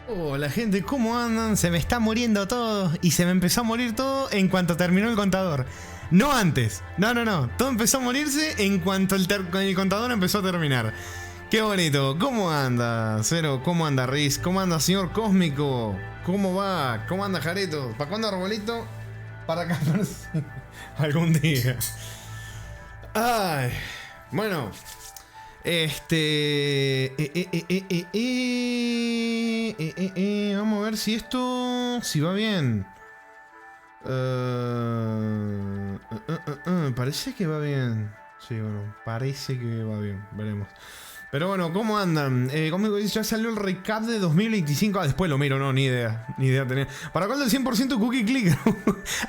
Hola gente, ¿cómo andan? Se me está muriendo todo y se me empezó a morir todo en cuanto terminó el contador. No antes, no. Todo empezó a morirse en cuanto el contador empezó a terminar. Qué bonito. ¿Cómo anda, Cero? ¿Cómo anda, Riz? ¿Cómo anda, señor Cósmico? ¿Cómo va? ¿Cómo anda, Jareto? ¿Para cuándo, Arbolito? Para acá, algún día. Ay, bueno. Vamos a ver si esto... si va bien. Parece que va bien. Sí, bueno, parece que va bien. Veremos. Pero bueno, ¿cómo andan? Conmigo dice, ya salió el recap de 2025. Ah, después lo miro, no, ni idea. Ni idea tenía. ¿Para cuándo el 100% Cookie Click?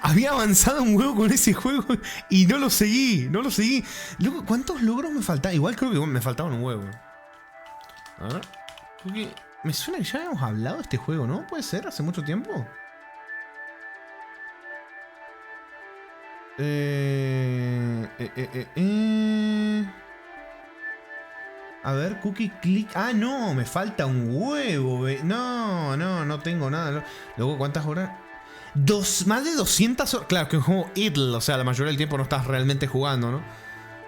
Había avanzado un huevo con ese juego y no lo seguí. Luego, ¿cuántos logros me faltaban? Igual creo que me faltaban un huevo. A ver. Cookie... Me suena que ya habíamos hablado de este juego, ¿no? ¿Puede ser? ¿Hace mucho tiempo? A ver, Cookie Click. Ah, no, me falta un huevo. No tengo nada. Luego, ¿cuántas horas? Más de 200 horas. Claro, que es un juego idle, o sea, la mayoría del tiempo no estás realmente jugando, ¿no?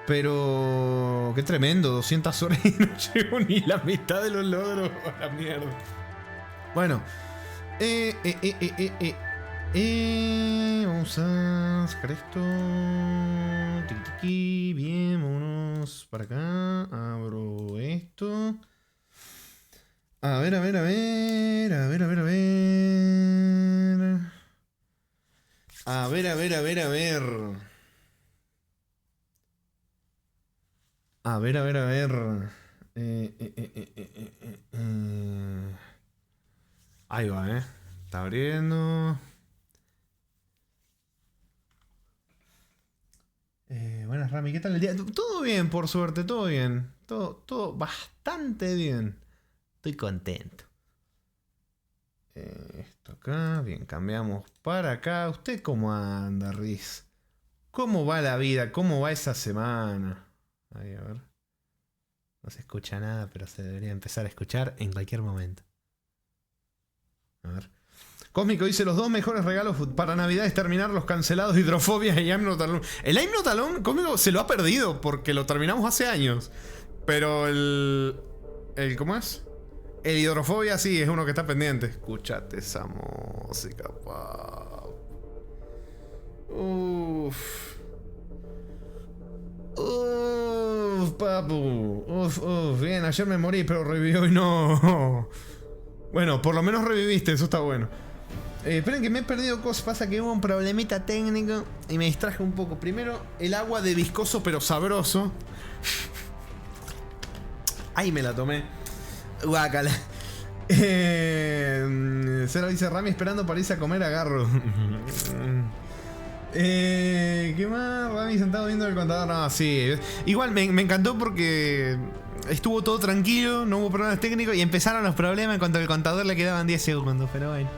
Pero... qué tremendo, 200 horas y no llego ni la mitad de los logros. A la mierda. Bueno. Vamos a sacar esto. Tiki, bien, vámonos para acá. Abro esto. A ver. A ver. Ahí va, está abriendo. Buenas, Rami, ¿qué tal el día? Todo bien, por suerte, todo bien. Todo bastante bien. Estoy contento. Esto acá, bien, cambiamos para acá. ¿Usted cómo anda, Riz? ¿Cómo va la vida? ¿Cómo va esa semana? Ahí, a ver. No se escucha nada, pero se debería empezar a escuchar en cualquier momento. A ver. Cósmico dice, los dos mejores regalos para Navidad es terminar los cancelados Hidrofobia y I'm Not Alone. El I'm Not Alone, Cósmico, se lo ha perdido porque lo terminamos hace años. Pero ¿cómo es? El Hidrofobia sí, es uno que está pendiente. Escúchate esa música, papu. Papu. Bien, ayer me morí, pero revivió y no. Bueno, por lo menos reviviste, eso está bueno. Esperen que me he perdido cosas. Pasa que hubo un problemita técnico y me distraje un poco. Primero, el agua de viscoso pero sabroso. Ahí me la tomé. Guácala. Cero dice, Rami esperando para irse a comer, agarro. ¿Qué más? Rami sentado viendo el contador. No, sí. Igual me encantó porque estuvo todo tranquilo, no hubo problemas técnicos y empezaron los problemas en cuanto al contador le quedaban 10 segundos, pero bueno.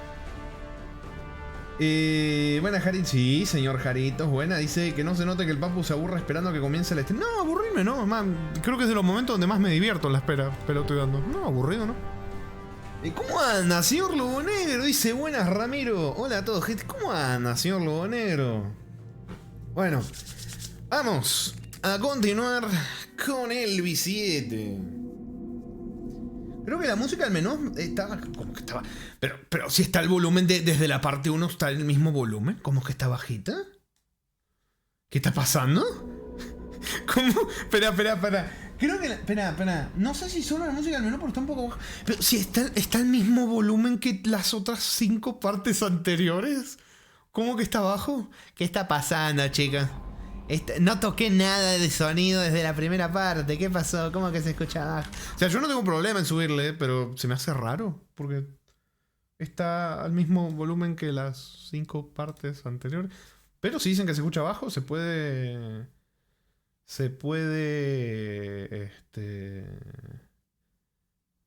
Buena, Jarito. Sí, señor Jaritos. Buena. Dice que no se note que el papu se aburra esperando a que comience el stream. No, aburrirme, no. Creo que es de los momentos donde más me divierto en la espera. Pelotudeando. No, aburrido, ¿no? ¿Cómo anda, señor Lobo Negro? Dice, buenas, Ramiro. Hola a todos, gente. ¿Cómo anda, señor Lobo Negro? Bueno, vamos a continuar con el B7. Creo que la música al menos estaba... ¿Cómo que estaba? Pero si está el volumen desde la parte 1 está el mismo volumen. ¿Cómo que está bajita? ¿Qué está pasando? ¿Cómo? Espera. Creo que... Espera. No sé si solo la música al menos, pero está un poco baja. Pero si está el mismo volumen que las otras 5 partes anteriores. ¿Cómo que está bajo? ¿Qué está pasando, chica? No toqué nada de sonido desde la primera parte. ¿Qué pasó? ¿Cómo que se escucha abajo? O sea, yo no tengo problema en subirle, pero se me hace raro. Porque está al mismo volumen que las 5 partes anteriores. Pero si dicen que se escucha bajo, se puede...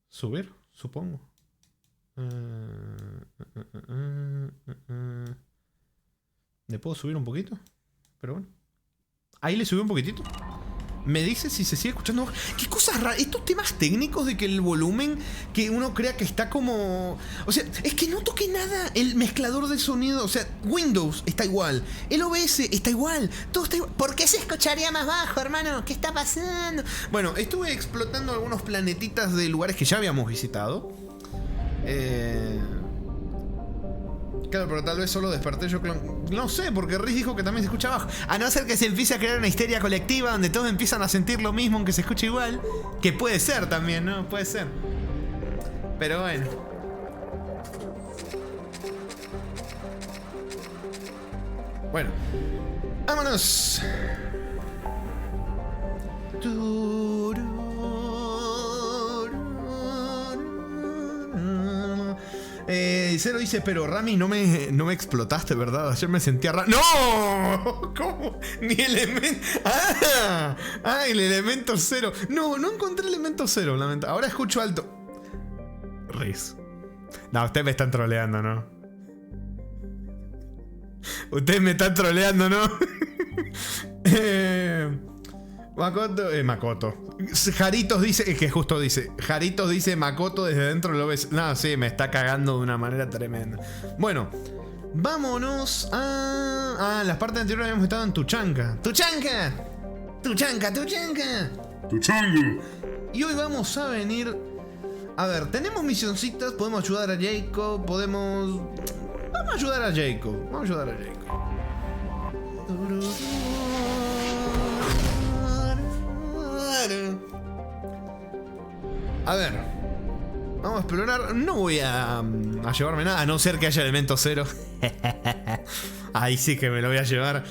subir, supongo. ¿Le puedo subir un poquito? Pero bueno. Ahí le subí un poquitito. Me dice si se sigue escuchando. Qué cosas raras. Estos temas técnicos de que el volumen, que uno crea que está como... O sea, es que no toqué nada. El mezclador de sonido, o sea, Windows está igual. El OBS está igual. Todo está igual. ¿Por qué se escucharía más bajo, hermano? ¿Qué está pasando? Bueno, estuve explotando algunos planetitas de lugares que ya habíamos visitado. Claro, pero tal vez solo desperté yo. No sé, porque Riz dijo que también se escucha bajo. A no ser que se empiece a crear una histeria colectiva donde todos empiezan a sentir lo mismo aunque se escuche igual. Que puede ser también, ¿no? Puede ser. Pero bueno. Bueno. ¡Vámonos! Cero dice, pero Rami, no me explotaste, ¿verdad? Ayer me sentía raro. ¡No! ¿Cómo? Mi elemento... el elemento cero. No encontré elemento cero, lamento. Ahora escucho alto. Riz. No, ustedes me están troleando, ¿no? Ustedes me están troleando, ¿no? Makoto. Jaritos dice, es que justo dice, Jaritos dice Makoto desde dentro lo ves. No, sí, me está cagando de una manera tremenda. Bueno, vámonos a... las partes anteriores habíamos estado en Tuchanka. ¡Tuchanka! ¡Tuchanka, Tuchanka! ¡Tuchanka! Y hoy vamos a venir... A ver, tenemos misioncitas, podemos ayudar a Jacob, podemos... Vamos a ayudar a Jacob, A ver, vamos a explorar. No voy a llevarme nada, a no ser que haya elemento cero. Ahí sí que me lo voy a llevar.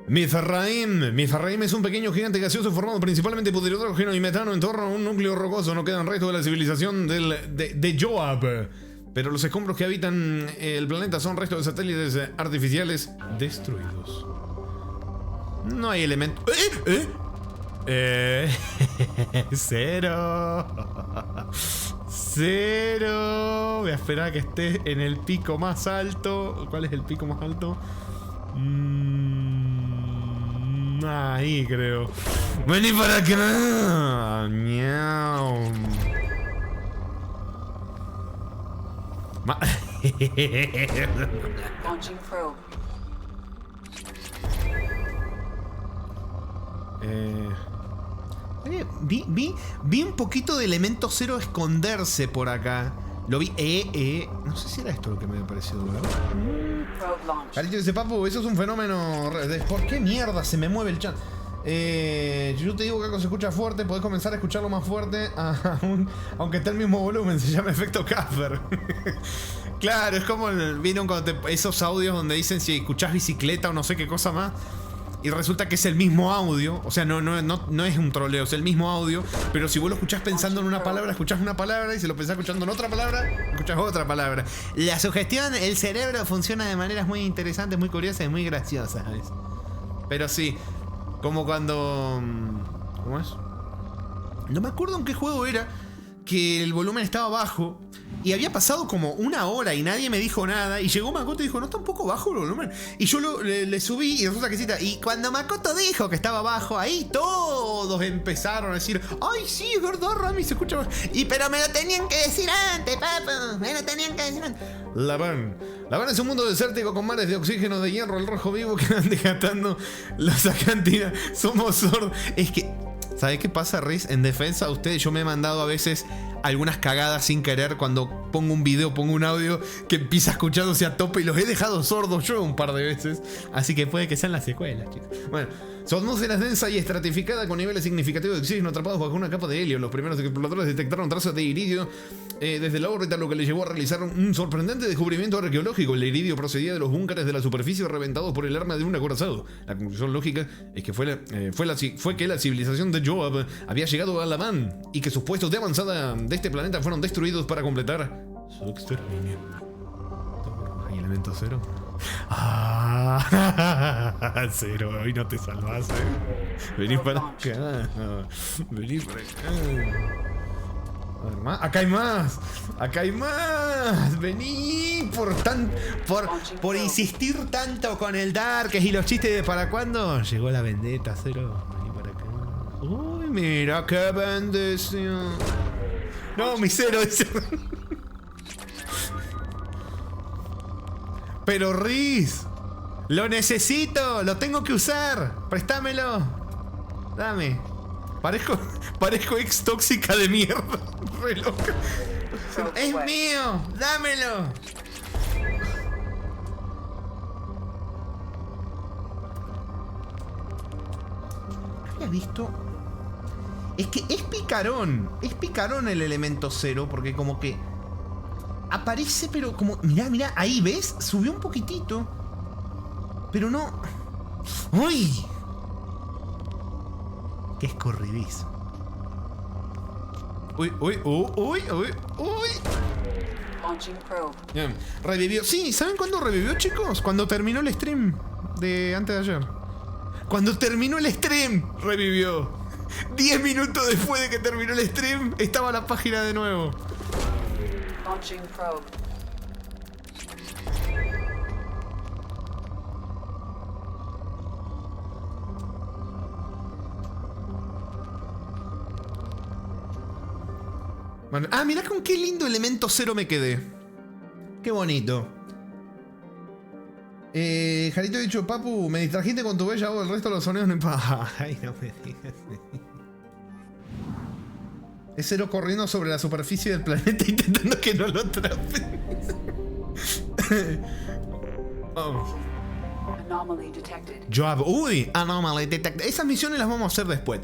Mizraim. Mizraim es un pequeño gigante gaseoso formado principalmente por hidrógeno y metano en torno a un núcleo rocoso. No quedan restos de la civilización de Joab. Pero los escombros que habitan el planeta son restos de satélites artificiales destruidos. No hay elemento... Cero. Voy a esperar a que esté en el pico más alto. ¿Cuál es el pico más alto? Ahí creo. Vení para acá. Miau. Launching probe. Vi un poquito de elemento cero esconderse por acá. Lo vi. No sé si era esto lo que me había parecido, ¿verdad? Carito dice, papu, eso es un fenómeno. ¿Por qué mierda se me mueve el chat? Yo te digo que algo se escucha fuerte, podés comenzar a escucharlo más fuerte, aunque esté el mismo volumen, se llama efecto Kaffer. Claro, es como vieron cuando esos audios donde dicen si escuchás bicicleta o no sé qué cosa más. Y resulta que es el mismo audio. O sea, no es un troleo, es el mismo audio. Pero si vos lo escuchás pensando en una palabra, escuchás una palabra. Y si lo pensás escuchando en otra palabra, escuchás otra palabra. La sugestión, el cerebro funciona de maneras muy interesantes, muy curiosas y muy graciosas, ¿sabes? Pero sí, como cuando... ¿Cómo es? No me acuerdo en qué juego era, que el volumen estaba bajo. Y había pasado como una hora y nadie me dijo nada. Y llegó Makoto y dijo, ¿no está un poco bajo el volumen? Y yo le subí y resulta que sí. Y cuando Makoto dijo que estaba bajo, ahí todos empezaron a decir, ¡ay, sí, es verdad, Rami, se escucha más! Pero me lo tenían que decir antes, papu. Me lo tenían que decir antes. Laván es un mundo desértico con mares de oxígeno de hierro al rojo vivo que van desgastando los acantilados. Somos sordos. Es que... ¿Sabes qué pasa, Riz? En defensa de ustedes, yo me he mandado a veces algunas cagadas sin querer cuando pongo un video, pongo un audio que empieza escuchándose a tope y los he dejado sordos yo un par de veces. Así que puede que sean las secuelas, chicos. Bueno, su atmósfera es densa y estratificada con niveles significativos de oxígeno atrapados bajo una capa de helio. Los primeros exploradores detectaron trazas de iridio desde la órbita, lo que les llevó a realizar un sorprendente descubrimiento arqueológico. El iridio procedía de los búnkeres de la superficie reventados por el arma de un acorazado. La conclusión lógica es que fue que la civilización de Joab había llegado a Laván y que sus puestos de avanzada de este planeta fueron destruidos para completar su exterminio. ¿Hay elemento cero? Cero, hoy no te salvas, Vení para acá. Vení para acá. A ver, más. Acá hay más. Vení por insistir tanto con el Dark y los chistes de ¿para cuándo? Llegó la vendetta, Cero. Vení para acá. Uy, mira qué bendición. No, mi cero dice. Pero Riz, lo necesito, lo tengo que usar. Préstamelo. Dame. Parezco ex tóxica de mierda. Re loca. Es mío, dámelo. Había visto. Es que es picarón. Es picarón el elemento cero. Porque como que aparece, pero como. Mirá, ahí ves. Subió un poquitito. Pero no. ¡Uy! Qué escorridizo. Uy. Bien. Revivió. Sí, ¿saben cuándo revivió, chicos? Cuando terminó el stream de antes de ayer. Cuando terminó el stream, revivió. 10 minutos después de que terminó el stream, estaba la página de nuevo. Bueno, mirá con qué lindo elemento cero me quedé. Qué bonito. Jarito ha dicho, Papu, me distrajiste con tu bella voz, el resto de los sonidos no importa. Ay, no me digas. Es cero corriendo sobre la superficie del planeta intentando que no lo atrapen. Vamos. Joab, Anomaly detected. Esas misiones las vamos a hacer después.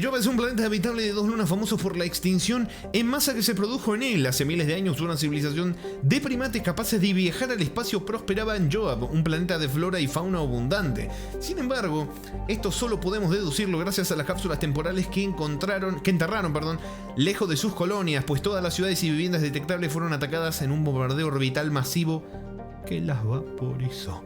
Joab es un planeta habitable de 2 lunas famoso por la extinción en masa que se produjo en él. Hace miles de años una civilización de primates capaces de viajar al espacio prosperaba en Joab, un planeta de flora y fauna abundante. Sin embargo, esto solo podemos deducirlo gracias a las cápsulas temporales que enterraron, lejos de sus colonias, pues todas las ciudades y viviendas detectables fueron atacadas en un bombardeo orbital masivo que las vaporizó.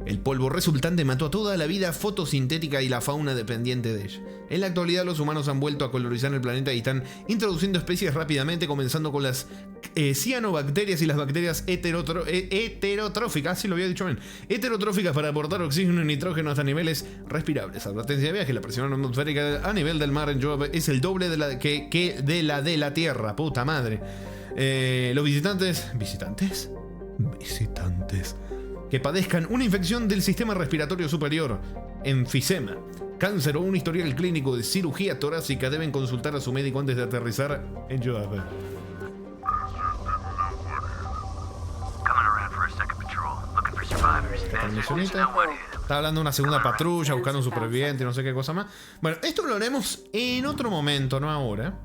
El polvo resultante mató a toda la vida fotosintética y la fauna dependiente de ella. En la actualidad los humanos han vuelto a colorizar el planeta y están introduciendo especies rápidamente, comenzando con las cianobacterias y las bacterias heterotróficas, si lo había dicho bien, heterotróficas para aportar oxígeno y nitrógeno hasta niveles respirables. Advertencia de viaje: la presión atmosférica a nivel del mar en Joab es el doble de la de la Tierra. Puta madre. Los visitantes que padezcan una infección del sistema respiratorio superior, enfisema, cáncer o un historial clínico de cirugía torácica deben consultar a su médico antes de aterrizar en Joab. Está hablando de una segunda patrulla, buscando un superviviente, no sé qué cosa más. Bueno, esto lo haremos en otro momento, no ahora.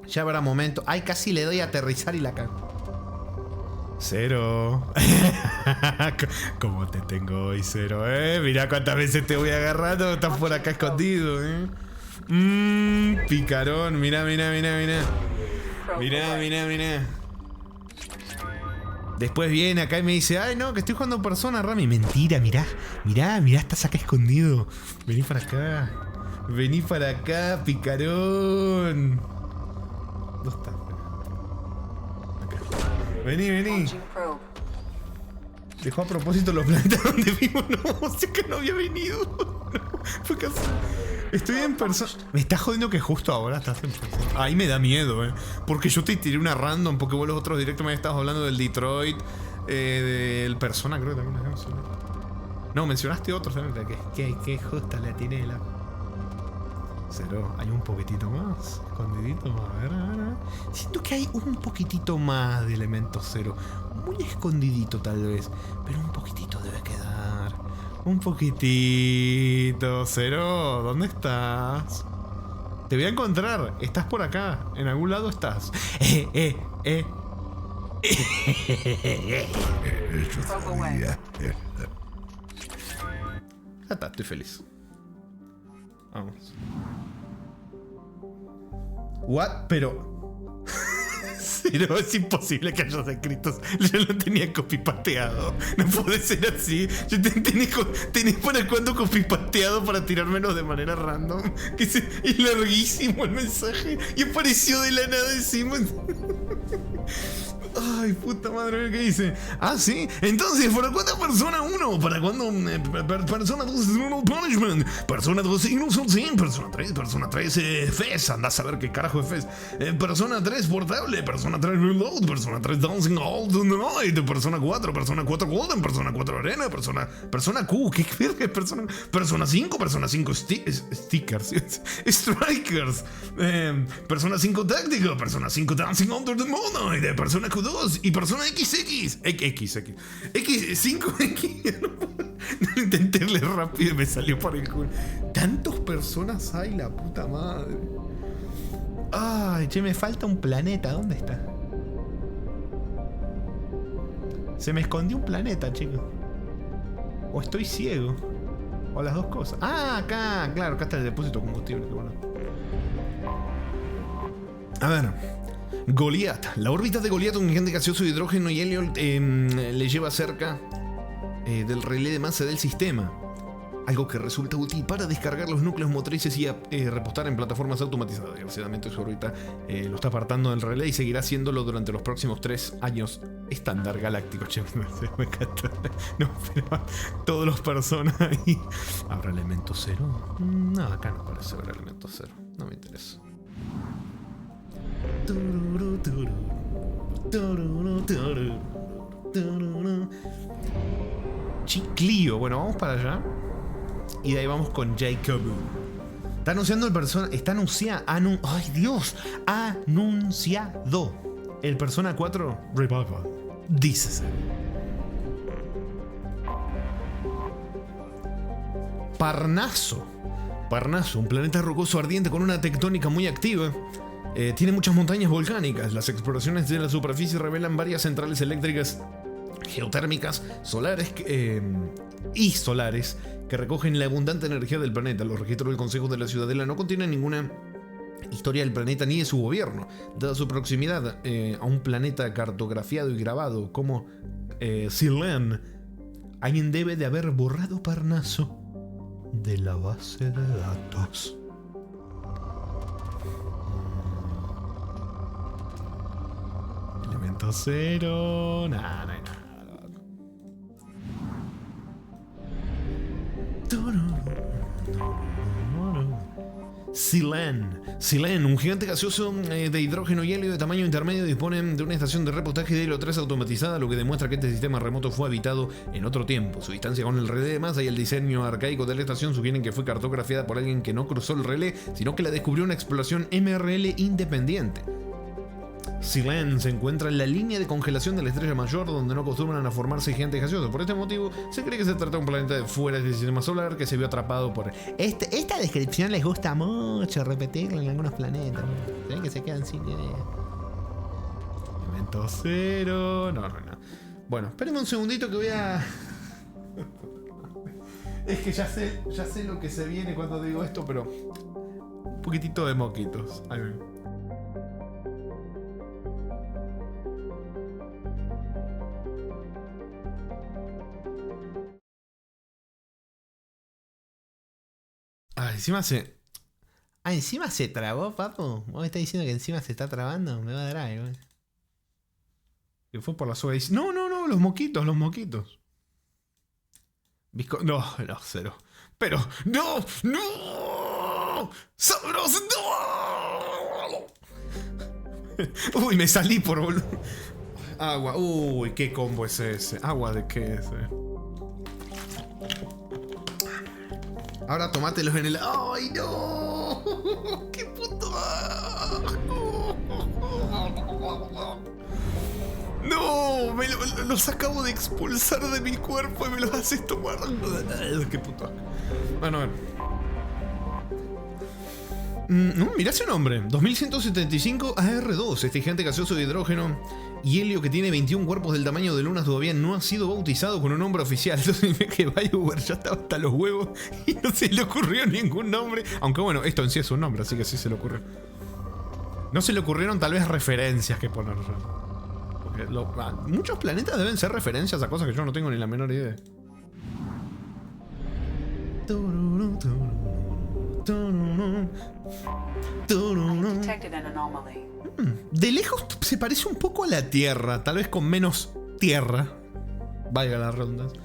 Ya habrá momento. Ay, casi le doy a aterrizar y la cago. Cero. ¿Cómo te tengo hoy, Cero? Mirá cuántas veces te voy agarrando. Estás por acá escondido, picarón. Mirá. Después viene acá y me dice, ay no, que estoy jugando persona, Rami. Mentira, mirá, estás acá escondido. Vení para acá, picarón. ¿Dónde está? Vení. Dejó a propósito los planetas donde vimos. No, o sea que no había venido. No, fue casi. Estoy en persona. Me estás jodiendo que justo ahora estás en persona. Ahí me da miedo, porque yo te tiré una random, porque vos los otros directos me estabas hablando del Detroit, del Persona, creo que también las mencioné. No, mencionaste otros también. Que justa la tiene la. Cero, hay un poquitito más, escondidito, a ver. Siento que hay un poquitito más de elemento cero. Muy escondidito tal vez, pero un poquitito debe quedar. Un poquitito. Cero, ¿dónde estás? Te voy a encontrar, estás por acá, en algún lado estás. Ya está, estoy feliz. Vamos. ¿What? Pero... Cero, es imposible que hayas escrito. Yo lo tenía copy-pasteado. No puede ser así. Yo tenés para cuándo copy-pasteado para tirármelo de manera random. Es larguísimo el mensaje. Y apareció de la nada encima. Ay, puta madre, ¿qué dice? Ah, sí. Entonces, ¿para cuándo persona 1? ¿Para cuándo persona 2 es Brutal Punishment? Persona 2 Innocent Sin. Persona 3 FES. Andás a ver qué carajo es FES. Persona 3 Portable. Persona 3 Reload. Persona 3 Dancing All the Night. Persona 4 Golden. Persona 4 Arena. Persona Q. ¿Qué verga es Persona? Persona 5. Persona 5 Stickers. Strikers. Persona 5 Táctico. Persona 5 Dancing Under the Moon. Y de Persona Q2 y Persona XX. X5X. No intenté leer rápido y me salió por el culo. ¿Tantos personas hay, la puta madre? Ay, che, me falta un planeta. ¿Dónde está? Se me escondió un planeta, chicos. O estoy ciego. O las dos cosas. Ah, acá, claro, acá está el depósito de combustible. Qué bueno. A ver. Goliath. La órbita de Goliath, un gigante gaseoso de hidrógeno y helio, le lleva cerca del relé de masa del sistema. Algo que resulta útil para descargar los núcleos motrices y repostar en plataformas automatizadas. Desgraciadamente su órbita lo está apartando del relé y seguirá haciéndolo durante los próximos 3 años estándar galáctico. Che, me encanta. No, pero todos los personas ahí. ¿Habrá elemento cero? No, acá no parece haber elemento cero. No me interesa. Chiclío. Bueno, vamos para allá. Y de ahí vamos con Jacob. Está anunciando el persona. Está anunciado. ¡Ay, Dios! Anunciado. El Persona 4 Revival. Dícese. Parnaso. Parnaso, un planeta rocoso ardiente con una tectónica muy activa. Tiene muchas montañas volcánicas. Las exploraciones de la superficie revelan varias centrales eléctricas geotérmicas, solares y solares que recogen la abundante energía del planeta. Los registros del Consejo de la Ciudadela no contienen ninguna historia del planeta ni de su gobierno, dada su proximidad a un planeta cartografiado y grabado como Silen. Alguien debe de haber borrado Parnaso de la base de datos. Elemento cero. Nah, no hay nada. Silen, un gigante gaseoso de hidrógeno y helio de tamaño intermedio, dispone de una estación de repostaje de helio 3 automatizada, lo que demuestra que este sistema remoto fue habitado en otro tiempo. Su distancia con el relé de masa y el diseño arcaico de la estación sugieren que fue cartografiada por alguien que no cruzó el relé, sino que la descubrió una exploración MRL independiente. Silen se encuentra en la línea de congelación de la estrella mayor, donde no acostumbran a formarse gigantes gaseosos. Por este motivo, se cree que se trata de un planeta de fuera del sistema solar que se vio atrapado por... Esta descripción les gusta mucho repetirla en algunos planetas. ¿Ven que se quedan sin idea? Elemento cero... No. Bueno, espérenme un segundito que voy a... Es que ya sé lo que se viene cuando digo esto, pero... Un poquitito de moquitos. Ahí ven. Encima se trabó, papu. ¿Vos me estás diciendo que encima se está trabando? Me va a dar algo. Que fue por la soga. No, los moquitos. No, cero. Pero, no. ¡Sabroso! ¡No! Uy, me salí por boludo. Agua. Uy, ¿qué combo es ese? ¿Agua de qué es? Ahora tomátelos en el... ¡Ay, no! ¡Qué puto asco! ¡No! Los acabo de expulsar de mi cuerpo y me los haces tomar. ¡Qué puto asco! Bueno, a ver. Mirá ese nombre. 2175 AR2. Este gigante gaseoso de hidrógeno y helio que tiene 21 cuerpos del tamaño de lunas todavía no ha sido bautizado con un nombre oficial. Entonces significa que BioWare ya estaba hasta los huevos y no se le ocurrió ningún nombre. Aunque bueno, esto en sí es un nombre, así que sí se le ocurrió. No se le ocurrieron tal vez referencias que poner. Porque muchos planetas deben ser referencias a cosas que yo no tengo ni la menor idea. Tururú. Tururú. De lejos se parece un poco a la Tierra, tal vez con menos tierra. Valga la redundancia.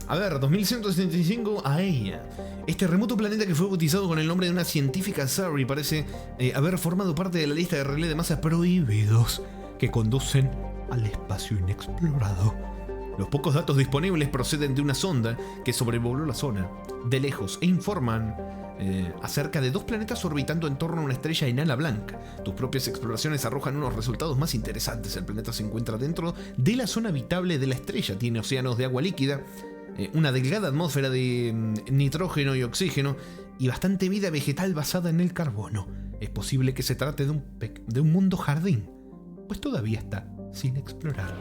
A ver, 2175, Aeya. Este remoto planeta que fue bautizado con el nombre de una científica Sari parece haber formado parte de la lista de relé de masas prohibidos que conducen al espacio inexplorado. Los pocos datos disponibles proceden de una sonda que sobrevoló la zona de lejos e informan acerca de 2 planetas orbitando en torno a una estrella enana blanca. Tus propias exploraciones arrojan unos resultados más interesantes. El planeta se encuentra dentro de la zona habitable de la estrella. Tiene océanos de agua líquida, una delgada atmósfera de nitrógeno y oxígeno y bastante vida vegetal basada en el carbono. Es posible que se trate de un mundo jardín, pues todavía está sin explorar.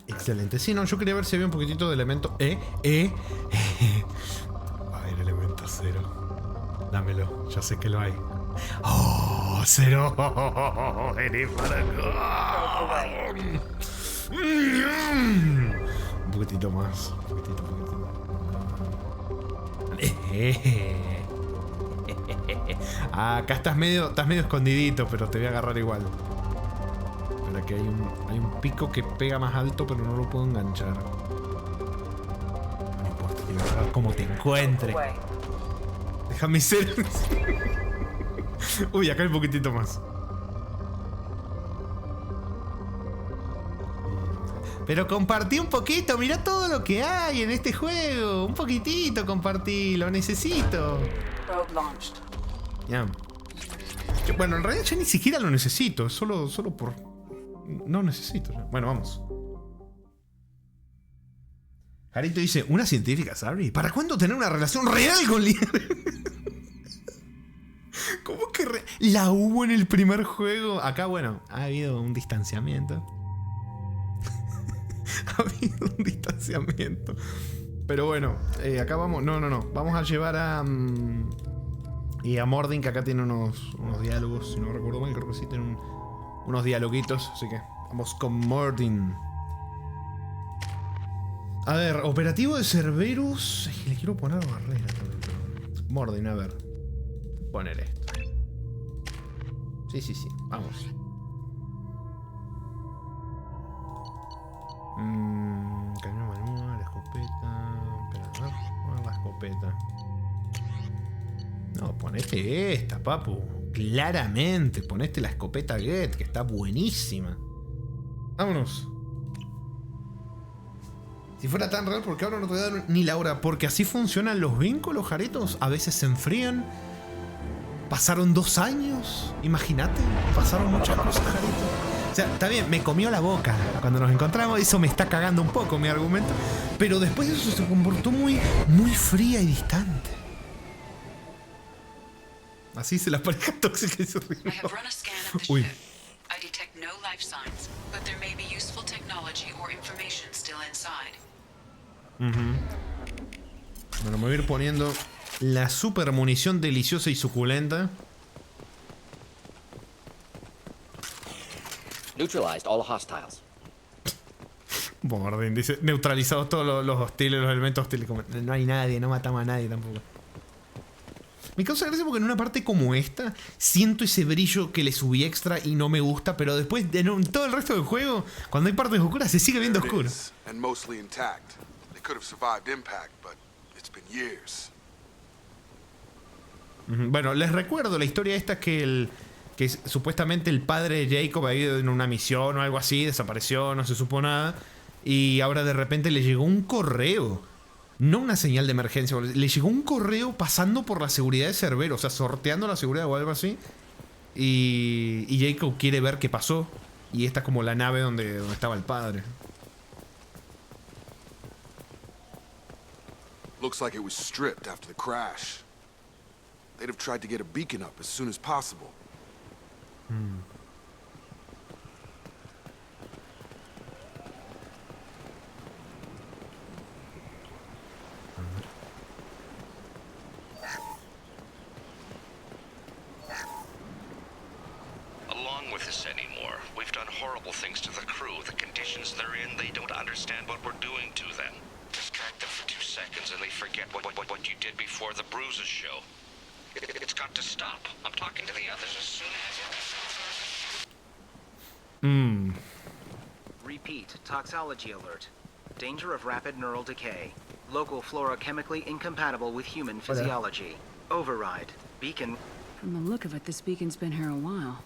Excelente. Sí, no, yo quería ver si había un poquitito de elemento A ver, elemento 0. Dámelo, ya sé que lo hay. ¡Oh, 0! ¡Vení para acá! Un poquitito más. Un poquitito. Acá estás medio escondidito, pero te voy a agarrar igual. Espera que hay un pico que pega más alto, pero no lo puedo enganchar. No importa, te voy a agarrar como te encuentre. Déjame ser. Uy, acá hay un poquitito más. Pero compartí un poquito, mirá todo lo que hay en este juego. Un poquitito compartí, lo necesito. Ya. Bueno, en realidad ya ni siquiera lo necesito, es solo por... No necesito. Bueno, vamos. Jarito dice, ¿una científica, Sari? ¿Para cuándo tener una relación real con Lier? ¿Cómo que la hubo en el primer juego? Acá, bueno, ha habido un distanciamiento. Ha habido un distanciamiento. Pero bueno, acá vamos... No. Vamos a llevar a... y a Mordin, que acá tiene unos diálogos, si no recuerdo mal, creo que sí tiene unos dialoguitos, así que vamos con Mordin. A ver, operativo de Cerberus. Es que le quiero poner barrera también. Mordin, a ver. Poner esto. Sí, vamos. Cañón manual, escopeta. Espera, ¿no? La escopeta. No, ponete esta, papu. Claramente, ponete la escopeta Get, que está buenísima. Vámonos. Si fuera tan real, ¿por qué ahora no te voy a dar ni la hora? Porque así funcionan los vínculos, Jaritos. A veces se enfrían. Pasaron 2 años. Imagínate, pasaron muchas cosas, Jarito. O sea, está bien, me comió la boca cuando nos encontramos. Eso me está cagando un poco mi argumento. Pero después eso se comportó muy fría y distante. Así se las pareja tóxica y se ríe. Uy. Bueno, me voy a ir poniendo la super munición deliciosa y suculenta. Neutralized all hostiles. Mordin dice, neutralizados todos los hostiles, los elementos hostiles. Como, no hay nadie, no matamos a nadie tampoco. Me causa gracia porque en una parte como esta siento ese brillo que le subí extra y no me gusta, pero después en todo el resto del juego, cuando hay partes oscuras, se sigue viendo oscuro. Bueno, les recuerdo la historia esta que supuestamente el padre de Jacob había ido en una misión o algo así, desapareció, no se supo nada, y ahora de repente le llegó un correo. No una señal de emergencia, le llegó un correo pasando por la seguridad de Cerberus, o sea, sorteando la seguridad o algo así. Y Jacob quiere ver qué pasó. Y esta es como la nave donde estaba el padre. Looks like it was stripped after the crash. They'd have tried to get a beacon up as soon as possible. before. We've done horrible things to the crew. The conditions they're in, they don't understand what we're doing to them. Distract them for 2 seconds and they forget what you did before the bruises show. It's got to stop. I'm talking to the others as soon as... Repeat, toxology alert. Danger of rapid neural decay. Local flora chemically incompatible with human physiology. Override. Beacon... From the look of it, this beacon's been here a while.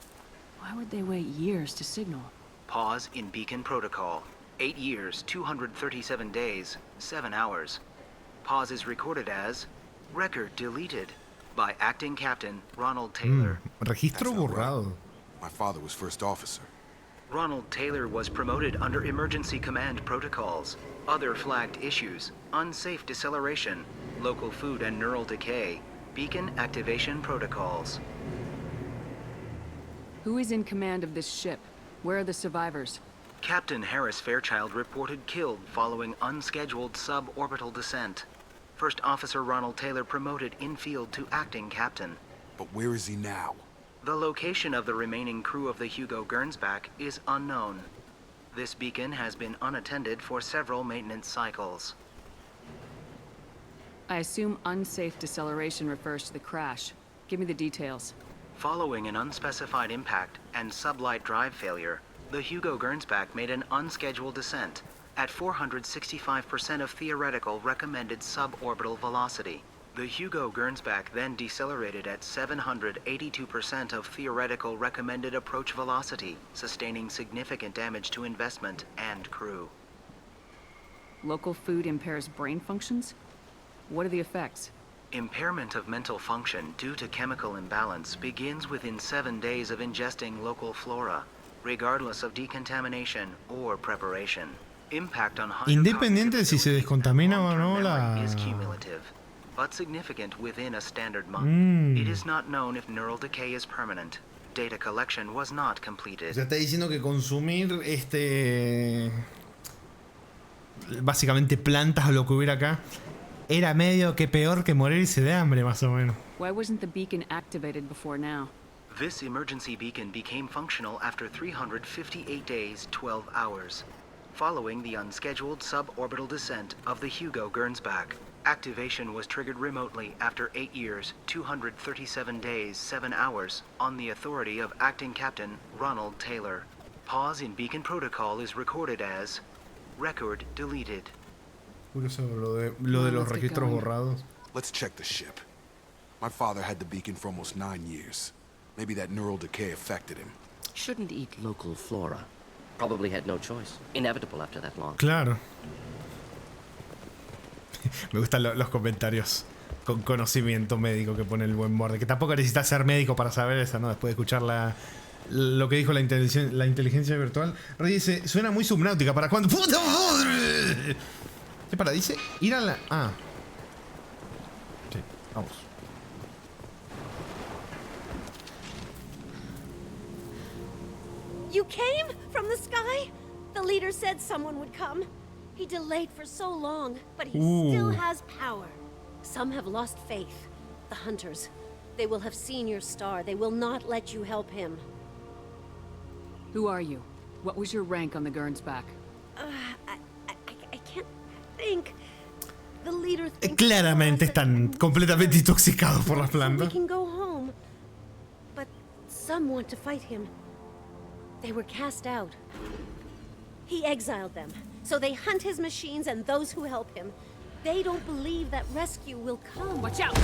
Why would they wait years to signal? Pause in beacon protocol. 8 years, 237 days, 7 hours. Pause is recorded as... Record deleted. By Acting Captain Ronald Taylor. Registro That's not right. borrado. My father was first officer. Ronald Taylor was promoted under emergency command protocols. Other flagged issues: unsafe deceleration, local food and neural decay, beacon activation protocols. Who is in command of this ship? Where are the survivors? Captain Harris Fairchild reported killed following unscheduled suborbital descent. First Officer Ronald Taylor promoted in-field to acting captain. But where is he now? The location of the remaining crew of the Hugo Gernsback is unknown. This beacon has been unattended for several maintenance cycles. I assume unsafe deceleration refers to the crash. Give me the details. Following an unspecified impact and sublight drive failure, the Hugo Gernsback made an unscheduled descent at 465% of theoretical recommended suborbital velocity. The Hugo Gernsback then decelerated at 782% of theoretical recommended approach velocity, sustaining significant damage to investment and crew. Local food impairs brain functions? What are the effects? Impairment of mental function due to chemical imbalance begins within 7 days of ingesting local flora, regardless of decontamination or preparation. Impact on Independiente de si se descontamina o no la... is cumulative, but significant within a standard month. It is not known if neural decay is permanent. Data collection was not completed. O sea, está diciendo que consumir básicamente plantas o lo que hubiera acá era medio que peor que morirse de hambre, más o menos. Why wasn't the beacon activated before now? This emergency beacon became functional after 358 days, 12 hours, following the unscheduled suborbital descent of the Hugo Gernsback. Activation was triggered remotely after 8 years, 237 days, 7 hours, on the authority of Acting Captain Ronald Taylor. Pause in beacon protocol is recorded as record deleted. Curioso lo de los registros borrados. Let's check the ship. My father had the beacon for almost 9 years. Maybe that neural decay affected him. Shouldn't eat local flora. Probably had no choice. Inevitable after that long. Claro. Me gustan los comentarios con conocimiento médico que pone el buen Morde. Que tampoco necesitas ser médico para saber eso, ¿no? Después de escuchar lo que dijo la inteligencia virtual. Rey dice, suena muy subnáutica. ¿Para cuándo? ¡Puta madre! ¿Qué para? Dice, ir a la... Ah. Sí, vamos. You came from the sky? The leader said someone would come. He delayed for so long, but he still has power. Some have lost faith. The hunters. They will have seen your star. They will not let you help him. Who are you? What was your rank on the Gernsback? I can't think. The leader thinks Claramente están completamente intoxicados por las we plantas. can go home. But some want to fight him. They were cast out. He exiled them, so they hunt his machines and those who help him. They don't believe that rescue will come. Watch out!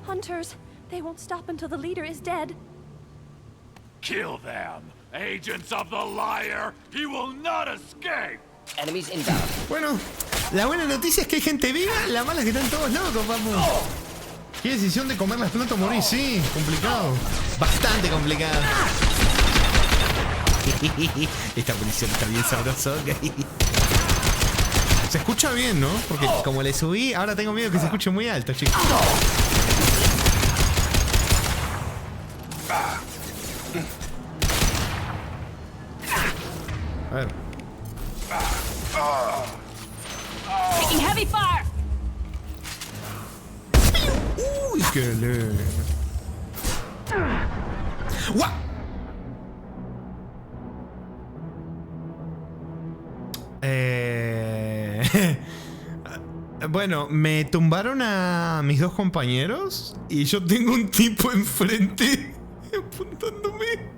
Hunters, they won't stop until the leader is dead. Kill them! Agents of the liar! He will not escape! Enemies inbound. Bueno, la buena noticia es que hay gente viva, la mala es que están todos locos, papu. ¿Qué decisión de comer las plantas o morir? Sí, complicado. Bastante complicado. Esta munición está bien sabrosa. Se escucha bien, ¿no? Porque como le subí, ahora tengo miedo que se escuche muy alto, chicos. A ver. Taking heavy fire! Uy, qué lindo. ¡Guau! Bueno, me tumbaron a mis dos compañeros y yo tengo un tipo enfrente apuntándome.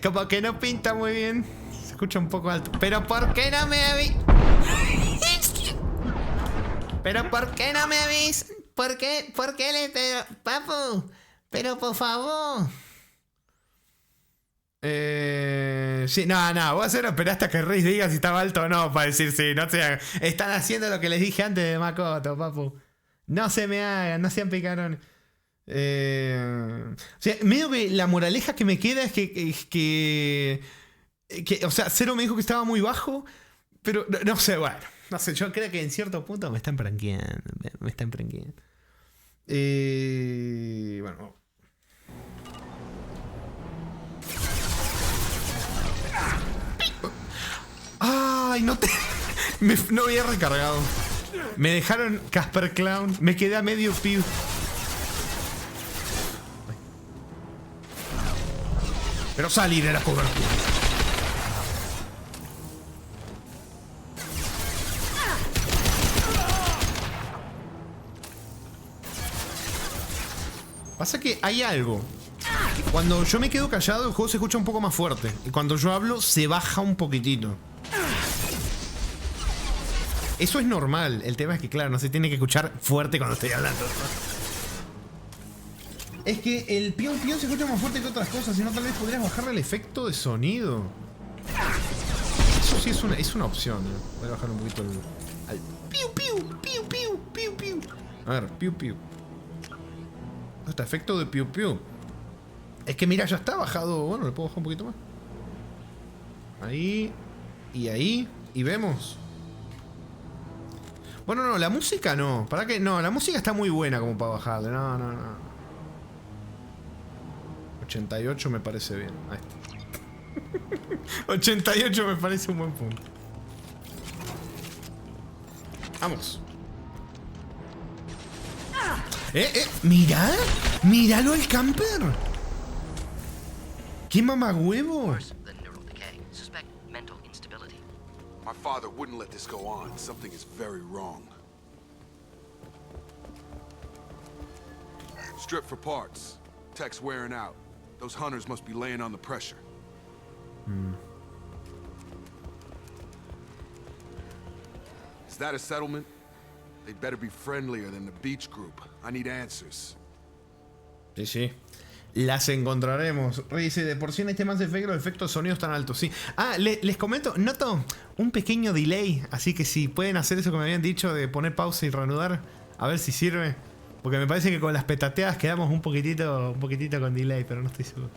Como que no pinta muy bien. Se escucha un poco alto. Pero ¿por qué no me avisan? Pero ¿por qué no me avisan? ¿Por qué le pego? Papu, pero por favor. Sí, no, voy a hacer esperar hasta que Riz diga si estaba alto o no para decir sí, no se hagan. Están haciendo lo que les dije antes de Makoto, papu. No se me hagan, no sean picarones. O sea, medio que la moraleja que me queda es que o sea, Zero me dijo que estaba muy bajo, pero no sé, bueno, no sé, yo creo que en cierto punto me están pranqueando. Bueno. Ay, no había recargado. Me dejaron Casper Clown. Me quedé a medio Pew. Pero salir de la cobertura. Pasa que hay algo. Cuando yo me quedo callado, el juego se escucha un poco más fuerte. Y cuando yo hablo, se baja un poquitito. Eso es normal. El tema es que, claro, no se tiene que escuchar fuerte cuando estoy hablando. Es que el pion se escucha más fuerte que otras cosas. Si no, tal vez podrías bajarle el efecto de sonido. Eso sí es una opción. Voy a bajar un poquito al piu piu, piu piu, piu piu. A ver, piu piu. Este efecto de piu piu. Es que mira, ya está bajado. Bueno, le puedo bajar un poquito más. Ahí. Y ahí. Y vemos. Bueno, no, la música no. ¿Para qué? No, la música está muy buena como para bajarle. No. 88 me parece bien. Ahí está. 88 me parece un buen punto. Vamos. Mirá. Míralo el camper. ¡Qué mamagüevo! My father wouldn't let this go on. Something is very wrong. Strip for parts. Tech's wearing out. Those hunters must be laying on the pressure. Is that a settlement? They'd better be friendlier than the beach group. I need answers. Sí. Las encontraremos. Dice, de por sí en este Mass Effect los efectos de sonido están altos, sí. Ah, les comento, noto un pequeño delay, así que si pueden hacer eso que me habían dicho de poner pausa y reanudar, a ver si sirve. Porque me parece que con las petateadas quedamos un poquitito con delay, pero no estoy seguro.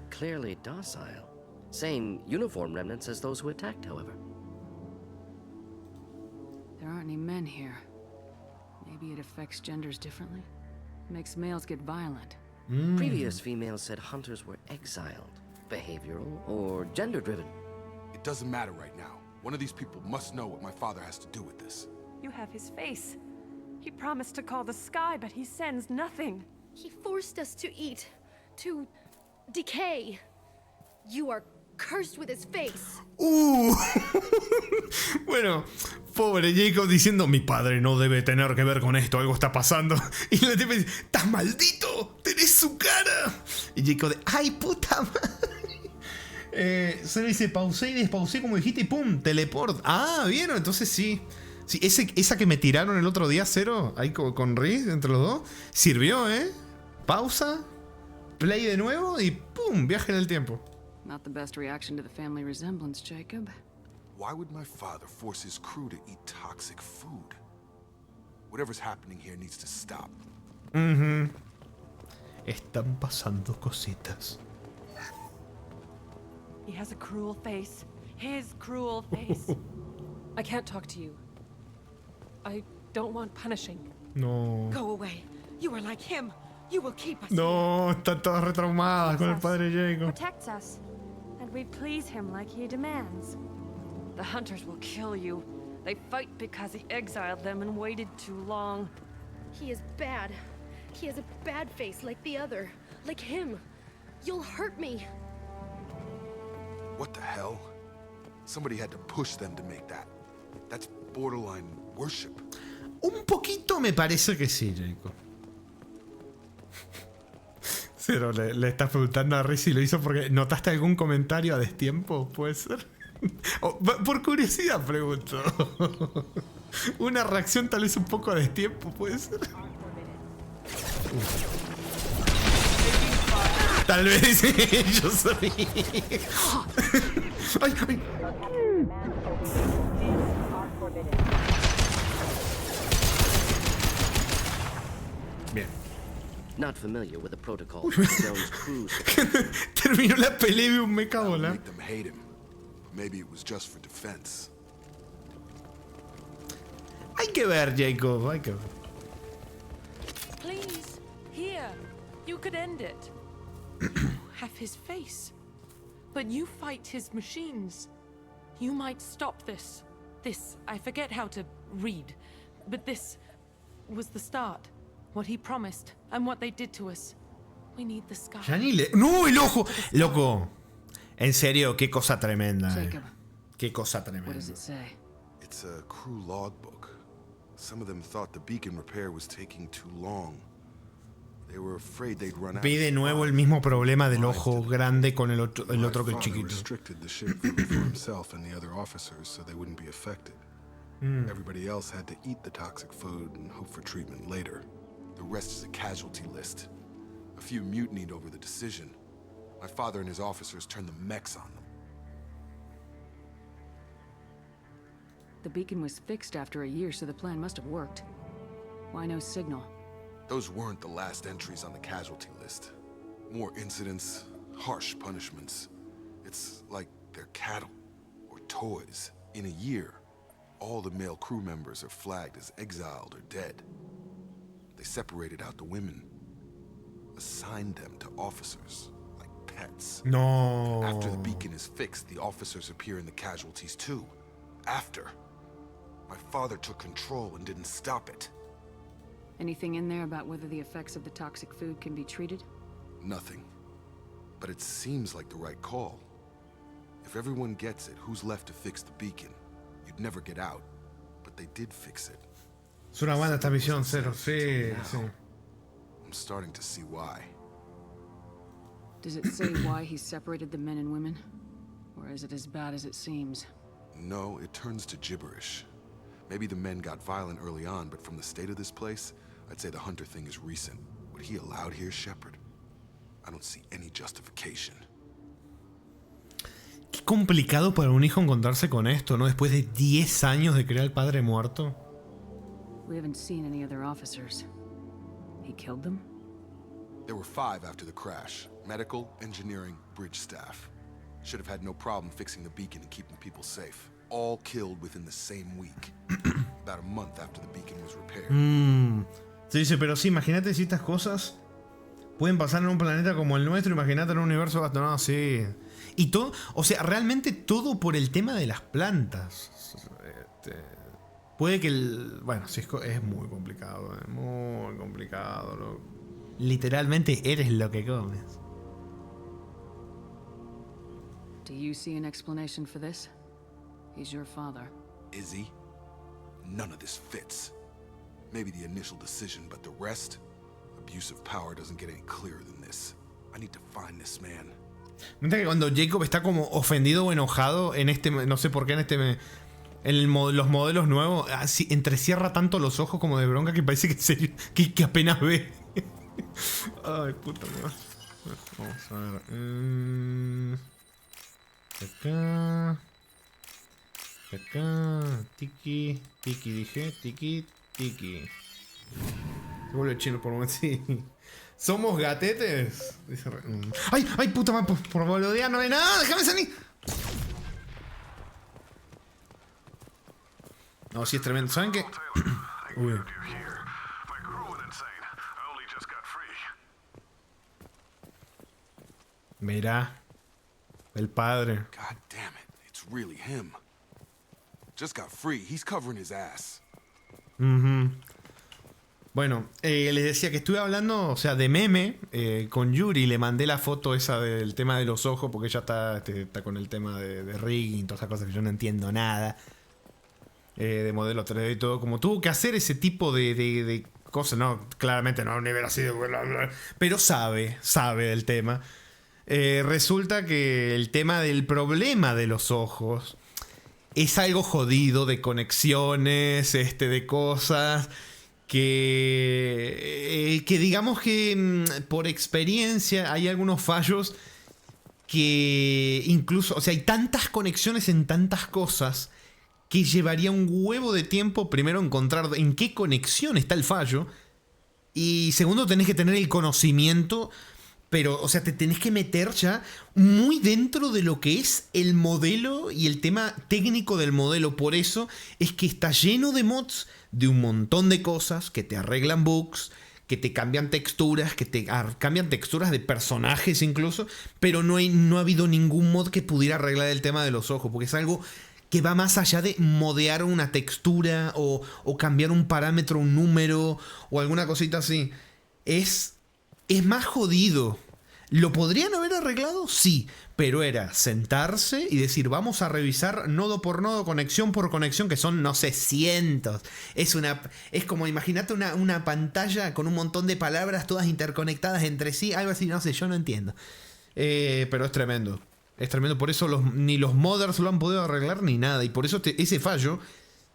Clearly docile. Same uniform remnants as those who attacked, however. There aren't any men here. Maybe it affects genders differently. Makes males get violent. Previous females said hunters were exiled, behavioral, or gender-driven. It doesn't matter right now. One of these people must know what my father has to do with this. You have his face. He promised to call the sky, but he sends nothing. He forced us to eat, to decay. You are cursed with his face. Bueno, pobre Jacob diciendo, mi padre no debe tener que ver con esto, algo está pasando. Y la tipa dice, ¡estás maldito! ¡Tenés su cara! Y Jacob de, ¡ay, puta madre! Se dice, pausé y despausé como dijiste y ¡pum! Teleport. Ah, ¿vieron? Entonces sí. Sí, esa que me tiraron el otro día, Zero, ahí con Riz, entre los dos, sirvió, ¿eh? Pausa, play de nuevo y ¡pum! Viaje en el tiempo. Not the best reaction to the family resemblance, Jacob. Why would my father force his crew to eat toxic food? Whatever's happening here needs to stop. Están pasando cositas. He has a cruel face. His cruel face. I can't talk to you. I don't want punishing. No. Go away. You are like him. You will keep us. No, están todas retraumadas con el padre Jacob. Protects us, and we please him like he demands. The hunters will kill you. They fight because he exiled them and waited too long. He is bad. He has a bad face like the other. Like him. You'll hurt me. What the hell? Somebody had to push them to make that. That's borderline worship. Un poquito me parece que sí, Jacob. Cero, le estás preguntando a Riz si lo hizo porque notaste algún comentario a destiempo, ¿puede ser? Por curiosidad pregunto. Una reacción tal vez un poco a destiempo, ¿puede ser? Tal vez yo soy. Ay, ay. Bien. Not familiar with the protocol of Jones Cruz. Terminó la pelea y vi un mecha volar. Make them hate him. Maybe it was just for defense. Hay que ver, Jacob, hay que ver. Please, here. You could end it. You have his face. But you fight his machines. You might stop this. This, I forget how to read. But this was the start. What he promised, and what they did to us. We need the sky. Ya ni le... ¡No, el ojo! Loco. En serio, qué cosa tremenda. Jacob. Qué cosa tremenda. What does it say? It's a crew logbook. Some of them thought the beacon repair was taking too long. They were afraid they'd run out. Vi de nuevo el mismo problema del ojo grande con el otro que el chiquito. Restricted the ship for himself and the other officers so they wouldn't be affected. Everybody else had to eat the toxic food and hope for treatment later. The rest is a casualty list. A few mutinied over the decision. My father and his officers turned the mechs on them. The beacon was fixed after a year, so the plan must have worked. Why no signal? Those weren't the last entries on the casualty list. More incidents, harsh punishments. It's like they're cattle or toys. In a year, all the male crew members are flagged as exiled or dead. They separated out the women, assigned them to officers, like pets. No. After the beacon is fixed, the officers appear in the casualties too. After. My father took control and didn't stop it. Anything in there about whether the effects of the toxic food can be treated? Nothing. But it seems like the right call. If everyone gets it, who's left to fix the beacon? You'd never get out. But they did fix it. Es una buena esta misión, Cero. Sí, sí. I'm starting to see why. Does it say why he separated the men and women? Or is it as bad as it seems? No, it turns to gibberish. Maybe the men got violent early on, but from the state of this place, I'd say the Hunter thing is recent. What he allowed here, Shepard, I don't see any justification. Qué complicado para un hijo encontrarse con esto, ¿no? Después de 10 años de crear al padre muerto. We haven't seen any other officers. He killed them? There were 5 after the crash. Medical, engineering, bridge staff. Should have had no problem fixing the beacon and keeping people safe. All killed within the same week. About a month after the beacon was repaired. Se dice, pero sí, imagínate si estas cosas pueden pasar en un planeta como el nuestro, imagínate en un universo abandonado así. Y todo, o sea, realmente todo por el tema de las plantas. Puede que bueno, sí, es muy complicado, muy complicado. Literalmente eres lo que comes. Do you see an explanation for this? He's your father. Is he? None of this fits. Maybe the initial decision, but the rest? Abuse of power doesn't get any clearer than this. I need to find this man. Nota que cuando Jacob está como ofendido o enojado en este, no sé por qué los modelos nuevos, así, entrecierra tanto los ojos como de bronca que parece que apenas ve. Ay, puta madre. Vamos a ver. Acá. Tiki. Tiki dije. Tiki. Tiki. Se vuelve chino por un momento, sí. ¿Somos gatetes? Dice ¡ay! ¡Ay, puta madre! Por boludear no hay nada. ¡Déjame salir! No, sí es tremendo. ¿Saben qué? Uy. Mira. El padre. God damn it. It's really him. just got free. He's covering his ass. Bueno, les decía que estuve hablando, o sea, de meme con Yuri. Le mandé la foto esa del tema de los ojos, porque ella está con el tema de rigging, todas esas cosas que yo no entiendo nada. De modelo 3D y todo. Como tuvo que hacer ese tipo de cosas, no, claramente no a un nivel así de bla, bla, pero sabe del tema. Resulta que el tema del problema de los ojos es algo jodido, de conexiones, de cosas que digamos que por experiencia hay algunos fallos que incluso, o sea, hay tantas conexiones en tantas cosas que llevaría un huevo de tiempo primero encontrar en qué conexión está el fallo, y segundo tenés que tener el conocimiento, pero, o sea, te tenés que meter ya muy dentro de lo que es el modelo y el tema técnico del modelo. Por eso es que está lleno de mods de un montón de cosas que te arreglan bugs, que te cambian texturas, que te cambian texturas de personajes incluso, pero no ha habido ningún mod que pudiera arreglar el tema de los ojos, porque es algo que va más allá de modear una textura o cambiar un parámetro, un número o alguna cosita así. Es más jodido. ¿Lo podrían haber arreglado? Sí, pero era sentarse y decir, vamos a revisar nodo por nodo, conexión por conexión, que son, no sé, cientos. Es como, imagínate una pantalla con un montón de palabras todas interconectadas entre sí, algo así, no sé, yo no entiendo. Pero es tremendo. Es tremendo, por eso ni los modders lo han podido arreglar ni nada. Y por eso ese fallo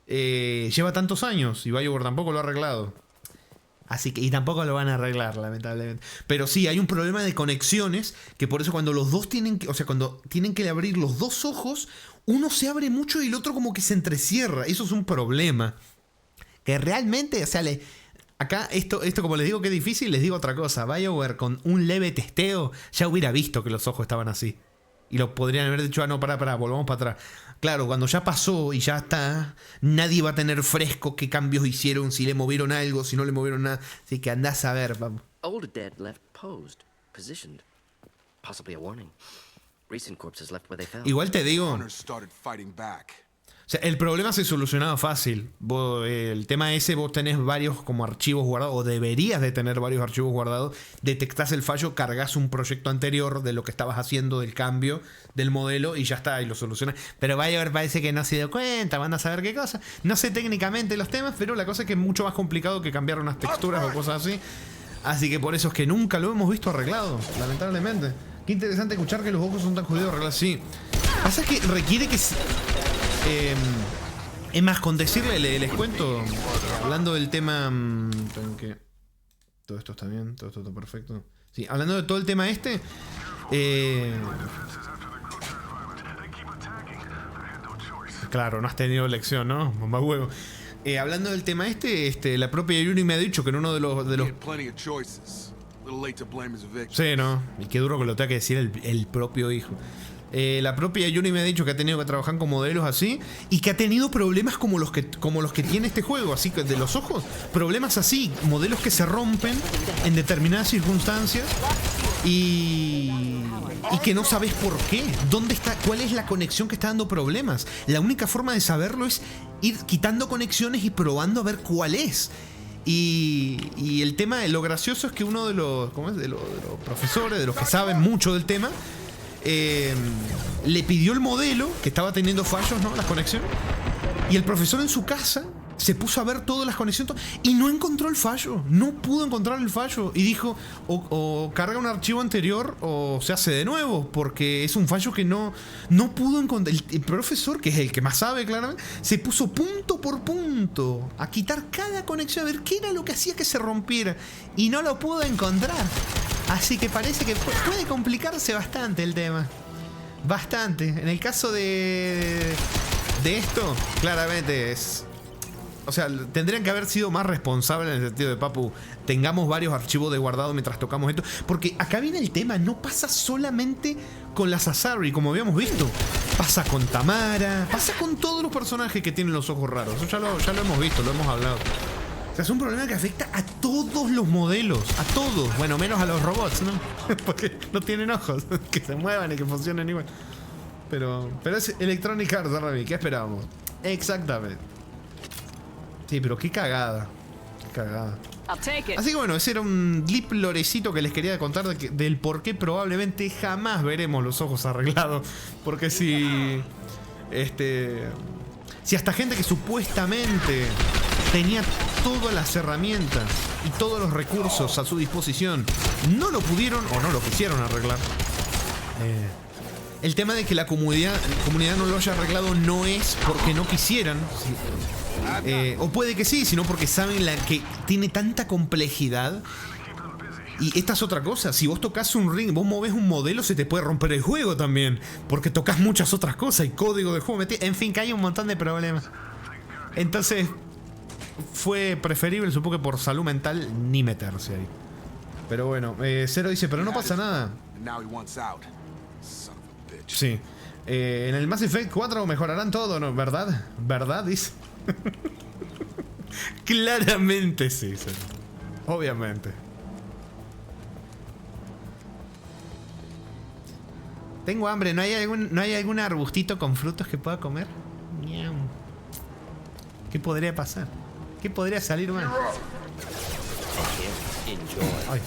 lleva tantos años y BioWare tampoco lo ha arreglado. Así que, y tampoco lo van a arreglar, lamentablemente. Pero sí, hay un problema de conexiones, que por eso cuando los dos cuando tienen que abrir los dos ojos, uno se abre mucho y el otro como que se entrecierra. Eso es un problema. Que realmente, o sea, acá esto como les digo que es difícil, les digo otra cosa. BioWare con un leve testeo ya hubiera visto que los ojos estaban así. Y lo podrían haber dicho, no, pará, volvamos para atrás. Claro, cuando ya pasó y ya está, nadie va a tener fresco qué cambios hicieron, si le movieron algo, si no le movieron nada. Así que andás a ver, vamos. Old dead left posed, positioned. Possibly a warning. Recent corpses left where they fell. Igual te digo, Hunters started fighting back. o sea, el problema se solucionaba fácil. El tema ese, vos tenés varios como archivos guardados, o deberías de tener varios archivos guardados. Detectás el fallo, cargas un proyecto anterior de lo que estabas haciendo, del cambio del modelo, y ya está, y lo solucionás. Pero BioWare parece que no se dio cuenta, van a saber qué cosa. No sé técnicamente los temas, pero la cosa es que es mucho más complicado que cambiar unas texturas o cosas así. Así que por eso es que nunca lo hemos visto arreglado, lamentablemente. Qué interesante escuchar que los ojos son tan jodidos arreglados. Sí. Pasa que requiere que... es más, con decirle, les cuento, hablando del tema... todo esto está bien, todo esto está perfecto. Sí, hablando de todo el tema claro, no has tenido lección, ¿no? Mamá huevo. Hablando del tema la propia Yuri me ha dicho que en uno de los... Sí, ¿no? Y qué duro que lo tenga que decir el propio hijo. La propia Yuri me ha dicho que ha tenido que trabajar con modelos así y que ha tenido problemas como los que tiene este juego, así que de los ojos, problemas así, modelos que se rompen en determinadas circunstancias y que no sabes por qué, dónde está, cuál es la conexión que está dando problemas. La única forma de saberlo es ir quitando conexiones y probando a ver cuál es. Y el tema, lo gracioso es que uno de los profesores, de los que saben mucho del tema, le pidió el modelo, que estaba teniendo fallos, ¿no? Las conexiones. Y el profesor en su casa se puso a ver todas las conexiones y no encontró el fallo. No pudo encontrar el fallo. Y dijo, o carga un archivo anterior o se hace de nuevo, porque es un fallo que no pudo encontrar. El profesor, que es el que más sabe claramente, se puso punto por punto a quitar cada conexión, a ver qué era lo que hacía que se rompiera. Y no lo pudo encontrar. Así que parece que puede complicarse bastante el tema. Bastante. En el caso de esto, claramente es... O sea, tendrían que haber sido más responsables en el sentido de, papu, tengamos varios archivos de guardado mientras tocamos esto. Porque acá viene el tema, no pasa solamente con las Asari, como habíamos visto. Pasa con Tamara, pasa con todos los personajes que tienen los ojos raros. Eso ya lo hemos visto, lo hemos hablado. O sea, es un problema que afecta a todos los modelos, a todos. Bueno, menos a los robots, ¿no? Porque no tienen ojos, que se muevan y que funcionen igual. Pero es Electronic Arts, Rami, ¿qué esperábamos? Exactamente. Sí, pero qué cagada. Qué cagada. I'll take it. Así que bueno, ese era un lip lorecito que les quería contar del por qué probablemente jamás veremos los ojos arreglados. Porque si... Si hasta gente que supuestamente tenía todas las herramientas y todos los recursos a su disposición no lo pudieron o no lo quisieron arreglar. El tema de que la comunidad no lo haya arreglado no es porque no quisieran, o puede que sí, sino porque saben que tiene tanta complejidad. Y esta es otra cosa, si vos tocas un ring, vos movés un modelo, se te puede romper el juego también, porque tocas muchas otras cosas y código de juego metido. En fin, que hay un montón de problemas. Entonces fue preferible, supongo que por salud mental, ni meterse ahí. Pero bueno, Zero dice, pero no pasa nada. Sí. En el Mass Effect 4 mejorarán todo, ¿no? ¿Verdad? ¿Verdad? Dice. Claramente sí, obviamente. Tengo hambre, ¿no hay algún arbustito con frutos que pueda comer? Miau. ¿Qué podría pasar? ¿Qué podría salir mal? Ay.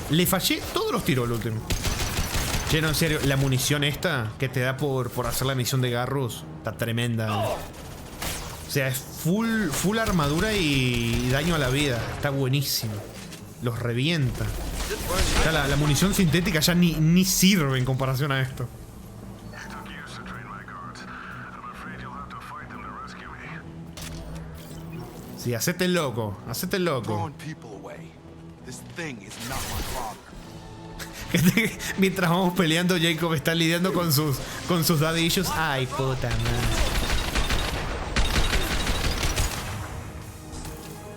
Le fallé todos los tiros al último. Che, no, en serio, la munición esta que te da por hacer la misión de Garrus está tremenda. O sea, es full armadura y daño a la vida. Está buenísimo. Los revienta. Ya la munición sintética ya ni sirve en comparación a esto. Sí, hacete el loco. Hacete el loco. Mientras vamos peleando, Jacob está lidiando con sus dadillos. Ay, puta madre.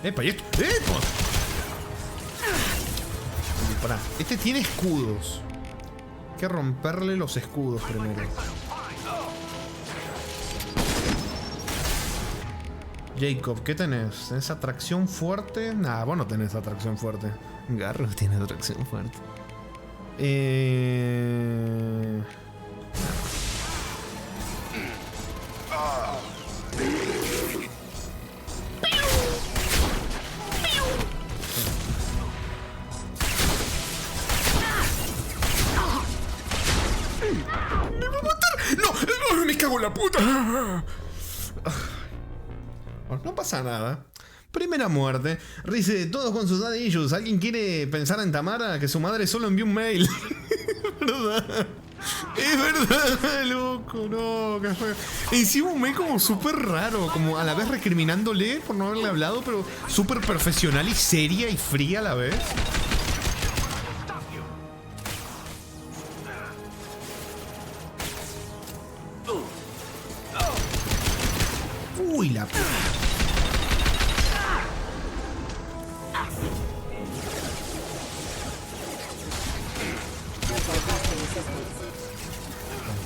Epa, ¿y esto? ¡Epa! Pará, este tiene escudos. Hay que romperle los escudos primero. Jacob, ¿qué tenés? ¿Tenés atracción fuerte? Nah, vos no tenés atracción fuerte. Garrus tiene atracción fuerte. ¡Me va a matar! ¡No! ¡Me cago en la puta! Bueno, no pasa nada. Primera muerte. Dice, todos con sus daddy issues. ¿Alguien quiere pensar en Tamara? Que su madre solo envió un mail. ¿Verdad? Es verdad, loco. No, qué feo. Encima un mail como súper raro. Como a la vez recriminándole por no haberle hablado, pero súper profesional y seria y fría a la vez. Uy, la puta.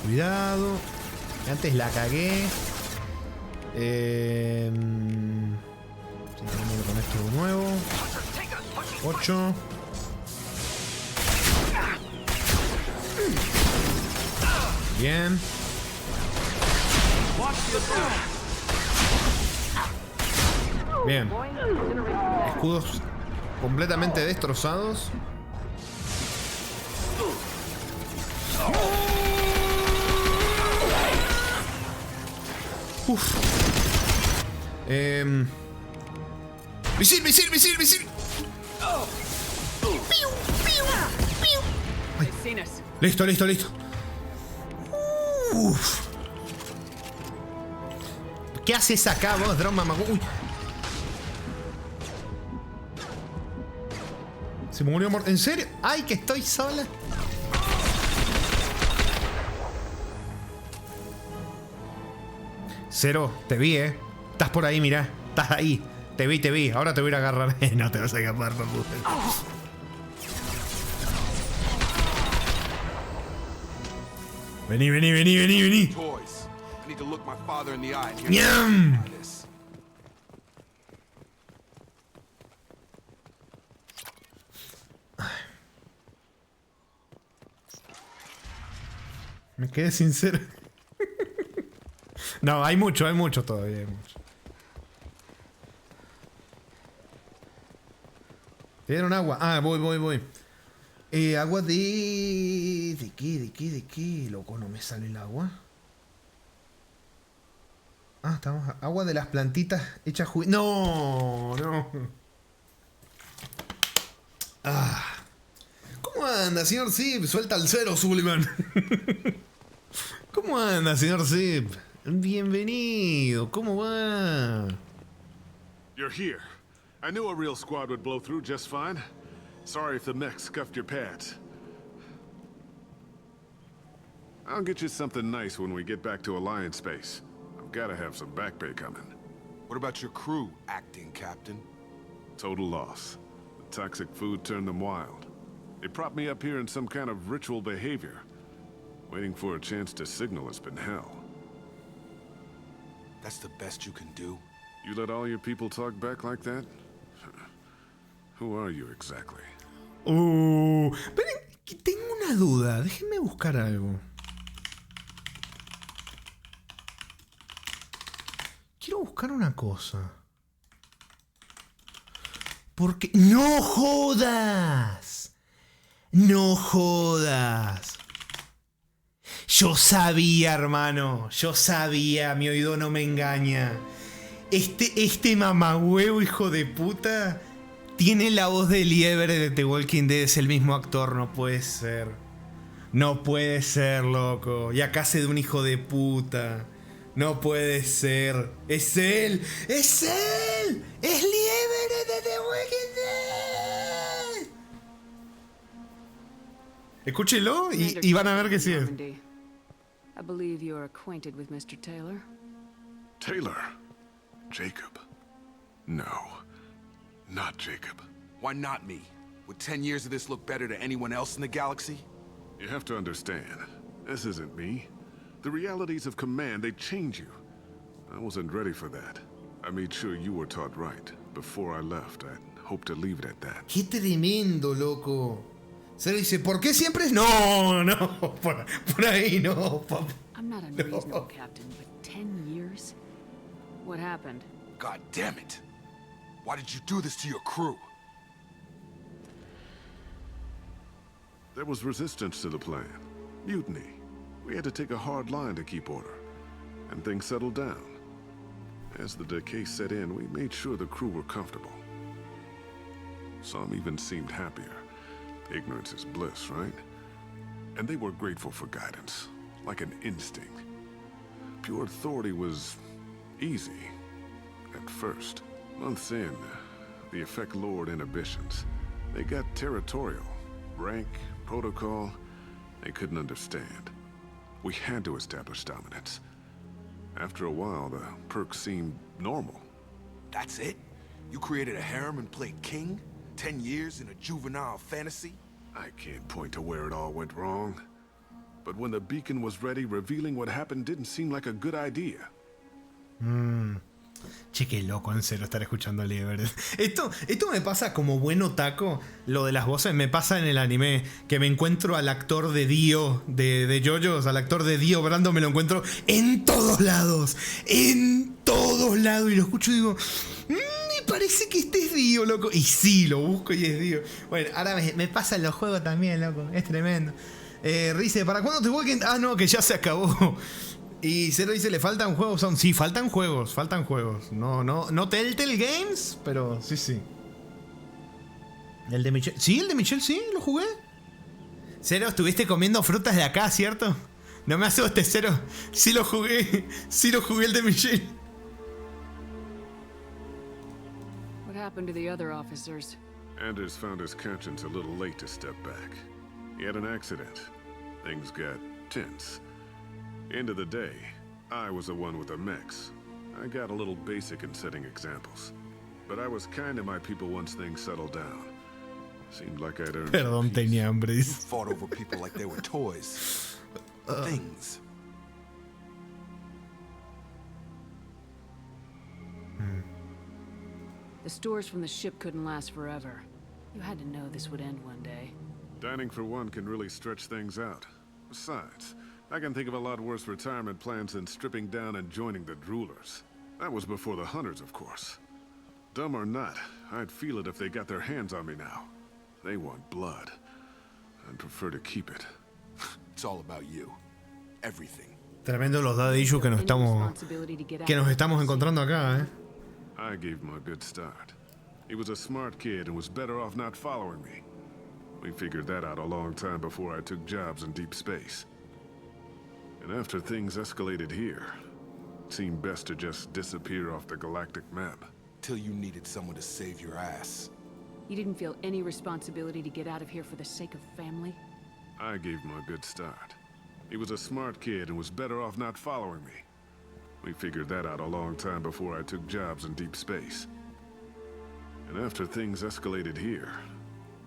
Cuidado. Antes la cagué. Sigamos con esto de nuevo. 8. Bien. Bien. Escudos completamente destrozados. Uf. Misil. Ay. Listo. Uf. ¿Qué haces acá vos, Drone Mamagú? Uy. Se me murió amor. ¿En serio? ¡Ay, que estoy sola! Zero, te vi, Estás por ahí, mirá. Estás ahí. Te vi. Ahora te voy a ir a agarrar. No te vas a escapar, no pude. Vení. ¡Ñam! Me quedé sincero. No, hay mucho todavía, hay mucho. ¿Te dieron agua? Ah, voy. Agua de... ¿De qué? Loco, no me sale el agua. Ah, estamos... Agua de las plantitas hechas jugo... No. Ah. ¿Cómo anda, señor Zip? Suelta el cero, Sullivan. ¿Cómo anda, señor Zip? Bienvenido. ¿Cómo va? You're here. I knew a real squad would blow through just fine. Sorry if the mech scuffed your pads. I'll get you something nice when we get back to Alliance space. I've gotta have some back pay coming. What about your crew, acting captain? Total loss. The toxic food turned them wild. They propped me up here in some kind of ritual behavior. Waiting for a chance to signal has been hell. That's the best you can do? You let all your people talk back like that? Who are you exactly? Esperen, que tengo una duda. Déjenme buscar algo. Quiero buscar una cosa. Porque... ¡No jodas! ¡No jodas! Yo sabía, hermano. Yo sabía. Mi oído no me engaña. Este mamahuevo, hijo de puta... Tiene la voz de Liebre de The Walking Dead, es el mismo actor, no puede ser. No puede ser, loco. Y acá hace de un hijo de puta. No puede ser. ¡Es él! ¡Es él! ¡Es Liebre de The Walking Dead! Escúchelo y van a ver que sí es. I believe you're acquainted with Mr. Taylor. Taylor? Jacob? No. Not Jacob. Why not me? Would 10 years of this look better to anyone else in the galaxy? You have to understand, this isn't me. The realities of command, they change you. I wasn't ready for that. I made sure you were taught right. Before I left, I hoped to leave it at that. ¡Qué tremendo, loco! Se le dice, ¿por qué siempre es...? No, por ahí no, papá. I'm not unreasonable, Captain, but 10 years? What happened? God damn it! Why did you do this to your crew? There was resistance to the plan. Mutiny. We had to take a hard line to keep order. And things settled down. As the decay set in, we made sure the crew were comfortable. Some even seemed happier. Ignorance is bliss, right? And they were grateful for guidance, like an instinct. Pure authority was easy, at first. Months in, the effect lowered inhibitions. They got territorial. Rank, protocol, they couldn't understand. We had to establish dominance. After a while, the perks seemed normal. That's it? You created a harem and played king? 10 years in a juvenile fantasy? I can't point to where it all went wrong. But when the beacon was ready, revealing what happened didn't seem like a good idea. Che, qué loco, en serio, estar escuchando a Liebre. Esto me pasa como buen otaku. Lo de las voces me pasa en el anime. Que me encuentro al actor de Dio de JoJo's, al actor de Dio Brando, me lo encuentro en todos lados. En todos lados. Y lo escucho y digo, me parece que este es Dio, loco. Y sí, lo busco y es Dio. Bueno, ahora me pasa en los juegos también, loco. Es tremendo. Rice, ¿para cuándo te Walking? Ah, no, que ya se acabó. Y Zero dice, ¿le faltan juegos? Sí, faltan juegos. No Telltale Games, pero sí. El de Michelle. Sí, el de Michelle sí, lo jugué. Zero, estuviste comiendo frutas de acá, ¿cierto? No me asustes, Zero. Sí lo jugué el de Michelle. What happened to the other officers? Anders found his conscience a little late to step back. He had an accident. Things got tense. End of the day, I was the one with the mechs. I got a little basic in setting examples. But I was kind to my people once things settled down. Seemed like I'd earned Perdón, tenía hambre. You fought over people like they were toys. Things. The stores from the ship couldn't last forever. You had to know this would end one day. Dining for one can really stretch things out. Besides, I can think of a lot worse retirement plans than stripping down and joining the Droolers. That was before the Hunters, of course. Dumb or not, I'd feel it if they got their hands on me now. They want blood. I'd prefer to keep it. It's all about you. Everything. Tremendo los daddy issues que nos estamos encontrando acá, eh. I gave him a good start. He was a smart kid and was better off not following me. We figured that out a long time before I took jobs in deep space. And after things escalated here, it seemed best to just disappear off the galactic map. Till you needed someone to save your ass. You didn't feel any responsibility to get out of here for the sake of family? I gave him a good start. He was a smart kid and was better off not following me. We figured that out a long time before I took jobs in deep space. And after things escalated here,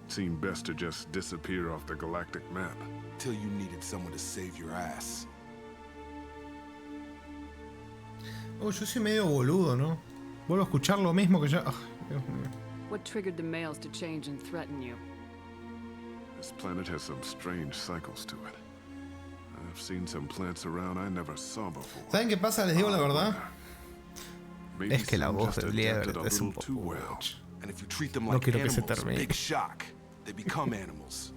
it seemed best to just disappear off the galactic map. Till you needed someone to save your ass. Oh, yo soy medio boludo, ¿no? Vuelvo a escuchar lo mismo que ya... Oh, Dios mío. What triggered the males to change and threaten you? This planet has some strange cycles to it. I've seen some plants around I never saw before. ¿Saben qué pasa? Les digo la verdad. Es que la voz de Liebre es un poco... And if you treat them No like quiero que se animals, termine. big shock. They become animals.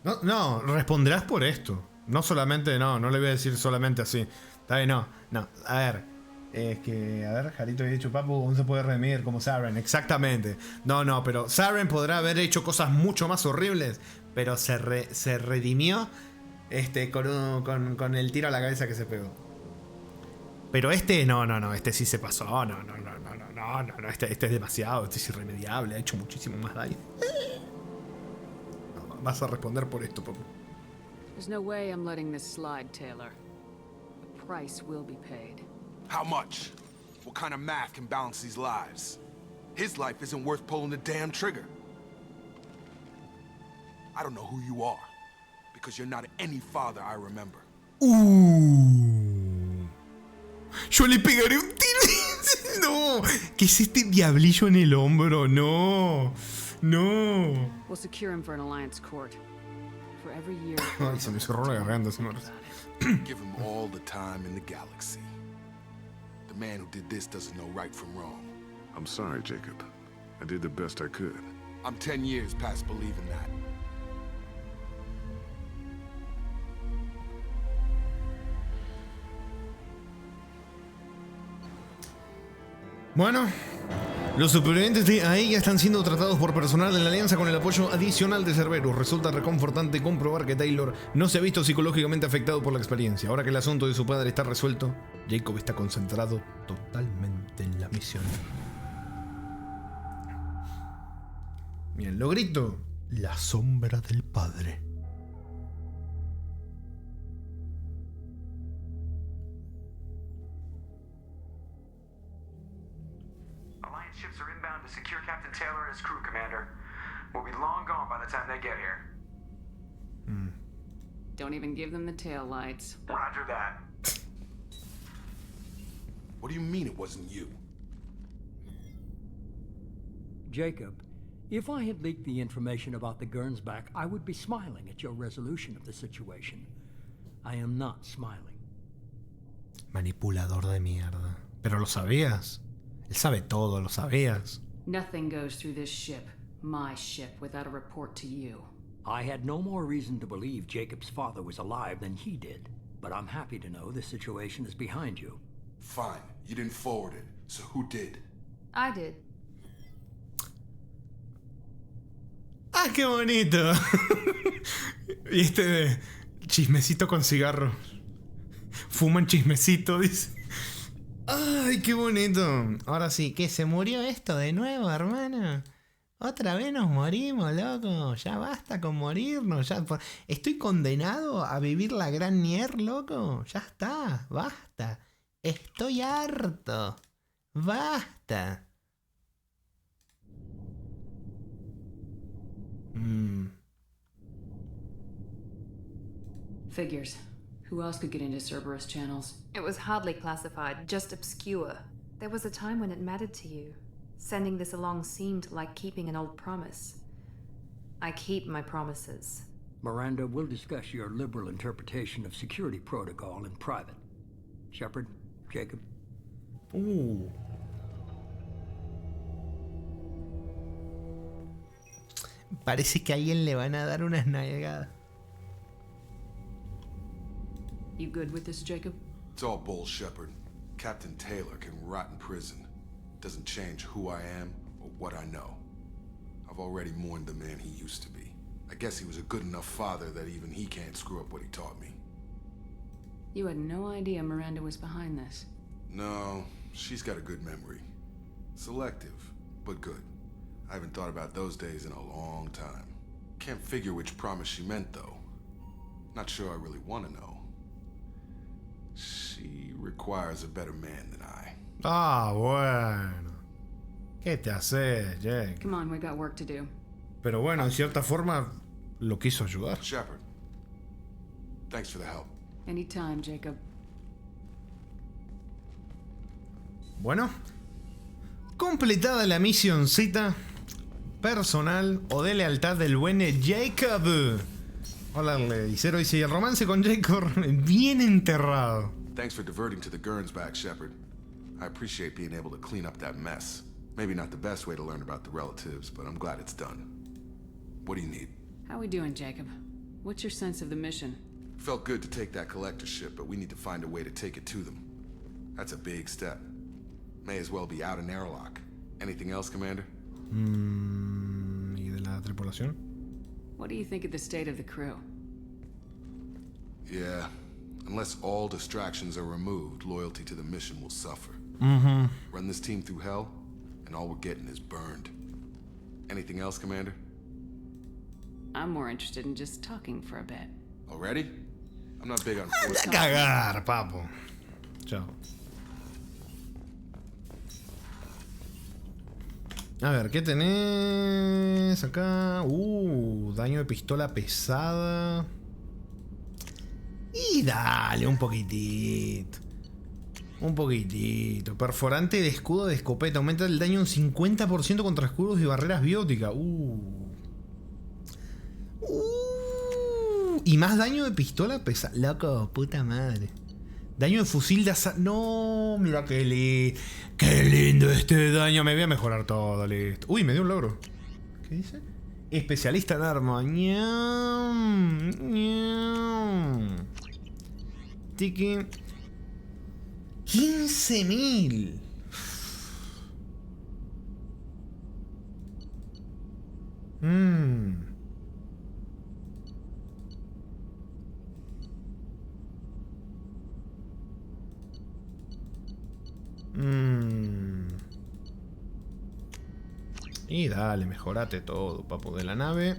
No, no, responderás por esto. No solamente, no le voy a decir solamente así. Está bien, no. A ver, es que, a ver, Jarito había dicho, papu, aún se puede redimir como Saren. Exactamente. No, pero Saren podrá haber hecho cosas mucho más horribles, pero se redimió con el tiro a la cabeza que se pegó. Pero no, este sí se pasó. No, este es demasiado, este es irremediable, ha hecho muchísimo más daño. No, vas a responder por esto, papu. There's no way I'm letting this slide, Taylor. The price will be paid. How much? What kind of math can balance these lives? His life isn't worth pulling the damn trigger. I don't know who you are, because you're not any father I remember. Yo le pegaré un tiro. No, ¿qué es este diablillo en el hombro? No. We'll secure him for an alliance court. For every year. Ay, se me cerró la garganta, señores. Give him all the time in the galaxy. The man who did this doesn't know right from wrong. I'm sorry, Jacob. I did the best I could. I'm 10 years past believing that. Bueno, los supervivientes de ahí ya están siendo tratados por personal de la Alianza con el apoyo adicional de Cerberus. Resulta reconfortante comprobar que Taylor no se ha visto psicológicamente afectado por la experiencia. Ahora que el asunto de su padre está resuelto, Jacob está concentrado totalmente en la misión. Bien, lo grito. La sombra del padre. Ships are inbound to secure Captain Taylor and his crew, Commander. We'll be long gone by the time they get here. Don't even give them the tail lights. Roger that. What do you mean it wasn't you? Jacob, if I had leaked the information about the Gernsback, I would be smiling at your resolution of the situation. I am not smiling. Manipulador de mierda. Pero lo sabías. Él sabe todo, lo sabías. Nothing goes through this ship, my ship, without a report to you. I had no more reason to believe Jacob's father was alive than he did. But I'm happy to know the situation is behind you. Fine, you didn't forward it, so who did? I did. ¡Ah, qué bonito! Y de chismecito con cigarro. Fuman chismecito, dice. ¡Ay, qué bonito! Ahora sí, ¿qué? ¿Se murió esto de nuevo, hermano? Otra vez nos morimos, loco. Ya basta con morirnos. Ya... Estoy condenado a vivir la gran Nier, loco. Ya está, basta. Estoy harto. Basta. Figures. Who else could get into Cerberus channels? It was hardly classified, just obscure. There was a time when it mattered to you. Sending this along seemed like keeping an old promise. I keep my promises. Miranda, we'll discuss your liberal interpretation of security protocol in private. Shepard, Jacob. Parece que a alguien le van a dar unas nalgadas. You good with this, Jacob? It's all bull, Shepard. Captain Taylor can rot in prison. Doesn't change who I am or what I know. I've already mourned the man he used to be. I guess he was a good enough father that even he can't screw up what he taught me. You had no idea Miranda was behind this. No, she's got a good memory. Selective, but good. I haven't thought about those days in a long time. Can't figure which promise she meant, though. Not sure I really want to know. She requires a better man than I. Ah, bueno. ¿Qué te haces, Jake? Come on, we got work to do. Pero bueno, en cierta forma lo quiso ayudar. Shepard, thanks for the help. Anytime, Jacob. Bueno, completada la misioncita personal o de lealtad del buen Jacob. Hola, Lecero dice, el romance con Jacob bien enterrado. Thanks for diverting to the Gernsback, Shepard. I appreciate being able to clean up that mess. Maybe not the best way to learn about the relatives, but I'm glad it's done. What do you need? How we doing, Jacob? What's your sense of the mission? Felt good to take that collector ship, but we need to find a way to take it to them. That's a big step. May as well be out in airlock. Anything else, Commander? ¿Y de la tripulación? What do you think of the state of the crew? Yeah. Unless all distractions are removed, loyalty to the mission will suffer. Run this team through hell, and all we're getting is burned. Anything else, Commander? I'm more interested in just talking for a bit. Already? I'm not big on Anda a cagar, papo. Chao. A ver, ¿qué tenés acá? Daño de pistola pesada. Y dale, un poquitito. Un poquitito. Perforante de escudo de escopeta. Aumenta el daño un 50% contra escudos y barreras bióticas. Y más daño de pistola pesada. Loco, puta madre. Daño de fusil de asalto. No, mira qué lindo este daño. Me voy a mejorar todo, listo. Uy, me dio un logro. ¿Qué dice? Especialista en arma. Ñam, ñam. Tiki. 15.000. Y dale, mejorate todo, papo, de la nave.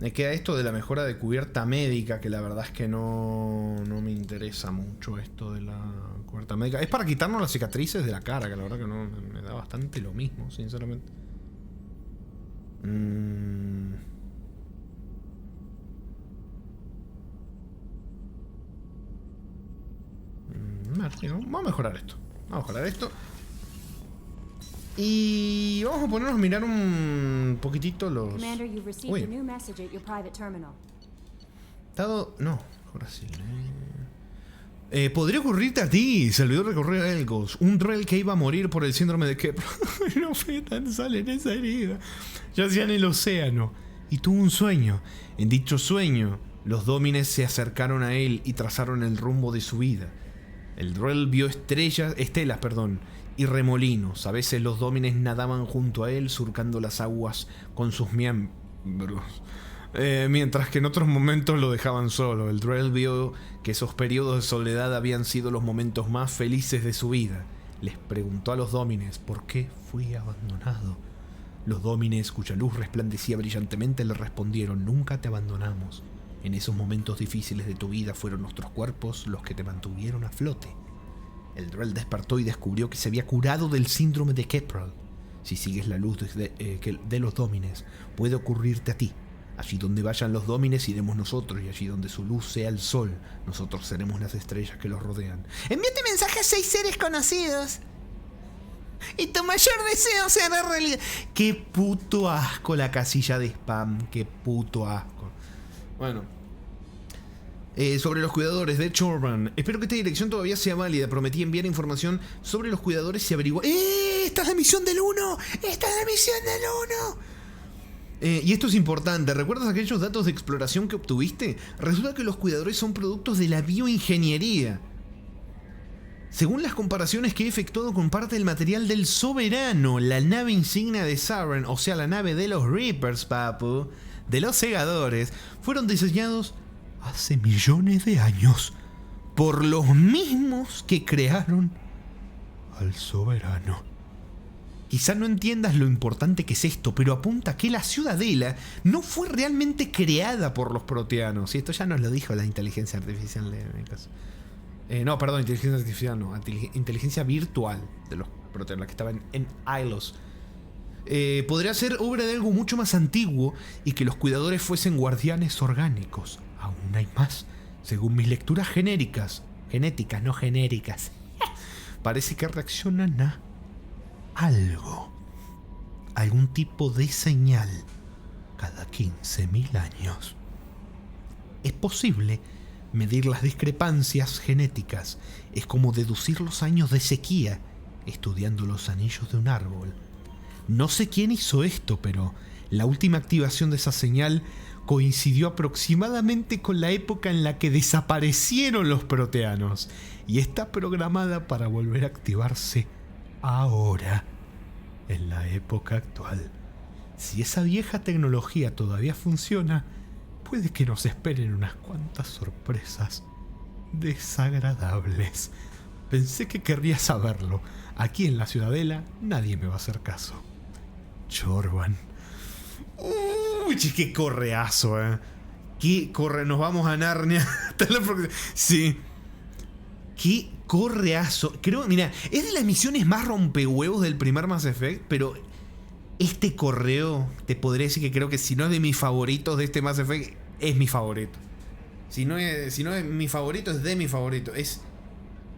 Me queda esto de la mejora de cubierta médica, que la verdad es que no me interesa mucho esto de la cubierta médica. Es para quitarnos las cicatrices de la cara, que la verdad que no me da bastante lo mismo, sinceramente. Vamos a mejorar esto. Vamos a mejorar esto. Y vamos a ponernos a mirar un poquitito los... Commander, you've received a new message at your private terminal. Dado... No, ahora sí. Podría ocurrirte a ti. Se olvidó recorrer a Elgos. Un Drell que iba a morir por el síndrome de Kepler. No fue tan sale en esa herida. Yacía en el océano. Y tuvo un sueño. En dicho sueño, los Dómines se acercaron a él y trazaron el rumbo de su vida. El Drell vio estelas, y remolinos. A veces los Dómines nadaban junto a él, surcando las aguas con sus miembros. Mientras que en otros momentos lo dejaban solo. El Drell vio que esos periodos de soledad habían sido los momentos más felices de su vida. Les preguntó a los Dómines, ¿por qué fui abandonado? Los Dómines, cuya luz resplandecía brillantemente, le respondieron, nunca te abandonamos. En esos momentos difíciles de tu vida fueron nuestros cuerpos los que te mantuvieron a flote. El Drell despertó y descubrió que se había curado del síndrome de Kepler. Si sigues la luz de los Dómines, puede ocurrirte a ti. Allí donde vayan los Dómines iremos nosotros, y allí donde su luz sea el sol, nosotros seremos las estrellas que los rodean. ¡Envíate mensaje a 6 seres conocidos! Y tu mayor deseo se hará realidad. Qué puto asco la casilla de spam. Qué puto asco. Bueno. Sobre los cuidadores de Chorban. Espero que esta dirección todavía sea válida. Prometí enviar información sobre los cuidadores y averiguar. ¡Esta es la misión del 1! ¡Esta es la misión del 1! Y esto es importante. ¿Recuerdas aquellos datos de exploración que obtuviste? Resulta que los cuidadores son productos de la bioingeniería. Según las comparaciones que he efectuado con parte del material del Soberano, la nave insignia de Saren, o sea, la nave de los Reapers, papu, de los segadores, fueron diseñados hace millones de años por los mismos que crearon al Soberano. Quizá no entiendas lo importante que es esto, pero apunta que la ciudadela no fue realmente creada por los proteanos. Y esto ya nos lo dijo la inteligencia artificial de caso. No, perdón, inteligencia artificial no, inteligencia virtual de los proteanos, que estaban en Ilos. Podría ser obra de algo mucho más antiguo y que los cuidadores fuesen guardianes orgánicos. Aún hay más. Según mis lecturas genéticas, no genéricas, parece que reaccionan a algo. Algún tipo de señal cada 15.000 años. Es posible medir las discrepancias genéticas. Es como deducir los años de sequía estudiando los anillos de un árbol. No sé quién hizo esto, pero la última activación de esa señal coincidió aproximadamente con la época en la que desaparecieron los proteanos y está programada para volver a activarse ahora, en la época actual. Si esa vieja tecnología todavía funciona, puede que nos esperen unas cuantas sorpresas desagradables. Pensé que querría saberlo. Aquí en la ciudadela nadie me va a hacer caso. Chorban. Uy, qué correazo, Qué corre. Nos vamos a Narnia. Sí. Qué correazo. Creo, mira, es de las misiones más rompehuevos del primer Mass Effect, pero este correo, te podría decir que creo que si no es de mis favoritos de este Mass Effect, es mi favorito. Si no es mi favorito, es de mi favorito. Es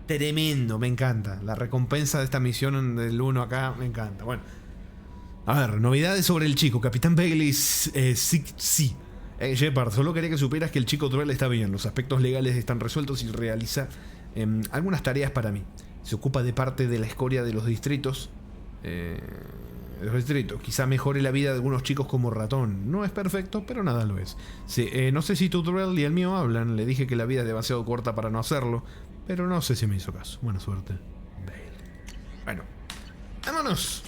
tremendo, me encanta. La recompensa de esta misión del 1 acá, me encanta. Bueno, a ver, novedades sobre el chico. Capitán Bailey, sí. Shepard, solo quería que supieras que el chico Drell está bien. Los aspectos legales están resueltos y realiza algunas tareas para mí. Se ocupa de parte de la escoria de los distritos. Quizá mejore la vida de algunos chicos como Ratón. No es perfecto, pero nada lo es. Sí, no sé si tu Drell y el mío hablan. Le dije que la vida es demasiado corta para no hacerlo, pero no sé si me hizo caso. Buena suerte. Bueno, vámonos.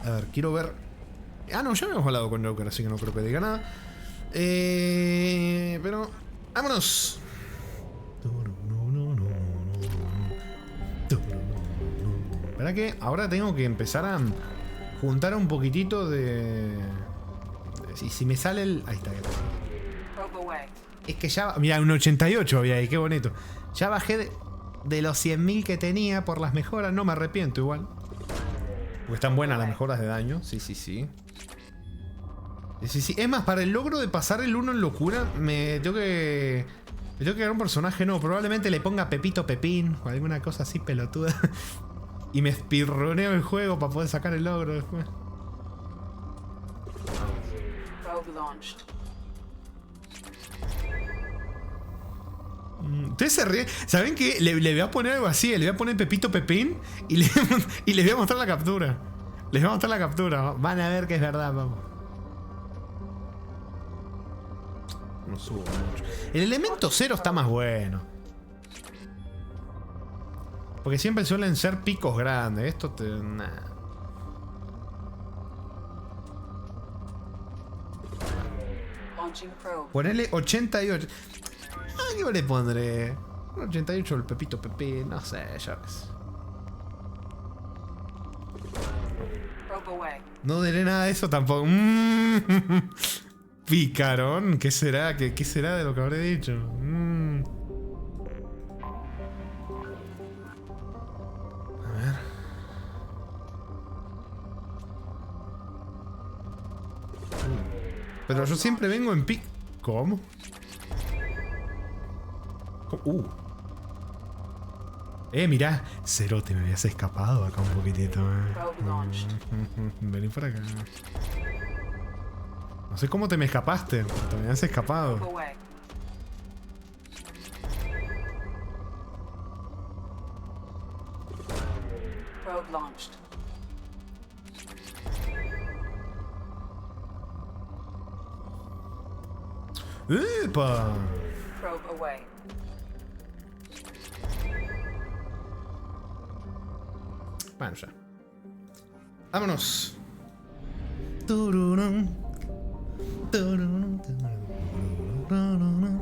A ver, quiero ver. Ah, no, ya habíamos hablado con Joker, así que no creo que diga nada. Pero vámonos. ¿Verdad que ahora tengo que empezar a juntar un poquitito de... Si me sale el... Ahí está. Es que ya... Mira, un 88 había ahí, qué bonito. Ya bajé de los 100.000 que tenía por las mejoras. No me arrepiento igual. Porque están buenas las mejoras de daño. Sí. Es más, para el logro de pasar el 1 en locura, me tengo que crear un personaje nuevo. Probablemente le ponga Pepito Pepín o alguna cosa así pelotuda. Y me espirroneo el juego para poder sacar el logro después. Ustedes se ríen. ¿Saben qué? Le voy a poner algo así. Le voy a poner Pepito Pepín y les voy a mostrar la captura. Les voy a mostrar la captura. Van a ver que es verdad, vamos. No subo mucho. El elemento 0 está más bueno. Porque siempre suelen ser picos grandes. Esto te... Nah. Ponele 88. Ah, yo le pondré 88 el Pepito Pepe. No sé, ya ves. No diré nada de eso tampoco. Picarón. ¿Qué será? ¿Qué será de lo que habré dicho? Pero yo siempre vengo en pic... ¿Cómo? Mirá, Cerote, me habías escapado acá un poquitito, Vení por acá. No sé cómo te me escapaste, pero te me habías escapado. Probe launched. ¡Epa! Probe away. Bueno, ya. Vámonos. Tururum. Tururum, tururum,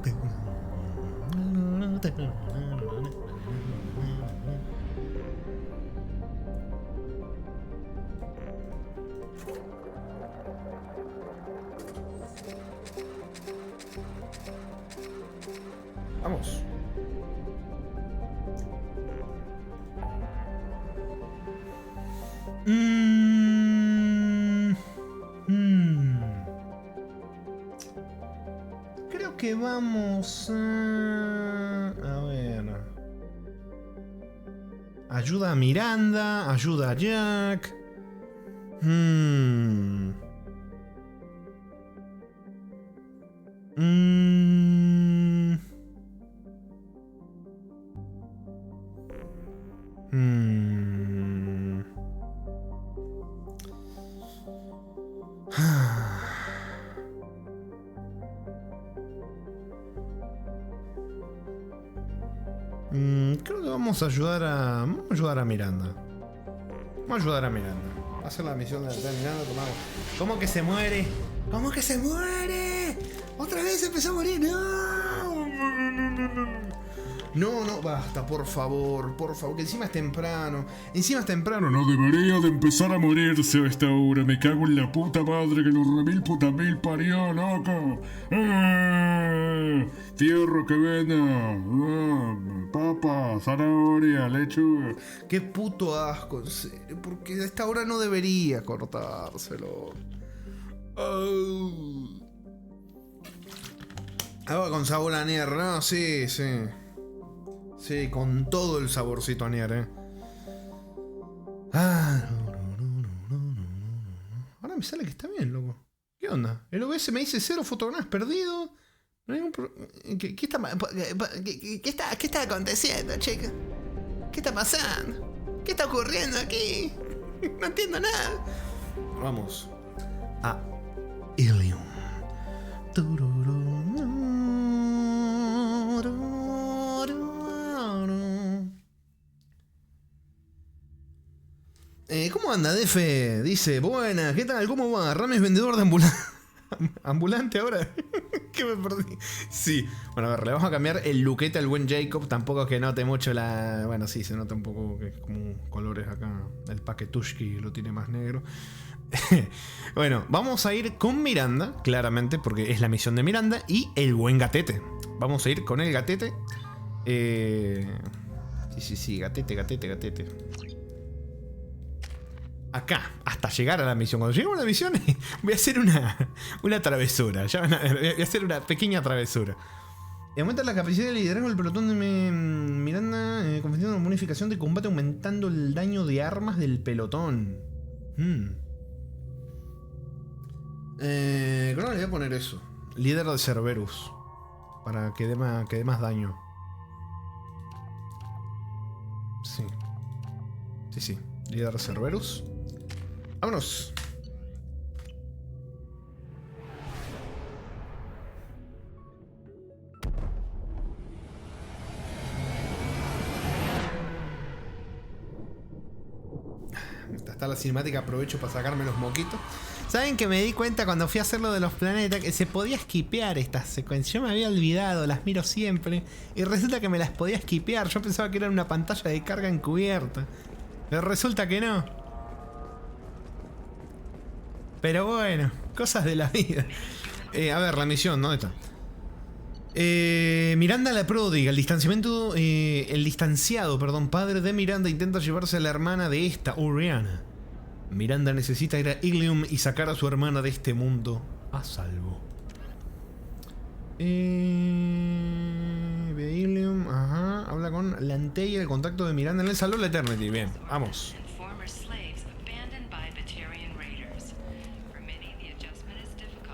vamos. Creo que vamos a ver. Ayuda a Miranda, ayuda a Jack. Creo que vamos a ayudar a Miranda. Vamos a ayudar a Miranda. Va a hacer la misión de Miranda. ¿Cómo que se muere? ¿Cómo que se muere? ¡Otra vez empezó a morir! ¡No! No, no, basta, por favor, que encima es temprano. No debería de empezar a morirse a esta hora. Me cago en la puta madre que los remil puta mil parió, loco. Fierro que vena. Papa, zanahoria, lechuga. Qué puto asco, en serio. Porque a esta hora no debería cortárselo. Agua con sabor a nier, ¿no? Sí, sí. Sí, con todo el saborcito a nier, Ahora me sale que está bien, loco. ¿Qué onda? El OBS me dice 0 fotogramas perdido. No hay ningún ¿Qué está aconteciendo, chica? ¿Qué está pasando? ¿Qué está ocurriendo aquí? No entiendo nada. Vamos a Ilium. ¿Cómo anda, Defe? Dice, buenas, ¿qué tal? ¿Cómo va? Rames vendedor de ambulante ahora. ¿Qué me perdí? Sí. Bueno, a ver, le vamos a cambiar el luquete al buen Jacob. Tampoco es que note mucho la... Bueno, sí, se nota un poco que es como colores acá. El Paketushki lo tiene más negro. Bueno, vamos a ir con Miranda, claramente, porque es la misión de Miranda. Y el buen gatete. Vamos a ir con el gatete. Sí, gatete. Acá, hasta llegar a la misión. Cuando lleguemos a la misión, voy a hacer una travesura. Ya van a ver, voy a hacer una pequeña travesura. Aumenta la capacidad de liderazgo del pelotón de Miranda, convirtiendo en una bonificación de combate, aumentando el daño de armas del pelotón. Creo que le voy a poner eso. Líder de Cerberus. Para que dé más daño. Sí. Líder de Cerberus. ¡Vámonos! Está la cinemática, aprovecho para sacarme los moquitos. ¿Saben que me di cuenta cuando fui a hacer lo de los planetas que se podía skipear estas secuencias? Yo me había olvidado, las miro siempre. Y resulta que me las podía skipear. Yo pensaba que era una pantalla de carga encubierta. Pero resulta que no. Pero bueno, cosas de la vida. A ver, la misión, ¿dónde está? Miranda la pródiga, el distanciado, padre de Miranda intenta llevarse a la hermana de esta, Oriana. Miranda necesita ir a Ilium y sacar a su hermana de este mundo a salvo. De Ilium, habla con Lanteia, el contacto de Miranda en el Salón de la Eternity. Bien, vamos.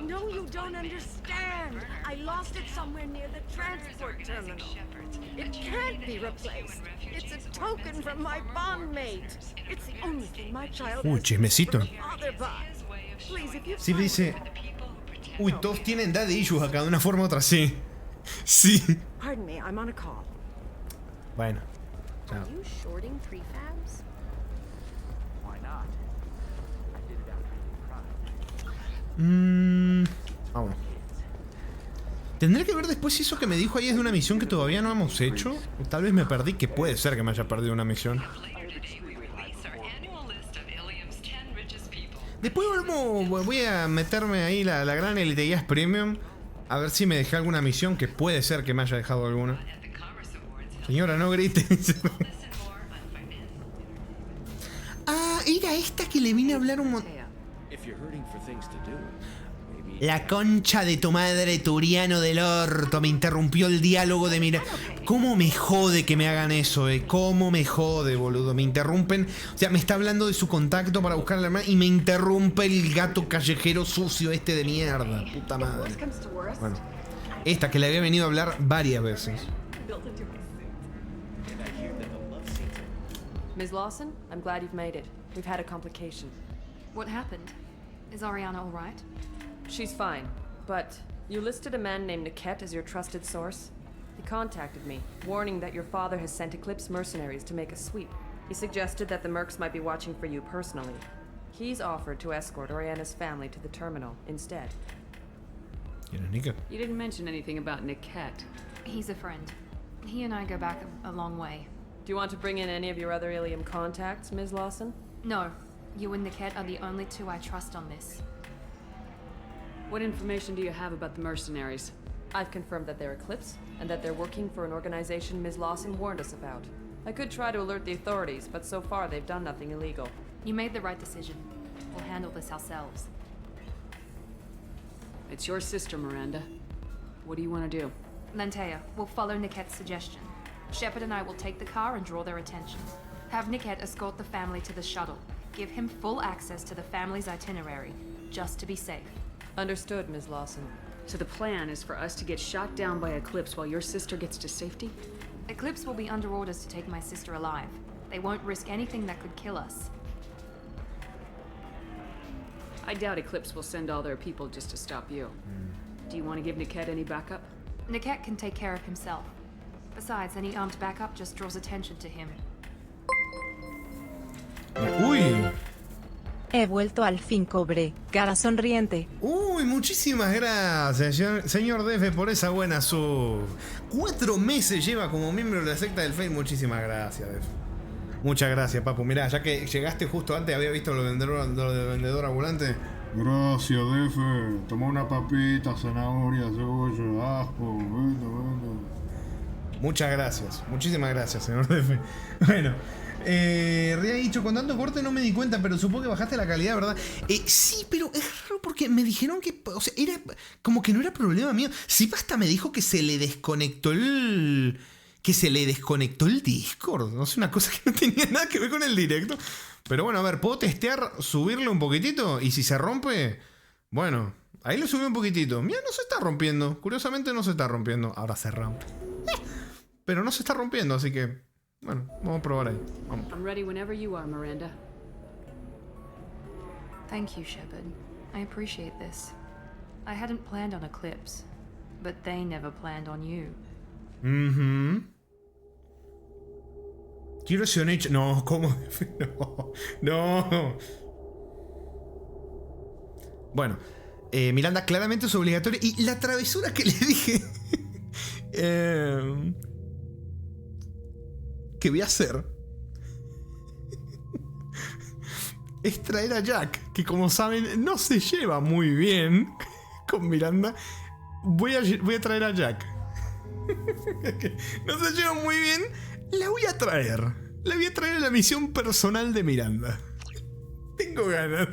No, you don't understand. I lost it somewhere near the transport terminal. It can't be replaced. It's a token from my bondmate. It's the only thing my child has Chismecito. father by. Please, if you Sí, dice. Uy, todos tienen daddy issues acá de una forma u otra, sí. Sí. Pardon me, I'm on a call. Bueno. Chao. Are you shorting prefabs? Why not? I did it after Vamos. Tendré que ver después si eso que me dijo ahí es de una misión que todavía no hemos hecho. Tal vez me perdí, que puede ser que me haya perdido una misión. Después voy a meterme ahí la gran Elite Guías Premium. A ver si me dejé alguna misión, que puede ser que me haya dejado alguna. Señora, no grite. Ah, era esta que le vine a hablar un montón. La concha de tu madre, Turiano del orto. Me interrumpió el diálogo de mira. ¿Cómo me jode que me hagan eso, ¿Cómo me jode, boludo? Me interrumpen. O sea, me está hablando de su contacto para buscar a la hermana y me interrumpe el gato callejero sucio este de mierda. Puta madre. Bueno, esta que le había venido a hablar varias veces. Ms. Lawson, I'm glad you've made it. We've had a complication. What happened? Is Ariana all right? She's fine, but you listed a man named Niket as your trusted source. He contacted me, warning that your father has sent Eclipse mercenaries to make a sweep. He suggested that the Mercs might be watching for you personally. He's offered to escort Oriana's family to the terminal instead. You didn't mention anything about Niket. He's a friend. He and I go back a long way. Do you want to bring in any of your other Ilium contacts, Ms. Lawson? No. You and Niket are the only two I trust on this. What information do you have about the mercenaries? I've confirmed that they're Eclipse, and that they're working for an organization Ms. Lawson warned us about. I could try to alert the authorities, but so far they've done nothing illegal. You made the right decision. We'll handle this ourselves. It's your sister, Miranda. What do you want to do? Lanteia, we'll follow Niket's suggestion. Shepard and I will take the car and draw their attention. Have Niket escort the family to the shuttle. Give him full access to the family's itinerary, just to be safe. Understood, Ms. Lawson. So the plan is for us to get shot down by Eclipse while your sister gets to safety? Eclipse will be under orders to take my sister alive. They won't risk anything that could kill us. I doubt Eclipse will send all their people just to stop you. Do you want to give Niket any backup? Niket can take care of himself. Besides, any armed backup just draws attention to him. Uy. He vuelto al fin, cobre. Cara sonriente. Uy, muchísimas gracias, señor Defe, por esa buena sub. 4 meses lleva como miembro de la secta del Fate. Muchísimas gracias, Defe. Muchas gracias, papu. Mirá, ya que llegaste justo antes, había visto lo de vendedor ambulante. Gracias, Defe. Tomó una papita, zanahoria, cebolla, ajo. Bueno. Muchas gracias. Muchísimas gracias, señor Defe. Bueno. Había dicho, con tanto corte no me di cuenta, pero supongo que bajaste la calidad, ¿verdad? Sí, pero es raro porque me dijeron que, o sea, era como que no era problema mío. Sí, hasta me dijo que se le desconectó el Discord. No sé, una cosa que no tenía nada que ver con el directo. Pero bueno, a ver, puedo testear, subirle un poquitito y si se rompe, bueno, ahí lo subí un poquitito. Mira, no se está rompiendo. Curiosamente no se está rompiendo. Ahora se rompe. Pero no se está rompiendo, así que bueno, vamos a probar ahí. Vamos. I'm ready whenever you are, Miranda. Thank you, Shepard. I appreciate this. I hadn't planned on Eclipse, but they never planned on you. Quiero ese Onichi. No, ¿cómo? No. Bueno, Miranda claramente es obligatorio. Y la travesura que le dije que voy a hacer es traer a Jack, que como saben no se lleva muy bien con Miranda. Voy a traer a Jack. No se lleva muy bien. La voy a traer a la misión personal de Miranda. Tengo ganas.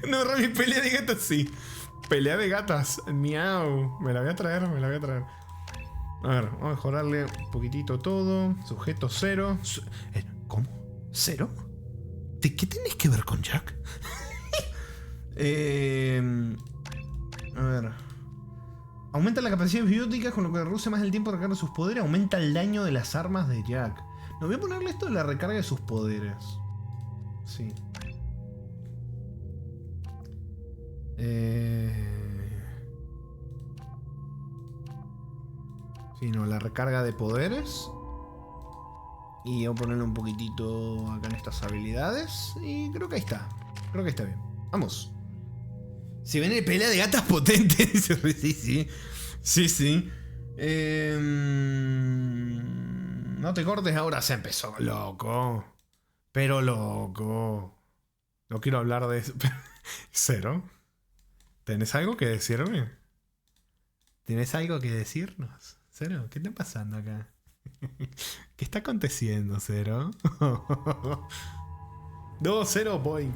No, Rami, pelea de gatas sí. Pelea de gatas, miau. Me la voy a traer. A ver, vamos a mejorarle un poquitito todo. Sujeto 0. ¿Cómo? ¿0? ¿De qué tenés que ver con Jack? A ver. Aumenta la capacidad biótica, con lo que reduce más el tiempo de recarga de sus poderes. Aumenta el daño de las armas de Jack. No, voy a ponerle esto de la recarga de sus poderes. Sí. Sí, no, la recarga de poderes. Y voy a ponerle un poquitito acá en estas habilidades. Y creo que ahí está. Creo que está bien. Vamos. Si viene pelea de gatas potente. Sí, sí. Sí, sí. No te cortes ahora. Se empezó, loco. Pero loco. No quiero hablar de eso. Cero. ¿Tenés algo que decirme? ¿Tienes algo que decirnos? Cero, ¿qué está pasando acá? ¿Qué está aconteciendo, Cero? No, Cero, boy.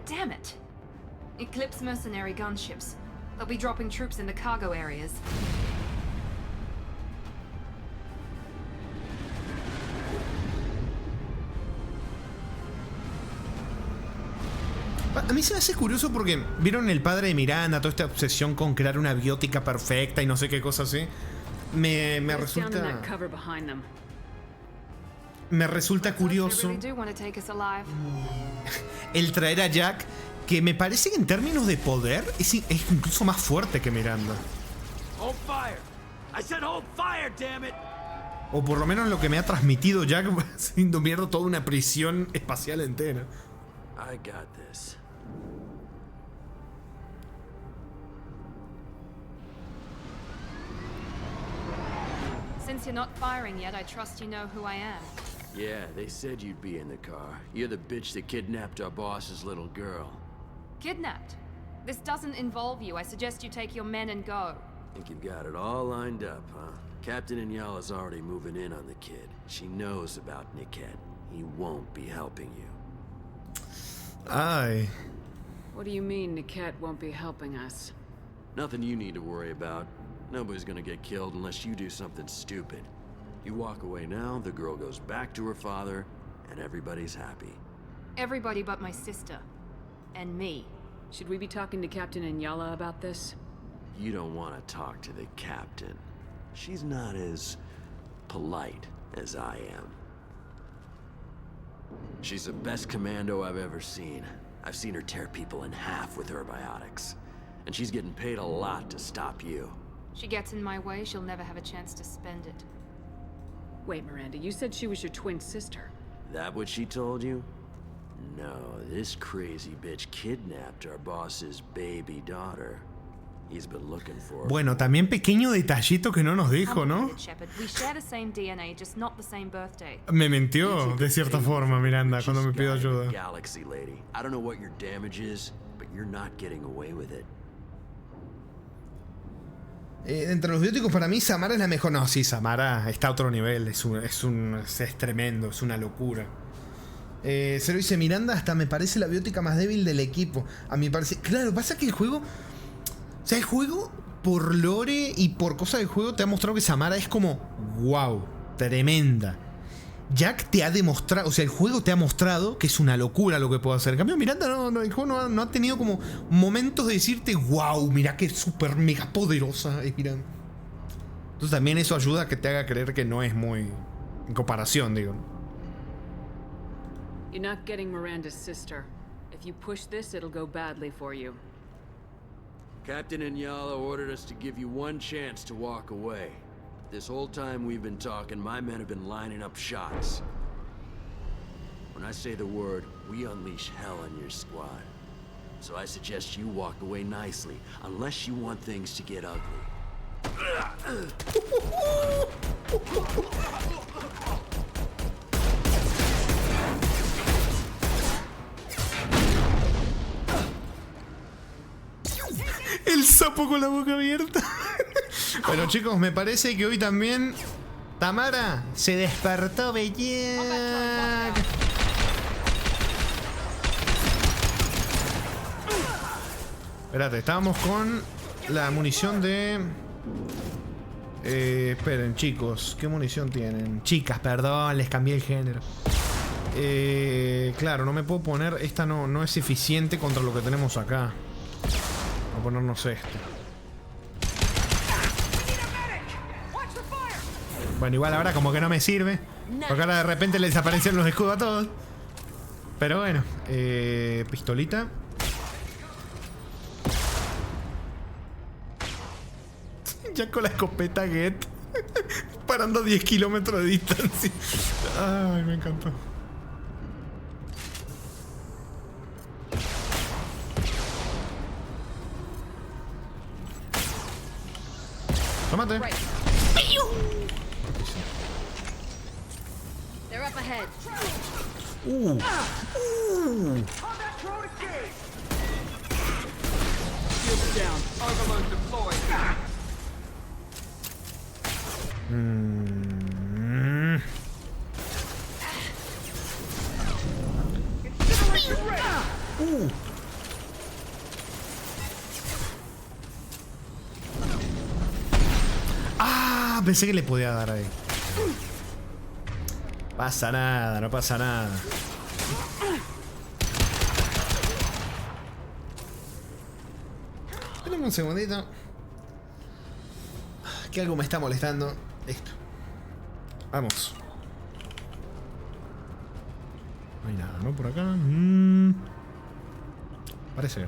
Damn it. Eclipse mercenary gunships. They'll be dropping troops in the cargo areas. A mí se me hace curioso porque vieron el padre de Miranda, toda esta obsesión con crear una biótica perfecta y no sé qué cosa así. Me resulta curioso el traer a Jack, que me parece que en términos de poder es incluso más fuerte que Miranda. O por lo menos lo que me ha transmitido Jack, siendo mierda toda una prisión espacial entera. I got this. Since you're not firing yet, I trust you know who I am. Yeah, they said you'd be in the car. You're the bitch that kidnapped our boss's little girl. Kidnapped? This doesn't involve you. I suggest you take your men and go. Think you've got it all lined up, huh? Captain Inyala's already moving in on the kid. She knows about Niket. He won't be helping you. Aye. What do you mean Niket won't be helping us? Nothing you need to worry about. Nobody's gonna get killed unless you do something stupid. You walk away now, the girl goes back to her father, and everybody's happy. Everybody but my sister. And me. Should we be talking to Captain Inyala about this? You don't want to talk to the captain. She's not as polite as I am. She's the best commando I've ever seen. I've seen her tear people in half with her biotics. And she's getting paid a lot to stop you. She gets in my way, she'll never have a chance to spend it. Wait, Miranda, you said she was your twin sister. That what she told you? No, this crazy bitch kidnapped our boss's baby daughter. He's been looking for her. Bueno, también pequeño detallito que no nos dijo, ¿no? We share the same DNA, just not the same birthday. Me mintió de cierta forma Miranda cuando me pidió ayuda. Galaxy lady. I don't know what your damage is, but you're not getting away with it. Entre los bióticos para mí Samara es la mejor. No, sí, Samara está a otro nivel. Es tremendo, es una locura. Se lo dice Miranda, hasta me parece la biótica más débil del equipo. A mí me parece. Claro, pasa que el juego. O sea, el juego, por lore y por cosas del juego, te ha mostrado que Samara es como. ¡Wow! Tremenda. Jack te ha demostrado, o sea, el juego te ha mostrado que es una locura lo que puede hacer. En cambio, Miranda, el juego no ha tenido como momentos de decirte, wow, mira que súper mega poderosa es Miranda. Entonces también eso ayuda a que te haga creer que no es muy... En comparación, digo. You're not getting Miranda's sister. If you push this, it'll go badly for you. Captain Inyala ordered us to give you one chance to walk away. This whole time we've been talking, my men have been lining up shots. When I say the word, we unleash hell on your squad. So I suggest you walk away nicely, unless you want things to get ugly. El sapo con la boca abierta. Bueno, chicos, me parece que hoy también Tamara se despertó belleza. Espérate, estábamos con la munición de... Esperen, chicos, ¿qué munición tienen? Chicas, perdón, les cambié el género. Claro, no me puedo poner. Esta no es eficiente contra lo que tenemos acá. Vamos a ponernos esto. Bueno, igual ahora como que no me sirve. Porque ahora de repente les aparecen los escudos a todos. Pero bueno, pistolita. Ya con la escopeta Get. Parando a 10 kilómetros de distancia. Ay, me encantó. Tómate. They're up ahead. Shields down. Overload deployed. Ah, pensé que le podía dar ahí. Pasa nada, no pasa nada. Esperen un segundito. Que algo me está molestando. Esto. Vamos. No hay nada, ¿no? Por acá. Parece.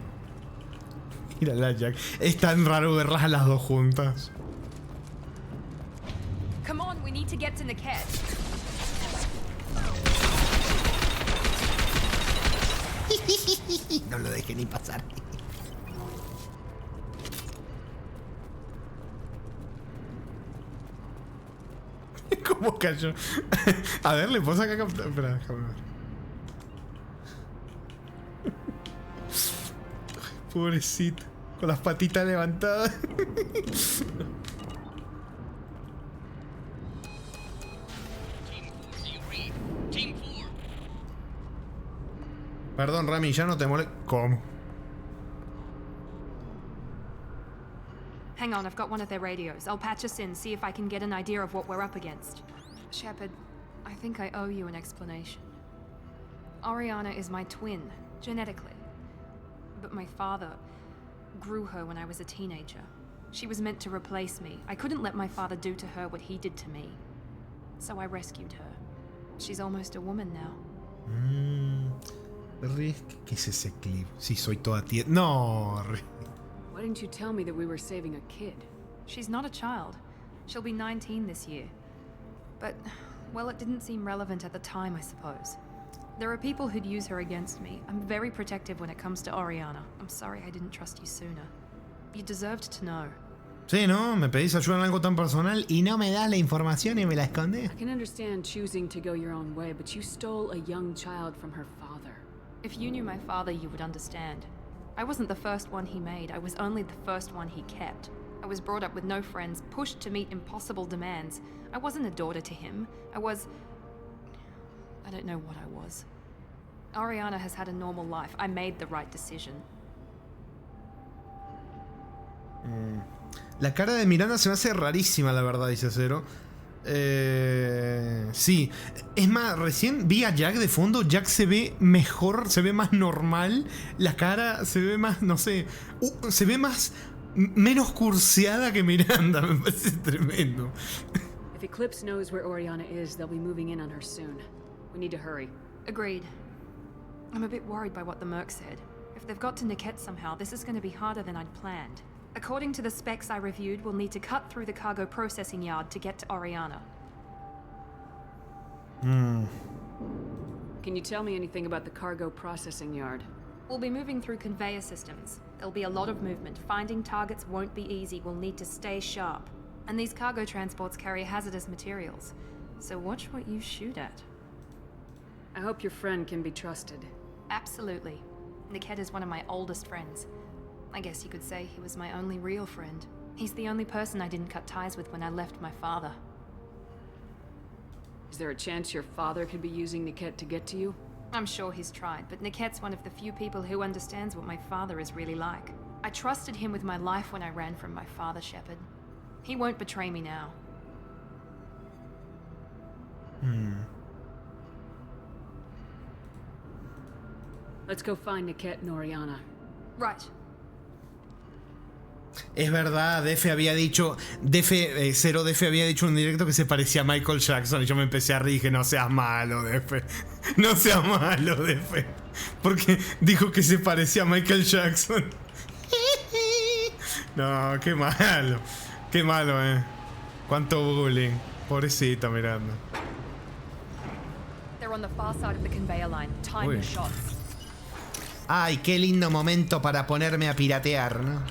Mírala, Jack. Es tan raro verlas a las dos juntas. Come on, we need to get to Niket. No lo dejé ni pasar. ¿Cómo cayó? A ver, le puedo sacar captura. Espera, déjame ver. Pobrecito. Con las patitas levantadas. Perdón, Rami, ya no te molesta. ¿Cómo? Hang on, I've got one of their radios. I'll patch us in, see if I can get an idea of what we're up against. Shepard, I think I owe you an explanation. Oriana is my twin, genetically. But my father grew her when I was a teenager. She was meant to replace me. I couldn't let my father do to her what he did to me. So I rescued her. She's almost a woman now. ¿Qué es ese clip? Sí, soy toda tía. No, Why didn't you tell me that we were saving a kid? She's not a child. She'll be 19 this year. But, well, it didn't seem relevant at the time, I suppose. There are people who'd use her against me. I'm very protective when it comes to Oriana. I'm sorry I didn't trust you sooner. You deserved to know. Sí, ¿no? Me pedís ayuda en algo tan personal y no me das la información y me la escondes. I can understand choosing to go your own way, but you stole a young child from her father. If you knew my father, you would understand. I wasn't the first one he made. I was only the first one he kept. I was brought up with no friends, pushed to meet impossible demands. I wasn't a daughter to him. I don't know what I was. Oriana has had a normal life. I made the right decision. La cara de Miranda se me hace rarísima, la verdad, dice Cero. Sí. Es más, recién vi a Jack de fondo. Jack se ve mejor, se ve más normal. La cara se ve más, no sé. Se ve más. Menos curseada que Miranda. Me parece tremendo. If Eclipse knows where Oriana is, they'll be moving in on her soon. We need to hurry. Agreed. I'm a bit worried by what the Merc said. If they've got to Niket somehow, this is going to be harder than I'd planned. According to the specs I reviewed, we'll need to cut through the cargo processing yard to get to Oriana. Can you tell me anything about the cargo processing yard? We'll be moving through conveyor systems. There'll be a lot of movement. Finding targets won't be easy. We'll need to stay sharp. And these cargo transports carry hazardous materials. So watch what you shoot at. I hope your friend can be trusted. Absolutely. Niket is one of my oldest friends. I guess you could say he was my only real friend. He's the only person I didn't cut ties with when I left my father. Is there a chance your father could be using Niket to get to you? I'm sure he's tried, but Niket's one of the few people who understands what my father is really like. I trusted him with my life when I ran from my father, Shepard. He won't betray me now. Let's go find Niket and Oriana. Right. Es verdad, Defe había dicho, Zero Defe había dicho en un directo que se parecía a Michael Jackson y yo me empecé a reír y dije, no seas malo, Defe. No seas malo, Defe. Porque dijo que se parecía a Michael Jackson. No, qué malo. Qué malo, Cuánto bullying. Pobrecita Miranda. They're on the far side of the conveyor line. Time Uy. your shots. Ay, qué lindo momento para ponerme a piratear, ¿no?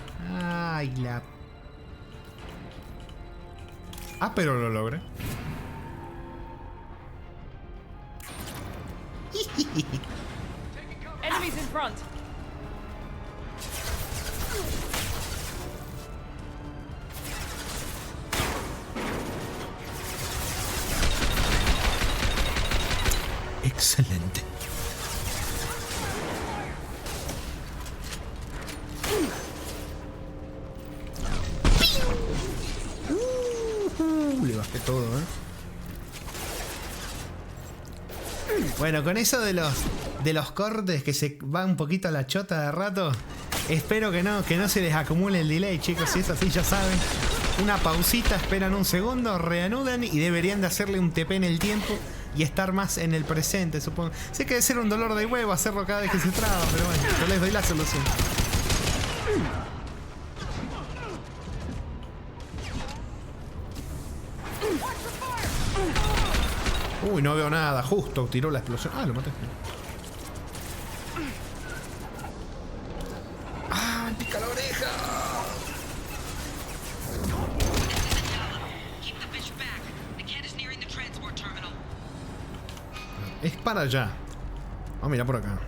Ay, la... Ah, pero lo logré. Enemies in front. Excelente. Le bajé todo, Bueno, con eso de los cortes que se va un poquito a la chota de rato, espero que no se les acumule el delay, chicos. Si es así, ya saben. Una pausita, esperan un segundo, reanudan y deberían de hacerle un TP en el tiempo y estar más en el presente, supongo. Sé que debe ser un dolor de huevo hacerlo cada vez que se traba, pero bueno, yo les doy la solución. Uy, no veo nada, justo tiró la explosión. Ah, lo maté. ¡Ah, me pica la oreja! Es para allá. Vamos a mirar por acá.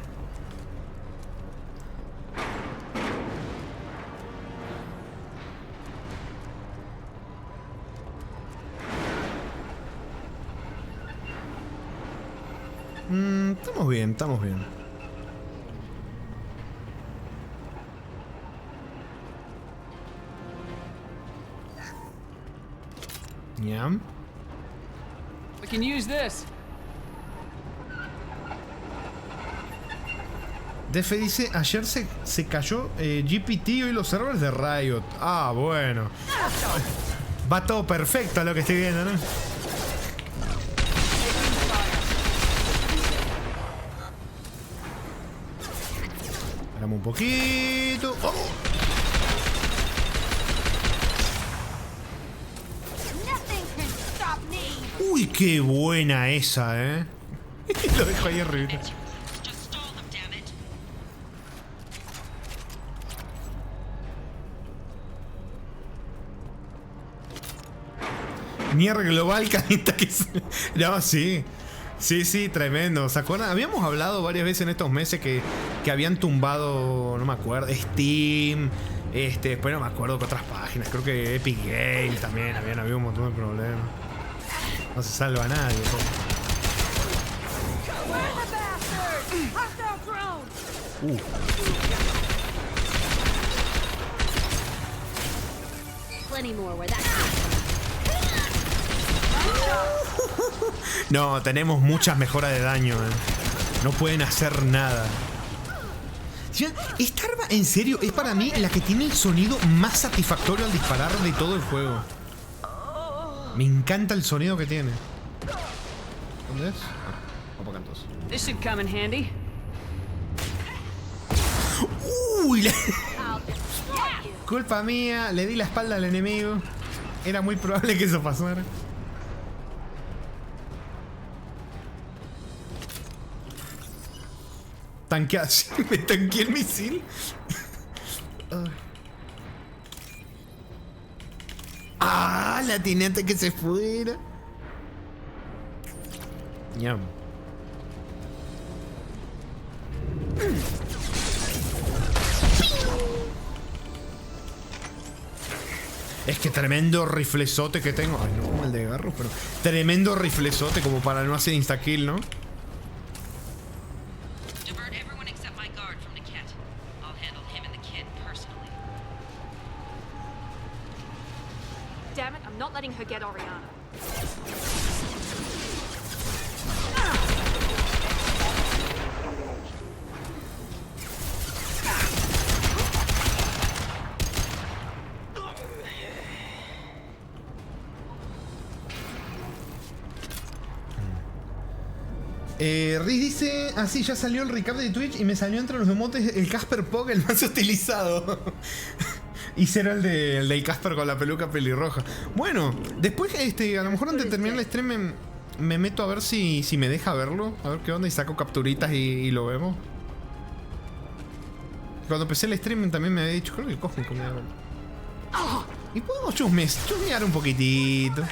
Estamos bien, estamos bien. Yeah. We can use this. Defe dice, ayer se cayó GPT y hoy los servers de Riot. Ah, bueno. Va todo perfecto a lo que estoy viendo, ¿no? Paramos un poquito. ¡Oh! Uy, qué buena esa, Lo dejo ahí arriba. Nier global calienta que... No, sí. Sí, tremendo. ¿Se acuerdan? Habíamos hablado varias veces en estos meses que habían tumbado, no me acuerdo, Steam, después no me acuerdo que otras páginas, creo que Epic Games también había un montón de problemas. No se salva a nadie. No, tenemos muchas mejoras de daño, No pueden hacer nada. Esta arma, en serio, es para mí la que tiene el sonido más satisfactorio al disparar de todo el juego. Me encanta el sonido que tiene. ¿Dónde es? Vamos acá entonces. This should come in handy. Uy, culpa mía, le di la espalda al enemigo. Era muy probable que eso pasara. Me tanqueé el misil. Ah, la tenía antes que se fuera. Ñam. Es que tremendo riflezote que tengo. Ay, no como el de Garrus, pero tremendo riflezote como para no hacer instakill, ¿no? Damn it, I'm not letting her get Oriana. Riz dice, sí, ya salió el recap de Twitch y me salió entre los emotes el Casper Pog, el más utilizado. Y será el del Casper con la peluca pelirroja. Bueno, después a lo mejor antes de terminar el stream me meto a ver si me deja verlo. A ver qué onda y saco capturitas y lo vemos. Cuando empecé el stream también me había dicho, creo que Cósmico me había verlo. Y podemos chusmear un poquitito.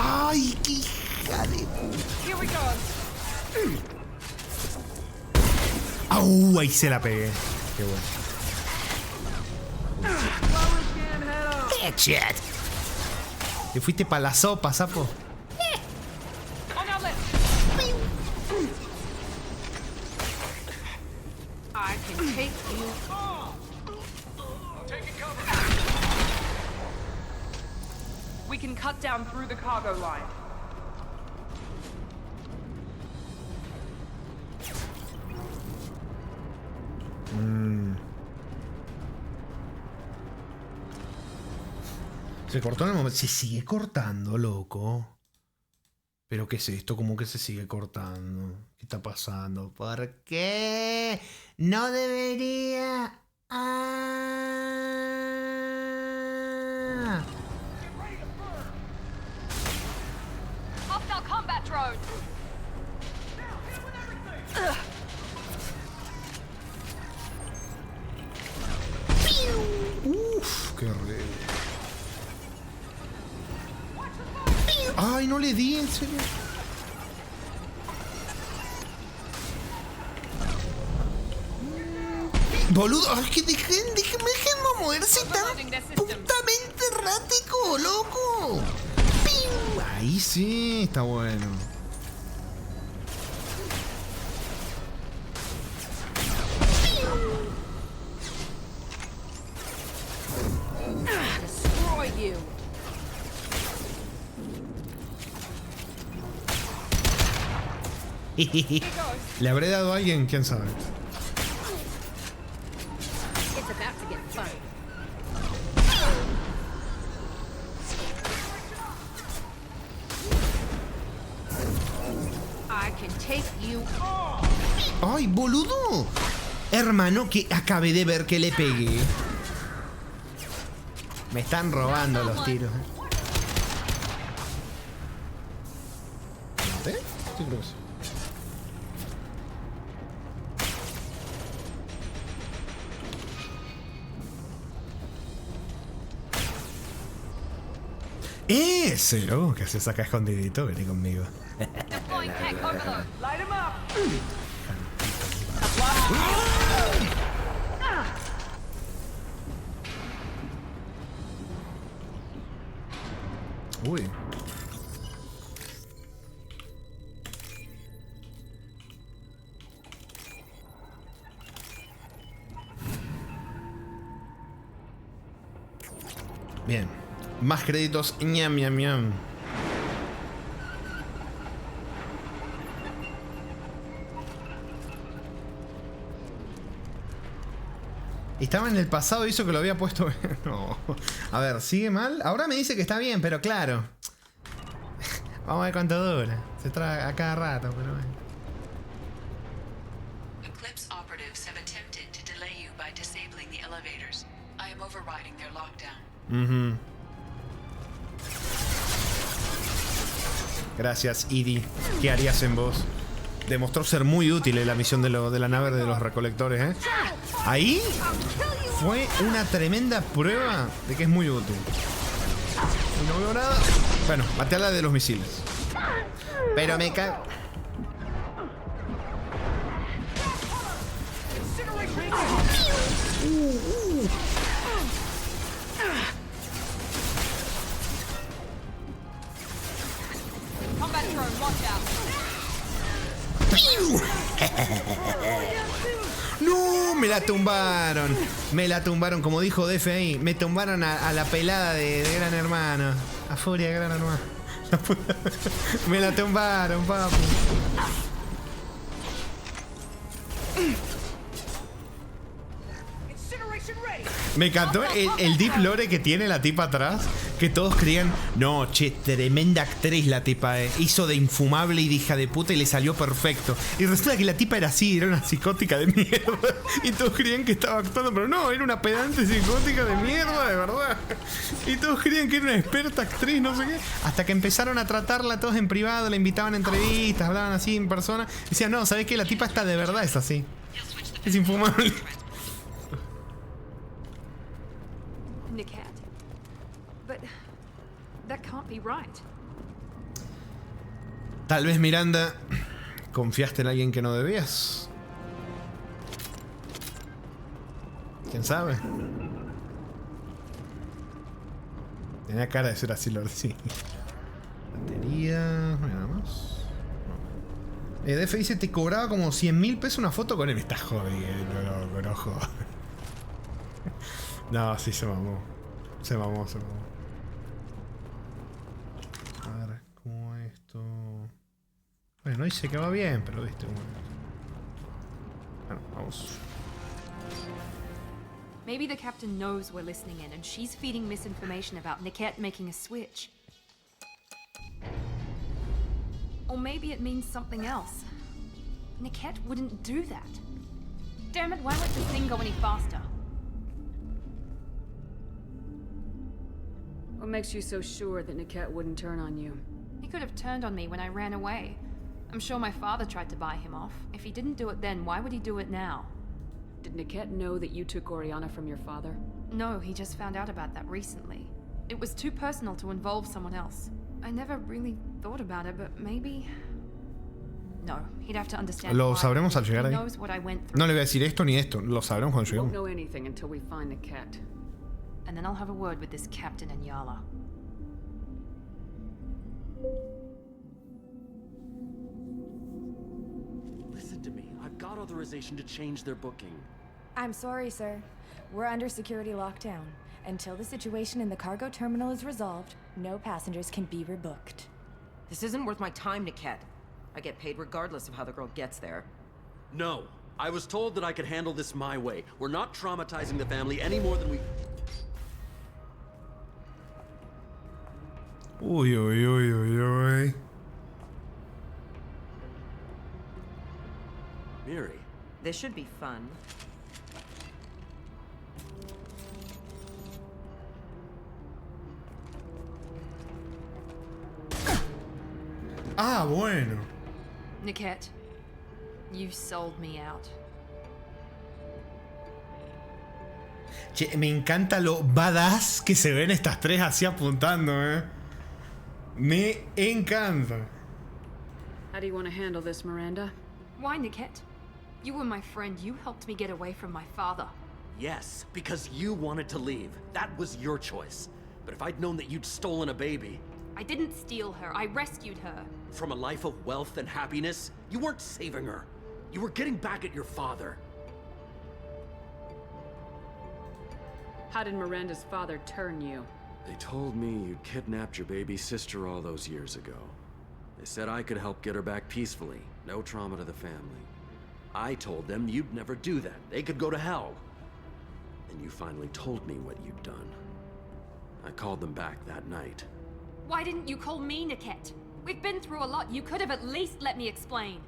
¡Ay, qué hija de puta! ¡Au! Ahí se la pegué. Qué bueno. ¡Headshot! Te fuiste pa' la sopa, sapo. I can take you. We can cut down through the cargo line. Se cortó en el momento. Se sigue cortando, loco. ¿Pero qué es esto? ¿Cómo que se sigue cortando? ¿Qué está pasando? ¿Por qué? No debería. Hostile combat drone. Uf, qué re. Ay, no le di, en serio. Boludo, es que déjenme moverse tan putamente errático, loco. ¡Piu! Ahí sí, está bueno. Destroy you. ¿Le habré dado a alguien? ¿Quién sabe? It's about to get fun. I can take you. ¡Ay, boludo! Hermano, que acabé de ver que le pegué. Me están robando los tiros. ¿Maté? Sí, creo que sí. ¡Ese! Oh, que se saca escondidito, vení conmigo. Light him up. Uy. Bien. Más créditos. Ñam, ñam, ñam. Estaba en el pasado y hizo que lo había puesto. No. A ver, ¿sigue mal? Ahora me dice que está bien, pero claro. Vamos a ver cuánto dura. Se trae a cada rato, pero bueno. Eclipse operatives have attempted to delay you by disabling the elevators. I am overriding their lockdown. Gracias, Edie. ¿Qué harías en vos? Demostró ser muy útil en la misión de la nave de los recolectores, ¿eh? Ahí fue una tremenda prueba de que es muy útil. No veo nada. Bueno, maté a la de los misiles. Pero me cago. Combat drone, watch out. ¡Piu! ¡No! Me la tumbaron. Me la tumbaron, como dijo DFI. Me tumbaron a la pelada de Gran Hermano. A Furia de Gran Hermano. Me la tumbaron, papu. Me encantó el deep lore que tiene la tipa atrás. Que todos creían, no, che, tremenda actriz la tipa, hizo de infumable y de hija de puta y le salió perfecto. Y resulta que la tipa era así, era una psicótica de mierda. Y todos creían que estaba actuando, pero no, era una pedante psicótica de mierda, de verdad. Y todos creían que era una experta actriz, no sé qué. Hasta que empezaron a tratarla todos en privado, la invitaban a entrevistas, hablaban así en persona. Decían, no, ¿sabés qué? La tipa está de verdad, es así. Es infumable. Niket. But that can't be right. Tal vez, Miranda, confiaste en alguien que no debías. ¿Quién sabe? Tenía cara de ser así, Lord, sí. Batería... nada más. DF dice, te cobraba como 100.000 pesos una foto con él. Me estás jodiendo, loco, no jodas. No, sí, se mamó. Se mamó, se mamó. A ver, ¿cómo esto? Bueno, dice que va bien, pero viste cómo es. Bueno, vamos. Maybe the captain knows we're listening in and she's feeding misinformation about Niket making a switch. Or maybe it means something else. Niket wouldn't do that. Damn it, why won't this thing go any faster? What makes you so sure that Niket wouldn't turn on you? He could have turned on me when I ran away. I'm sure my father tried to buy him off. If he didn't do it then, why would he do it now? Did Niket know that you took Oriana from your father? No, he just found out about that recently. It was too personal to involve someone else. I never really thought about it, but maybe... No, he'd have to understand. Lo sabremos al llegar ahí. He knows what I went through. No le voy a decir esto ni esto. Lo sabremos cuando We won't lleguemos. know anything until we find Niket. And then I'll have a word with this captain and Yala. Listen to me. I've got authorization to change their booking. I'm sorry, sir. We're under security lockdown. Until the situation in the cargo terminal is resolved, no passengers can be rebooked. This isn't worth my time, Niket. I get paid regardless of how the girl gets there. No. I was told that I could handle this my way. We're not traumatizing the family any more than we... Uy, uy, uy, uy, uy. Miri. This should be fun. Ah, bueno. Niket, you sold me out. Che, me encanta lo badass que se ven estas tres así apuntando, Me encanta. How do you want to handle this, Miranda? Why, Niket? You were my friend. You helped me get away from my father. Yes, because you wanted to leave. That was your choice. But if I'd known that you'd stolen a baby... I didn't steal her. I rescued her. From a life of wealth and happiness, you weren't saving her. You were getting back at your father. How did Miranda's father turn you? They told me you kidnapped your baby sister all those years ago. They said I could help get her back peacefully. No trauma to the family. I told them you'd never do that. They could go to hell. Then you finally told me what you'd done. I called them back that night. Why didn't you call me, Niket? We've been through a lot. You could have at least let me explain.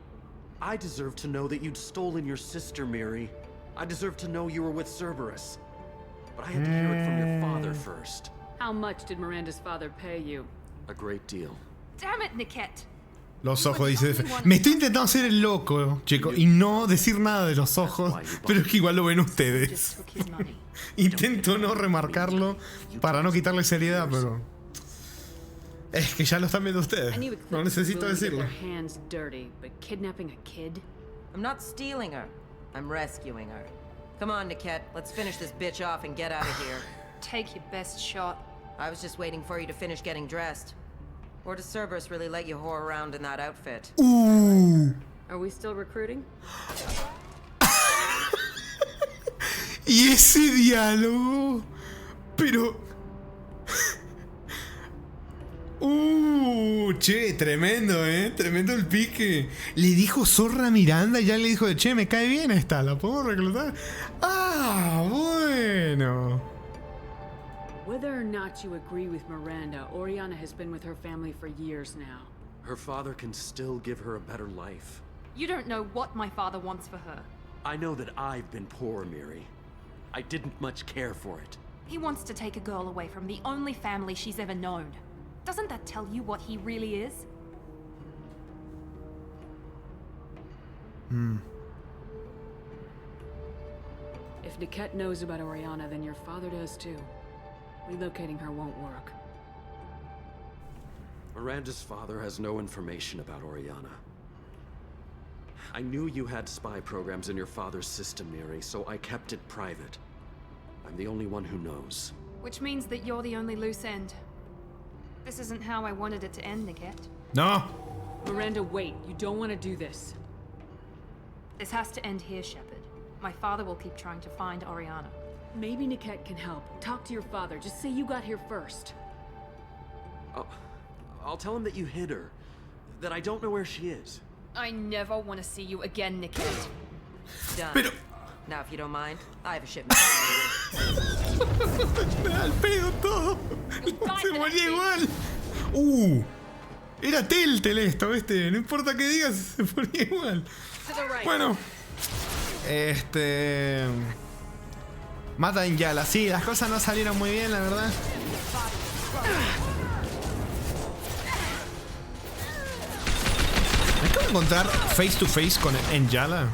I deserve to know that you'd stolen your sister, Miri. I deserve to know you were with Cerberus. But I had to hear it from your father first. How much did Miranda's father pay you? A great deal. Damn it, Niket. Los ojos, dice. Me estoy intentando hacer el loco, chico, y no decir nada de los ojos, pero es que igual lo ven ustedes. Intento no remarcarlo para no quitarle seriedad, pero es que ya lo están viendo ustedes. No necesito decirlo. I'm not stealing her. I'm rescuing her. Come on, Niket. Let's finish this bitch off and get out of here. Take your best shot. I was just waiting for you to finish getting dressed. Or does Cerberus really let you whore around in that outfit? Are we still recruiting? Y ese diálogo. Pero. Che, tremendo, tremendo el pique. Le dijo zorra a Miranda y ya le dijo, che, me cae bien esta, ¿la puedo reclutar? Ah, bueno. Whether or not you agree with Miranda, Oriana has been with her family for years now. Her father can still give her a better life. You don't know what my father wants for her. I know that I've been poor, Miri. I didn't much care for it. He wants to take a girl away from the only family she's ever known. Doesn't that tell you what he really is? If Niket knows about Oriana, then your father does too. Relocating her won't work. Miranda's father has no information about Oriana. I knew you had spy programs in your father's system, Miri, so I kept it private. I'm the only one who knows. Which means that you're the only loose end. This isn't how I wanted it to end, Niket. No. Miranda, wait. You don't want to do this. This has to end here, Shepard. My father will keep trying to find Oriana. Maybe Niket can help. Talk to your father. Just say you got here first. I'll tell him that you hid her. That I don't know where she is. I never want to see you again, Niket. Done. Now, if you don't mind, I have a shipment. Al pedo todo. Se moría igual. Era Telltale esto, ¿viste? No importa qué digas, se moría igual. Bueno. Mata a Injala. Sí, las cosas no salieron muy bien, la verdad. Me acabo de encontrar face to face con Injala.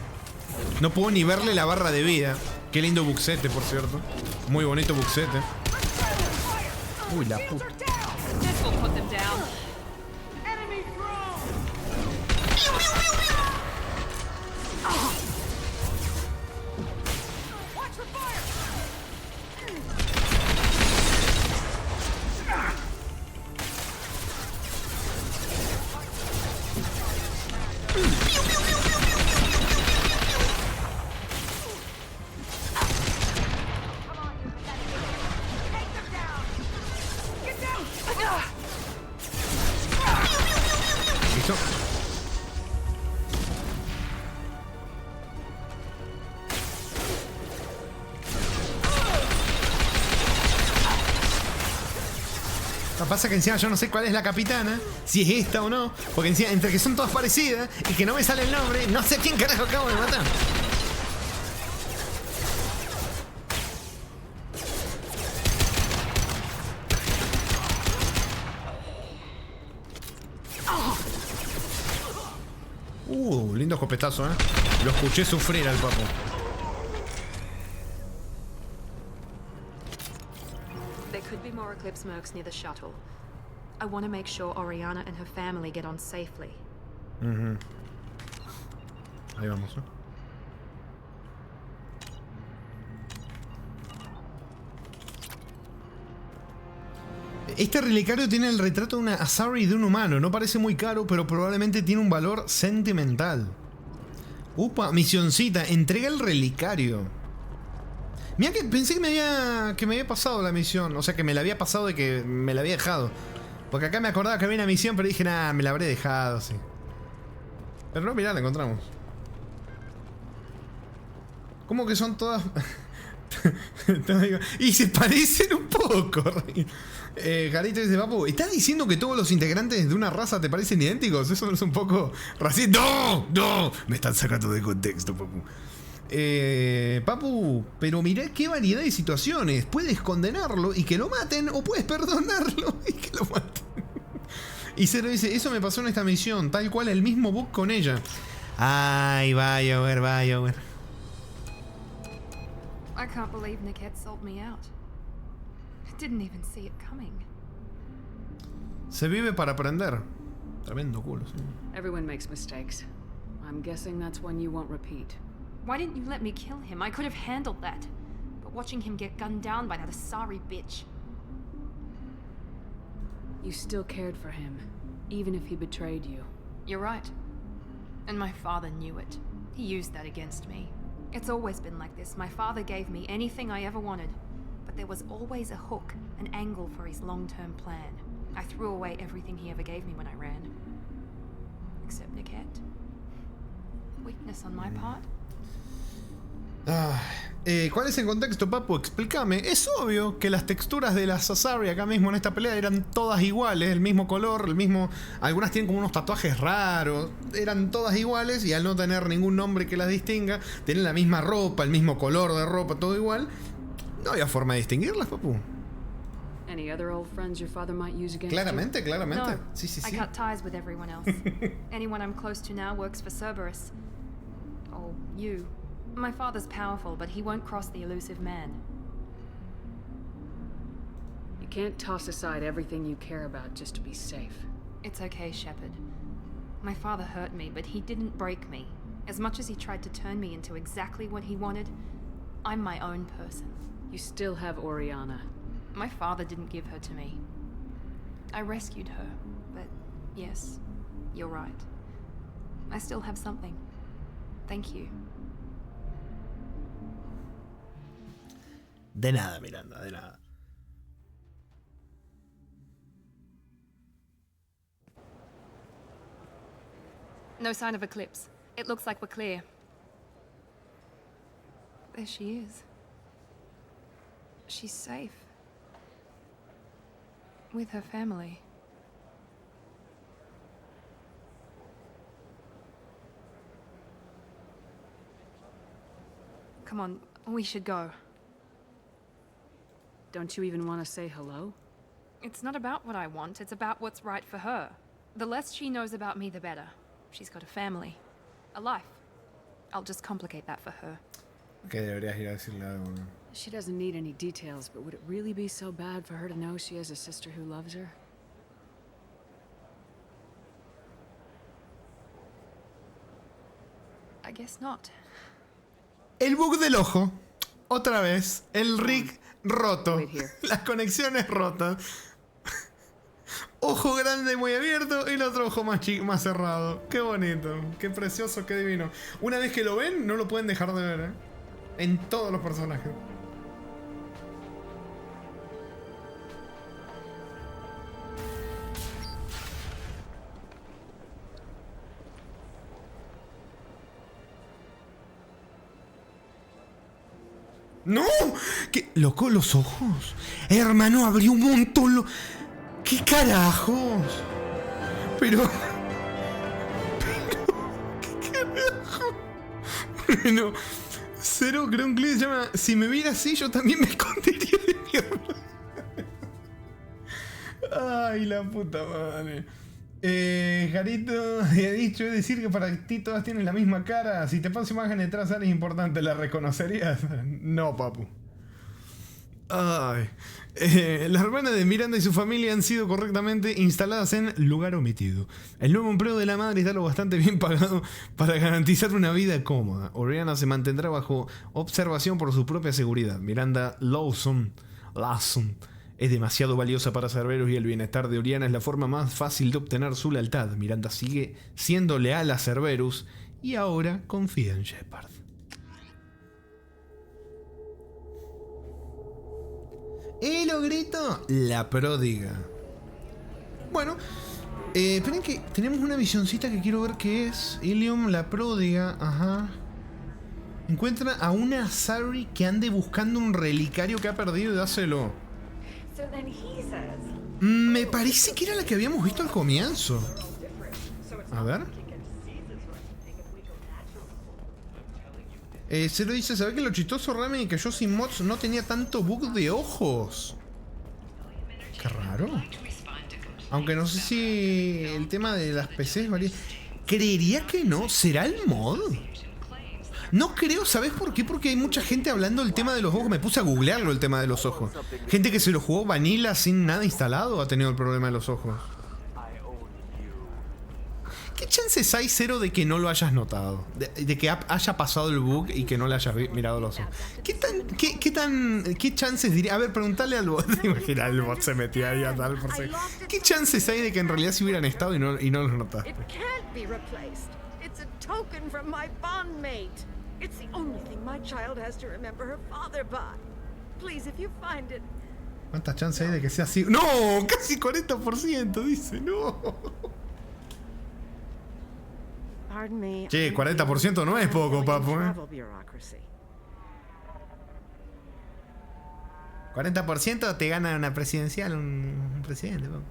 No puedo ni verle la barra de vida. Qué lindo buxete, por cierto. Muy bonito buxete. Uy, la puta. Lo que pasa es que encima yo no sé cuál es la capitana, si es esta o no, porque encima, entre que son todas parecidas y que no me sale el nombre, no sé a quién carajo acabo de matar. Lindo escopetazo, Lo escuché sufrir al papo. There could be more Eclipse mercs near the shuttle. I want to make sure Oriana and her family get on safely. Ahí vamos, Este relicario tiene el retrato de una Asari y de un humano. No parece muy caro, pero probablemente tiene un valor sentimental. Upa, misioncita. Entrega el relicario. Mira que pensé que me había pasado la misión. O sea, que me la había pasado de que me la había dejado. Porque acá me acordaba que había una misión, pero dije, nah, me la habré dejado, sí. Pero no, mirá, la encontramos. ¿Cómo que son todas? Y se parecen un poco. Jarito dice, papu, ¿estás diciendo que todos los integrantes de una raza te parecen idénticos? Eso no es un poco racista. ¡No! ¡No! Me están sacando de contexto, papu. Papu, pero mirá qué variedad de situaciones. Puedes condenarlo y que lo maten, o puedes perdonarlo y que lo maten. Y Zero dice, eso me pasó en esta misión, tal cual el mismo bug con ella. Ay, BioWare. I can't believe Niket sold me out. Didn't even see it coming. Se vive para aprender. Tremendo culo, sí. Everyone makes mistakes. I'm guessing that's one you won't repeat. Why didn't you let me kill him? I could have handled that. But watching him get gunned down by that Asari bitch. You still cared for him, even if he betrayed you. You're right. And my father knew it. He used that against me. It's always been like this. My father gave me anything I ever wanted. But there was always a hook, an angle for his long-term plan. I threw away everything he ever gave me when I ran. Except Niket. Weakness on my part. ¿Cuál es el contexto, Papu? Explícame. Es obvio que las texturas de las Asari acá mismo en esta pelea eran todas iguales, el mismo color, el mismo... Algunas tienen como unos tatuajes raros. Eran todas iguales y al no tener ningún nombre que las distinga, tienen la misma ropa, el mismo color de ropa, todo igual. No había forma de distinguirlas, Papu. Any other old friends your father might use against Claramente, you? claramente. No, Sí, sí, I sí. cut ties with everyone else. Anyone I'm close to now works for Cerberus. Or you. My father's powerful, but he won't cross the elusive man. You can't toss aside everything you care about just to be safe. It's okay, Shepard. My father hurt me, but he didn't break me. As much as he tried to turn me into exactly what he wanted, I'm my own person. You still have Oriana. My father didn't give her to me. I rescued her, but yes, you're right. I still have something. Thank you. De nada, Miranda, de nada. No sign of Eclipse. It looks like we're clear. There she is. She's safe. With her family. Come on, we should go. Don't you even want to say hello? It's not about what I want, it's about what's right for her. The less she knows about me, the better. She's got a family. A life. I'll just complicate that for her. Que deberías ir a decirle algo, ¿no? She doesn't need any details, but would it really be so bad for her to know she has a sister who loves her? I guess not. El bug del ojo. Otra vez. El rig roto. Las conexiones rotas. Ojo grande muy abierto y el otro ojo más cerrado. Qué bonito, qué precioso, qué divino. Una vez que lo ven, no lo pueden dejar de ver, ¿eh? En todos los personajes. ¡No! ¿Qué? Loco, los ojos. Hermano, abrió un montón. ¿Qué carajos? Pero... ¿Qué carajo? Bueno, Cero, creo un clip se llama Si me viera así, yo también me escondería de mierda. Ay, la puta madre. Jarito había dicho, es decir que para ti todas tienen la misma cara. Si te paso imagen detrás, es importante, ¿la reconocerías? No, papu. Ay. Las hermanas de Miranda y su familia han sido correctamente instaladas en lugar omitido. El nuevo empleo de la madre está lo bastante bien pagado para garantizar una vida cómoda. Oriana se mantendrá bajo observación por su propia seguridad. Miranda Lawson es demasiado valiosa para Cerberus y el bienestar de Oriana es la forma más fácil de obtener su lealtad. Miranda sigue siendo leal a Cerberus y ahora confía en Shepard. El ogrito, la pródiga. Bueno, esperen que tenemos una visioncita que quiero ver qué es. Ilium, la pródiga, ajá. Encuentra a una Asari que ande buscando un relicario que ha perdido y dáselo. Me parece que era la que habíamos visto al comienzo. A ver. Cero dice, ¿sabes que lo chistoso, Rami? Que yo sin mods no tenía tanto bug de ojos. Qué raro. Aunque no sé si el tema de las PCs varía. Creería que no. ¿Será el mod? No creo, ¿sabes por qué? Porque hay mucha gente hablando del tema de los ojos. Me puse a googlearlo el tema de los ojos. Gente que se lo jugó vanilla sin nada instalado ha tenido el problema de los ojos. ¿Qué chances hay, Cero, de que no lo hayas notado? De que haya pasado el bug y que no le hayas mirado los ojos. ¿Qué chances diría? A ver, preguntale al bot. Imagina, el bot se metió ahí a tal por si. ¿Qué chances hay de que en realidad se hubieran estado y no los notaste? token from my bondmate. It's the only thing my child has to remember her father by. Please, if you find it. ¿Cuántas chances hay de que sea así? ¡No! ¡Casi 40%! Dice, no. Pardon me. Che, 40% no es poco, papu, ¿eh? 40% te gana una presidencial, un presidente, papu.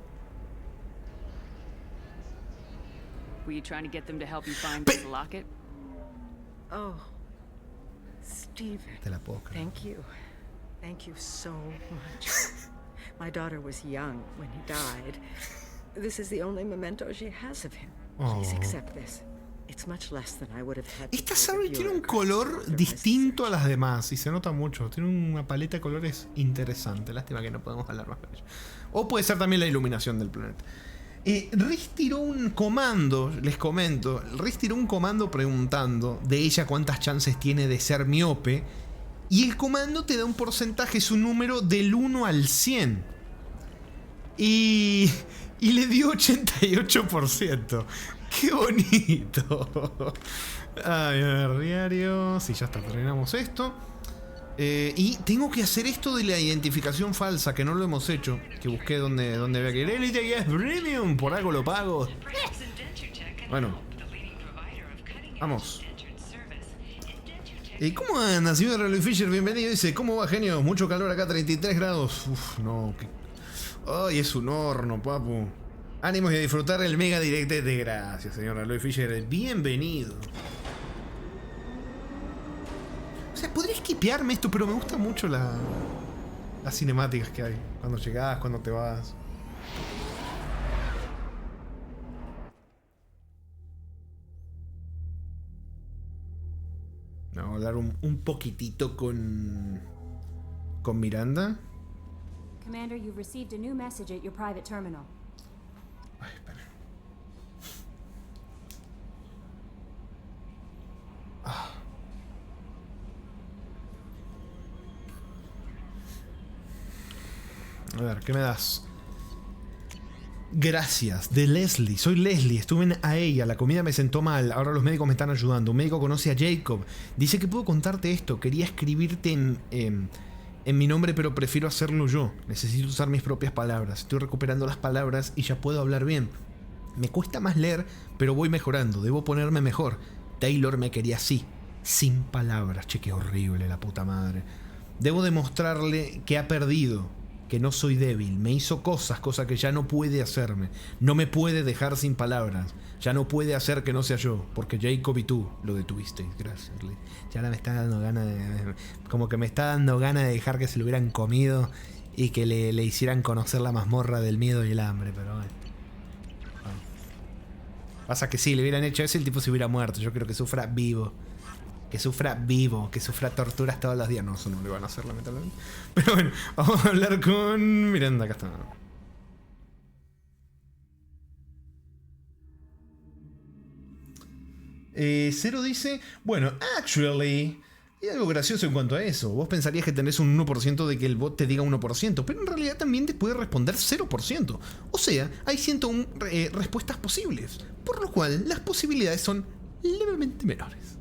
Were you trying to get them to help you find this locket? Oh, Stephen. Te la puedo creer. Thank you. Thank you so much. My daughter was young when he died. This is the only memento she has of him. Please accept this. It's much less than I would have had. Esta Sari tiene un color distinto a las demás y se nota mucho. Tiene una paleta de colores interesante. Lástima que no podemos hablar más de ella. O puede ser también la iluminación del planeta. Riz tiró un comando, les comento. Riz tiró un comando preguntando de ella cuántas chances tiene de ser miope. Y el comando te da un porcentaje, es un número del 1 al 100. Y le dio 88%. ¡Qué bonito! Ay, a ver, diario. Sí, ya está, terminamos esto. Y tengo que hacer esto de la identificación falsa, que no lo hemos hecho. Que busqué donde había que ir. Elite y es premium, por algo lo pago. Bueno. Vamos. ¿Y cómo anda, señor Reloj Fisher? Bienvenido. Dice, ¿cómo va, genio? Mucho calor acá, 33 grados. Uf, no. Ay, es un horno, papu. Ánimos y a disfrutar el mega directete. Gracias, señor Reloj Fisher. Bienvenido. O sea, podría esquipearme esto, pero me gustan mucho las cinemáticas que hay. Cuando llegás, cuando te vas. Vamos a hablar un poquitito con Miranda. Commander, you've received a new message at your private terminal. Ay, espera. A ver, ¿qué me das? Gracias, de Leslie. Soy Leslie, estuve a ella, la comida me sentó mal, ahora los médicos me están ayudando. Un médico conoce a Jacob, dice que puedo contarte esto. Quería escribirte en mi nombre, pero prefiero hacerlo yo. Necesito usar mis propias palabras. Estoy recuperando las palabras y ya puedo hablar bien. Me cuesta más leer, pero voy mejorando. Debo ponerme mejor. Taylor me quería así, sin palabras. Che, qué horrible, la puta madre. Debo demostrarle que ha perdido, que no soy débil. Me hizo cosas que ya no puede hacerme. No me puede dejar sin palabras. Ya no puede hacer que no sea yo, porque Jacob y tú lo detuvisteis. Gracias, Lee. Ya ahora me está dando ganas de... Como que me está dando ganas de dejar que se lo hubieran comido y que le hicieran conocer la mazmorra del miedo y el hambre, pero bueno. Pasa que sí, le hubieran hecho eso y el tipo se hubiera muerto. Yo creo que sufra vivo. Que sufra vivo, que sufra torturas todos los días. No, eso no le van a hacer, lamentablemente. Pero bueno, vamos a hablar con Miranda. Acá está. Cero dice, bueno, actually, hay algo gracioso en cuanto a eso. Vos pensarías que tenés un 1% de que el bot te diga 1%, pero en realidad también te puede responder 0%. O sea, hay 101 respuestas posibles, por lo cual las posibilidades son levemente menores.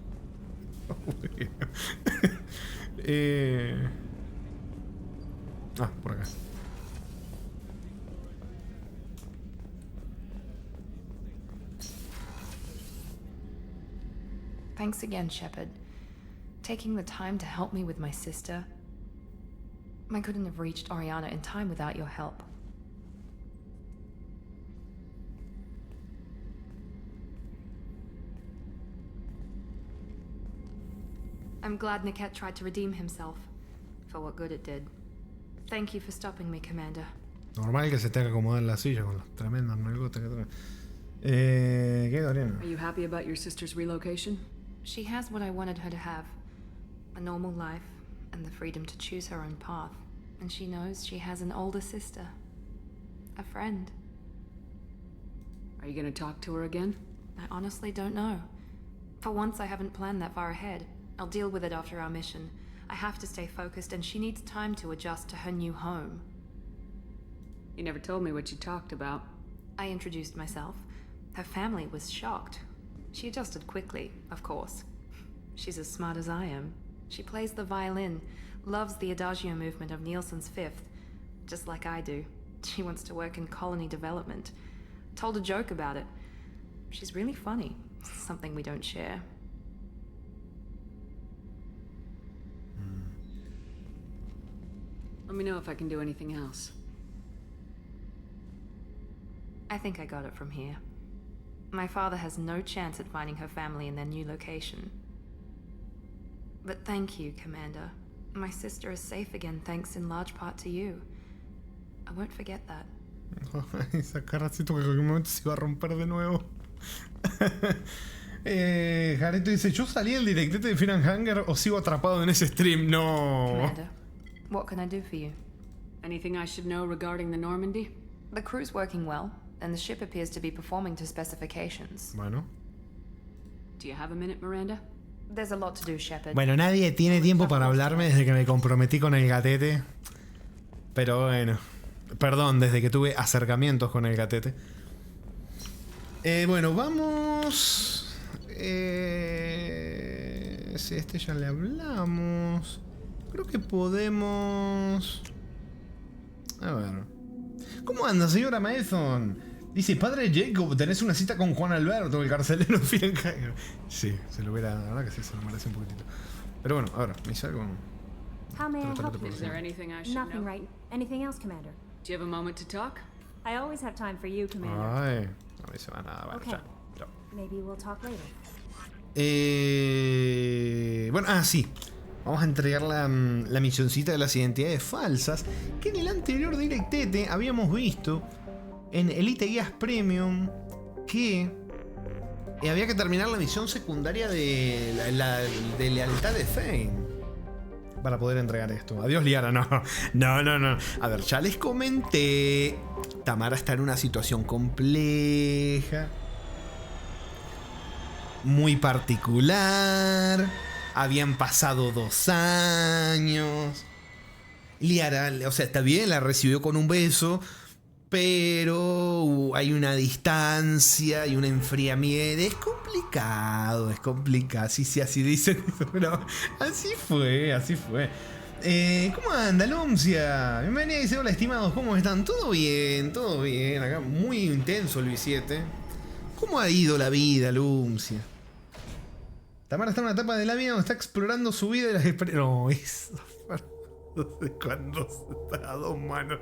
Por acá. Thanks again, Shepard. Taking the time to help me with my sister. I couldn't have reached Oriana in time without your help. I'm glad Niket tried to redeem himself, for what good it did. Thank you for stopping me, Commander. Normal que se tenga que acomodar en la silla con los tremendos nalgotas que trae. ¿Qué, Oriana? Are you happy about your sister's relocation? She has what I wanted her to have. A normal life, and the freedom to choose her own path. And she knows she has an older sister. A friend. Are you gonna talk to her again? I honestly don't know. For once, I haven't planned that far ahead. I'll deal with it after our mission. I have to stay focused, and she needs time to adjust to her new home. You never told me what you talked about. I introduced myself. Her family was shocked. She adjusted quickly, of course. She's as smart as I am. She plays the violin, loves the Adagio movement of Nielsen's Fifth, just like I do. She wants to work in colony development. Told a joke about it. She's really funny. Something we don't share. Let me know if I can do anything else. I think I got it from here. My father has no chance at finding her family in their new location. But thank you, Commander. My sister is safe again thanks in large part to you. I won't forget that. Esa cara siento que en cualquier momento se iba a romper de nuevo. Jareto dice, ¿yo salí del directete de Fear and Hunger o sigo atrapado en ese stream? No. Commander, what can I do for you? Anything I should know regarding the Normandy? The crew's working well, and the ship appears to be performing to specifications. Bueno. Do you have a minute, Miranda? There's a lot to do, Shepard. Bueno, nadie tiene tiempo para hablarme desde que me comprometí con el gatete. Pero bueno. Perdón, desde que tuve acercamientos con el gatete. Bueno, vamos... si este ya le hablamos... Creo que podemos... A ver... ¿Cómo anda, señora Mason? Dice, padre Jacob, tenés una cita con Juan Alberto, el carcelero Firencaer. Sí, se lo hubiera... La verdad que sí, se lo merece un poquitito. Pero bueno, a ver, me salgo... How may I help you? Is there anything I should Nothing know? right. Anything else, Commander? Do you have a moment to talk? I always have time for you, Commander. Ay, no me se va nada, vale, Okay. ya. Chao. Maybe we'll talk later. Bueno, sí. Vamos a entregar la misioncita de las identidades falsas. Que en el anterior directete habíamos visto en Elite Guías Premium que había que terminar la misión secundaria de lealtad de Thane para poder entregar esto. Adiós, Liara. No. A ver, ya les comenté. Tamara está en una situación compleja, muy particular. Habían pasado 2 años. Liara, o sea, está bien, la recibió con un beso, pero hay una distancia y un enfriamiento. Es complicado. Sí, así dicen. Pero así fue. ¿Cómo anda, Lumcia? Bienvenida, dice, hola, estimados, ¿cómo están? Todo bien. Acá muy intenso el B7. ¿Cómo ha ido la vida, Lumcia? Tamara está en una etapa de la vida donde está explorando su vida y las experiencias. No, eso. ¿De cuándo se está a 2 manos?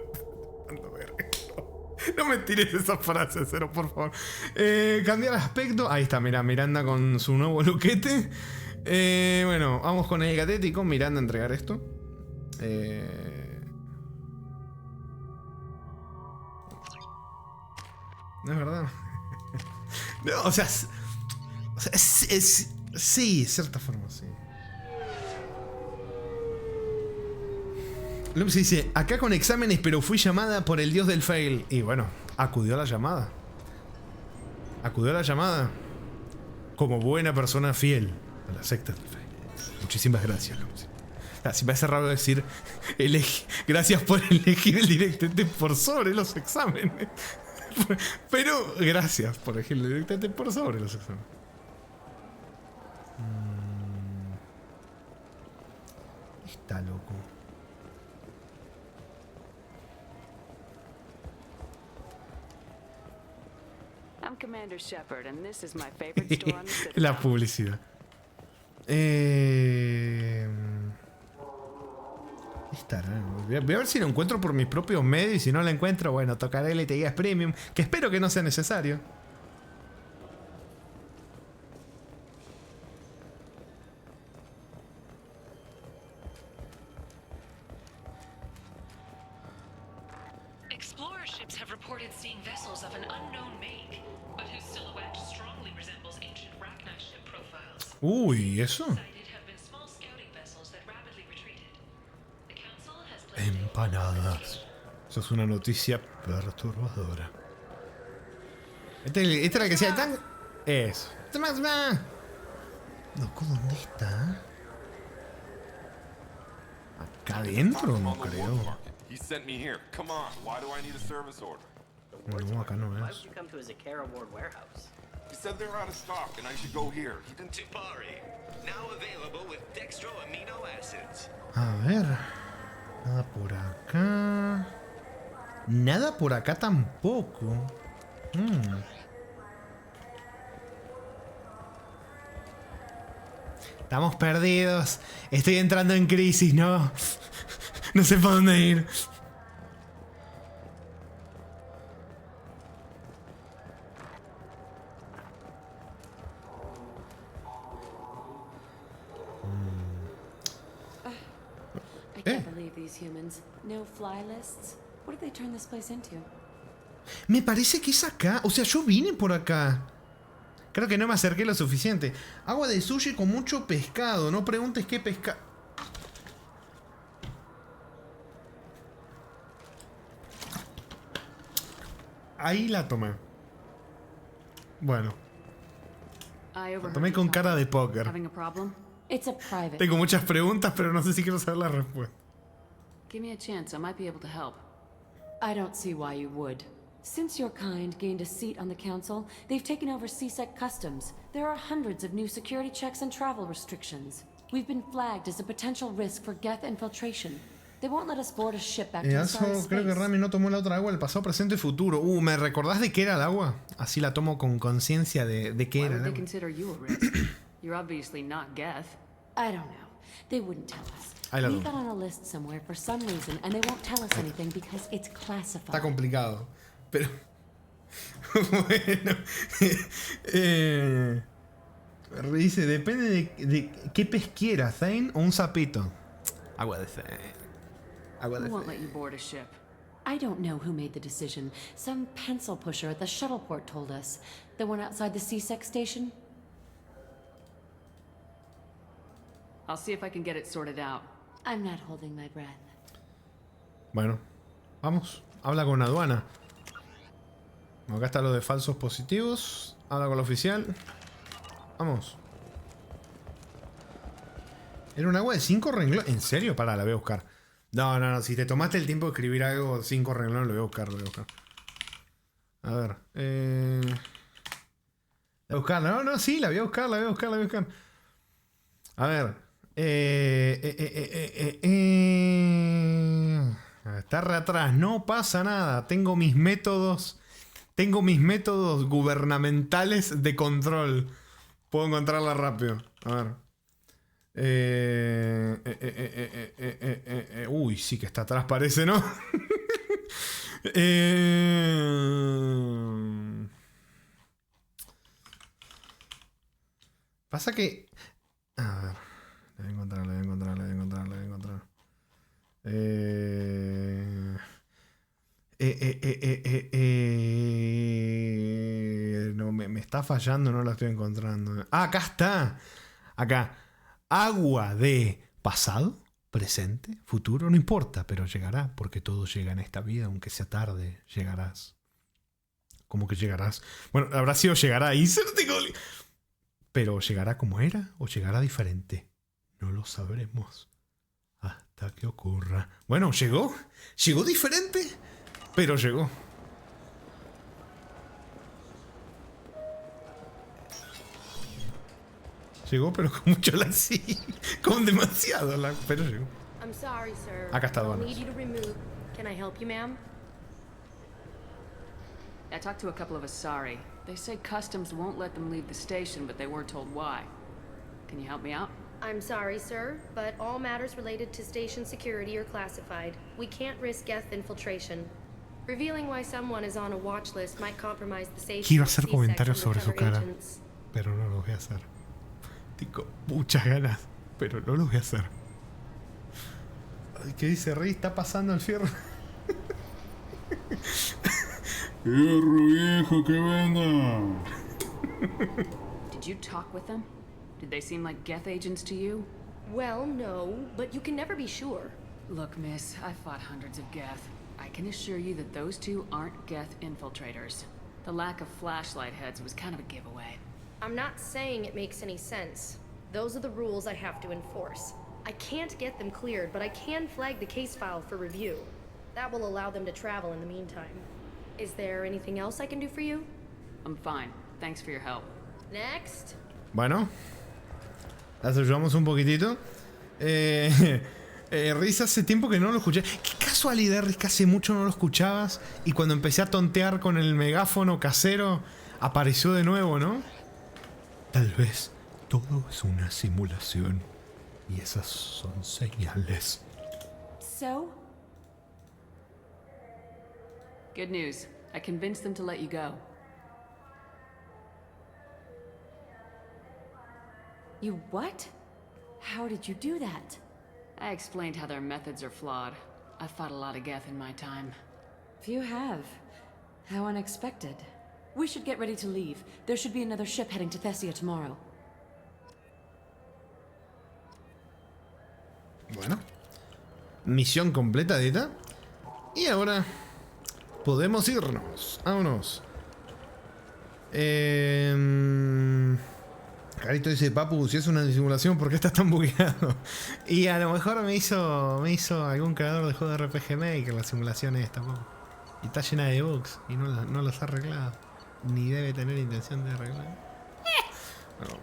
No me tires esa frase, Cero, por favor. Cambiar aspecto. Ahí está, mira, Miranda con su nuevo luquete. Bueno, vamos con el gatete y con Miranda a entregar esto. No es verdad. No, o sea, sí, de cierta forma, sí. Lum se dice, acá con exámenes, pero fui llamada por el dios del fail. Y bueno, acudió a la llamada. Como buena persona fiel a la secta del fail. Muchísimas gracias, Lum. Si me hace raro decir, gracias por elegir el directete por sobre los exámenes. Pero gracias por elegir el directete por sobre los exámenes. Está loco. I'm Commander Shepard, and this is my favorite store on the city. La publicidad. Estará. Voy a ver si lo encuentro por mis propios medios y si no lo encuentro, bueno, tocaré el Elite Guías Premium, que espero que no sea necesario. Explorer ships have reported seeing vessels of an unknown make, but whose silhouette strongly resembles ancient Rachna ship profiles. Uy, ¿eso? Empanadas. Eso es una noticia perturbadora. Este era el que decía tan. Eso. Loco, ¿dónde está? ¿Acá adentro? No creo. He sent me here. Come on. Why do I need a service order? No, acá no es. He said they're out of stock and I should go here. Tipari, now available with dextro amino acids. A ver. Nada por acá. Nada por acá tampoco. Estamos perdidos. Estoy entrando en crisis, ¿no? No sé por dónde ir. I can't believe these humans. No fly lists. What did they turn this place into? Me parece que es acá. O sea, yo vine por acá. Creo que no me acerqué lo suficiente. Agua de sushi con mucho pescado. No preguntes qué pescado. Ahí la tomé. Bueno. La tomé con cara de póker. It's a private. Tengo muchas preguntas, pero no sé si quiero saber la respuesta. Give me a chance. I might be able to help. I don't see why you would. Since your kind gained a seat on the council, they've taken over CSEC customs. There are hundreds of new security checks and travel restrictions. We've been flagged as a potential risk for Geth infiltration. They won't let us board a ship back to the Eso Starry creo que space. Rami no tomó la otra agua del pasado, presente y futuro. ¿Me recordás de qué era el agua? Así la tomo con conciencia de qué Why era would el they agua. consider you a risk? You're obviously not Geth. I don't know. They wouldn't tell us. Ahí la We tomo. got on a list somewhere for some reason, and they won't tell us anything because it's classified. Está complicado. Pero. Bueno. Dice, depende de qué pez quiera, Zane o un sapito. Agua de Zane. Agua de Who won't let you board a ship? I don't know who made the decision. Some pencil pusher at the shuttleport told us. The one outside the CSEC station? I'll see if I can get it sorted out. I'm not holding my breath. Bueno, vamos. Habla con aduana. Acá está lo de falsos positivos. Habla con el oficial. Vamos. Era un agua de 5 renglones. ¿En serio? Pará, la voy a buscar. No. Si te tomaste el tiempo de escribir algo 5 renglones, lo voy a buscar, A ver. La voy a buscar. No, sí, la voy a buscar. A ver. Está re atrás. No pasa nada. Tengo mis métodos gubernamentales de control. Puedo encontrarla rápido. A ver. Uy, sí que está atrás, parece, ¿no? Pasa que... A ver. La voy a encontrar. No, me está fallando, no la estoy encontrando. Ah, acá está. Acá. Agua de pasado, presente, futuro, no importa, pero llegará, porque todo llega en esta vida, aunque sea tarde, llegarás. ¿Cómo que llegarás? Bueno, habrá sido llegará ahí, pero llegará como era o llegará diferente. No lo sabremos hasta que ocurra. Bueno, llegó diferente, pero llegó. Llegó, pero con mucho lací. Con demasiado lag, pero llegó. I'm sorry, sir. Acá está I'll aduanas. need you to remove. Can I help you, ma'am? I talked to a couple of Asari. They say customs won't let them leave the station, but they weren't told why. Can you help me out? I'm sorry, sir, but all matters related to station security are classified. We can't risk Geth infiltration. Revealing why someone is on a watch list might compromise the safety Quiero of hacer C-Sec comentarios sobre su undercover cara, agents. pero no lo voy a hacer. Tengo muchas ganas, pero no lo voy a hacer. Ay, ¿qué dice Rey? ¿Está pasando el fierro? Fierro viejo, que venga. Did you talk with them? Did they seem like Geth agents to you? Well, no, but you can never be sure. Look, miss, I fought hundreds of Geth. I can assure you that those two aren't Geth infiltrators. The lack of flashlight heads was kind of a giveaway. I'm not saying it makes any sense. Those are the rules I have to enforce. I can't get them cleared, but I can flag the case file for review. That will allow them to travel in the meantime. Is there anything else I can do for you? I'm fine. Thanks for your help. Next. Bueno. Las ayudamos un poquitito. Riz, hace tiempo que no lo escuché. Qué casualidad, Riz, que hace mucho no lo escuchabas. Y cuando empecé a tontear con el megáfono casero, apareció de nuevo, ¿no? Tal vez todo es una simulación. Y esas son señales. So? Good news. I convinced them to let you go. You what? How did you do that? I explained how their methods are flawed. I've fought a lot of Geth in my time. You have. How unexpected. We should get ready to leave. There should be another ship heading to Thessia tomorrow. Bueno. Misión completa, Dita. Y ahora podemos irnos. Vámonos. Carito dice, Papu, si es una simulación, ¿por qué estás tan bugueado? Y a lo mejor me hizo algún creador de juego de RPG Maker la simulación esta, Papu. Y está llena de bugs y no las ha arreglado. Ni debe tener intención de arreglar. Bueno.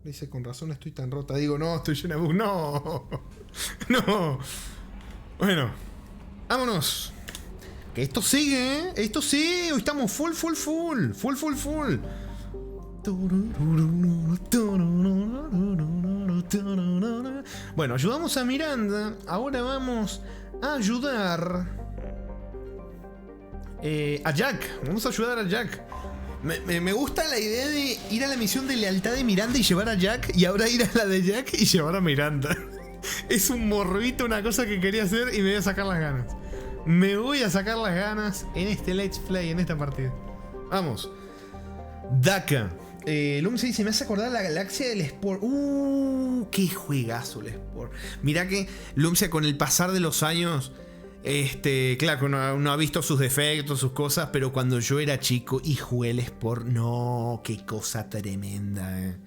Dice, con razón estoy tan rota. Digo, no, estoy llena de bugs. No. No. Bueno. Vámonos. Que esto sigue, ¿eh? Esto sí. Hoy estamos full. Bueno, ayudamos a Miranda. Ahora vamos a ayudar a Jack. Vamos a ayudar a Jack. Me gusta la idea de ir a la misión de lealtad de Miranda y llevar a Jack, y ahora ir a la de Jack y llevar a Miranda. Es un morbito, una cosa que quería hacer y me voy a sacar las ganas. Me voy a sacar las ganas en este Let's Play, en esta partida. Vamos. Daka. Lum se dice, me hace acordar la galaxia del Spore. Qué juegazo el Spore. Mirá que Lumcia con el pasar de los años... claro que uno ha visto sus defectos, sus cosas, pero cuando yo era chico y jugué el Spore, no, qué cosa tremenda,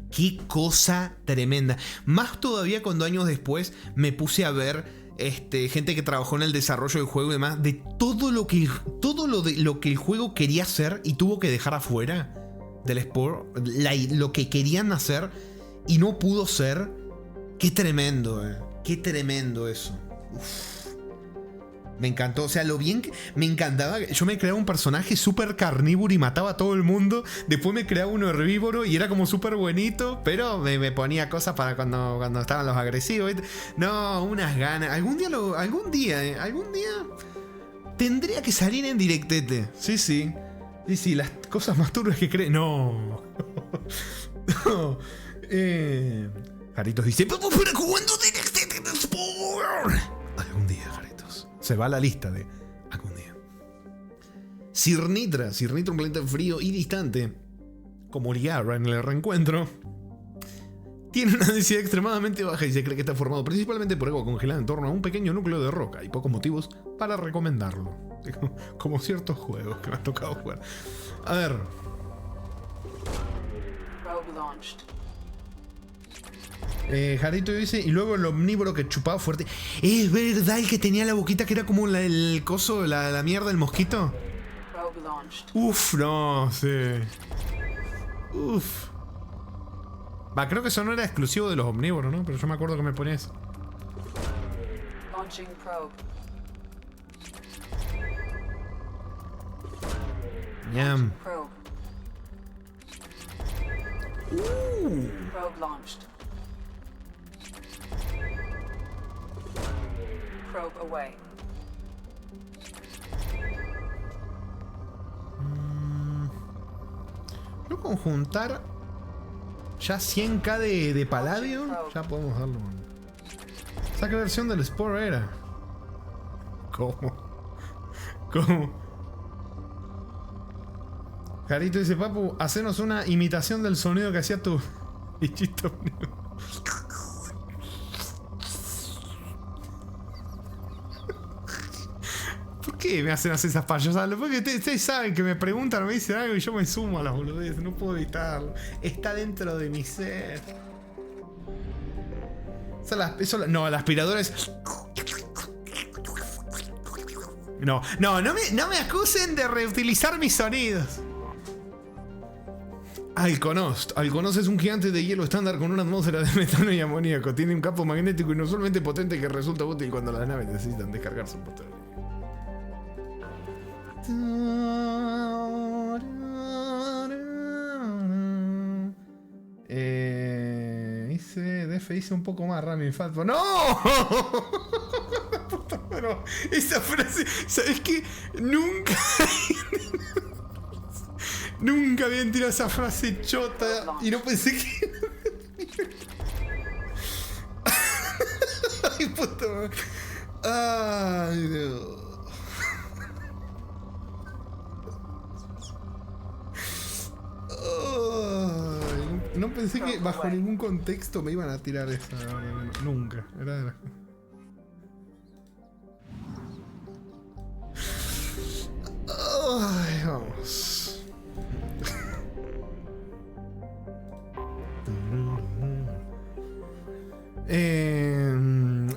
qué cosa tremenda. Más todavía cuando años después me puse a ver gente que trabajó en el desarrollo del juego y demás, de todo lo que el juego quería hacer y tuvo que dejar afuera del Spore, lo que querían hacer y no pudo ser. Qué tremendo, qué tremendo eso. Uf. Me encantó, o sea, lo bien que me encantaba. Yo me creaba un personaje súper carnívoro y mataba a todo el mundo. Después me creaba uno herbívoro y era como súper buenito, pero me ponía cosas para cuando estaban los agresivos. No, unas ganas. Algún día tendría que salir en directete. Sí, las cosas más turbias que creen. No. No. Jaritos dice, pero jugando directete. Algún día, Jaritos. Se va a la lista de algún día. Sirnitra, un planeta frío y distante, como Liara en el reencuentro, tiene una densidad extremadamente baja y se cree que está formado principalmente por agua congelada en torno a un pequeño núcleo de roca. Y pocos motivos para recomendarlo. Como ciertos juegos que me han tocado jugar. A ver. Probe launched. Jarito dice, y luego el omnívoro que chupaba fuerte. Es verdad, el que tenía la boquita que era como el coso, la mierda, el mosquito. Uf, no, sí. Uf. Va, creo que eso no era exclusivo de los omnívoros, ¿no? Pero yo me acuerdo que me ponía eso. Launching probe. Ñam. Probe. Probe launched. Probe away. Creo conjuntar ya 100k de paladio. Ya podemos darlo. ¿Esa qué versión del Spore era? ¿Cómo? Jarito dice, Papu, hacenos una imitación del sonido que hacía tu bichito. qué me hacen hacer esas payasadas? Porque ustedes saben que me preguntan o me dicen algo y yo me sumo a las boludeces. No puedo evitarlo. Está dentro de mi ser. No, el aspirador es... No me acusen de reutilizar mis sonidos. Alconost. Alconost es un gigante de hielo estándar con una atmósfera de metano y amoníaco. Tiene un campo magnético inusualmente potente que resulta útil cuando las naves necesitan descargar su motor. Hice un poco más Rami Fatpo. ¡No! Pero esa frase, ¿sabes qué? Nunca habían tirado esa frase chota y no pensé que... Ay, puta madre. Ay, Dios. Ay, no pensé que bajo ningún contexto me iban a tirar esa. Nunca. Era... Ay, vamos.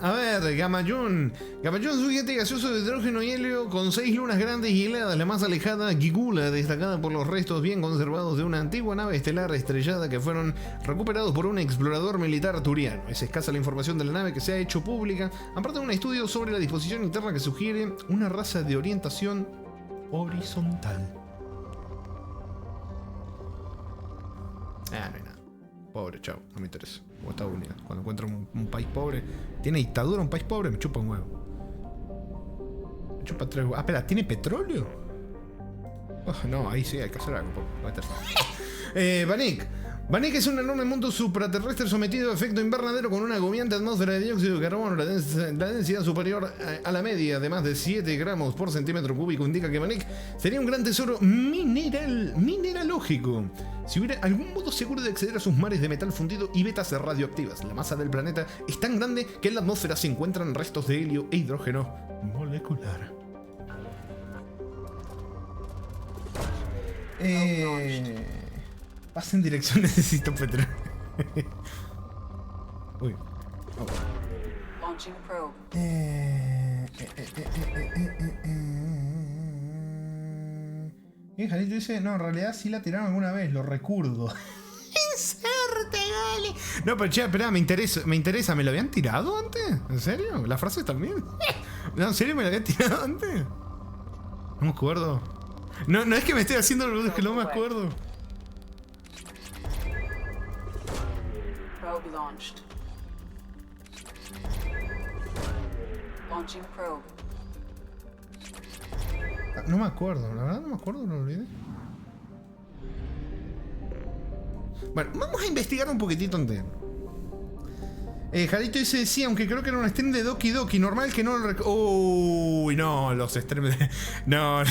A ver, Gamayun. Gamayun es un gigante gaseoso de hidrógeno y helio con 6 lunas grandes y heladas. La más alejada, Gigula, destacada por los restos bien conservados de una antigua nave estelar estrellada que fueron recuperados por un explorador militar turiano. Es escasa la información de la nave que se ha hecho pública, aparte de un estudio sobre la disposición interna que sugiere una raza de orientación horizontal. No hay nada. Pobre, chao, no me interesa. Como Estados Unidos. Cuando encuentro un país pobre, ¿tiene dictadura un país pobre? Me chupa un huevo. Me chupa 3 huevos. Ah, espera, ¿tiene petróleo? Oh, no, ahí sí hay que hacer algo. Vanik. Vanik es un enorme mundo supraterrestre sometido a efecto invernadero con una agobiante atmósfera de dióxido de carbono. La densidad superior a la media de más de 7 gramos por centímetro cúbico indica que Vanik sería un gran tesoro mineralógico. Si hubiera algún modo seguro de acceder a sus mares de metal fundido y vetas radioactivas, la masa del planeta es tan grande que en la atmósfera se encuentran restos de helio e hidrógeno molecular. Pasa en dirección, necesito petróleo. Uy. Oh. Launching probe. Jalito dice, no, en realidad sí la tiraron alguna vez, lo recuerdo. Inserte, dale. No, pero che, espera, me interesa, ¿me lo habían tirado antes? ¿En serio? ¿La frase también? No, ¿en serio me la habían tirado antes? No me acuerdo. No es que me esté haciendo lo es que no me acuerdo. Probe launched. Launching probe. No me acuerdo, la verdad no me acuerdo, no lo olvidé. Bueno, vamos a investigar un poquitito antes. Jarito dice, sí, aunque creo que era un stream de Doki Doki, normal que no lo uy, no, los streams de... No,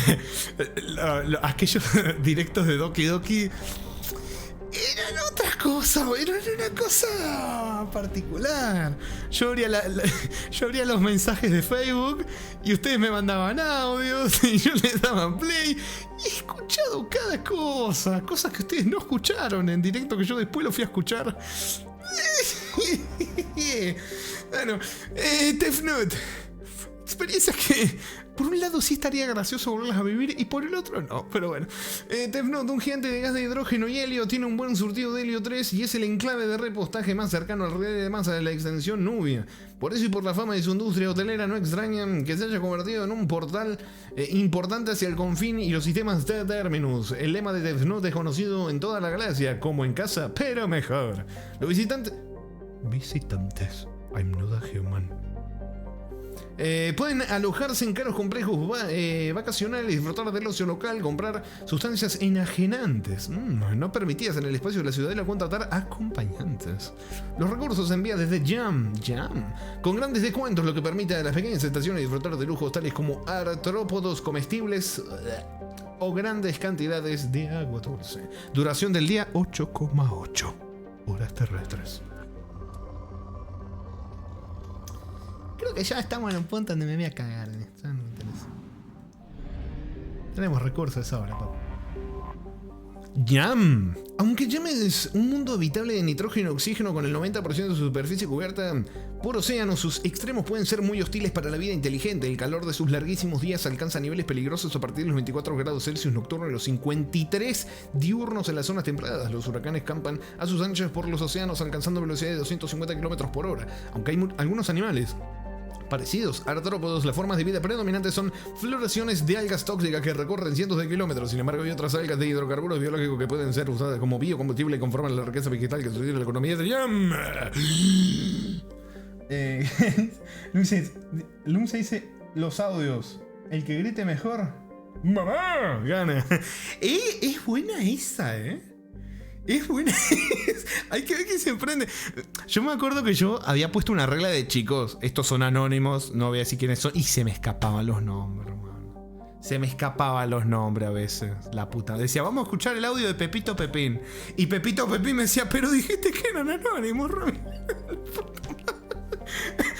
aquellos directos de Doki Doki eran otra cosa, eran una cosa particular. Yo abría los mensajes de Facebook y ustedes me mandaban audios y yo les daba play y he escuchado cada cosa, cosas que ustedes no escucharon en directo que yo después lo fui a escuchar. Bueno, Tefnut, experiencias que por un lado sí estaría gracioso volverlas a vivir y por el otro no, pero bueno. Tefnut, un gigante de gas de hidrógeno y helio, tiene un buen surtido de helio 3 y es el enclave de repostaje más cercano al relé de masa de la extensión Nubia. Por eso y por la fama de su industria hotelera no extraña que se haya convertido en un portal importante hacia el confín y los sistemas de Terminus. El lema de Tefnut es conocido en toda la galaxia como en casa, pero mejor. Los visitantes, I'm not a human. Pueden alojarse en caros complejos vacacionales, disfrutar del ocio local, comprar sustancias enajenantes no permitidas en el espacio de la ciudadela, contratar acompañantes. Los recursos se envían desde Jam, con grandes descuentos, lo que permite a las pequeñas estaciones disfrutar de lujos tales como artrópodos comestibles o grandes cantidades de agua dulce. Duración del día 8,8 horas terrestres. Creo que ya estamos en un punto donde me voy a cagar. Ya no me interesa. Tenemos recursos ahora, papu. Yam. Aunque Yam es un mundo habitable de nitrógeno y oxígeno con el 90% de su superficie cubierta por océanos, sus extremos pueden ser muy hostiles para la vida inteligente. El calor de sus larguísimos días alcanza niveles peligrosos a partir de los 24 grados Celsius nocturnos y los 53 diurnos en las zonas templadas. Los huracanes campan a sus anchas por los océanos alcanzando velocidades de 250 km por hora. Aunque hay algunos animales parecidos a artrópodos, las formas de vida predominantes son floraciones de algas tóxicas que recorren cientos de kilómetros. Sin embargo, hay otras algas de hidrocarburos biológicos que pueden ser usadas como biocombustible y conforman la riqueza vegetal que sostiene la economía de Yam. Lumsa dice, los audios, el que grite mejor, ¡mamá! Gana. Es buena esa, Es buena. Hay que ver quién se emprende. Yo me acuerdo que yo había puesto una regla de chicos. Estos son anónimos, no voy a decir quiénes son. Y se me escapaban los nombres, mano. Se me escapaban los nombres a veces. La puta. Decía, vamos a escuchar el audio de Pepito Pepín. Y Pepito Pepín me decía, pero dijiste que eran anónimos, Romy.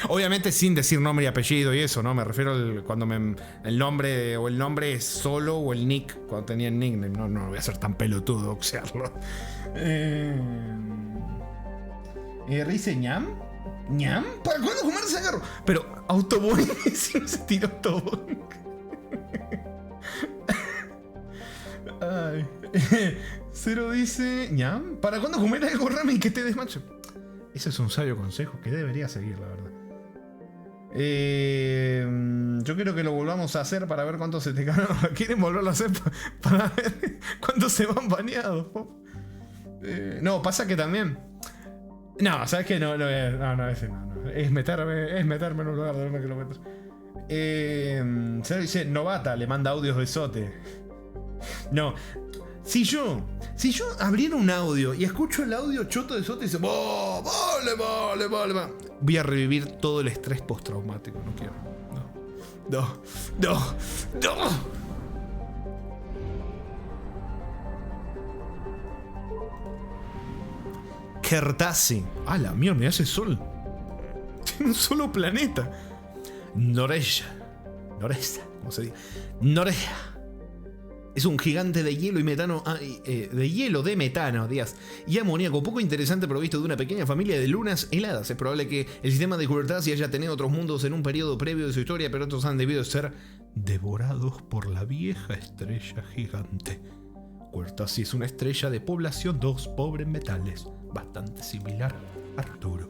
Obviamente sin decir nombre y apellido y eso, ¿no? Me refiero cuando el nombre o el nombre es solo o el nick, cuando tenía el nickname. No voy a ser tan pelotudo doxearlo. Dice ñam. ¿Ñam? ¿Para cuándo comerse agarro? Pero Autoboy si no se tira Autoboy. Ay. Cero dice ñam. ¿Para cuándo comer algo ramen que te desmacho? Ese es un sabio consejo que debería seguir, la verdad. Yo quiero que lo volvamos a hacer para ver cuánto se te ganó. ¿Quieren volverlo a hacer para ver cuántos se van baneados? No, pasa que también. No, ¿sabes qué? No, ese no. Es meterme en un lugar de 9 kilómetros. Se dice novata, le manda audios de Sote. No. Si yo abriera un audio y escucho el audio choto de Sote y dice, vale. Voy a revivir todo el estrés postraumático. No quiero. No. Kertasi. Ah, la mierda, me hace sol. Tiene un solo planeta. Noresa. ¿Cómo se dice? Noreja. Es un gigante de hielo y metano, de metano, y amoníaco, poco interesante, provisto de una pequeña familia de lunas heladas. Es probable que el sistema de Kertasi haya tenido otros mundos en un periodo previo de su historia, pero estos han debido ser devorados por la vieja estrella gigante. Kertasi es una estrella de población 2, pobre en metales, bastante similar a Arturo.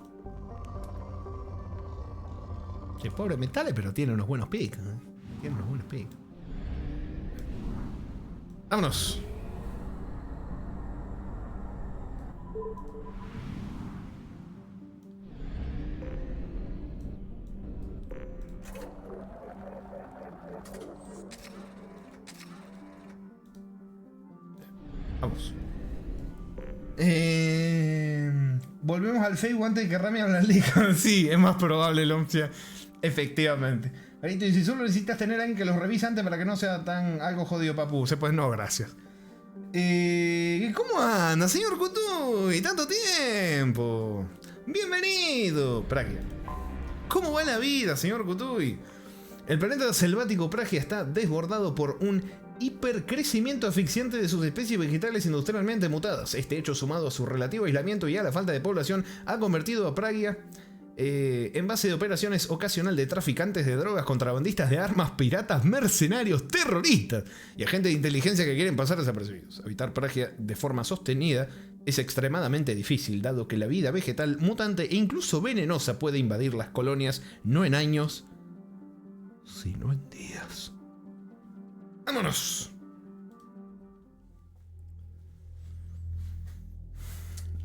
Sí, pobre en metales, pero tiene unos buenos picos. Vámonos. Vamos. Volvemos al Facebook antes de que Rami hable liga. Sí, es más probable, Lomcia. Efectivamente. Marito, y si solo necesitas tener a alguien que los revise antes para que no sea tan algo jodido, papu. Pues no, gracias. ¿Cómo anda, señor Kutuy? ¡Tanto tiempo! ¡Bienvenido! Pragia. ¿Cómo va la vida, señor Kutuy? El planeta selvático Pragia está desbordado por un hipercrecimiento asfixiante de sus especies vegetales industrialmente mutadas. Este hecho, sumado a su relativo aislamiento y a la falta de población, ha convertido a Pragia en base de operaciones ocasional de traficantes de drogas, contrabandistas de armas, piratas, mercenarios, terroristas y agentes de inteligencia que quieren pasar desapercibidos. Habitar Pragia de forma sostenida es extremadamente difícil, dado que la vida vegetal mutante e incluso venenosa puede invadir las colonias no en años, sino en días. ¡Vámonos!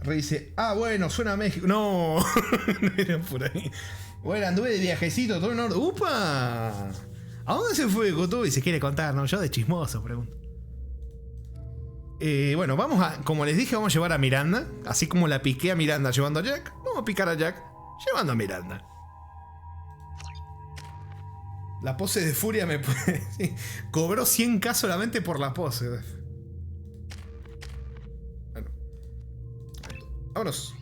Rey dice, bueno, suena a México. No, no era por ahí. Bueno, anduve de viajecito todo en orden. ¡Upa! ¿A dónde se fue Kutuy? Se quiere contar, ¿no? Yo de chismoso, pregunto. Bueno, vamos a... Como les dije, vamos a llevar a Miranda. Así como la piqué a Miranda llevando a Jack. Vamos a picar a Jack llevando a Miranda. La pose de furia me puede... Sí. Cobró 100k solamente por la pose. Bueno. Vámonos.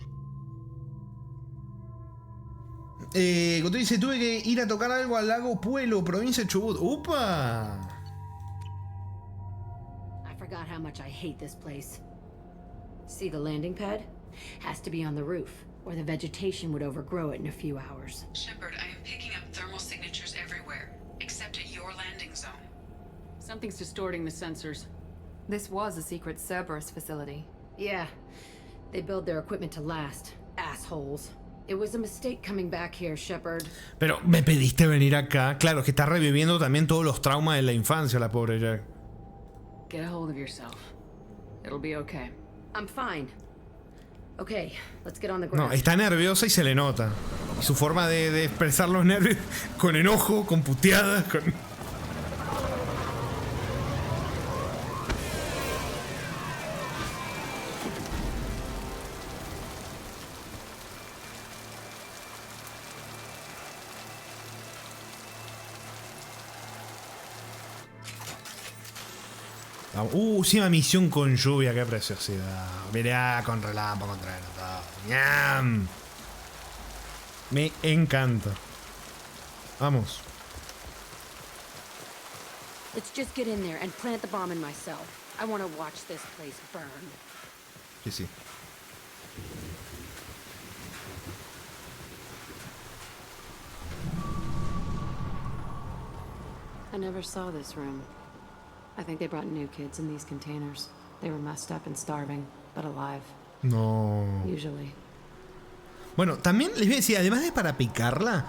Kutuy dice, tuve que ir a tocar algo al lago Puelo, provincia de Chubut. ¡Upa! how much I hate this place. See the landing pad? Has to be on the roof, or the vegetation would overgrow it in a few hours. Shepard, I am picking up thermal signatures everywhere, except at your landing zone. Something's distorting the sensors. This was a secret Cerberus facility. Yeah. They build their equipment to last. Assholes. It was a mistake coming back here, Shepard. Pero me pediste venir acá. Claro, que está reviviendo también todos los traumas de la infancia, la pobre Jack. Get a hold of yourself. It'll be okay. I'm fine. Okay, let's get on the ground. No, está nerviosa y se le nota. Y su forma de expresar los nervios con enojo, con puteadas, con... Última misión con lluvia, qué preciosidad. Mirá, con relámpago, con trueno, todo. ¡Ñam! Me encanta. Vamos. Let's just get in there and plant the bomb in myself. I want to watch this place burn. Sí, sí. I never saw this room. I think they brought new kids in these containers. They were messed up and starving, but alive. No. Usually. Bueno, también les voy a decir, además de para picarla,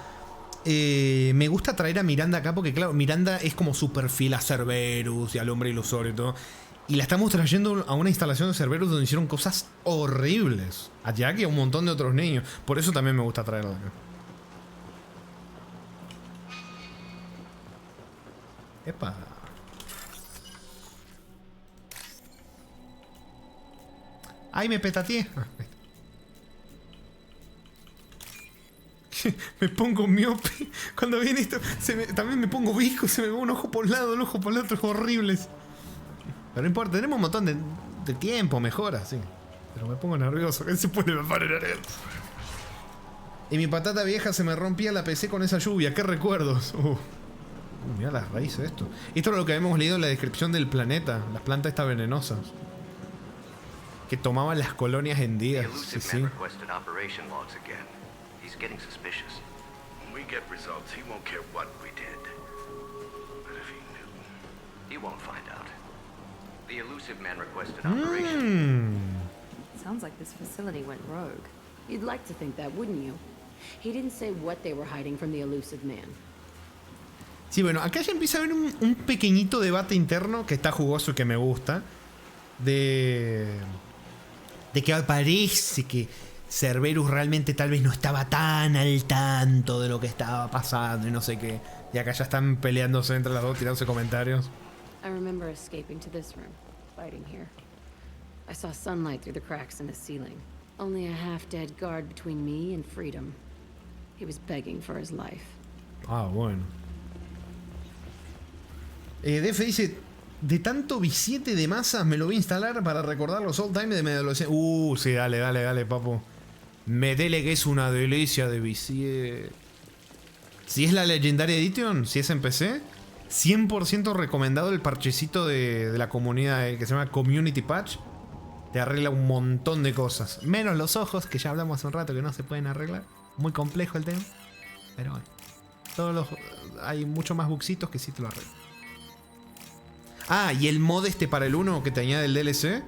me gusta traer a Miranda acá porque, claro, Miranda es como super fiel a Cerberus y al hombre ilusorio y todo. Y la estamos trayendo a una instalación de Cerberus donde hicieron cosas horribles. A Jack y a un montón de otros niños. Por eso también me gusta traerla acá. Epa. ¡Ay, me petateé! Me pongo miope. Cuando viene esto, también me pongo visco. Se me ve un ojo por un lado, un ojo por el otro. Horribles. Pero no importa, tenemos un montón de tiempo, mejora, sí. Pero me pongo nervioso. ¿Qué se puede poner nervioso? Y mi patata vieja se me rompía la PC con esa lluvia. ¡Qué recuerdos! Mira las raíces de esto. Esto es lo que habíamos leído en la descripción del planeta. Las plantas estas venenosas. Que tomaban las colonias hendidas. Sí, sí. Sounds like this facility went rogue. You'd like to think that, wouldn't you? He didn't say what they were hiding from the Elusive Man. Sí, bueno, acá ya empieza a haber un pequeñito debate interno que está jugoso y que me gusta. De que parece que Cerberus realmente tal vez no estaba tan al tanto de lo que estaba pasando y no sé qué. Y acá ya están peleándose entre las dos, tirándose comentarios. I remember escaping to this room, fighting here. I saw sunlight through the cracks in the ceiling. Only a half-dead guard between me and freedom. He was begging for his life. Ah, bueno. DF dice... De tanto billete de masas me lo voy a instalar para recordar los old times de mi adolescencia. Sí, dale, papu. Metele que es una delicia de billete. Si es la Legendary Edition, si es en PC, 100% recomendado el parchecito de la comunidad, el que se llama Community Patch. Te arregla un montón de cosas. Menos los ojos, que ya hablamos hace un rato que no se pueden arreglar. Muy complejo el tema. Pero bueno. Hay mucho más bugsitos que sí te lo arreglan. Ah, y el mod para el 1 que te añade el DLC.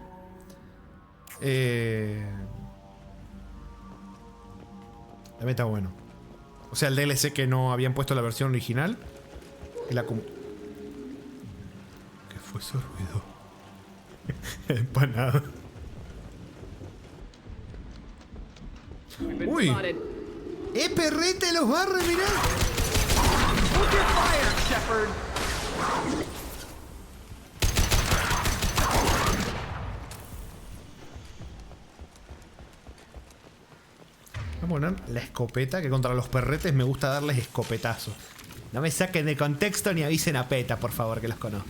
También está bueno. O sea, el DLC que no habían puesto la versión original. ¿Qué fue ese ruido? Empanada. Uy. Perrete los barres, mirá. Hold your fire, Shepard. Vamos a poner la escopeta, que contra los perretes me gusta darles escopetazos. No me saquen de contexto ni avisen a PETA, por favor, que los conozco.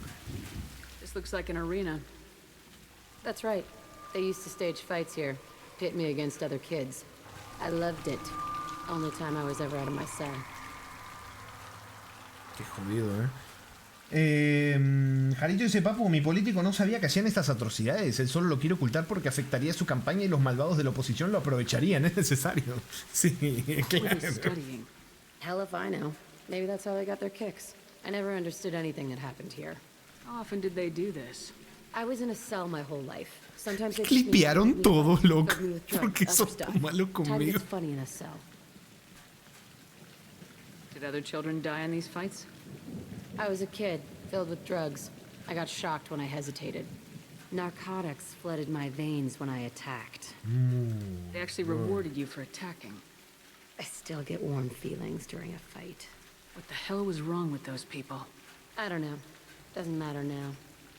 This looks like an arena. That's right. They used to stage fights here, pit me against other kids. I loved it. Only time I was ever out of my cell. Qué jodido, Jarito dice, Papu, mi político no sabía que hacían estas atrocidades. Él solo lo quiere ocultar porque afectaría su campaña y los malvados de la oposición lo aprovecharían. Es necesario. Sí, claro. Hell if I know. Maybe that's how they got their kicks. I never understood anything that happened here. How often did they do this? I was in a cell my whole life. Sometimes they Clipearon todo, loco. Porque sos tan malo conmigo. funny in a cell. Did other children die in these fights? I was a kid, filled with drugs. I got shocked when I hesitated. Narcotics flooded my veins when I attacked. They actually rewarded you for attacking. I still get warm feelings during a fight. What the hell was wrong with those people? I don't know. Doesn't matter now.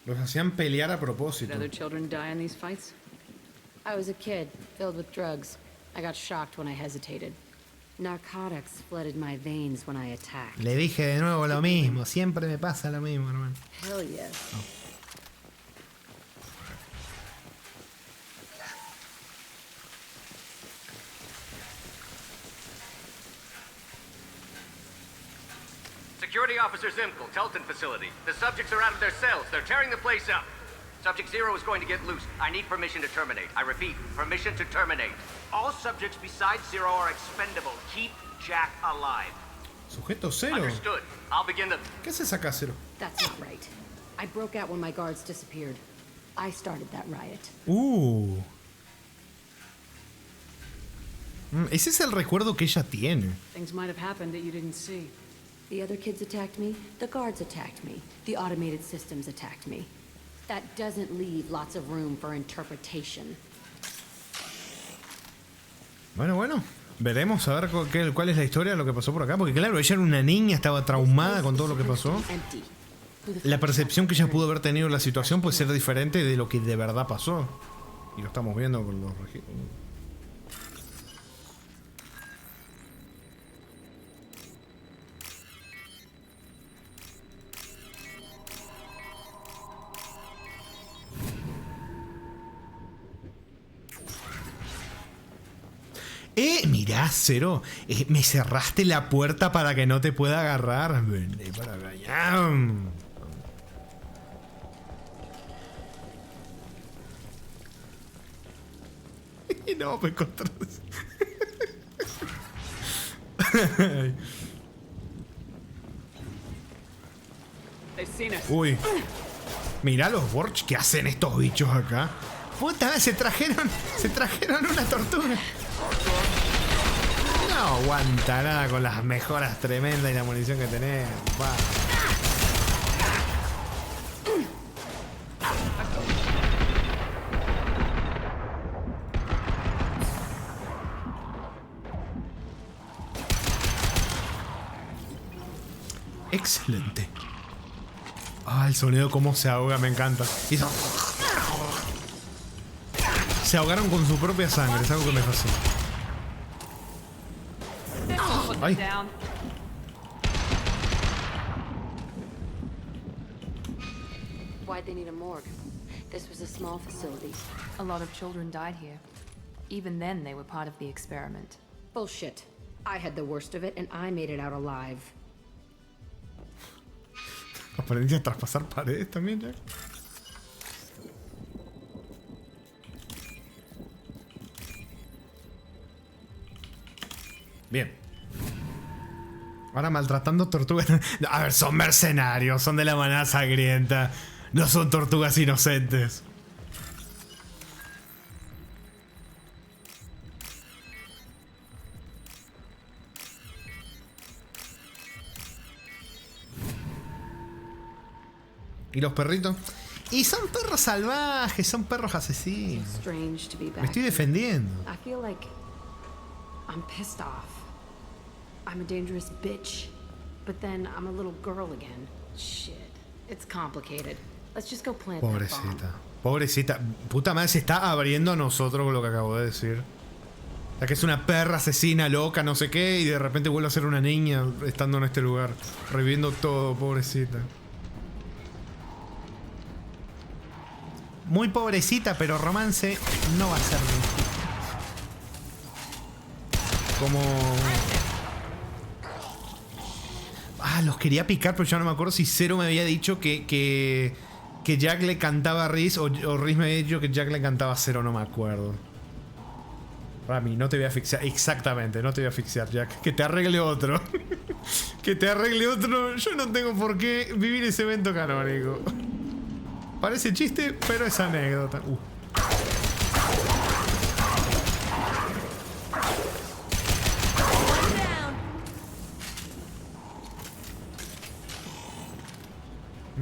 Los hacían pelear a Did propósito. other children die in these fights? I was a kid, filled with drugs. I got shocked when I hesitated. Narcotics flooded my veins when I attacked. Le dije de nuevo lo mismo. Siempre me pasa lo mismo, hermano. Hell yes. Security Officer Zimkel, Telton facility. The subjects are out of their cells. They're tearing the place up. Subject Zero is going to get loose. I need permission to terminate. I repeat, permission to terminate. All subjects besides Zero are expendable. Keep Jack alive. Sujeto cero. Understood. I'll begin the... ¿Qué haces acá, cero? That's not right. I broke out when my guards disappeared. I started that riot. Ese es el recuerdo que ella tiene. Things might have happened that you didn't see. The other kids attacked me. The guards attacked me. The automated systems attacked me. That doesn't leave lots of room for interpretation. Bueno. Veremos a ver cuál es la historia de lo que pasó por acá. Porque claro, ella era una niña, estaba traumada con todo lo que pasó. La percepción que ella pudo haber tenido de la situación puede ser diferente de lo que de verdad pasó. Y lo estamos viendo con los registros. Mirá, Cero, me cerraste la puerta para que no te pueda agarrar. Vení para acá. Y no, me encontré. Uy. Mirá los Borch que hacen estos bichos acá. Puta, se trajeron una tortuga. No aguanta nada con las mejoras tremendas y la munición que tenemos. Va. Excelente. El sonido cómo se ahoga, me encanta. Hizo... Se ahogaron con su propia sangre, es algo que me fascina. Ay. Why'd they need a morgue? This was a small facility. A lot of children died here. Even then, they were part of the experiment. Bullshit. I had the worst of it, and I made it out alive. Aprendí a traspasar paredes también, Jack. Bien. Ahora maltratando tortugas. A ver, son mercenarios, son de la manada sangrienta. No son tortugas inocentes. ¿Y los perritos? Y son perros salvajes, son perros asesinos. Me estoy defendiendo. I feel like I'm pissed off. I'm a dangerous bitch. But then I'm a little girl again. Shit. It's complicated. Let's just go plant that bomb. Pobrecita. Pobrecita. Puta madre, se está abriendo a nosotros con lo que acabo de decir. O sea, que es una perra asesina, loca, no sé qué, y de repente vuelve a ser una niña estando en este lugar. Reviviendo todo, pobrecita. Muy pobrecita, pero romance no va a ser mentira. Como... los quería picar, pero ya no me acuerdo si Zero me había dicho que Jack le cantaba a Rhys o Rhys me había dicho que Jack le cantaba a Zero, no me acuerdo. Rami, no te voy a asfixiar. Exactamente, no te voy a asfixiar, Jack. Que te arregle otro. Que te arregle otro. Yo no tengo por qué vivir ese evento canónico. Parece chiste, pero es anécdota.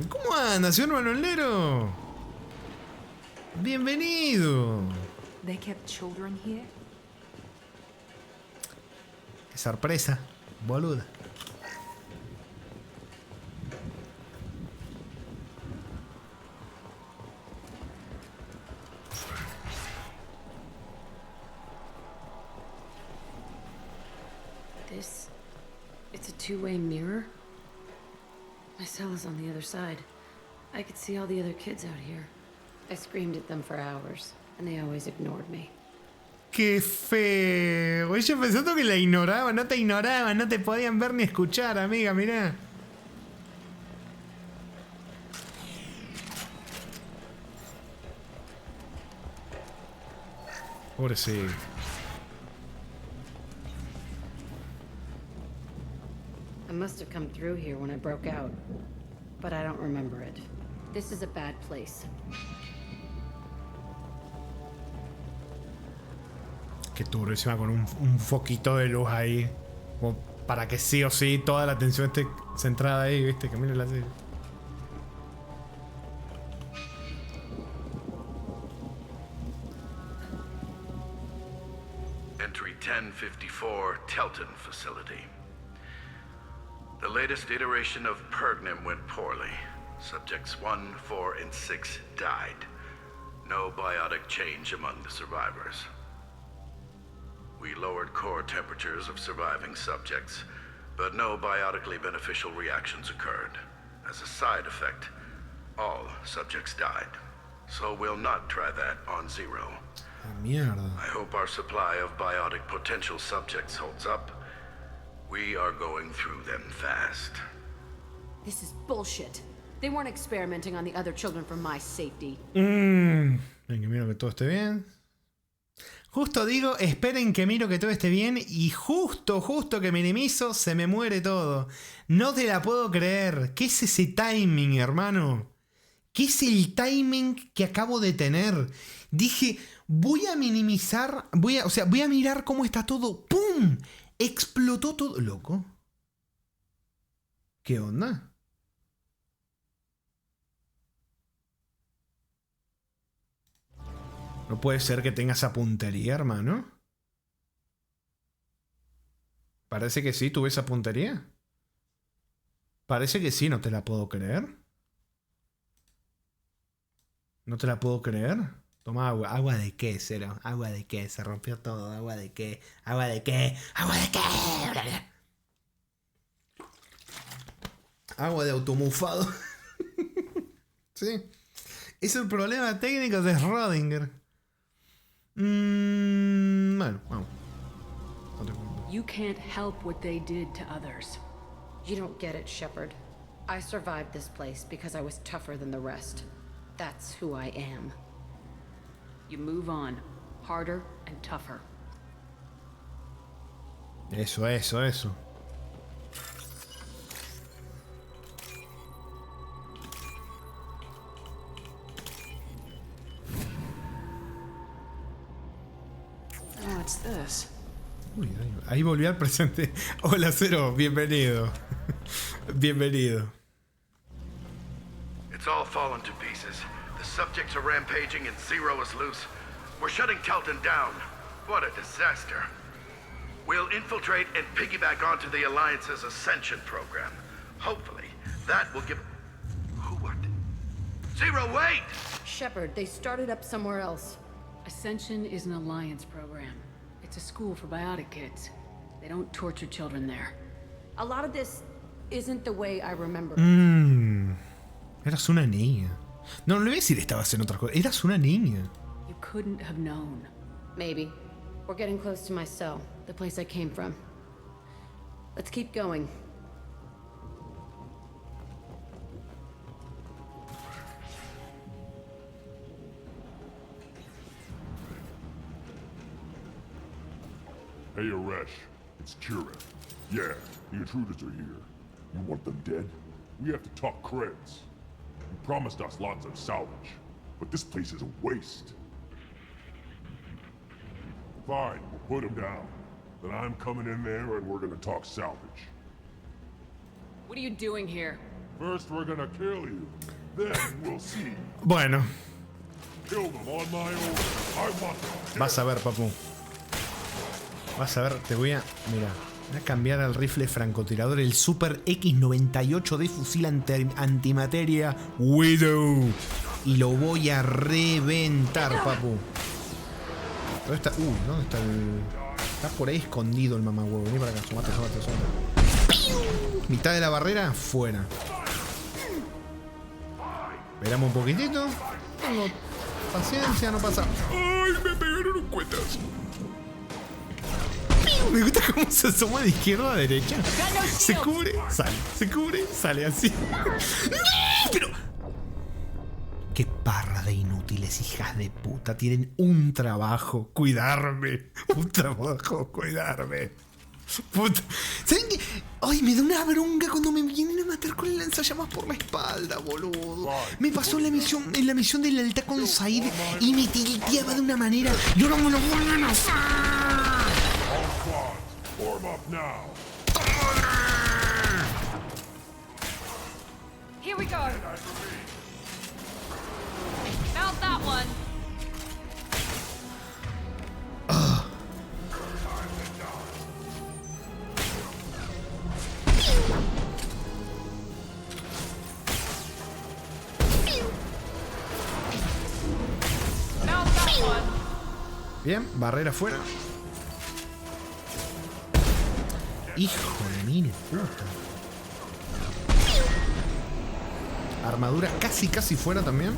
¿Cómo anda, señor Manolero? Bienvenido. They kept children here? Qué sorpresa, boluda. It's a two-way mirror? My cell is on the other side. I could see all the other kids out here. I screamed at them for hours, and they always ignored me. ¡Qué feo! Ella pensando que la ignoraban, no te ignoraban, no te podían ver ni escuchar, amiga, mirá. Pobrecito. I must have come through here when I broke out, but I don't remember it. This is a bad place. Qué turbio, encima con un foquito de luz ahí. Como para que sí o sí toda la atención esté centrada ahí, viste, que miren la serie. Entry 1054, Telton Facility. The latest iteration of Pergnim went poorly. Subjects 1, 4, and 6 died. No biotic change among the survivors. We lowered core temperatures of surviving subjects, but no biotically beneficial reactions occurred. As a side effect, all subjects died. So we'll not try that on Zero. Mierda. I hope our supply of biotic potential subjects holds up. We are going through them fast. This is bullshit. They weren't experimenting on the other children for my safety. Ven que miro que todo esté bien. Justo digo, esperen que miro que todo esté bien y justo que minimizo, se me muere todo. No te la puedo creer. ¿Qué es ese timing, hermano? ¿Qué es el timing que acabo de tener? Dije, voy a minimizar, voy a mirar cómo está todo. ¡Pum! Explotó todo. Loco. ¿Qué onda? No puede ser que tenga esa puntería, hermano. Parece que sí, tuve esa puntería. Parece que sí, no te la puedo creer. No te la puedo creer. Toma agua. ¿Agua de qué, Zero? ¿Agua de qué? Se rompió todo. ¿Agua de qué? ¿Agua de qué? ¿Agua de qué? Agua de automufado. Sí. Es el problema técnico de Schrödinger. Bueno, vamos. You can't help what they did to others. You don't get it, Shepard. I survived this place because I was tougher than the rest. That's who I am. You move on. Harder and tougher. Eso. What's this? Uy, ahí volví al presente. Hola, Zero, bienvenido. Bienvenido. It's all fallen to pieces. The subjects are rampaging and Zero is loose. We're shutting Telton down. What a disaster. We'll infiltrate and piggyback onto the Alliance's Ascension program. Hopefully, that will give... What? Zero, wait! Shepard, they started up somewhere else. Ascension is an Alliance program. It's a school for biotic kids. They don't torture children there. A lot of this isn't the way I remember. Eras una niña. No le voy a decir estabas en otra cosa. Eras una niña. You couldn't have known. Maybe. We're getting close to my cell, the place I came from. Let's keep going. Hey, Aresh. It's Kira. Yeah, the intruders are here. You want them dead? We have to talk creds. You promised us lots of salvage, but this place is a waste. Fine, we'll put them down. Then I'm coming in there and we're gonna talk salvage. What are you doing here? First we're gonna kill you. Then we'll see. Bueno. Kill them on my own. I want them. Vas a ver, papu. Vas a ver, te voy a... Mira, voy a cambiar al rifle francotirador, el Super X98 de fusil antimateria Widow. Y lo voy a reventar, papu. ¿Dónde está? ¿Dónde está el...? Está por ahí escondido el mamagüevo. Vení para acá, sumate. Mitad de la barrera, fuera. Esperamos un poquitito. Tengo paciencia, no pasa. ¡Ay, me pegaron un cuetazo! Me gusta cómo se asoma de izquierda a derecha. Se cubre, sale. Se cubre, sale así. Pero... qué parra de inútiles, hijas de puta. Tienen un trabajo, cuidarme. Un trabajo, cuidarme. Puta. ¿Saben qué? Ay, me da una bronca cuando me vienen a matar con el lanzallamas por la espalda, boludo. Me pasó en la misión del altar con Said y me tilteaba de una manera. Y ahora me lo vuelven a hacer. Here we go. Found that one. Found that one. Bien, barrera fuera. Hijo de mil puta. Armadura casi fuera también.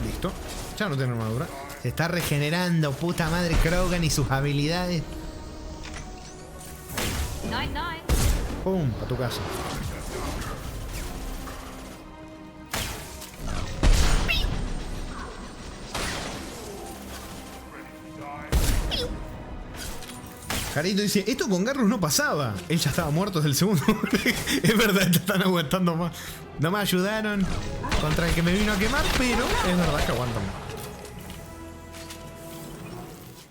Listo. Ya no tiene armadura. Se está regenerando, puta madre, Krogan y sus habilidades. Pum, a tu casa. Jarito dice, esto con Garrus no pasaba. Él ya estaba muerto desde el segundo. Es verdad, te están aguantando más. No me ayudaron contra el que me vino a quemar, pero es verdad que aguantan más.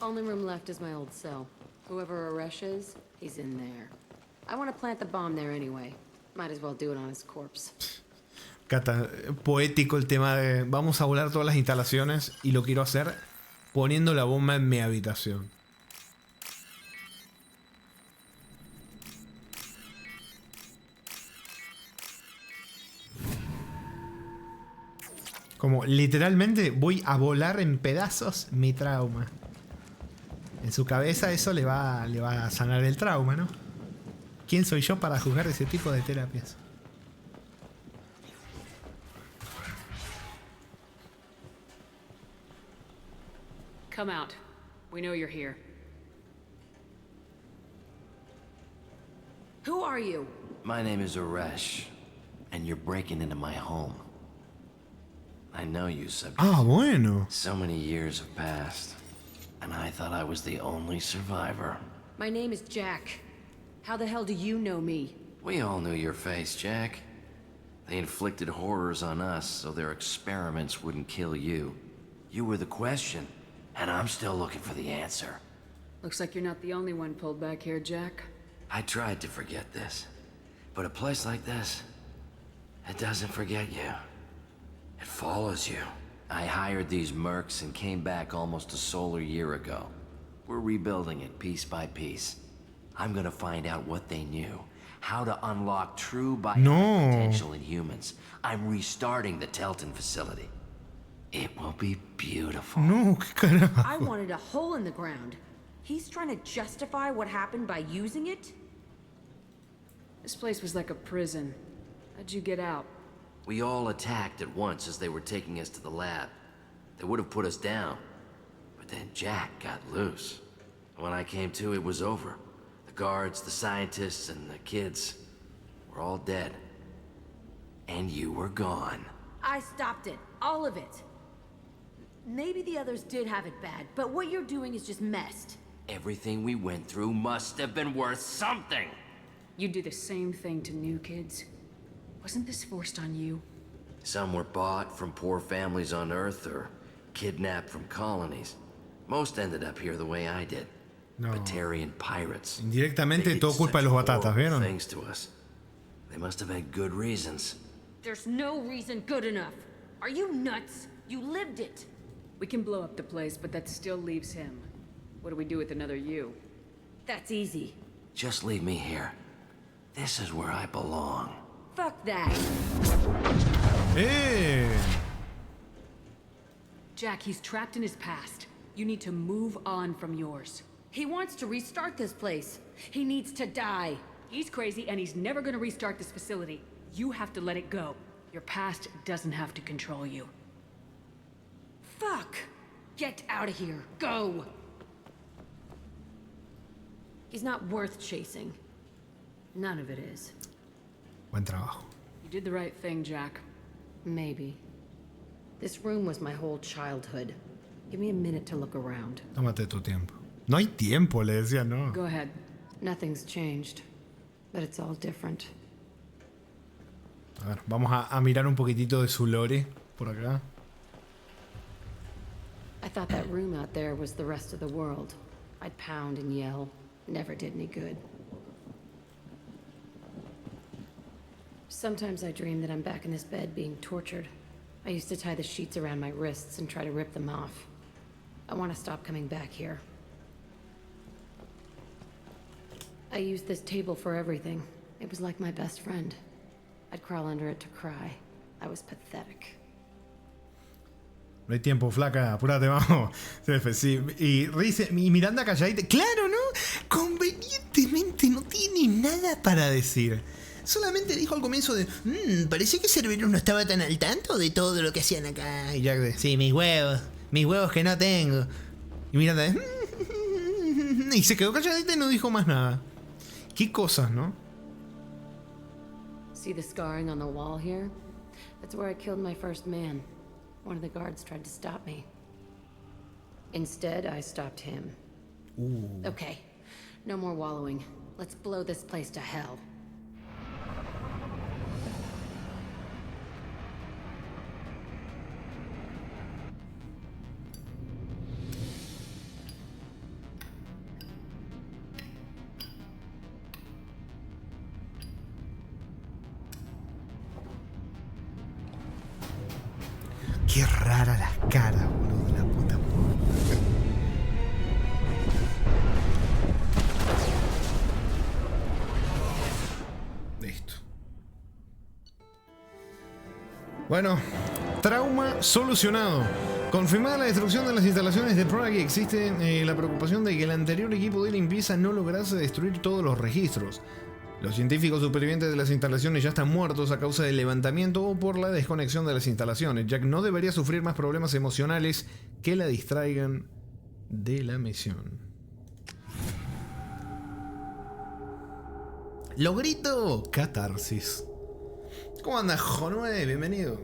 Only room left is my old cell. Whoever Aresh is, he's in there. I want to plant the bomb there anyway. Might as well do it on his corpse. Cata, poético el tema de vamos a volar todas las instalaciones y lo quiero hacer poniendo la bomba en mi habitación. Como literalmente voy a volar en pedazos mi trauma. En su cabeza eso le va a sanar el trauma, ¿no? ¿Quién soy yo para juzgar ese tipo de terapias? Come out. We know you're here. Who are you? My name is Aresh, and you're breaking into my home. I know you, subject. Ah, bueno. So many years have passed, and I thought I was the only survivor. My name is Jack. How the hell do you know me? We all knew your face, Jack. They inflicted horrors on us so their experiments wouldn't kill you. You were the question, and I'm still looking for the answer. Looks like you're not the only one pulled back here, Jack. I tried to forget this, but a place like this, it doesn't forget you. It follows you. I hired these mercs and came back almost a solar year ago. We're rebuilding it piece by piece. I'm gonna find out what they knew. How to unlock true bionic potential in humans. I'm restarting the Telton facility. It will be beautiful. No, qué carajo. I wanted a hole in the ground. He's trying to justify what happened by using it? This place was like a prison. How'd you get out? We all attacked at once as they were taking us to the lab. They would have put us down. But then Jack got loose. When I came to, it was over. The guards, the scientists, and the kids were all dead. And you were gone. I stopped it. All of it. Maybe the others did have it bad, but what you're doing is just messed. Everything we went through must have been worth something. You'd do the same thing to new kids. Wasn't this forced on you? Some were bought from poor families on Earth or kidnapped from colonies. Most ended up here the way I did. No. Batarian pirates. Indirectamente todo culpa de los batatas, ¿vieron? Things to us. They must have had good reasons. There's no reason good enough. Are you nuts? You lived it. We can blow up the place, but that still leaves him. What do we do with another you? That's easy. Just leave me here. This is where I belong. Fuck that. ¡Eh! Jack, he's trapped in his past. You need to move on from yours. He wants to restart this place. He needs to die. He's crazy and he's never gonna restart this facility. You have to let it go. Your past doesn't have to control you. Fuck! Get out of here. Go! He's not worth chasing. None of it is. Buen trabajo. You did the right thing, Jack. Maybe. This room was my whole childhood. Give me a minute to look around. Tómate tu tiempo. No hay tiempo, le decía, no. Go ahead. Nothing's changed, but it's all different. A ver, vamos a mirar un poquitito de su lore por acá. I thought that room out there was the rest of the world. I'd pound and yell. Never did any good. Sometimes I dream that I'm back in this bed being tortured. I used to tie the sheets around my wrists and try to rip them off. I want to stop coming back here. I used this table for everything. It was like my best friend. I'd crawl under it to cry. I was pathetic. No hay tiempo, flaca, apúrate, vamos. Sí. Y Miranda calladita. Claro, ¿no? Convenientemente no tiene nada para decir. Solamente dijo al comienzo de parecía que Cerberus no estaba tan al tanto de todo lo que hacían acá. Y Jack de, sí, mis huevos que no tengo. Y Miranda de, y se quedó calladita y no dijo más nada. Qué cosas, ¿no? See the scarring on the wall here? That's where I killed my first man. One of the guards tried to stop me. Instead, I stopped him. Ooh. Okay, no more wallowing. Let's blow this place to hell. Qué rara las caras, boludo, la puta. Listo. Bueno, trauma solucionado. Confirmada la destrucción de las instalaciones de Prague, existe la preocupación de que el anterior equipo de limpieza no lograse destruir todos los registros. Los científicos supervivientes de las instalaciones ya están muertos a causa del levantamiento o por la desconexión de las instalaciones. Jack no debería sufrir más problemas emocionales que la distraigan de la misión. Logrito catarsis. ¿Cómo andas, Jonue? Bienvenido.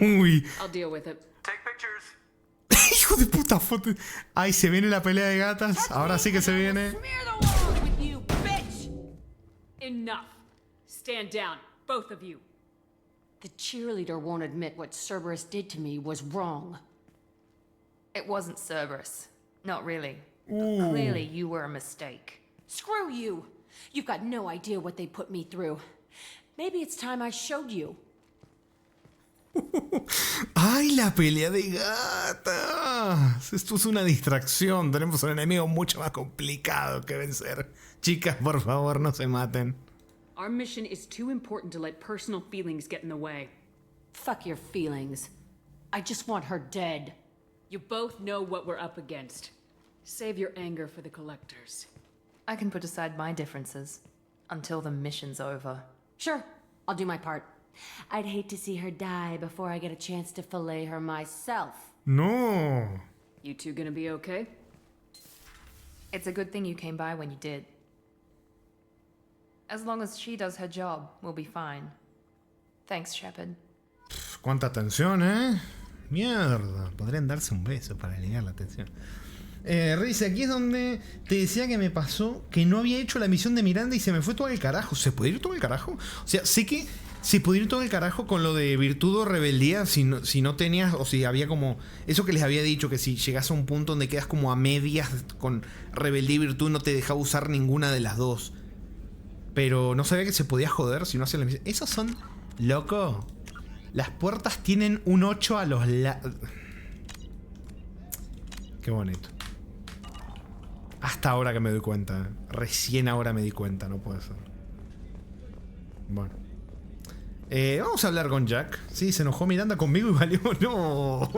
Uy. I'll deal with it. Hijo de puta foto. Ay, se viene la pelea de gatas. Ahora sí que se viene. Enough. Stand down, both of you. The cheerleader won't admit what Cerberus did to me was wrong. It wasn't Cerberus. Not really. Ooh. But clearly you were a mistake. Screw you! You've got no idea what they put me through. Maybe it's time I showed you. ¡Ay, la pelea de gatas! Esto es una distracción. Tenemos un enemigo mucho más complicado que vencer. Chicas, por favor, no se maten. Our mission is too important to let personal feelings get in the way. Fuck your feelings. I just want her dead. You both know what we're up against. Save your anger for the collectors. I can put aside my differences until the mission's over. Sure, I'll do my part. I'd hate to see her die before I get a chance to fillet her myself. No. You two gonna be okay? It's a good thing you came by when you did. As long as she does her job, we'll be fine. Thanks, Shepard. Cuánta tensión, ¿eh? Mierda. Podrían darse un beso para aliviar la tensión. Riz, aquí es donde te decía que me pasó que no había hecho la misión de Miranda y se me fue todo el carajo. ¿Se puede ir todo el carajo? O sea, sé que se puede ir todo el carajo con lo de virtud o rebeldía si no tenías, o si había como eso que les había dicho, que si llegas a un punto donde quedas como a medias con rebeldía y virtud no te dejaba usar ninguna de las dos. Pero no sabía que se podía joder si no hacías la misión. Esos son... Loco. Las puertas tienen un 8 a los lados. Qué bonito. Hasta ahora que me doy cuenta. Recién ahora me di cuenta, no puede ser. Bueno. Vamos a hablar con Jack. Sí, se enojó Miranda conmigo y valió. No.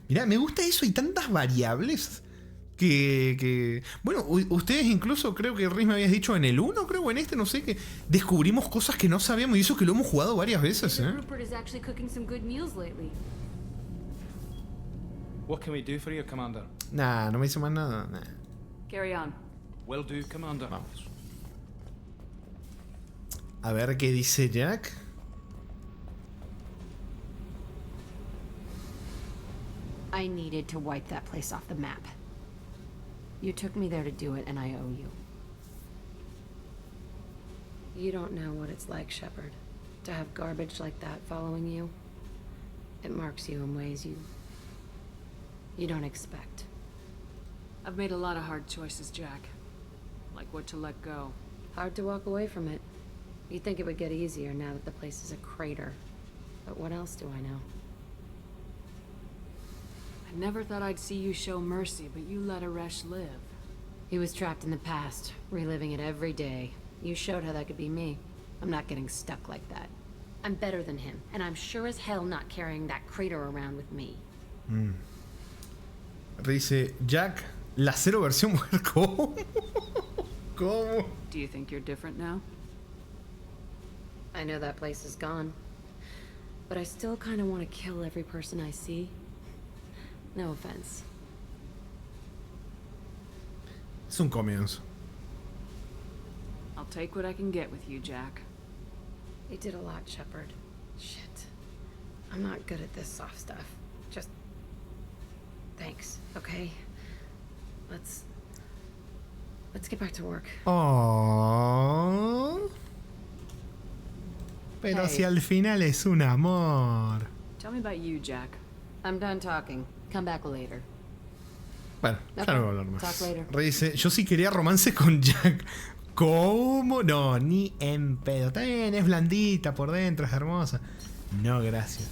Mirá, me gusta eso. Hay tantas variables que... Bueno, ustedes incluso, creo que Riz me habías dicho en el 1, creo, o en este, no sé, que descubrimos cosas que no sabíamos y eso que lo hemos jugado varias veces, ¿eh? Rupert is actually cooking some good meals lately. What can we do for you, Commander? Nah, no me hizo más nada. Nah. Carry on. Will do, Commander. Vamos. A ver qué dice Jack. I needed to wipe that place off the map. You took me there to do it, and I owe you. You don't know what it's like, Shepard, to have garbage like that following you. It marks you in ways you don't expect. I've made a lot of hard choices, Jack. Like what to let go. Hard to walk away from it. You'd think it would get easier now that the place is a crater. But what else do I know? I never thought I'd see you show mercy, but you let Aresh live. He was trapped in the past, reliving it every day. You showed how that could be me. I'm not getting stuck like that. I'm better than him, and I'm sure as hell not carrying that crater around with me. Dice Jack, la cero versión mujer. ¿Cómo? ¿Cómo? Do you think you're different now? I know that place is gone. But I still kind of want to kill every person I see. No offense. Es un comienzo. I'll take what I can get with you, Jack. You did a lot, Shepard. Shit. I'm not good at this soft stuff. Just... thanks, okay? Let's get back to work. Oh. Pero Hey. si al final es un amor. Tell me about you, Jack. I'm done talking. Come back later. Bueno, ya Okay, no voy a hablar más. talk later. Rey dice, yo sí quería romance con Jack. ¿Cómo? No, ni en pedo. Está bien, es blandita por dentro, es hermosa. No, gracias.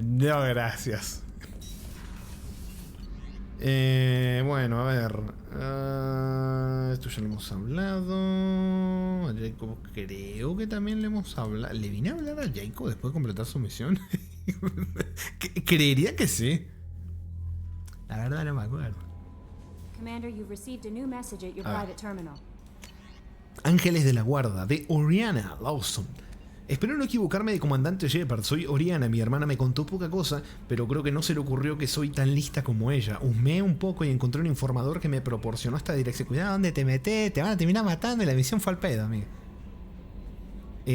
No, gracias. Bueno, a ver. Esto ya lo hemos hablado. A Jacob creo que también le hemos hablado. ¿Le vine a hablar a Jacob después de completar su misión? Creería que sí. La verdad no me acuerdo. Commander, you've received a new message at your Ah. private terminal. Ángeles de la Guarda, de Oriana Lawson. Espero no equivocarme de comandante Shepard. Soy Oriana, mi hermana me contó poca cosa, pero creo que no se le ocurrió que soy tan lista como ella. Husmeé un poco y encontré un informador que me proporcionó esta dirección. Cuidado donde te metés, te van a terminar matando y la misión fue al pedo, amiga.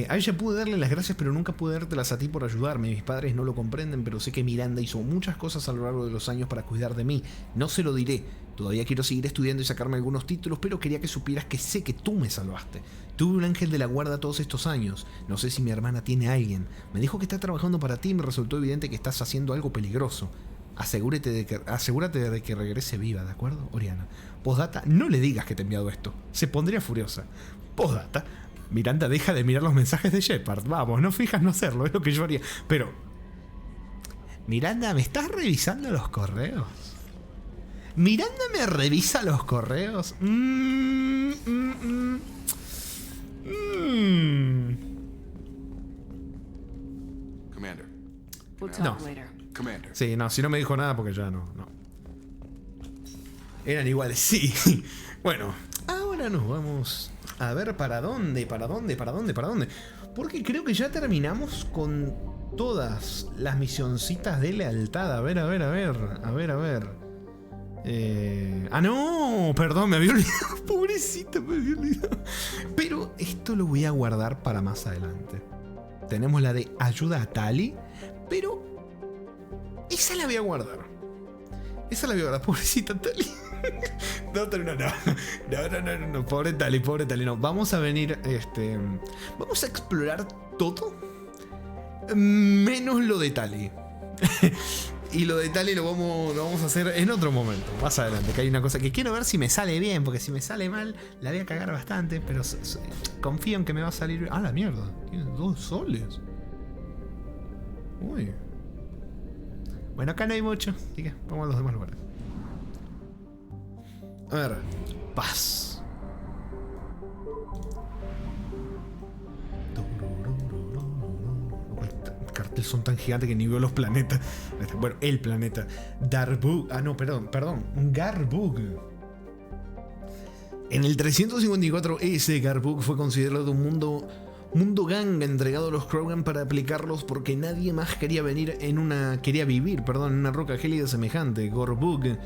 A ella pude darle las gracias, pero nunca pude dártelas a ti por ayudarme. Mis padres no lo comprenden, pero sé que Miranda hizo muchas cosas a lo largo de los años para cuidar de mí. No se lo diré. Todavía quiero seguir estudiando y sacarme algunos títulos, pero quería que supieras que sé que tú me salvaste. Tuve un ángel de la guarda todos estos años. No sé si mi hermana tiene a alguien. Me dijo que está trabajando para ti y me resultó evidente que estás haciendo algo peligroso. Asegúrate de que regrese viva, ¿de acuerdo, Oriana? Postdata, no le digas que te he enviado esto. Se pondría furiosa. Postdata, Miranda deja de mirar los mensajes de Shepard. Vamos, no fijas no hacerlo, es lo que yo haría. Pero... Miranda, ¿me estás revisando los correos? ¿Miranda me revisa los correos? Commander. We'll No. talk later. Commander. Sí, no, si no me dijo nada porque ya no. Eran iguales, sí. Bueno, ahora nos vamos a ver para dónde. Porque creo que ya terminamos con todas las misioncitas de lealtad. A ver. No, perdón, me había olvidado. Pobrecita, me había olvidado. Pero esto lo voy a guardar para más adelante. Tenemos la de ayuda a Tali, pero esa la voy a guardar. Esa la voy a guardar, pobrecita Tali. No, pobre Tali, no. Vamos a venir, vamos a explorar todo, menos lo de Tali. Y lo de Tali lo vamos a hacer en otro momento, más adelante, que hay una cosa que quiero ver si me sale bien, porque si me sale mal la voy a cagar bastante, pero confío en que me va a salir bien. Ah, la mierda, tiene 2 soles. Uy. Bueno, acá no hay mucho, así que vamos a los demás lugares. A ver, paz. El cartel son tan gigantes que ni veo los planetas. Bueno, el planeta. Darbug. Ah, no, perdón. Garbug. En el 354 ese Garbug fue considerado un mundo gang entregado a los Krogan para aplicarlos porque nadie más quería vivir en una roca gélida semejante. Gorbug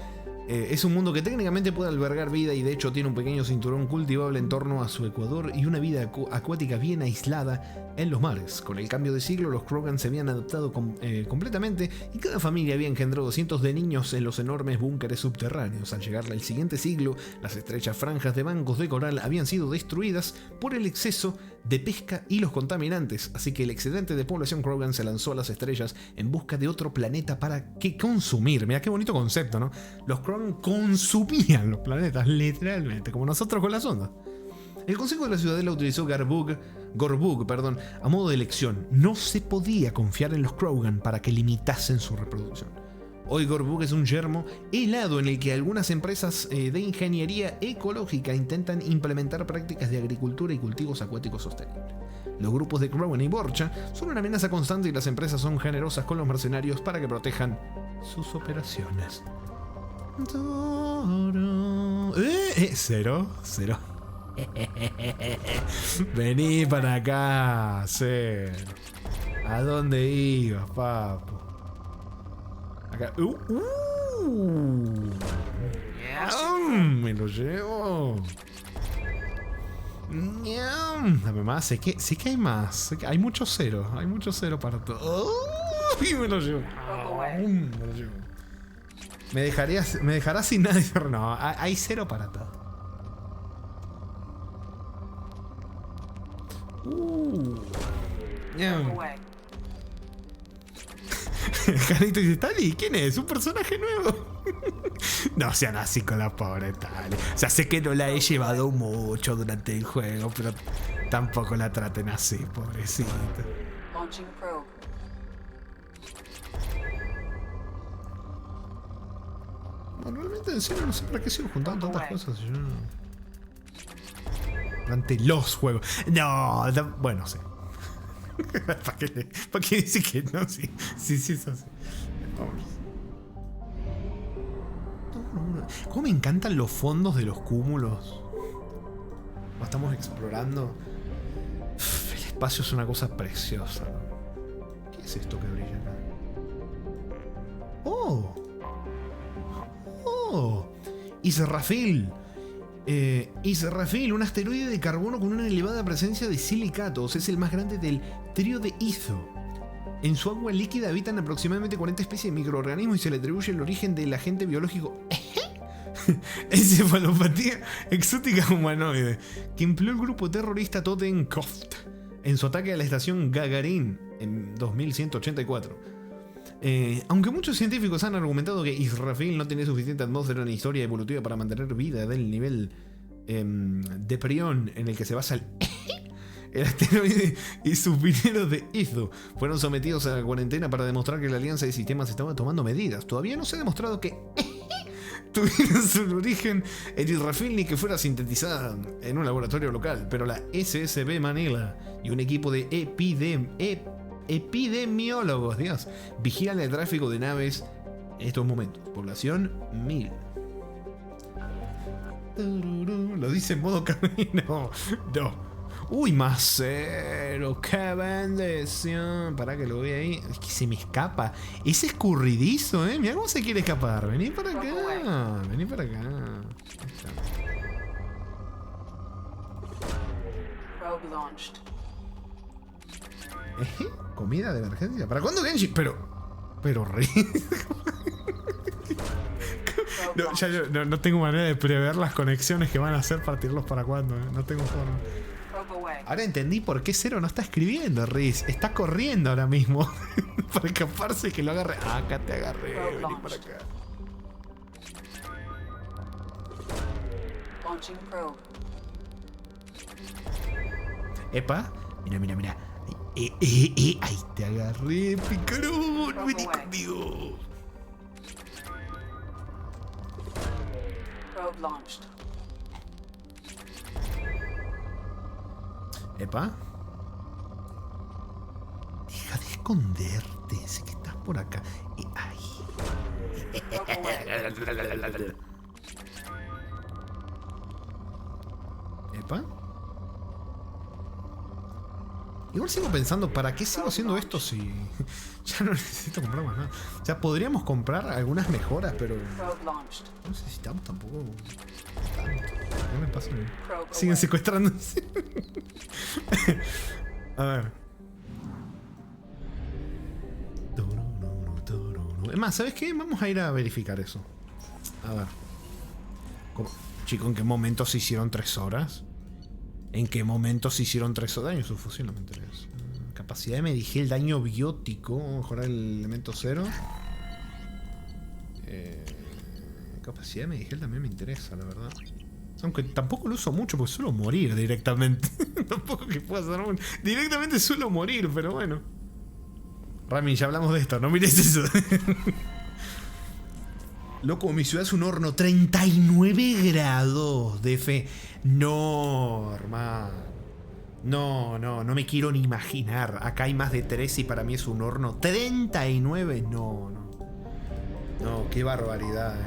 es un mundo que técnicamente puede albergar vida y de hecho tiene un pequeño cinturón cultivable en torno a su ecuador y una vida acuática bien aislada en los mares. Con el cambio de siglo, los Krogan se habían adaptado completamente y cada familia había engendrado cientos de niños en los enormes búnkeres subterráneos. Al llegar al siguiente siglo, las estrechas franjas de bancos de coral habían sido destruidas por el exceso de pesca y los contaminantes, así que el excedente de población Krogan se lanzó a las estrellas en busca de otro planeta para que consumir. Mira qué bonito concepto, ¿no? Los Krogan consumían los planetas, literalmente, como nosotros con las ondas. El Consejo de la Ciudadela utilizó Gorbug, a modo de elección. No se podía confiar en los Krogan para que limitasen su reproducción. Hoy Gorbug es un yermo helado en el que algunas empresas de ingeniería ecológica intentan implementar prácticas de agricultura y cultivos acuáticos sostenibles. Los grupos de Krogan y Borcha son una amenaza constante y las empresas son generosas con los mercenarios para que protejan sus operaciones. Cero. Vení para acá, Cero. ¿A dónde ibas, papo? Acá. Me lo llevo. Dame más. Sé que hay más. Sé que hay mucho cero. Hay mucho cero para todo. Y me lo llevo. Me lo llevo. Me dejarás sin nadie. No, hay cero para todo. Janito dice, Tali, ¿quién es? ¿Un personaje nuevo? No sean así con la pobre Tali. O sea, sé que no la he llevado mucho durante el juego, pero tampoco la traten así, pobrecita. Bueno, realmente en serio no sé para qué sigo juntando tantas cosas. Durante los juegos. No, bueno, sí. ¿Para qué dice que no? Sí, es así. Vamos. ¿Cómo me encantan los fondos de los cúmulos? Lo estamos explorando. El espacio es una cosa preciosa, ¿no? ¿Qué es esto que brilla acá? ¡Oh! Israfil. Israfil, un asteroide de carbono con una elevada presencia de silicatos. Es el más grande del trío de Izo. En su agua líquida habitan aproximadamente 40 especies de microorganismos y se le atribuye el origen del agente biológico encefalopatía exótica humanoide que empleó el grupo terrorista Totenkopf en su ataque a la estación Gagarin en 2184. Aunque muchos científicos han argumentado que Israfil no tiene suficiente atmósfera ni historia evolutiva para mantener vida del nivel de Prión en el que se basa el asteroide y sus vineros de Izo fueron sometidos a la cuarentena para demostrar que la alianza de sistemas estaba tomando medidas. Todavía no se ha demostrado que tuviera su origen en Israfil ni que fuera sintetizada en un laboratorio local, pero la SSB Manila y un equipo de epidemiólogos, Dios, vigilan el tráfico de naves en estos momentos. Población 1000. Lo dice en modo camino. No. Uy, más 0. ¡Qué bendición! Para que lo vea ahí. Es que se me escapa. Es escurridizo, ¿eh? Mira cómo se quiere escapar. Vení para acá. Vení para acá. Probe launched. Comida de emergencia. ¿Para cuándo, Genji? Pero no, ya yo no tengo manera de prever las conexiones que van a hacer para tirarlos para cuándo, ¿eh? No tengo forma. Ahora entendí por qué Zero no está escribiendo, Riz. Está corriendo ahora mismo. Para escaparse y que lo agarre. Ah, acá te agarré. Vení para acá. Launching probe. Epa. Mira. Ahí te agarré, picarón. Vení conmigo. Probe launched. Epa. Deja de esconderte. Sé que estás por acá. Ahí. Epa. Igual sigo pensando, ¿para qué sigo haciendo esto si ya no necesito comprar más nada? O sea, podríamos comprar algunas mejoras, pero no necesitamos tampoco tanto. ¿Qué me pasa? Siguen secuestrando. A ver. Es más, ¿sabes qué? Vamos a ir a verificar eso. A ver. Chico, ¿en qué momento se hicieron 3 horas? ¿En qué momento se hicieron 3 horas? Daño su fusil, no me interesa. Capacidad de medigel, daño biótico. Vamos a mejorar el elemento 0. Capacidad de medigel también me interesa, la verdad. Aunque tampoco lo uso mucho porque suelo morir directamente. Tampoco que pueda hacer un... Directamente suelo morir, pero bueno. Rami, ya hablamos de esto, no mires eso. Loco, mi ciudad es un horno. 39 grados de fe. No, hermano. No me quiero ni imaginar. Acá hay más de 3 y para mí es un horno. 39, no. No, qué barbaridad,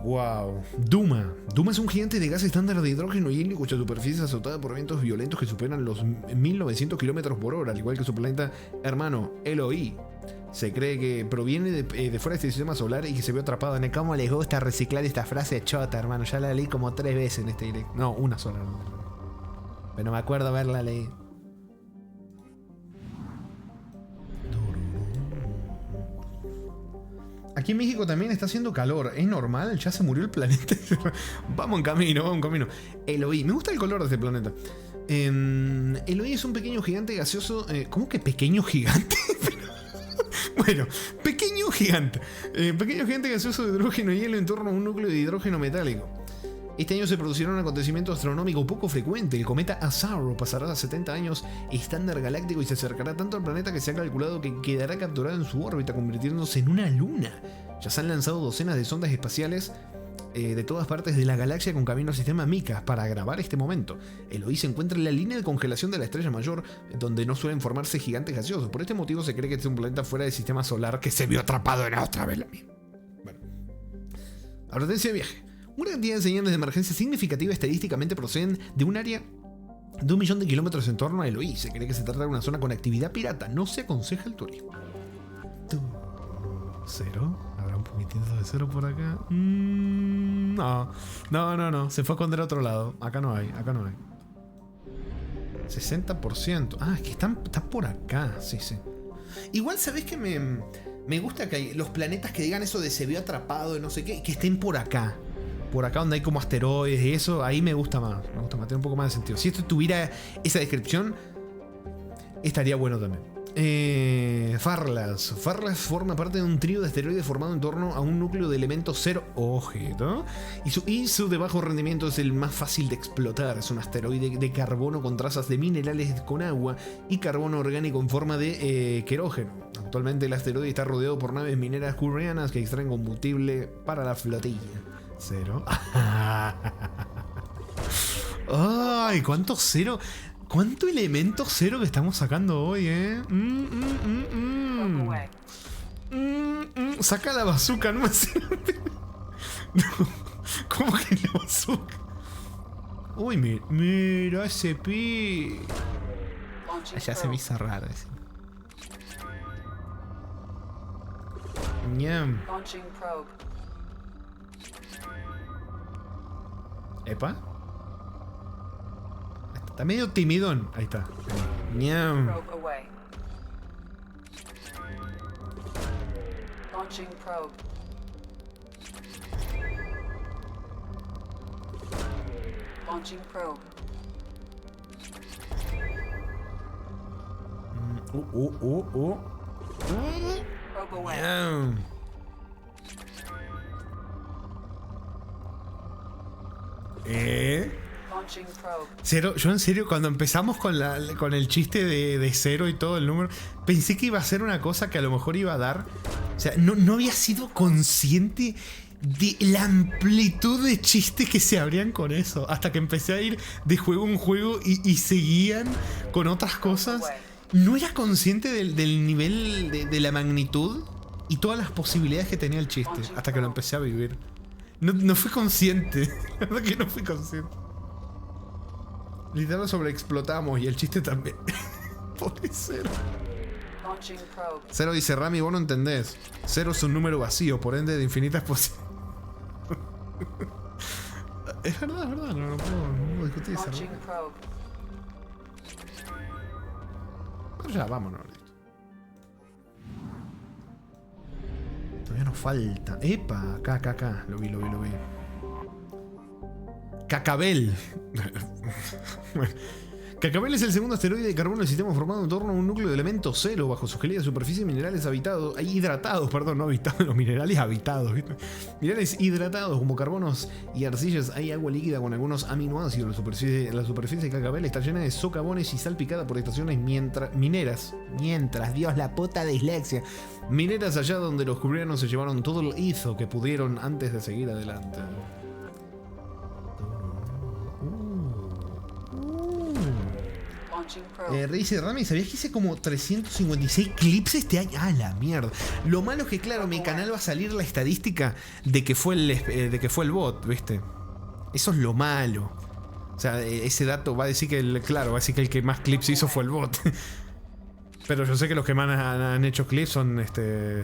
Wow. Duma es un gigante de gas estándar de hidrógeno y helio cuya superficie es azotada por vientos violentos que superan los 1900 km por hora, al igual que su planeta hermano, Eloi. Se cree que proviene de fuera de este sistema solar y que se vio atrapado en el... ¿Cómo les gusta reciclar esta frase chota, hermano? Ya la leí como 3 veces en este directo. No, una sola. Pero me acuerdo haberla leído. Aquí en México también está haciendo calor. ¿Es normal? ¿Ya se murió el planeta? Vamos en camino. Eloi. Me gusta el color de este planeta. Eloi es un pequeño gigante gaseoso... ¿Cómo que pequeño gigante? Bueno, pequeño gigante gaseoso de hidrógeno y hielo en torno a un núcleo de hidrógeno metálico. Este año se producirá un acontecimiento astronómico poco frecuente. El cometa Azaro pasará a 70 años estándar galáctico y se acercará tanto al planeta que se ha calculado que quedará capturado en su órbita, convirtiéndose en una luna. Ya se han lanzado docenas de sondas espaciales de todas partes de la galaxia con camino al sistema Mika para grabar este momento. Eloi se encuentra en la línea de congelación de la estrella mayor, donde no suelen formarse gigantes gaseosos. Por este motivo se cree que es un planeta fuera del sistema solar que se vio atrapado en otra vez. Bueno. Advertencia de viaje. Una cantidad de señales de emergencia significativa estadísticamente proceden de un área de 1 millón de kilómetros en torno a Eloi. Se cree que se trata de una zona con actividad pirata. No se aconseja el turismo. 0. ¿Habrá un poquitito de 0 por acá? No. Se fue a esconder a otro lado. Acá no hay. 60%. Ah, es que están por acá. Sí. Igual, ¿sabés que me gusta que hay los planetas que digan eso de se vio atrapado y no sé qué, que estén por acá? Por acá donde hay como asteroides y eso, ahí me gusta más. Tiene un poco más de sentido. Si esto tuviera esa descripción, estaría bueno también. Farlas forma parte de un trío de asteroides formado en torno a un núcleo de elemento 0, objeto, y su de bajo rendimiento es el más fácil de explotar. Es un asteroide de carbono con trazas de minerales con agua y carbono orgánico en forma de querógeno. Actualmente el asteroide está rodeado por naves mineras coreanas que extraen combustible para la flotilla. 0. Ay, ¿cuánto 0? ¿Cuánto elemento 0 que estamos sacando hoy, Saca la bazooka, no me sirve. No. ¿Cómo que la bazooka? Uy, mira ese pi. Ya se me hizo raro ese. Ñam. Epa. Está medio timidón. Ahí está. Ñam. Launching probe. Launching probe. Probe away. Ñam. Launching probe. Cero, yo en serio, cuando empezamos con el chiste de cero y todo el número, pensé que iba a ser una cosa que a lo mejor iba a dar. O sea, no había sido consciente de la amplitud de chistes que se abrían con eso. Hasta que empecé a ir de juego en juego y seguían con otras cosas. No era consciente del nivel de la magnitud y todas las posibilidades que tenía el chiste. Hasta que lo empecé a vivir. No fui consciente. La verdad que no fui consciente. Literal sobreexplotamos y el chiste también. Pobre Cero. Cero dice, Rami, vos no entendés. Cero es un número vacío, por ende de infinitas posibilidades. Es verdad, no puedo discutir eso. Pero ya, vámonos. Listo. Todavía nos falta. Epa, acá. Lo vi. Cacabel. Cacabel es el segundo asteroide de carbono del sistema formado en torno a un núcleo de elemento cero bajo su gelida superficie, minerales habitados, no habitados, los minerales habitados, ¿viste? Minerales hidratados como carbonos y arcillas. Hay agua líquida con algunos aminoácidos. La superficie de Cacabel está llena de socavones y salpicada por estaciones mineras, Dios, la puta dislexia. Mineras allá donde los cubrianos se llevaron todo el hizo que pudieron antes de seguir adelante. Dice Rami, ¿sabías que hice como 356 clips este año? Ah, la mierda. Lo malo es que, claro, mi canal va a salir la estadística de que fue el bot, ¿viste? Eso es lo malo. O sea, ese dato va a decir que el que más clips hizo fue el bot. Pero yo sé que los que más han hecho clips son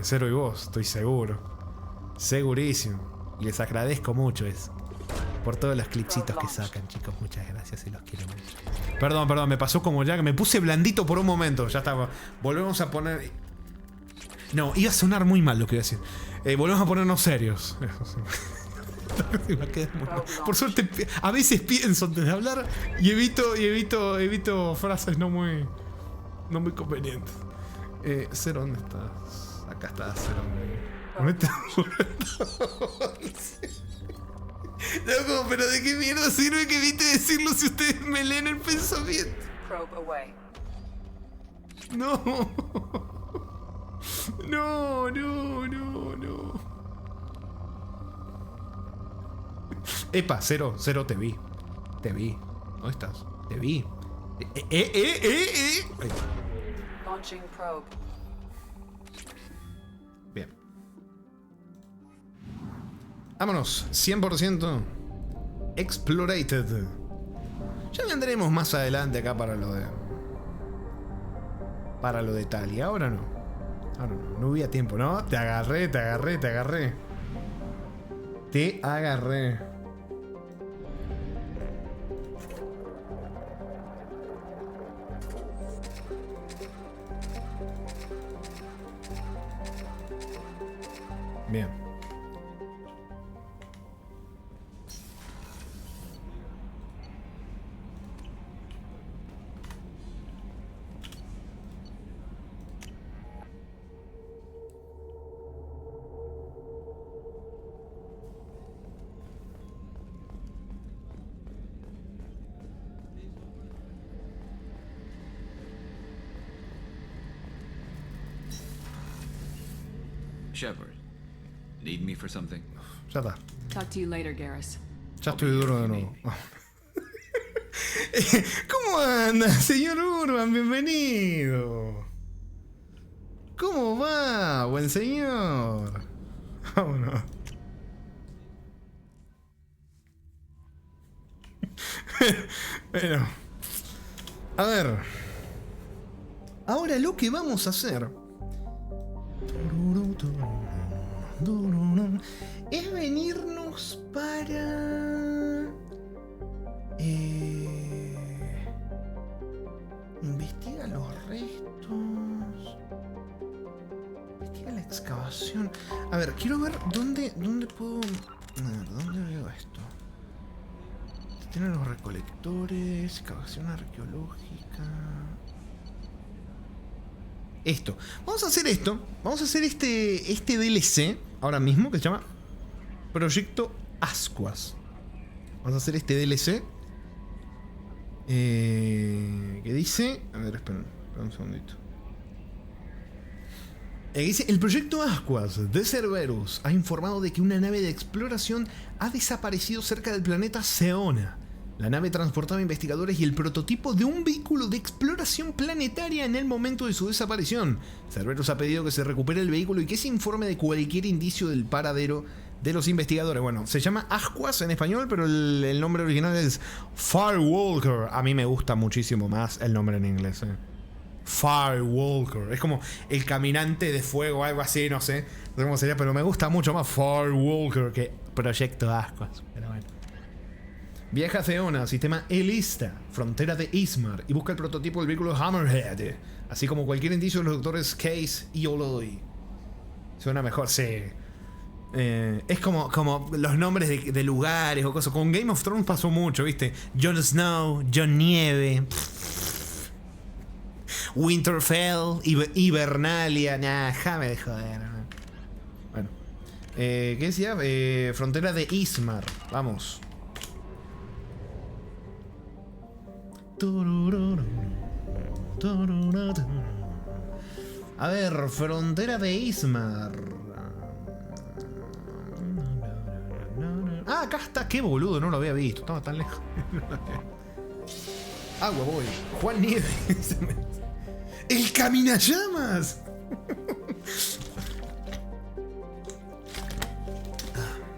Cero y vos, estoy seguro. Segurísimo. Y les agradezco mucho eso. Por todos los clipsitos que sacan, chicos. Muchas gracias y los quiero mucho. Perdón, me pasó como ya que me puse blandito por un momento. Ya estaba. Volvemos a poner. No, iba a sonar muy mal lo que iba a decir. Volvemos a ponernos serios. Por suerte, a veces pienso antes de hablar y evito frases no muy convenientes. Cero, ¿dónde estás? Acá está Cero. ¿Dónde estás? Loco, pero ¿de qué mierda sirve que evite decirlo si ustedes me leen el pensamiento? No. Epa, Cero, te vi. ¿Dónde estás? Te vi. Launching probe. Bien. Vámonos, 100% explorated. Ya vendremos más adelante acá para lo de Talia. Ahora no. No había tiempo, ¿no? Te agarré. Bien. Shepard, need me for something? Ya está. Talk to you later, Garrus. Ya estoy duro de nuevo. ¿Cómo anda, señor Urban? Bienvenido. ¿Cómo va, buen señor? Vámonos. Bueno. A ver. Ahora lo que vamos a hacer es venirnos para... investiga los restos. Investiga la excavación. A ver, quiero ver dónde puedo... A ver, ¿dónde veo esto? Tienen los recolectores, excavación arqueológica... Esto. Vamos a hacer esto. Vamos a hacer este DLC ahora mismo que se llama Proyecto Ascuas. Vamos a hacer este DLC que dice... A ver, esperen un segundito. Dice, el proyecto Ascuas de Cerberus ha informado de que una nave de exploración ha desaparecido cerca del planeta Seona. La nave transportaba investigadores y el prototipo de un vehículo de exploración planetaria en el momento de su desaparición. Cerberus ha pedido que se recupere el vehículo y que se informe de cualquier indicio del paradero de los investigadores. Bueno, se llama Ascuas en español, pero el nombre original es Firewalker. A mí me gusta muchísimo más el nombre en inglés. Firewalker. Es como el caminante de fuego, algo así, no sé cómo sería, pero me gusta mucho más Firewalker que Proyecto Ascuas. Pero bueno. Viaja a Seona, sistema Elista, frontera de Ismar, y busca el prototipo del vehículo Hammerhead, así como cualquier indicio de los doctores Case y Oloy. Suena mejor, sí. Es como los nombres de lugares o cosas. Con Game of Thrones pasó mucho, ¿viste? Jon Snow, Jon Nieve, Winterfell, Hibernalia. Nah, déjame de joder. Bueno. ¿Qué decía? Frontera de Ismar. Vamos. A ver, frontera de Ismar. Ah, acá está, qué boludo, no lo había visto, estaba tan lejos. Agua voy, Juan Nieve. ¡El Caminallamas!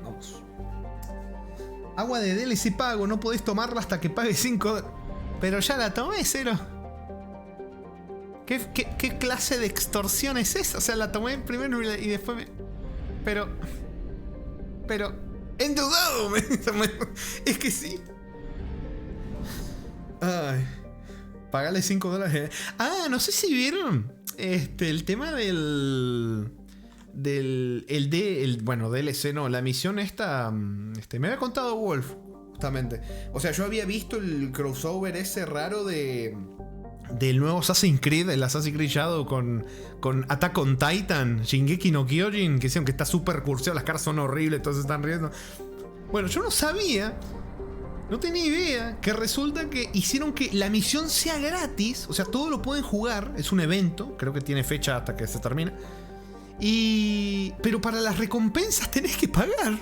Vamos. Agua de DLC pago, no podés tomarla hasta que pagues 5. Pero ya la tomé, Cero. ¿Qué clase de extorsión es esa? O sea, la tomé primero y después me... Pero... ¡Endeudado! Es que sí. Ay. Pagale $5. Ah, no sé si vieron el tema bueno, DLC no, la misión esta... me había contado Wolf. Justamente. O sea, yo había visto el crossover ese raro del nuevo Assassin's Creed, el Assassin's Creed Shadow con Attack on Titan, Shingeki no Kyojin, que decían que está súper curseado, las caras son horribles, todos se están riendo. Bueno, yo no sabía, no tenía idea, que resulta que hicieron que la misión sea gratis, o sea, todo lo pueden jugar, es un evento, creo que tiene fecha hasta que se termina. Pero para las recompensas tenés que pagar.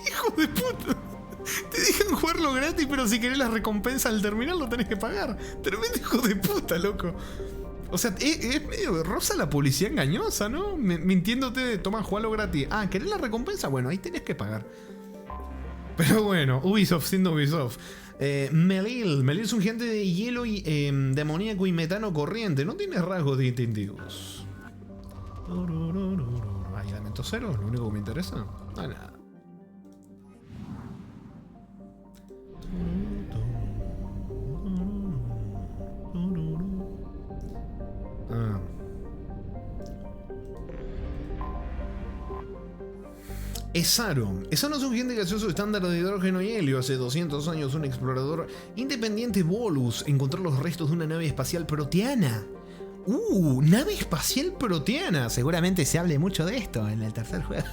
Hijo de puta. Te dejan jugarlo gratis, pero si querés las recompensas al terminar lo tenés que pagar. Tremendo hijo de puta, loco. O sea, es medio rosa la policía engañosa, ¿no? Mintiéndote de, toma, jugalo gratis. Ah, ¿querés la recompensa? Bueno, ahí tenés que pagar. Pero bueno, Ubisoft siendo Ubisoft. Melil es un gigante de hielo y demoníaco y metano corriente. No tiene rasgos distintivos. ¿Hay elementos cero? ¿Lo único que me interesa? Ah, nada. Esaro es un gigante gaseoso estándar de hidrógeno y helio. Hace 200 años un explorador independiente, Volus, encontró los restos de una nave espacial proteana. Nave espacial proteana. Seguramente se hable mucho de esto en el tercer juego.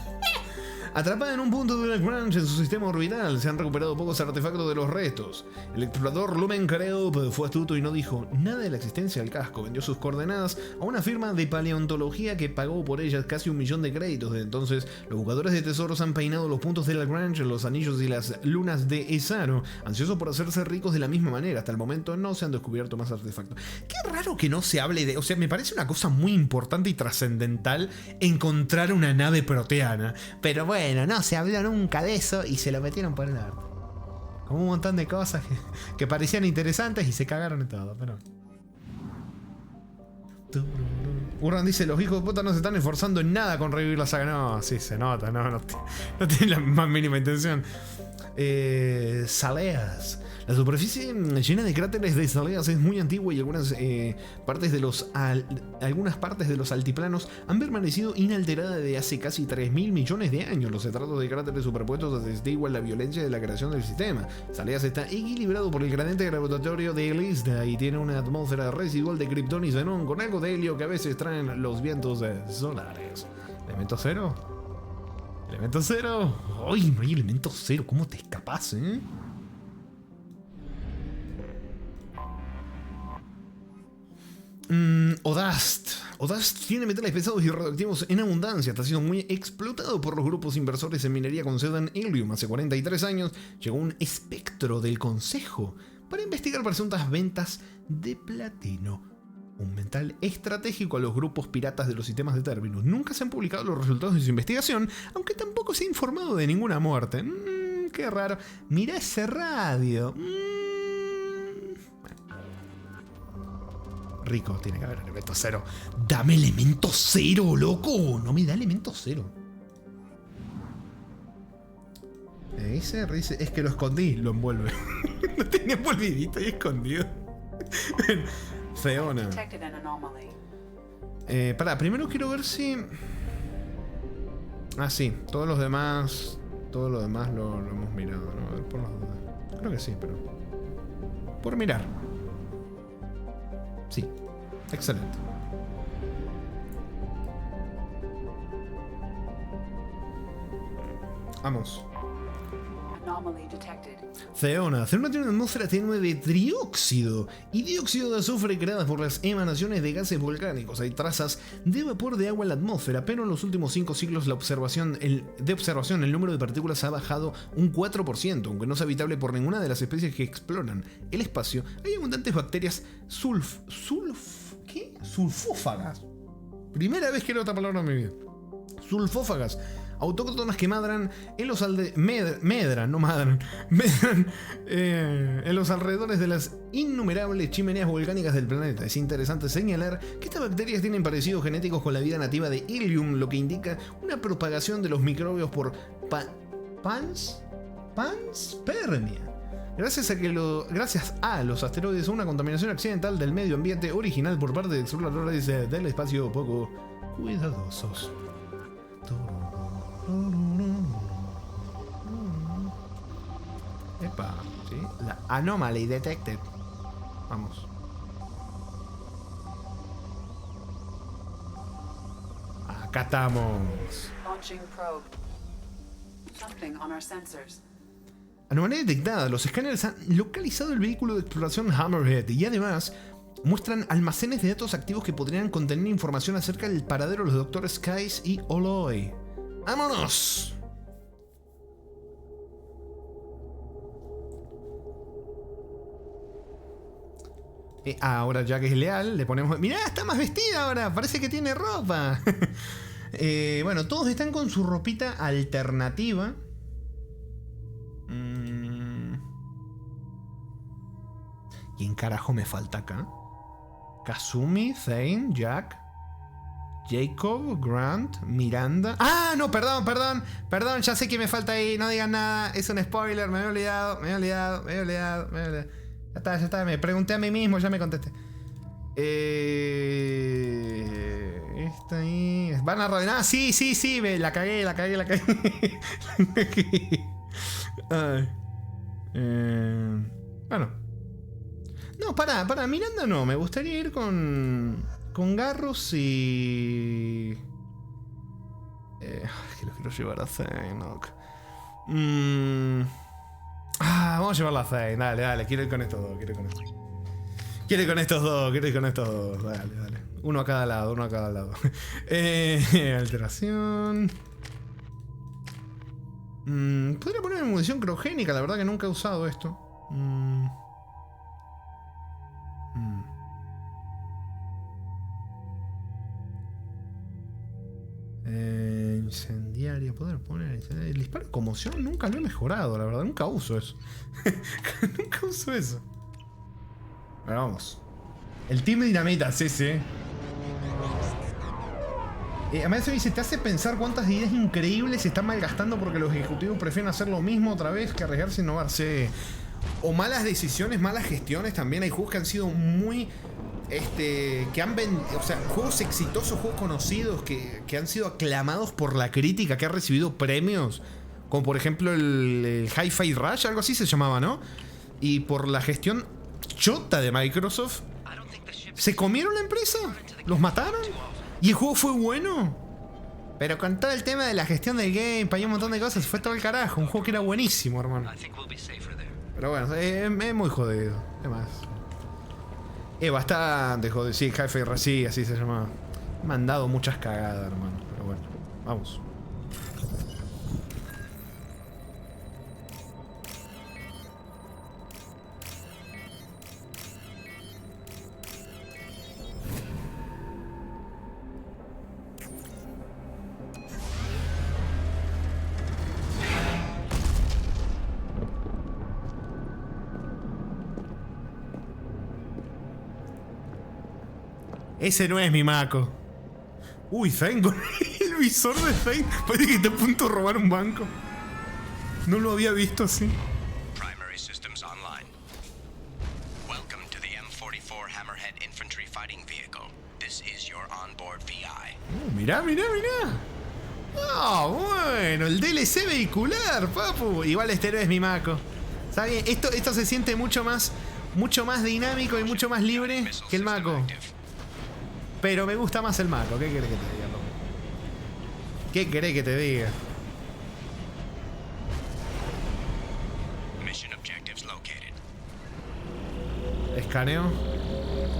Atrapada en un punto de Lagrange en su sistema orbital, se han recuperado pocos artefactos de los restos. El explorador Lumen Kreop fue astuto y no dijo nada de la existencia del casco. Vendió sus coordenadas a una firma de paleontología que pagó por ellas casi 1 millón de créditos. Desde entonces, los buscadores de tesoros han peinado los puntos de Lagrange, los anillos y las lunas de Esaro, ansiosos por hacerse ricos de la misma manera. Hasta el momento no se han descubierto más artefactos. Qué raro que no se hable de... O sea, me parece una cosa muy importante y trascendental encontrar una nave proteana. Pero bueno, no se habló nunca de eso y se lo metieron por el arte. Como un montón de cosas que parecían interesantes y se cagaron en todo, pero... Urran dice, los hijos de puta no se están esforzando en nada con revivir la saga. No, sí, se nota, no tiene la más mínima intención. Saleas. La superficie llena de cráteres de Saleas es muy antigua y algunas partes de los altiplanos han permanecido inalteradas desde hace casi 3.000 millones de años. Los estratos de cráteres superpuestos atestiguan la violencia de la creación del sistema. Saleas está equilibrado por el gradiente gravitatorio de Elista y tiene una atmósfera residual de kriptón y xenón con algo de helio que a veces traen los vientos solares. ¿Elemento cero? ¿Elemento cero? ¡Ay, no hay elemento cero! ¿Cómo te escapas, Odast. Odast tiene metales pesados y radioactivos en abundancia. Está siendo muy explotado por los grupos inversores en minería con sede en Ilium. Hace 43 años llegó un espectro del Consejo para investigar presuntas ventas de platino, un metal estratégico a los grupos piratas de los sistemas de Terminus. Nunca se han publicado los resultados de su investigación, aunque tampoco se ha informado de ninguna muerte. Qué raro. Mira ese radio. Rico, tiene que haber elemento cero. Dame elemento cero, loco. No me da elemento cero. Me dice, es que lo escondí, lo envuelve. Lo tenía envolvidito y escondido. Feona. Pará, primero quiero ver si... Ah, sí, todos los demás lo hemos mirado, ¿no? A ver, por las dudas. Creo que sí, pero... por mirar. Sí, excelente. Vamos. Feona tiene una atmósfera tenue de trióxido y dióxido de azufre creadas por las emanaciones de gases volcánicos. Hay trazas de vapor de agua en la atmósfera, pero en los últimos 5 siglos el número de partículas ha bajado un 4%, aunque no es habitable por ninguna de las especies que exploran el espacio. Hay abundantes bacterias sulfófagas. Primera vez que leo esta palabra en mi vida. Sulfófagas. Autóctonas que medran en los en los alrededores de las innumerables chimeneas volcánicas del planeta. Es interesante señalar que estas bacterias tienen parecidos genéticos con la vida nativa de Ilium, lo que indica una propagación de los microbios por panspermia. Gracias a los asteroides, una contaminación accidental del medio ambiente original por parte de exploradores del espacio poco cuidadosos. Epa, ¿sí? La Anomaly Detected. Vamos. Acá estamos. Launching probe. Something on our sensors. Anomalía detectada. Los escáneres han localizado el vehículo de exploración Hammerhead y además muestran almacenes de datos activos que podrían contener información acerca del paradero de los doctores Skies y Oloy. ¡Vámonos! Ahora ya que es leal, le ponemos... ¡Mirá, está más vestida ahora! Parece que tiene ropa. Bueno, todos están con su ropita alternativa. ¿Quién carajo me falta acá? Kazumi, Thane, Jack, Jacob, Grant, Miranda... ¡Ah! No, perdón, ya sé que me falta ahí, no digan nada, es un spoiler, me había olvidado. Ya está, me pregunté a mí mismo, ya me contesté. Esta ahí... Van a rodear... Ah, sí, la cagué. Ay. Bueno. No, para Miranda no, me gustaría ir con Garrus y... es que lo quiero llevar a Zainok. Vamos a llevarla a Zain, dale, quiero ir con estos dos, dale. Uno a cada lado. Alteración. Podría ponerme munición criogénica, la verdad que nunca he usado esto. incendiaria, poder poner incendiaria. El disparo de conmoción nunca lo he mejorado, la verdad. Nunca uso eso. Nunca uso eso. Bueno, vamos. El Team Dinamita, sí. Además eso dice, te hace pensar cuántas ideas increíbles se están malgastando porque los ejecutivos prefieren hacer lo mismo otra vez que arriesgarse e innovarse. O malas decisiones, malas gestiones también. Hay juegos que han sido muy... que han vendido... O sea, juegos exitosos, juegos conocidos que han sido aclamados por la crítica, que han recibido premios. Como por ejemplo el Hi-Fi Rush, algo así se llamaba, ¿no? Y por la gestión chota de Microsoft, ¿se comieron la empresa? ¿Los mataron? ¿Y el juego fue bueno? Pero con todo el tema de la gestión del game, y un montón de cosas, fue todo el carajo. Un juego que era buenísimo, hermano. Pero bueno, es muy jodido. ¿Qué más? Es bastante jodido. Sí, Hi-Fi Rush, sí, así se llamaba. Me han dado muchas cagadas, hermano. Pero bueno, vamos. Ese no es mi Mako. Uy, Zane con el visor de Zane. Parece que está a punto de robar un banco. No lo había visto así. Primary systems online. Welcome to the M44 Hammerhead Infantry Fighting Vehicle. This is your onboard VI. Mirá. Ah, bueno, el DLC vehicular, papu. Igual este no es mi Mako. ¿Está bien? Esto se siente mucho más dinámico y mucho más libre que el Mako. Pero me gusta más el Mako. ¿Qué querés que te diga, loco? ¿Qué querés que te diga? Mission objectives located. Escaneo.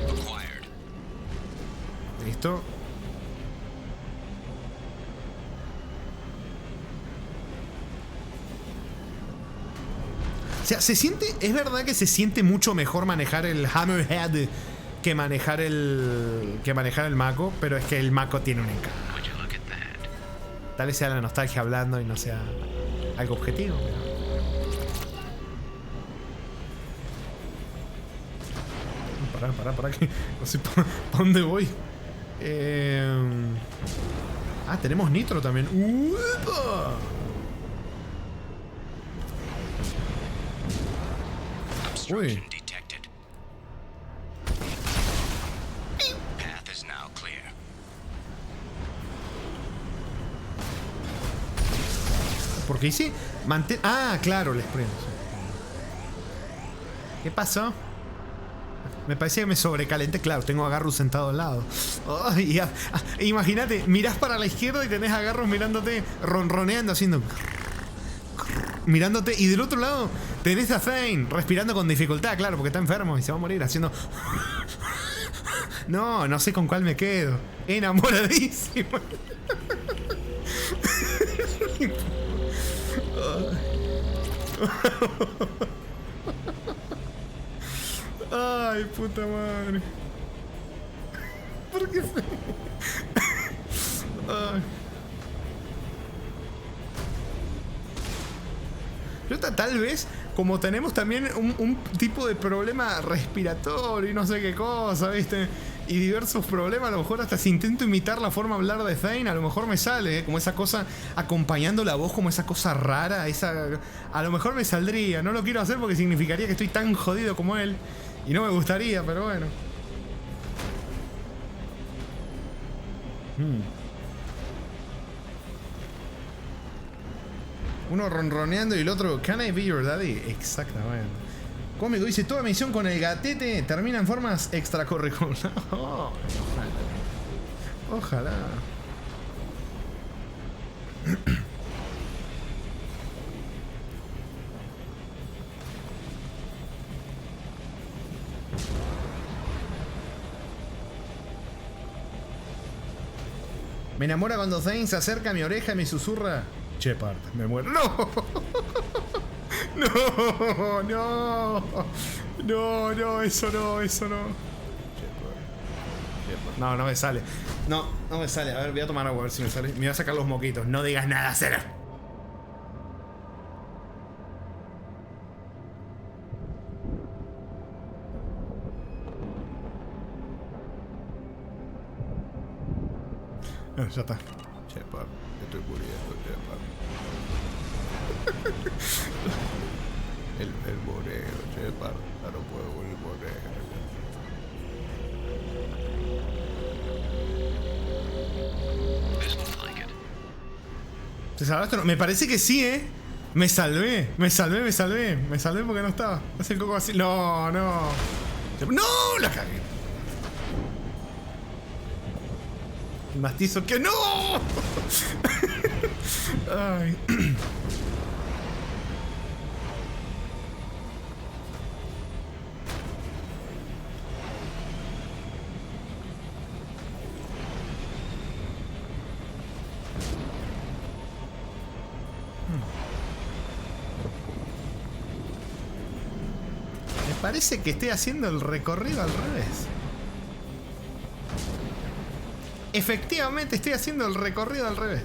Acquired. Listo. O sea, se siente... Es verdad que se siente mucho mejor manejar el Hammerhead que manejar el Mako, pero es que el Mako tiene un encanto. Tal vez sea la nostalgia hablando y no sea algo objetivo, pero... Pará, que no sé para dónde voy. Tenemos nitro también. ¡Upa! Uy. Porque hice... claro, les prendo. ¿Qué pasó? Me parecía que me sobrecalenté. Claro, tengo a Garrus sentado al lado. Imagínate, mirás para la izquierda y tenés a Garrus mirándote, ronroneando, haciendo... Mirándote, y del otro lado tenés a Zane respirando con dificultad, claro, porque está enfermo y se va a morir haciendo... No sé con cuál me quedo. Enamoradísimo. Ay, puta madre. ¿Por qué se... Ay. Yo tal vez, como tenemos también un tipo de problema respiratorio y no sé qué cosa, ¿viste? Y diversos problemas, a lo mejor hasta si intento imitar la forma de hablar de Zane, a lo mejor me sale, como esa cosa, acompañando la voz como esa cosa rara, a lo mejor me saldría. No lo quiero hacer porque significaría que estoy tan jodido como él. Y no me gustaría, pero bueno. Uno ronroneando y el otro, ¿Can I be your daddy? Exactamente. Cómico dice, toda misión con el gatete termina en formas extracurriculares. Oh, ojalá. Me enamora cuando Zane se acerca a mi oreja y me susurra, Shepard, me muero. ¡No! No, eso no. No, no me sale. No, no me sale. A ver, voy a tomar agua a ver si me sale. Me voy a sacar los moquitos. No digas nada, Cera. Ya está. Shepard, estoy muriendo, Shepard. el moreno, Shepard. Ya no puedo morir moreno. ¿Te salvaste o no? Me parece que sí, ¿eh? Me salvé porque no estaba. Hace el coco así. No, no. ¡No! La cagué. El mastizo que no. Ay. Me parece que estoy haciendo el recorrido al revés. Efectivamente estoy haciendo el recorrido al revés.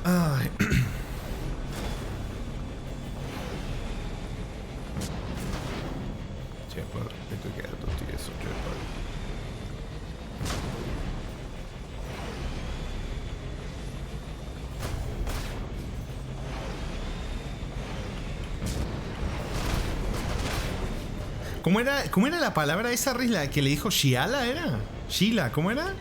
Ay. Shepard, estoy quedando tieso, Shepard. ¿Cómo era la palabra esa, Risla, que le dijo Shiala, era? Sheila, ¿cómo era?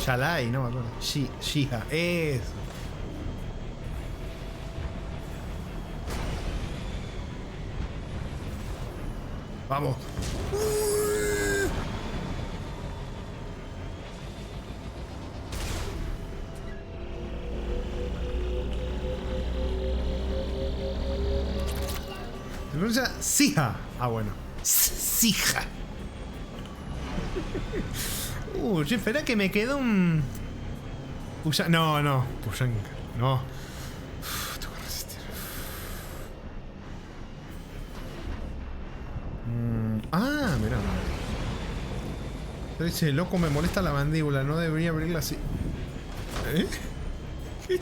Shalai, no me acuerdo. Shiha, eso. Vamos. Se pronuncia Sija. Ah, bueno. Sija. Espera que me quedó un... No, no. Puyanka. No. Tengo que resistir. Ah, mirá. Dice, loco, me molesta la mandíbula. No debería abrirla así. ¿Eh? ¿Qué?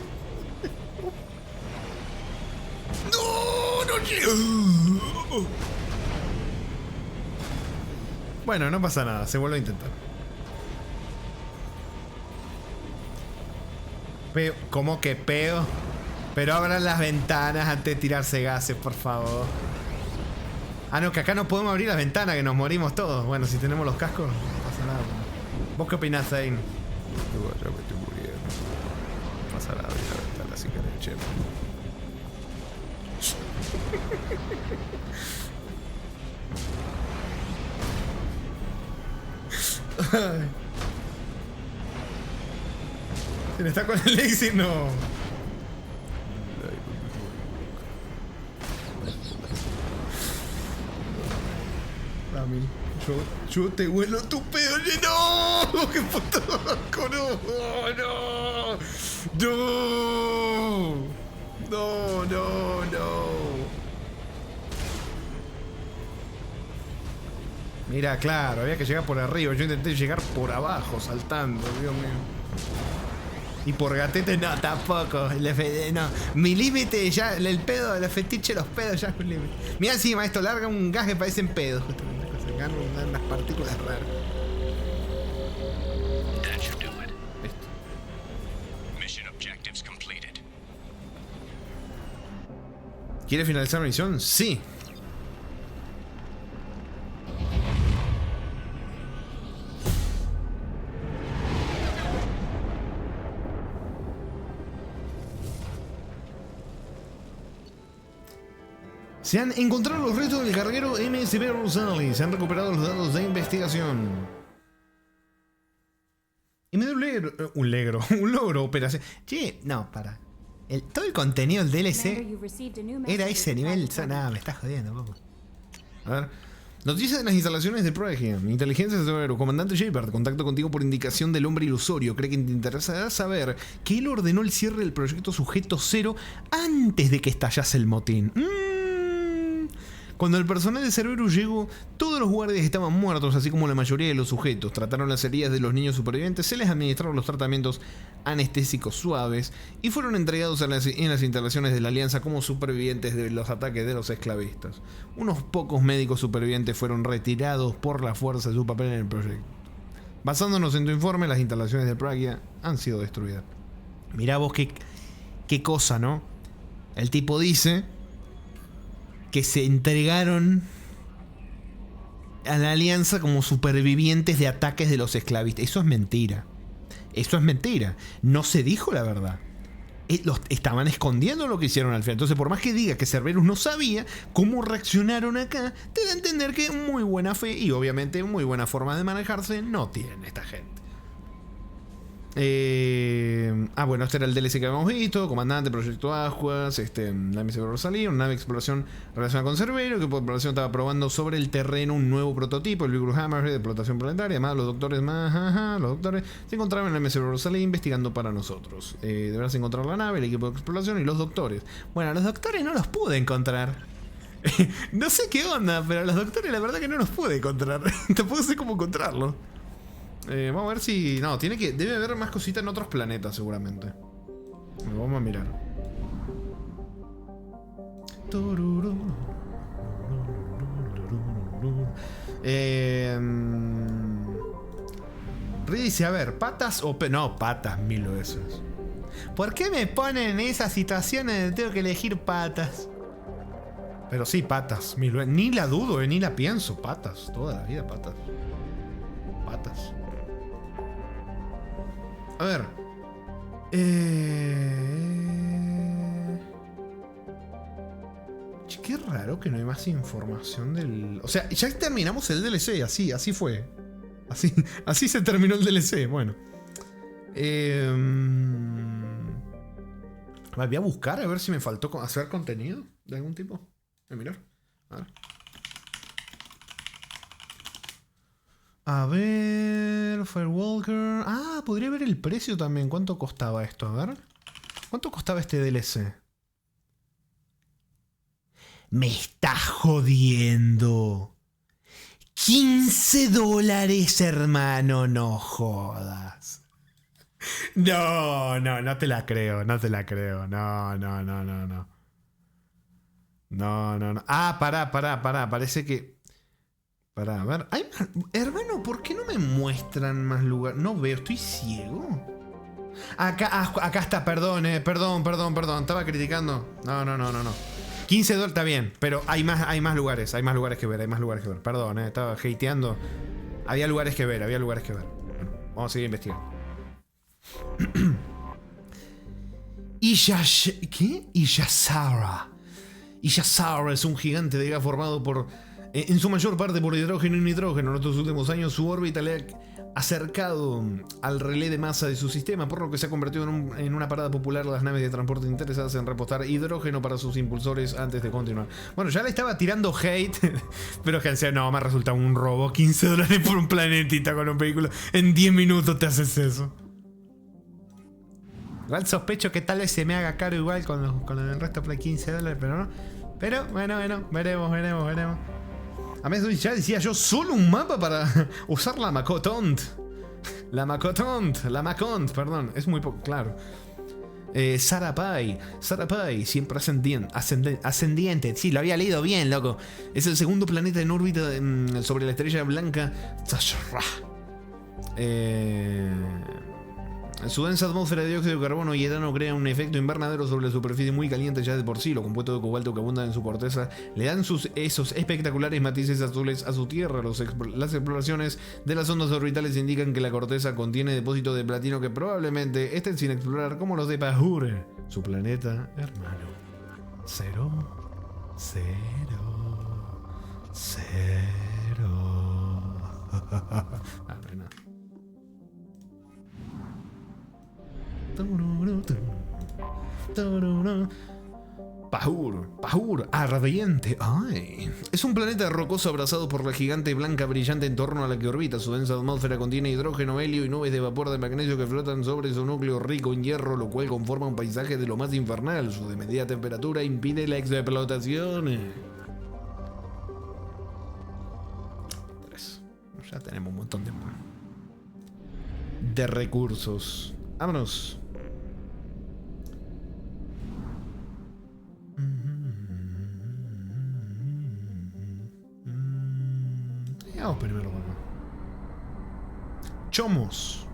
¡No! ¡No llego! Bueno, no pasa nada. Se vuelve a intentar. ¿Cómo que peo? Pero abran las ventanas antes de tirarse gases, por favor. Ah, no, que acá no podemos abrir las ventanas, que nos morimos todos. Bueno, si tenemos los cascos, no pasa nada. ¿Vos qué opinás, Zane? Yo ya me estoy muriendo. No pasa nada, abrir la ventana si querés, che. Ay. ¿Quién está con el Lexi? No. Dami, yo te huelo tu pedo. ¡No! ¡Qué puto asco! ¡No! ¡No! ¡No! ¡No! ¡No! ¡No! Mira, claro, había que llegar por arriba. Yo intenté llegar por abajo, saltando, Dios mío. Y por gatete, no, tampoco. No. Mi límite ya, el pedo, el fetiche de los pedos ya es un límite. Mira encima, esto larga un gas que parecen pedos. Sacan unas partículas raras. That should do it. Mission objectives completed. ¿Quiere finalizar la misión? Sí. Se han encontrado los restos del carguero MSB Rosales. Se han recuperado los datos de investigación. Y me dio un logro operación. Che, no, para. Todo el contenido del DLC era ese nivel. Nada, me estás jodiendo, poco. A ver. Noticias de las instalaciones de Proegium. Inteligencia de Severo. Comandante Shepard, contacto contigo por indicación del hombre ilusorio. Cree que te interesará saber que él ordenó el cierre del proyecto Sujeto Cero antes de que estallase el motín. Cuando el personal de Cerberus llegó, todos los guardias estaban muertos, así como la mayoría de los sujetos. Trataron las heridas de los niños supervivientes, se les administraron los tratamientos anestésicos suaves y fueron entregados en las instalaciones de la Alianza como supervivientes de los ataques de los esclavistas. Unos pocos médicos supervivientes fueron retirados por la fuerza de su papel en el proyecto. Basándonos en tu informe, las instalaciones de Pragia han sido destruidas. Mirá vos qué cosa, ¿no? El tipo dice que se entregaron a la Alianza como supervivientes de ataques de los esclavistas. Eso es mentira. Eso es mentira. No se dijo la verdad. Estaban escondiendo lo que hicieron al final. Entonces, por más que diga que Cerberus no sabía cómo reaccionaron acá, te da a entender que muy buena fe y obviamente muy buena forma de manejarse no tienen esta gente. Bueno, este era el DLC que habíamos visto. Comandante, Proyecto Ascuas, la misión de Rosalía, una nave de exploración relacionada con Cerberus, que por exploración estaba probando sobre el terreno un nuevo prototipo, el Vigorous Hammerhead de explotación planetaria. Además, los doctores se encontraban en la misión de Rosalía investigando para nosotros. Deberás encontrar la nave, el equipo de exploración y los doctores. Bueno, a los doctores no los pude encontrar. No sé qué onda, pero a los doctores la verdad que no los pude encontrar. Tampoco sé cómo encontrarlos. Vamos a ver si... No, debe haber más cositas en otros planetas seguramente. Vamos a mirar. Dice, a ver, patas o... No, patas 1000 veces. ¿Por qué me ponen en esas situaciones donde tengo que elegir patas? Pero sí, patas 1000 veces. Ni la dudo, ni la pienso. Patas, toda la vida patas. Patas. A ver. Qué raro que no hay más información del... O sea, ya terminamos el DLC, así fue. Así se terminó el DLC, bueno. Voy a buscar a ver si me faltó hacer contenido de algún tipo. Voy a mirar. A ver, Firewalker. Podría ver el precio también. ¿Cuánto costaba esto? A ver. ¿Cuánto costaba este DLC? Me estás jodiendo. $15, hermano. No jodas. No te la creo. No. Pará. Parece que... Pará, a ver. Hermano, ¿por qué no me muestran más lugares? No veo, estoy ciego. Acá está, perdón. Estaba criticando. No. $15 está bien, pero hay más lugares. Hay más lugares que ver. Perdón, estaba hateando. Había lugares que ver. Bueno, vamos a seguir investigando. Iyasara es un gigante de gas formado en su mayor parte por hidrógeno y nitrógeno. En estos últimos años su órbita le ha acercado al relé de masa de su sistema, por lo que se ha convertido en una parada popular de las naves de transporte interesadas en repostar hidrógeno para sus impulsores antes de continuar. Bueno, ya le estaba tirando hate, pero que decía, no, me resulta un robo. $15 por un planetita con un vehículo. En 10 minutos te haces eso. Igual sospecho que tal vez se me haga caro igual con el resto por $15, pero no. Pero bueno, veremos. A mí ya decía yo, solo un mapa para usar la Macotont, perdón, es muy poco claro. Sarapai, siempre ascendiente. Sí, lo había leído bien, loco. Es el segundo planeta en órbita sobre la estrella blanca Tashra. Su densa atmósfera de dióxido de carbono y etano crea un efecto invernadero sobre la superficie muy caliente ya de por sí. Los compuestos de cobalto que abundan en su corteza le dan esos espectaculares matices azules a su tierra. Las exploraciones de las ondas orbitales indican que la corteza contiene depósitos de platino que probablemente estén sin explorar, como los de Pahur, su planeta hermano. 0, 0, 0. No hay nada. Pahur, ardiente. Ay. Es un planeta rocoso abrazado por la gigante blanca brillante en torno a la que orbita. Su densa atmósfera contiene hidrógeno, helio y nubes de vapor de magnesio que flotan sobre su núcleo rico en hierro, lo cual conforma un paisaje de lo más infernal. Su de media temperatura impide la explotación. tenemos un montón de recursos. Vámonos. Vamos primero, papá. Chomos.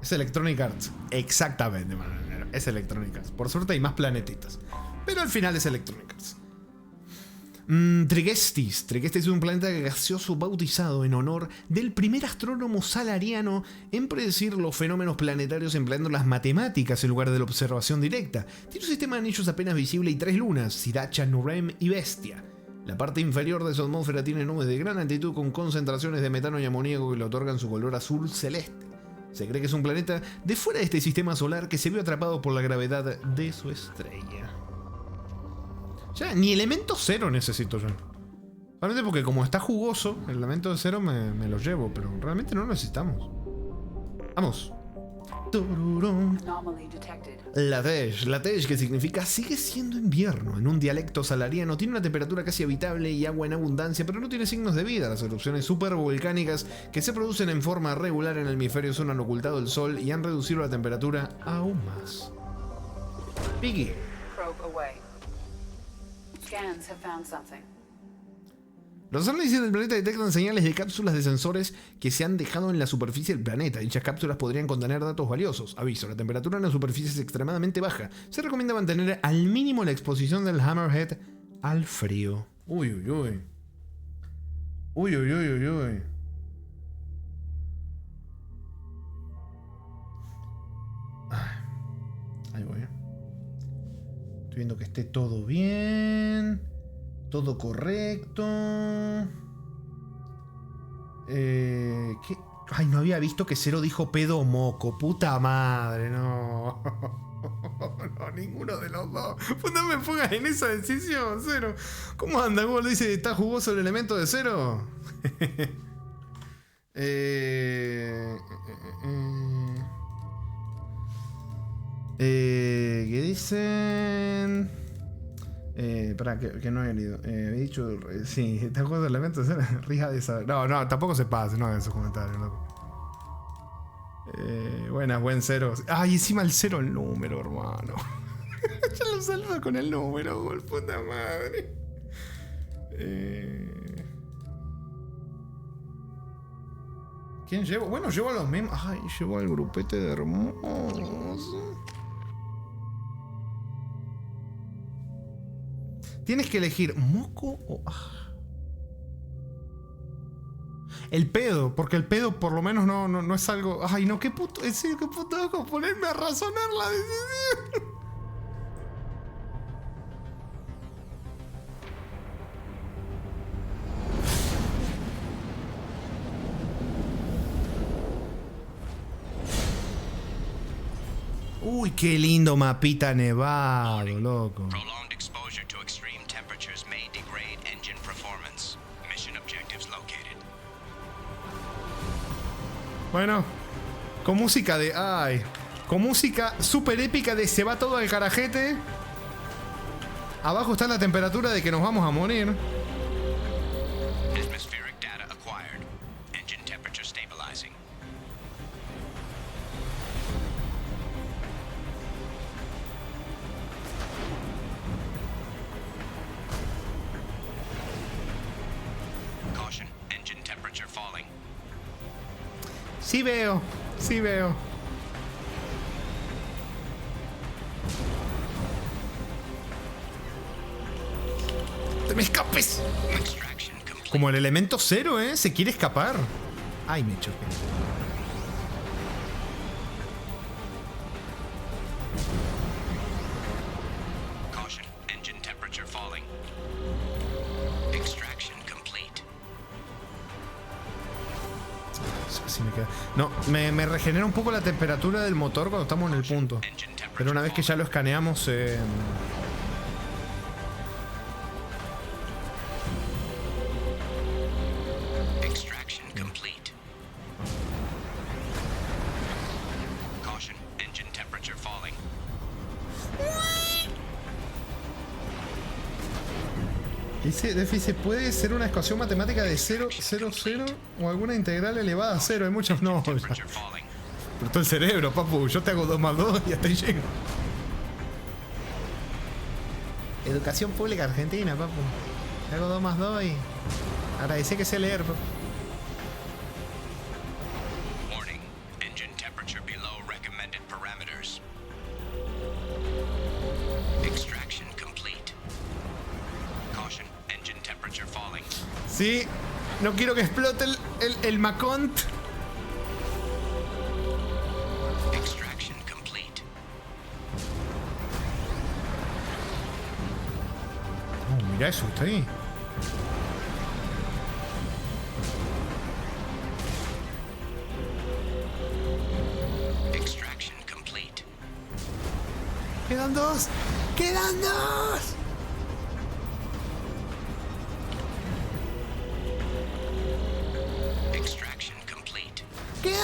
Es Electronic Arts. Exactamente, Manuel. Es Electronic Arts. Por suerte hay más planetitas. Pero al final es Electronic Arts. Trigestis. Trigestis es un planeta gaseoso bautizado en honor del primer astrónomo salariano en predecir los fenómenos planetarios empleando las matemáticas en lugar de la observación directa. Tiene un sistema de anillos apenas visible y 3 lunas, Sriracha, Nurem y Bestia. La parte inferior de su atmósfera tiene nubes de gran altitud con concentraciones de metano y amoníaco que le otorgan su color azul celeste. Se cree que es un planeta de fuera de este sistema solar que se vio atrapado por la gravedad de su estrella. Ya, ni elemento cero necesito yo. Realmente porque como está jugoso, el elemento de cero me lo llevo, pero realmente no lo necesitamos. Vamos. Latej, Latej, que significa sigue siendo invierno. En un dialecto salariano tiene una temperatura casi habitable y agua en abundancia, pero no tiene signos de vida. Las erupciones supervolcánicas que se producen en forma regular en el hemisferio sur han ocultado el sol y han reducido la temperatura aún más. Piggy. Probe away. Scans have found something. Los análisis del planeta detectan señales de cápsulas de sensores que se han dejado en la superficie del planeta. Dichas cápsulas podrían contener datos valiosos. Aviso, la temperatura en la superficie es extremadamente baja. Se recomienda mantener al mínimo la exposición del Hammerhead al frío. Uy, uy, uy. Uy, uy, uy, uy, uy. Ahí voy. Estoy viendo que esté todo bien. Todo correcto. ¿Qué? Ay, no había visto que Cero dijo pedo o moco. Puta madre, no. No, ninguno de los dos. Pues no me pongas en esa decisión, Cero. ¿Cómo anda? Google dice, ¿está jugoso el elemento de Cero? ¿Qué dicen? Para que no he leído. He dicho. Sí, ¿te acuerdas del elemento? Rija de saber. No, tampoco se pase, no hagan esos comentarios, loco. Buenas, buen Cero. Ay, encima el cero el número, hermano. Ya lo saludo con el número, gol, puta madre. ¿Quién llevo? Bueno, llevo a los mismos. Ay, llevo al grupete de hermoso. Tienes que elegir moco o... El pedo, porque el pedo por lo menos no es algo... Ay, no, qué puto... En serio, qué puto hago ponerme a razonar la decisión. Uy, qué lindo mapita nevado, loco. Bueno, con música de... Ay, con música súper épica de se va todo al carajete. Abajo está la temperatura de que nos vamos a morir. Sí veo, sí veo. ¡Te me escapes! Como el elemento cero, ¿eh? Se quiere escapar. Ay, me choqué. No, me regenera un poco la temperatura del motor cuando estamos en el punto. Pero una vez que ya lo escaneamos... Dice déficit puede ser una ecuación matemática de 0, 0, 0 o alguna integral elevada a 0. Hay muchos no. Ya. Pero todo el cerebro, papu. Yo te hago 2 más 2 y ya estoy lleno. Educación pública argentina, papu. Te hago 2 más 2 y agradecí que sé leer, papu. Warning. Engine temperature below recommended parameters. Extraction complete. Caution. Engine temperature falling. Sí. No quiero que explote el Macont. Extraction complete. Oh, mira eso, está ahí. Extraction complete. Quedan 2. ¡Quedan 2! Extraction complete. ¡Queda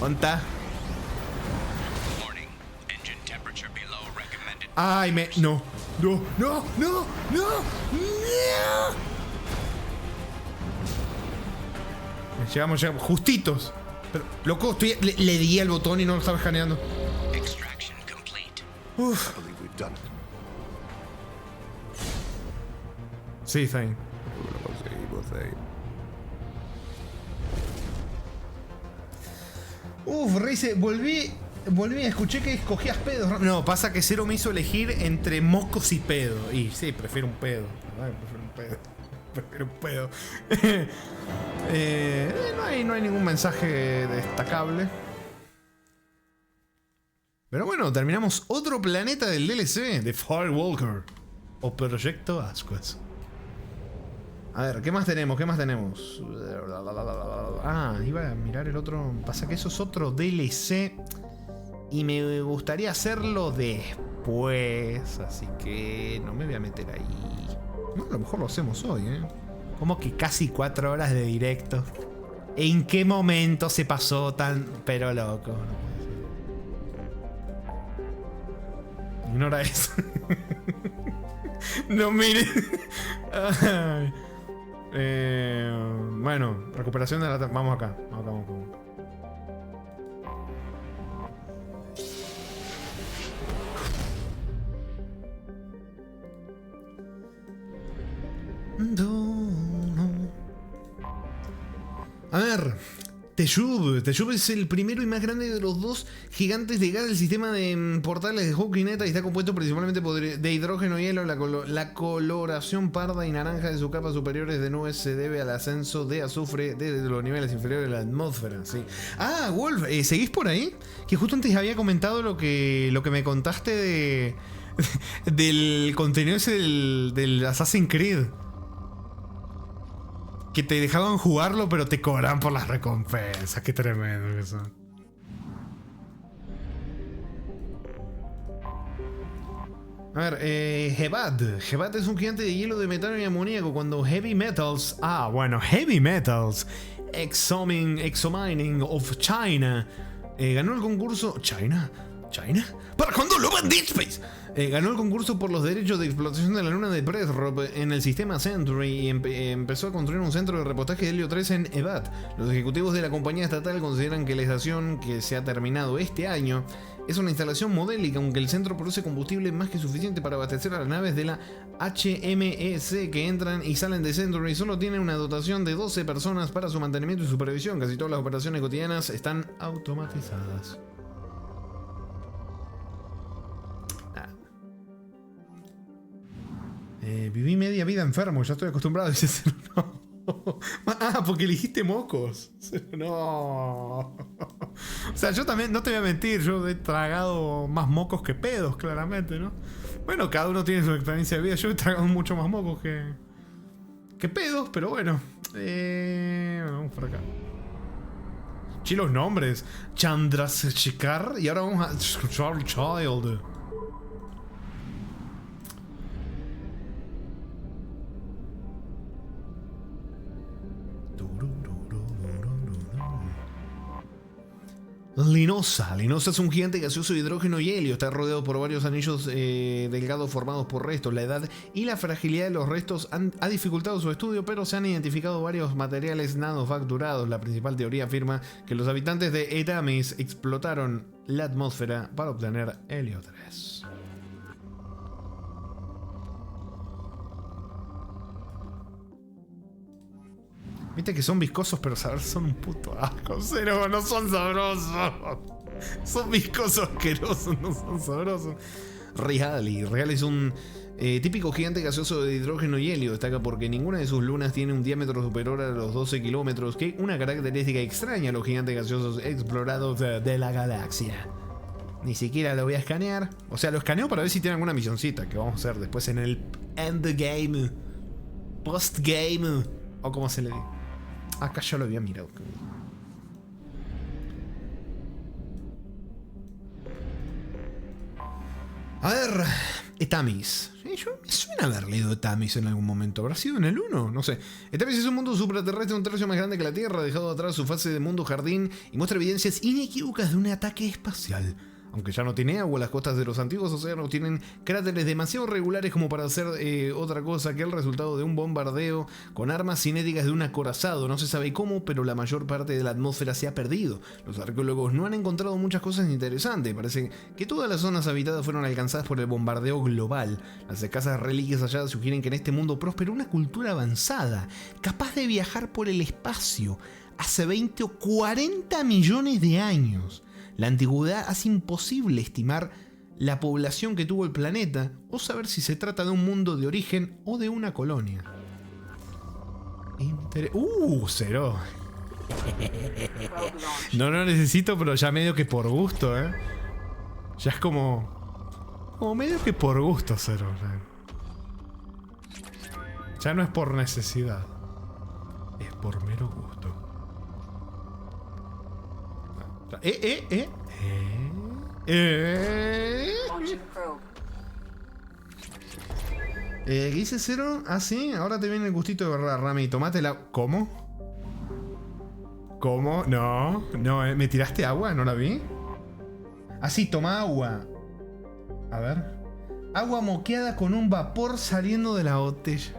1! ¿Onta? Warning. Engine temperature below recommended. Ay, no. No, no, no, no. Llegamos justitos. Pero, loco, le di al botón y no lo estaba escaneando. Extraction complete. Uf. Sí, Zane. Lo conseguimos, Zane. Uf, Reise, volví, escuché que escogías pedos. No, pasa que Zero me hizo elegir entre moscos y pedo. Y sí, prefiero un pedo. Ay, prefiero un pedo. Prefiero un pedo. No hay ningún mensaje destacable. Pero bueno, terminamos otro planeta del DLC de Firewalker. O Proyecto Ascuas. A ver, ¿qué más tenemos? ¿Qué más tenemos? Ah, iba a mirar el otro. Pasa que eso es otro DLC. Y me gustaría hacerlo después. Así que no me voy a meter ahí. No, a lo mejor lo hacemos hoy, ¿eh? Como que casi 4 horas de directo. ¿En qué momento se pasó tan... pero loco? Ignora eso. No mire. Ay. Bueno, recuperación de la... Vamos acá. Vamos acá. A ver, Teshub es el primero y más grande de los 2 gigantes de gas del sistema de portales de Hawkineta y está compuesto principalmente de hidrógeno y hielo. La coloración parda y naranja de sus capas superiores de nubes se debe al ascenso de azufre desde los niveles inferiores de la atmósfera. Sí. Ah, Wolf, ¿seguís por ahí? Que justo antes había comentado lo que me contaste del contenido ese del Assassin's Creed. Que te dejaban jugarlo, pero te cobraban por las recompensas. Qué tremendo que son. A ver, Hebat. Hebat es un gigante de hielo de metano y amoníaco. Cuando Heavy Metals... Ah, bueno, Heavy Metals Exomining of China ganó el concurso... ¿China? ¿Para cuándo lo van Dead Space? Ganó el concurso por los derechos de explotación de la luna de Presrop en el sistema Century y empezó a construir un centro de repostaje de helio 3 en Ebat. Los ejecutivos de la compañía estatal consideran que la estación, que se ha terminado este año, es una instalación modélica, aunque el centro produce combustible más que suficiente para abastecer a las naves de la HMEC que entran y salen de Century. Solo tiene una dotación de 12 personas para su mantenimiento y supervisión. Casi todas las operaciones cotidianas están automatizadas. Viví media vida enfermo, ya estoy acostumbrado. Dice, no. Ah, porque elegiste mocos. No. O sea, yo también, no te voy a mentir, yo he tragado más mocos que pedos, claramente, ¿no? Bueno, cada uno tiene su experiencia de vida. Yo he tragado mucho más mocos que pedos, pero bueno. Vamos por acá. Sí, los nombres. Chandrasekhar. Y ahora vamos a... Charles Child. Linosa. Linosa es un gigante gaseoso de hidrógeno y helio. Está rodeado por varios anillos delgados formados por restos. La edad y la fragilidad de los restos ha dificultado su estudio, pero se han identificado varios materiales nanofacturados. La principal teoría afirma que los habitantes de Etamis explotaron la atmósfera para obtener helio 3. Viste que son viscosos, pero saber son un puto asco. Cero, no son sabrosos. Son viscosos asquerosos, no son sabrosos. Real es un típico gigante gaseoso de hidrógeno y helio. Destaca porque ninguna de sus lunas tiene un diámetro superior a los 12 kilómetros, que es una característica extraña a los gigantes gaseosos explorados de la galaxia. Ni siquiera lo voy a escanear. O sea, lo escaneo para ver si tiene alguna misioncita que vamos a hacer después en el endgame, postgame, o como se le dice. Acá ya lo había mirado. A ver, Etamis. Yo me suena haber leído Etamis en algún momento. ¿Habrá sido en el 1? No sé. Etamis es un mundo supraterrestre un tercio más grande que la Tierra, dejado atrás su fase de mundo jardín y muestra evidencias inequívocas de un ataque espacial. Aunque ya no tiene agua, las costas de los antiguos océanos tienen cráteres demasiado regulares como para ser otra cosa que el resultado de un bombardeo con armas cinéticas de un acorazado. No se sabe cómo, pero la mayor parte de la atmósfera se ha perdido. Los arqueólogos no han encontrado muchas cosas interesantes. Parece que todas las zonas habitadas fueron alcanzadas por el bombardeo global. Las escasas reliquias halladas sugieren que en este mundo prosperó una cultura avanzada, capaz de viajar por el espacio hace 20 o 40 millones de años. La antigüedad hace imposible estimar la población que tuvo el planeta o saber si se trata de un mundo de origen o de una colonia. Cero. No lo necesito, pero ya medio que por gusto, ¿eh? Ya es como medio que por gusto, Cero. Ya no es por necesidad. Es por mero gusto. ¿Qué dice Cero? Ah, sí, ahora te viene el gustito de verdad, Rami. Tomate la... ¿Cómo? ¿Cómo? No, ¿me tiraste agua? ¿No la vi? Ah, sí, toma agua. A ver. Agua moqueada con un vapor saliendo de la botella.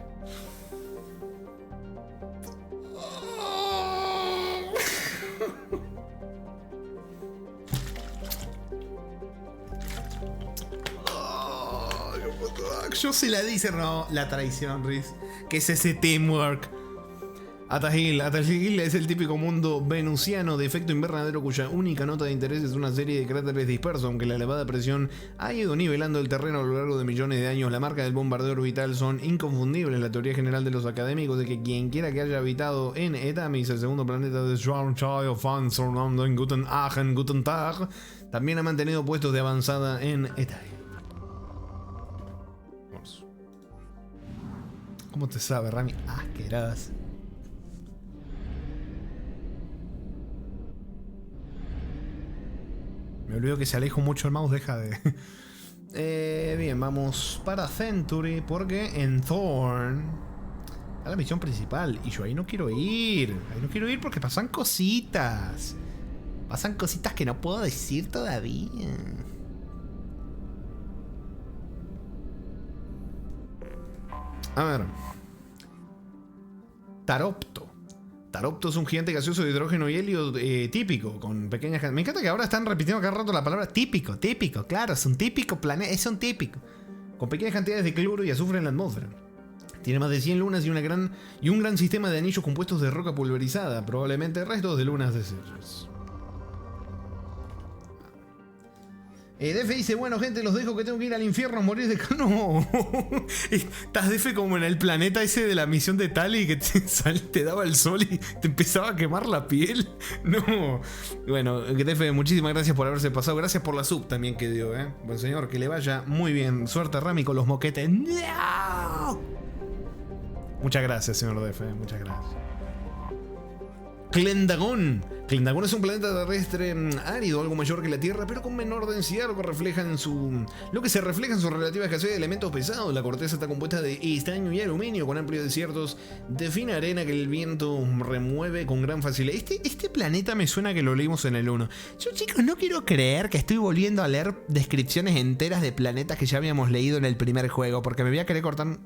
Yo se la dice, no, la traición, Riz. ¿Qué es ese teamwork? Atahil es el típico mundo venusiano de efecto invernadero cuya única nota de interés es una serie de cráteres dispersos, aunque la elevada presión ha ido nivelando el terreno a lo largo de millones de años. La marca del bombardeo orbital son inconfundibles. La teoría general de los académicos de que quien quiera que haya habitado en Etamis, el segundo planeta de Schwarzschild von Guten Aachen, Guten Tag, también ha mantenido puestos de avanzada en Etamis. ¿Cómo te sabe, Rami? Asqueras. Me olvido que si alejo mucho el mouse deja de... bien, vamos para Century porque en Thorn está la misión principal y yo ahí no quiero ir. Ahí no quiero ir porque pasan cositas. Pasan cositas que no puedo decir todavía. A ver. Taropto. Taropto es un gigante gaseoso de hidrógeno y helio típico, con pequeñas... Me encanta que ahora están repitiendo cada rato la palabra típico, claro, es un típico planeta, es un típico. Con pequeñas cantidades de cloro y azufre en la atmósfera. Tiene más de 100 lunas y un gran sistema de anillos compuestos de roca pulverizada, probablemente restos de lunas de Ceres. Def dice, bueno gente, los dejo que tengo que ir al infierno a morir de calor. No. Estás Def como en el planeta ese de la misión de Tali que te daba el sol y te empezaba a quemar la piel. No. Bueno, Def, muchísimas gracias por haberse pasado. Gracias por la sub también que dio, Buen señor, que le vaya muy bien. Suerte Rami con los moquetes. ¡No! Muchas gracias, señor Def, muchas gracias. Clendagón. Clendagón es un planeta terrestre árido, algo mayor que la Tierra, pero con menor densidad, lo que se refleja en su relativa escasez de elementos pesados. La corteza está compuesta de estaño y aluminio, con amplios desiertos de fina arena que el viento remueve con gran facilidad. Este planeta me suena que lo leímos en el 1. Yo, chicos, no quiero creer que estoy volviendo a leer descripciones enteras de planetas que ya habíamos leído en el primer juego, porque me voy a querer cortar...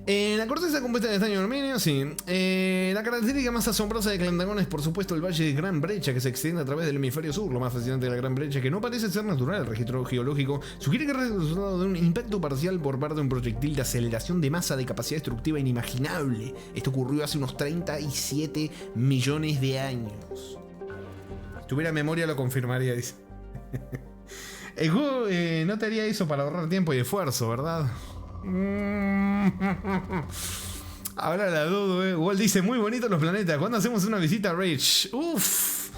La corteza compuesta de estaño y aluminio, sí. La característica más asombrosa de Clendagón es, por supuesto, el valle de Gran Brecha, que se extiende a través del hemisferio sur. Lo más fascinante de la Gran Brecha, que no parece ser natural. El registro geológico sugiere que es el resultado de un impacto parcial por parte de un proyectil de aceleración de masa de capacidad destructiva inimaginable. Esto ocurrió hace unos 37 millones de años. Si tuviera memoria lo confirmaría, dice. El juego no te haría eso para ahorrar tiempo y esfuerzo, ¿verdad? Ahora la dudo, Walt dice, muy bonitos los planetas. ¿Cuándo hacemos una visita a Rage? Uff,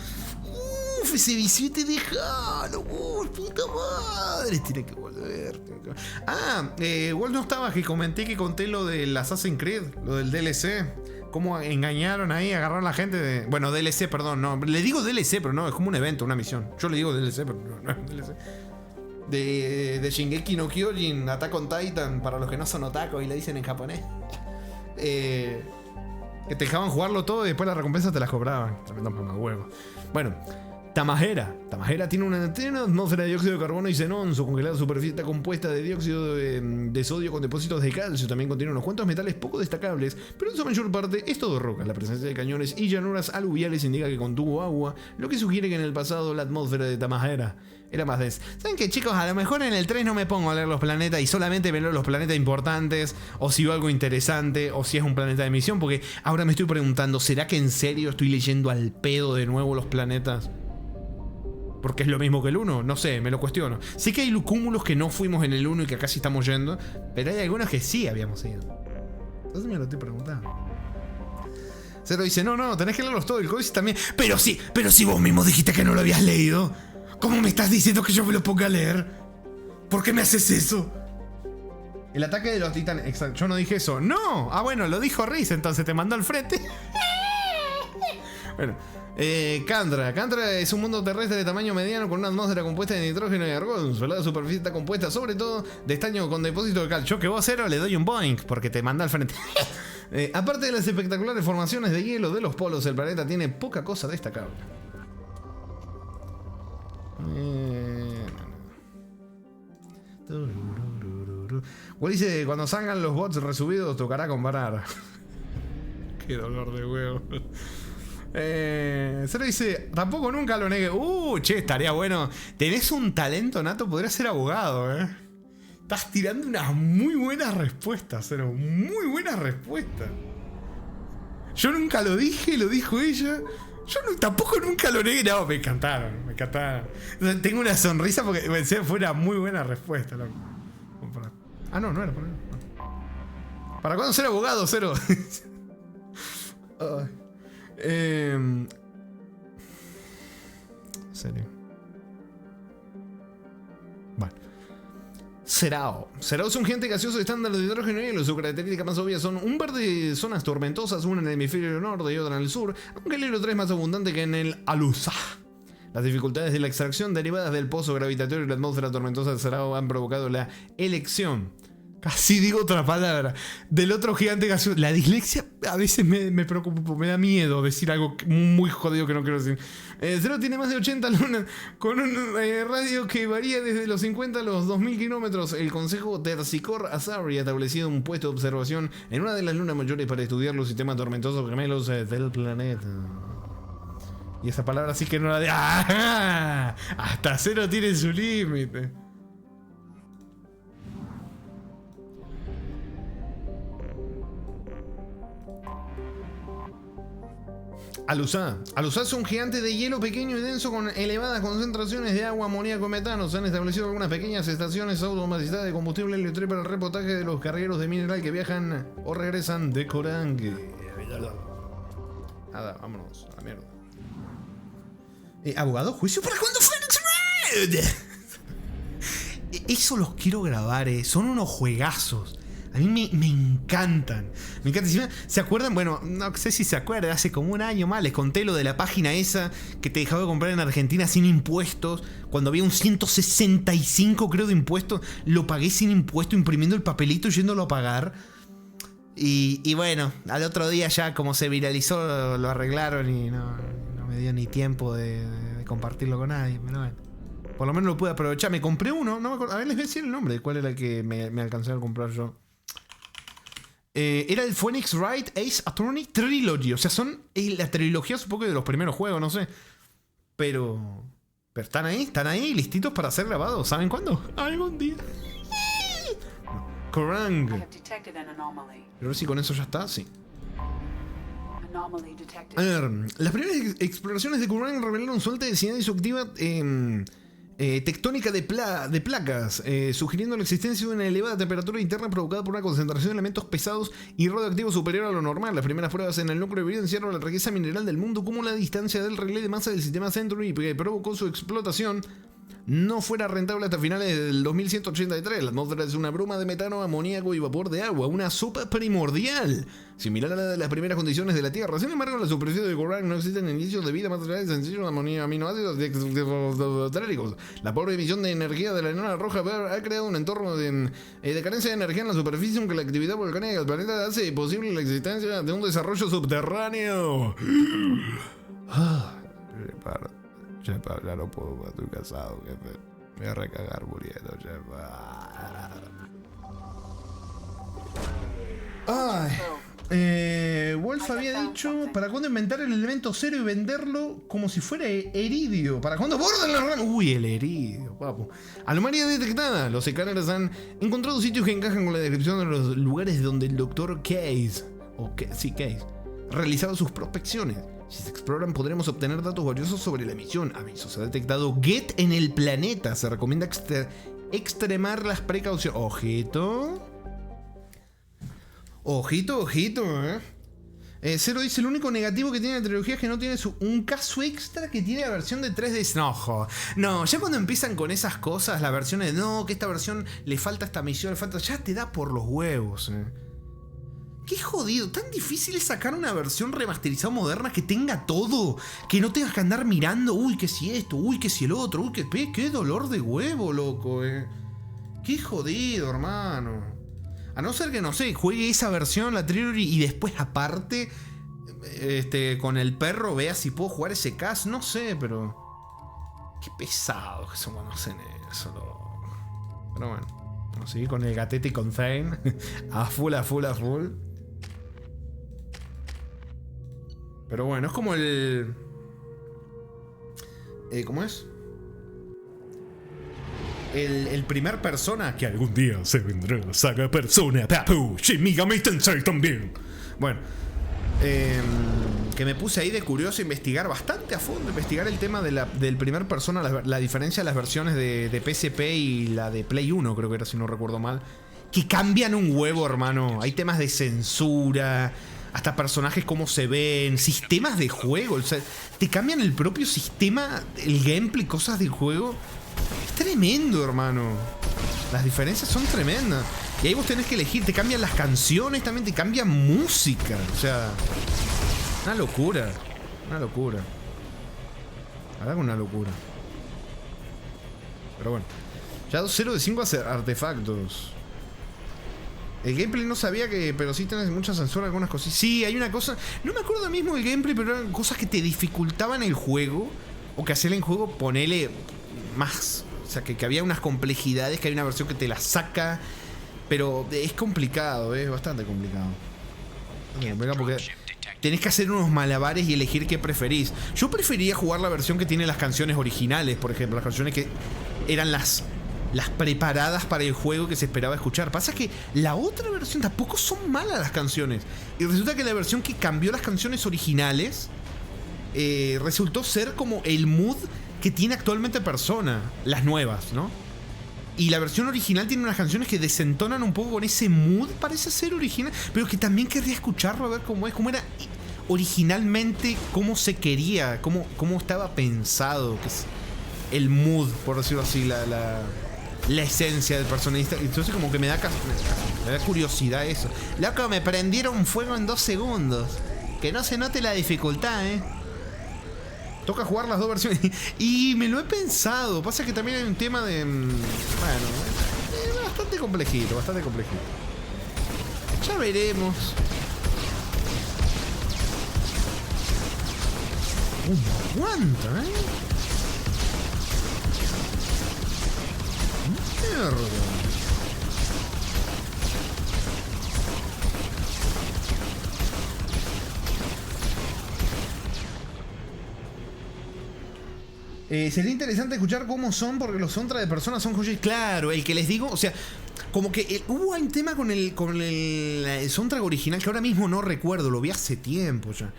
ese visite de Halo. Puta madre. Tiene que volver. Walt no estaba, que comenté que conté lo del Assassin's Creed, lo del DLC. Cómo engañaron ahí, agarraron a la gente de... Bueno, DLC, perdón, no. Le digo DLC, pero no, es como un evento, una misión. Yo le digo DLC, pero no es un DLC. De Shingeki no Kyojin, Attack on Titan, para los que no son otaku y le dicen en japonés. Que te dejaban jugarlo todo y después las recompensas te las cobraban. Tremendo mamahuevo. Bueno, Tamajera. Tamajera tiene una atmósfera de dióxido de carbono y xenón. Su congelada superficie está compuesta de dióxido de sodio con depósitos de calcio. También contiene unos cuantos metales poco destacables, pero en su mayor parte es todo roca. La presencia de cañones y llanuras aluviales indica que contuvo agua, lo que sugiere que en el pasado la atmósfera de Tamajera era más densa. ¿Saben qué, chicos? A lo mejor en el 3 no me pongo a leer los planetas y solamente me leo los planetas importantes, o si veo algo interesante, o si es un planeta de misión, porque ahora me estoy preguntando, ¿será que en serio estoy leyendo al pedo de nuevo los planetas? Porque es lo mismo que el 1, no sé, me lo cuestiono. Sé que hay cúmulos que no fuimos en el 1 y que acá sí estamos yendo, pero hay algunos que sí habíamos ido. Entonces me lo estoy preguntando. Zero dice, no, tenés que leerlos todos, el códice también. Pero si vos mismo dijiste que no lo habías leído. ¿Cómo me estás diciendo que yo me lo ponga a leer? ¿Por qué me haces eso? El ataque de los titanes. Exacto, yo no dije eso. ¡No! Ah, bueno, lo dijo Riz, entonces te mandó al frente. Bueno, Kandra. Kandra es un mundo terrestre de tamaño mediano con una atmósfera compuesta de nitrógeno y argón. Su helada superficie está compuesta sobre todo de estaño con depósito de calcio. Yo que vos, Cero, le doy un boink porque te manda al frente. Aparte de las espectaculares formaciones de hielo de los polos, el planeta tiene poca cosa destacable. Wall dice, cuando salgan los bots resubidos tocará comparar. Qué dolor de huevo. Cero dice, tampoco nunca lo negué. Che, estaría bueno. Tenés un talento nato, podrías ser abogado, Estás tirando unas muy buenas respuestas, Cero. Muy buenas respuestas. Yo nunca lo dije, lo dijo ella. Yo tampoco nunca lo negué. No, me encantaron. Tengo una sonrisa porque pensé que fue una muy buena respuesta, loco. Ah, no era por ahí. ¿Para cuándo ser abogado, Cero? Serio. Bueno. Serao es un gigante gaseoso estándar de hidrógeno y hielo. Sus características más obvias son un par de zonas tormentosas, una en el hemisferio norte y otra en el sur, aunque el hilo 3 es más abundante que en el Alusa. Las dificultades de la extracción derivadas del pozo gravitatorio y la atmósfera tormentosa de Serao han provocado la elección, casi digo otra palabra, del otro gigante gaseoso. La dislexia a veces me preocupa, me da miedo decir algo muy jodido que no quiero decir. Zero tiene más de 80 lunas con un radio que varía desde los 50 a los 2000 kilómetros. El Consejo Terpsichore Azari ha establecido un puesto de observación en una de las lunas mayores para estudiar los sistemas tormentosos gemelos del planeta. Y esa palabra sí que no la de... ¡Ah! Hasta Zero tiene su límite. Alusá es un gigante de hielo pequeño y denso con elevadas concentraciones de agua, amoníaco y metano. Se han establecido algunas pequeñas estaciones automatizadas de combustible helio para el repotaje de los cargueros de mineral que viajan o regresan de Korange. Nada, vámonos a la mierda. ¿Abogado? ¿Juicio para cuando Phoenix Red? Eso los quiero grabar, son unos juegazos. A mí me encantan. Me encantan. ¿Se acuerdan? Bueno, no sé si se acuerdan. Hace como un año más les conté lo de la página esa que te dejaba comprar en Argentina sin impuestos. Cuando había un 165 creo de impuestos. Lo pagué sin impuesto imprimiendo el papelito y yéndolo a pagar. Y bueno, al otro día ya como se viralizó lo arreglaron y no me dio ni tiempo de compartirlo con nadie. Pero bueno, por lo menos lo pude aprovechar. Me compré uno, no me acuerdo. A ver, les voy a decir el nombre de cuál era el que me alcancé a comprar yo. Era el Phoenix Wright Ace Attorney Trilogy. O sea, son la trilogía, supongo, de los primeros juegos, no sé. Pero están ahí, listitos para ser grabados. ¿Saben cuándo? Algún día. Kerrang. Pero si con eso ya está, sí. A ver, las primeras exploraciones de Kerrang revelaron su alta densidad disruptiva tectónica de placas, sugiriendo la existencia de una elevada temperatura interna provocada por una concentración de elementos pesados y radioactivos superior a lo normal. Las primeras pruebas en el núcleo evidenciaron la riqueza mineral del mundo como la distancia del relé de masa del sistema Century que provocó su explotación no fuera rentable hasta finales del 2183. La atmósfera es una bruma de metano, amoníaco y vapor de agua, una sopa primordial, similar a la de las primeras condiciones de la Tierra. Sin embargo, en la superficie de Kerrang no existen indicios de vida materiales sencillos de aminoácidos exotéricos. La pobre emisión de energía de la enana roja ha creado un entorno de carencia de energía en la superficie, aunque la actividad volcánica del planeta hace posible la existencia de un desarrollo subterráneo. Ya no puedo, estoy cansado, jefe. Me voy a recagar muriendo, jefe. Wolf había dicho: ¿para cuándo inventar el elemento cero y venderlo como si fuera eridio? ¿Para cuándo Borderlands? Uy, el eridio, papu. Anomalía detectada. Los escáneres han encontrado sitios que encajan con la descripción de los lugares donde el Dr. Case, Case, realizaba sus prospecciones. Si se exploran, podremos obtener datos valiosos sobre la emisión. Aviso: se ha detectado GET en el planeta. Se recomienda extremar las precauciones. Ojito. Ojito, Zero dice: el único negativo que tiene la trilogía es que no tiene un caso extra que tiene la versión de 3D. No, ya cuando empiezan con esas cosas, las versiones de que esta versión le falta esta misión, le falta. Ya te da por los huevos, Qué jodido, tan difícil es sacar una versión remasterizada moderna que tenga todo, que no tengas que andar mirando, uy, que si esto, uy, que si el otro, uy, qué dolor de huevo, loco, Qué jodido, hermano. A no ser que, no sé, juegue esa versión, la trilogy, y después aparte, con el perro, vea si puedo jugar ese cast, no sé, pero... Qué pesados que son cuando hacen eso, loco. Pero bueno, vamos a seguir con el gatete y con Zane, a full. Pero bueno, es como el... ¿cómo es? El primer persona que algún día se vendrá la saga Persona, papu. Shin Megami Tensei también. Bueno, que me puse ahí de curioso a investigar bastante a fondo, investigar el tema del primer persona, la diferencia de las versiones de PSP y la de Play 1, creo que era, si no recuerdo mal, que cambian un huevo, hermano. Hay temas de censura, hasta personajes cómo se ven, sistemas de juego, o sea, te cambian el propio sistema, el gameplay, cosas del juego. Es tremendo, hermano. Las diferencias son tremendas. Y ahí vos tenés que elegir, te cambian las canciones, también te cambian música. O sea, una locura. La verdad que una locura. Pero bueno, ya 0 de 5 artefactos. El gameplay no sabía pero sí tenés mucha censura, algunas cosas. Sí, hay una cosa, no me acuerdo mismo del gameplay, pero eran cosas que te dificultaban el juego, o que hacían el juego ponerle más. O sea, que había unas complejidades, que hay una versión que te la saca, pero es complicado, es bastante complicado. Porque tenés que hacer unos malabares y elegir qué preferís. Yo prefería jugar la versión que tiene las canciones originales, por ejemplo, las canciones que eran las preparadas para el juego que se esperaba escuchar. Pasa que la otra versión tampoco son malas las canciones. Y resulta que la versión que cambió las canciones originales resultó ser como el mood que tiene actualmente Persona, las nuevas, ¿no? Y la versión original tiene unas canciones que desentonan un poco con ese mood, parece ser original, pero que también querría escucharlo, a ver cómo es, cómo era originalmente, cómo se quería, cómo estaba pensado, que es el mood, por decirlo así, la esencia del personaje. Entonces como que me da curiosidad eso. Loco, me prendieron fuego en 2 segundos. Que no se note la dificultad, Toca jugar las 2 versiones. Y me lo he pensado. Pasa que también hay un tema de... Bueno, bastante complejito, bastante complejito. Ya veremos. Aguanta, Mierda. Sería interesante escuchar cómo son, porque los soundtracks de personas son joyas. Claro, el que les digo, o sea, como que hubo un tema con el soundtrack original que ahora mismo no recuerdo, lo vi hace tiempo ya.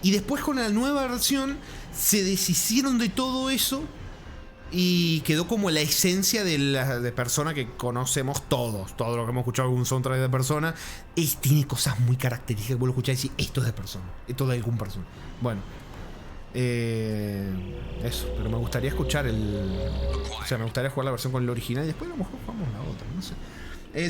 Y después con la nueva versión se deshicieron de todo eso y quedó como la esencia de Persona que conocemos todos. Todo lo que hemos escuchado algún soundtrack de Persona tiene cosas muy características que vos lo escuchás y decís, esto es de Persona, esto es de algún Persona. Bueno. Eso, pero me gustaría escuchar o sea, me gustaría jugar la versión con el original y después a lo mejor jugamos la otra, no sé.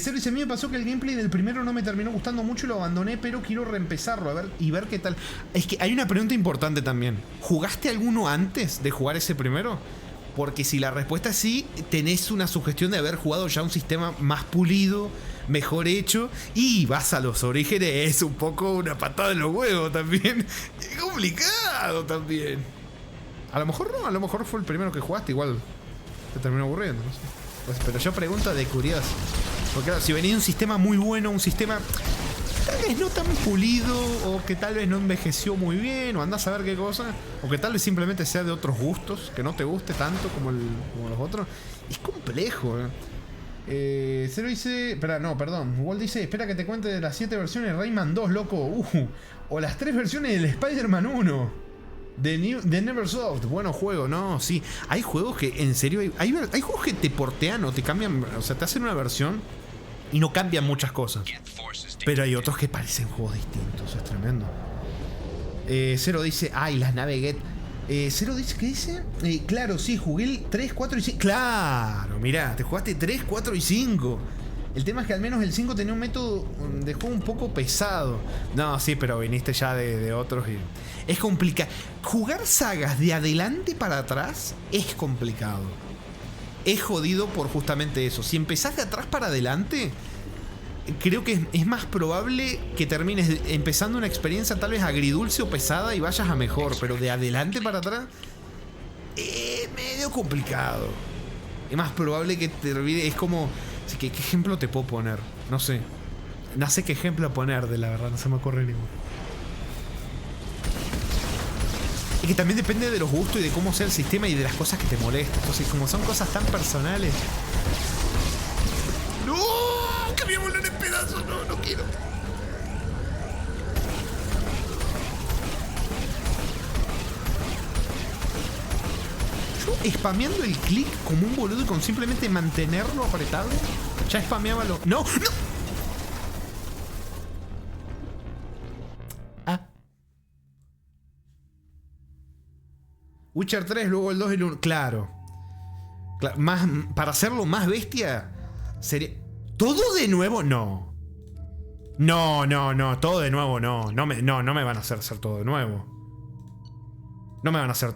Cero dice, a mí me pasó que el gameplay del primero no me terminó gustando mucho y lo abandoné, pero quiero reempezarlo y ver qué tal. Es que hay una pregunta importante también. ¿Jugaste alguno antes de jugar ese primero? Porque si la respuesta es sí, tenés una sugestión de haber jugado ya un sistema más pulido, mejor hecho, y vas a los orígenes, es un poco una patada en los huevos también. Es complicado también. A lo mejor no, a lo mejor fue el primero que jugaste, igual te terminó aburriendo, no sé. Pues, pero yo pregunto de curioso. Porque claro, si venía un sistema muy bueno, un sistema tal vez no tan pulido, o que tal vez no envejeció muy bien, o andás a ver qué cosa, o que tal vez simplemente sea de otros gustos, que no te guste tanto como los otros, es complejo, Cero dice... Espera, no, perdón. Walt dice, espera que te cuente de las 7 versiones de Rayman 2, loco. O las 3 versiones del Spider-Man 1. De Neversoft. Bueno juego, no, sí. Hay juegos que, en serio, hay juegos que te portean o te cambian, o sea, te hacen una versión y no cambian muchas cosas. Pero hay otros que parecen juegos distintos, es tremendo. Cero dice, ay, las Naveget. Cero dice, ¿qué dice? Claro, sí, jugué el 3, 4 y 5. Claro, mirá, te jugaste 3, 4 y 5. El tema es que al menos el 5 tenía un método de juego un poco pesado. No, sí, pero viniste ya de otros y... Es complicado. Jugar sagas de adelante para atrás es complicado. Es jodido por justamente eso. Si empezás de atrás para adelante, creo que es más probable que termines empezando una experiencia tal vez agridulce o pesada y vayas a mejor. Pero de adelante para atrás es medio complicado. Es más probable que termine... Es como... ¿Qué ejemplo te puedo poner? No sé. No sé qué ejemplo poner, de la verdad. No se me ocurre ninguno. Es que también depende de los gustos y de cómo sea el sistema y de las cosas que te molestan. Entonces, como son cosas tan personales... ¡No! ¡Que me voy a volar en pedazos! No, no quiero. Yo spameando el clic como un boludo y con simplemente mantenerlo apretado, ya spameaba lo... ¡No! ¡No! Witcher 3, luego el 2 y el 1. Claro. Más, para hacerlo más bestia, sería... ¿Todo de nuevo? No. No. Todo de nuevo no. No me van a hacer todo de nuevo. No me van a hacer...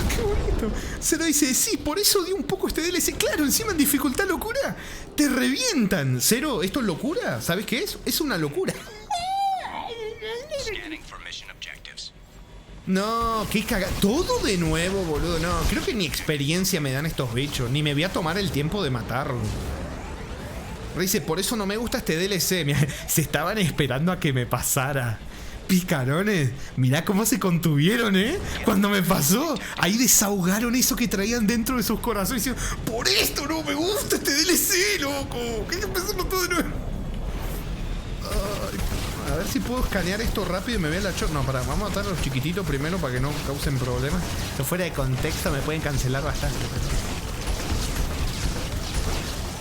¡Qué bonito! Se lo dice, sí, por eso di un poco este DLC. Claro, encima en dificultad locura. Te revientan. Cero, ¿esto es locura? ¿Sabes qué es? Es una locura. No, qué cagada. Todo de nuevo, boludo. No, creo que ni experiencia me dan estos bichos. Ni me voy a tomar el tiempo de matarlo. Dice, por eso no me gusta este DLC. Mirá, se estaban esperando a que me pasara. Picarones, mirá cómo se contuvieron, cuando me pasó, ahí desahogaron eso que traían dentro de sus corazones y dicen, por esto no me gusta este DLC, loco, que hay que empezarlo todo de nuevo. Ay, a ver si puedo escanear esto rápido y me voy a la chorra. No, pará, vamos a matar a los chiquititos primero para que no causen problemas. Esto fuera de contexto me pueden cancelar bastante.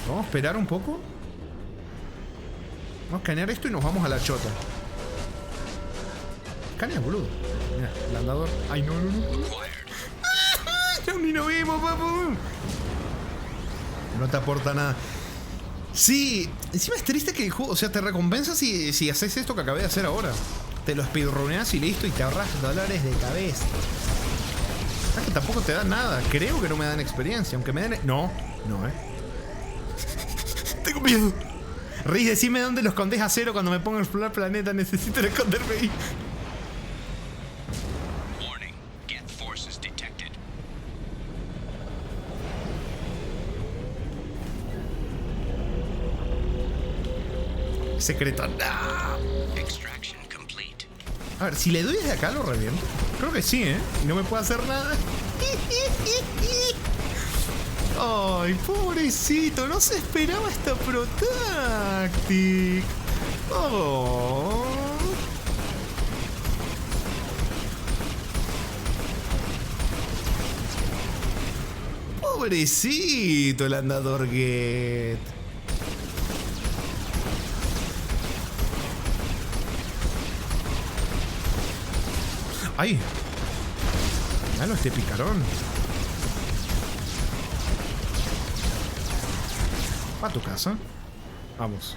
Vamos a esperar un poco. Vamos a escanear esto y nos vamos a la chota. Caña, boludo. Mira, el andador. Ay, no. No, ni nos vimos, papu. No te aporta nada. Sí, encima es triste que el juego, o sea, te recompensa si haces esto que acabé de hacer ahora. Te lo speedruneas y listo, y te ahorras dolores de cabeza. Es que tampoco te dan nada. Creo que no me dan experiencia, aunque me den... No, Tengo miedo. Riz, decime dónde lo escondés a cero cuando me pongo a explorar planeta. Necesito esconderme ahí. Secreto. ¡No! A ver, si le doy desde acá lo reviento. Creo que sí, ¿eh? Y no me puede hacer nada. Ay, pobrecito. No se esperaba esta Protactic. Oh. Pobrecito el andador Get. ¡Ay! Malo este picarón. ¿Va a tu casa? Vamos.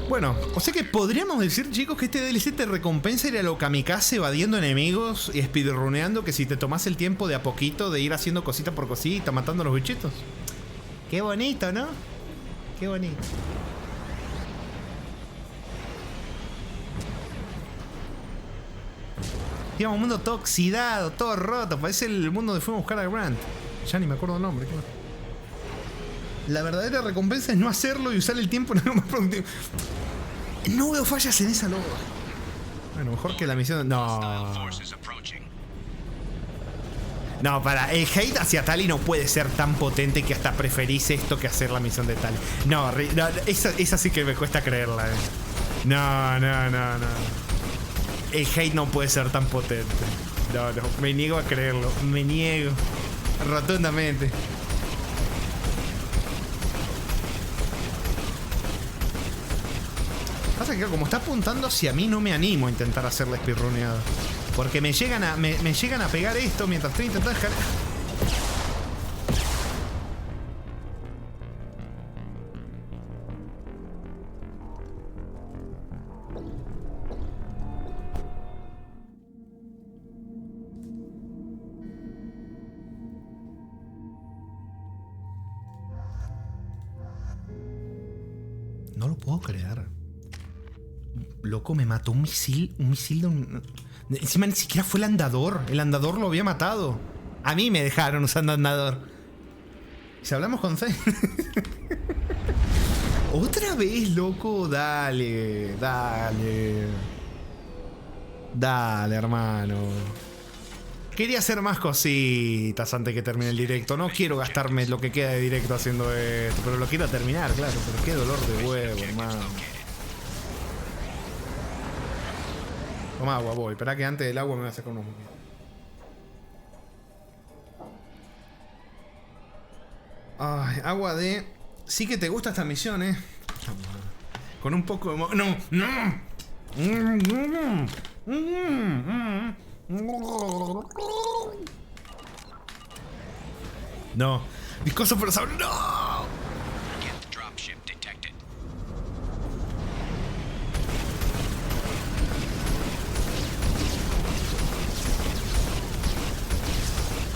Bueno, o sea que podríamos decir, chicos, que este DLC te recompensa ir a lo kamikaze evadiendo enemigos y speedruneando, que si te tomas el tiempo de a poquito de ir haciendo cosita por cosita, matando a los bichitos. Qué bonito, ¿no? Qué bonito. Digamos, un mundo todo oxidado, todo roto. Parece el mundo de fuimos a buscar a Grant. Ya ni me acuerdo el nombre, claro. La verdadera recompensa es no hacerlo y usar el tiempo en algo más productivo. No veo fallas en esa logo. Bueno, mejor que la misión... No. No, para. El hate hacia Tali no puede ser tan potente que hasta preferís esto que hacer la misión de Tali. No, esa sí que me cuesta creerla, No. El hate no puede ser tan potente. No, me niego a creerlo. Me niego. Rotundamente. Pasa que como está apuntando hacia mí, no me animo a intentar hacer la speedruneada. Porque me llegan a pegar esto mientras estoy intentando escalar. No lo puedo creer. Loco, me mató un misil de un... Encima ni siquiera fue el andador. El andador lo había matado. A mí me dejaron usando andador. Si hablamos con Zane. Otra vez, loco. Dale, hermano. Quería hacer más cositas antes que termine el directo. No quiero gastarme lo que queda de directo haciendo esto, pero lo quiero terminar, claro. Pero qué dolor de huevo, hermano. Toma agua, voy. Espera que antes del agua me voy a sacar unos moquitos. Ay, agua de... Sí que te gusta esta misión, ¿eh? Con un poco de... No. Viscoso pero sabroso. ¡No!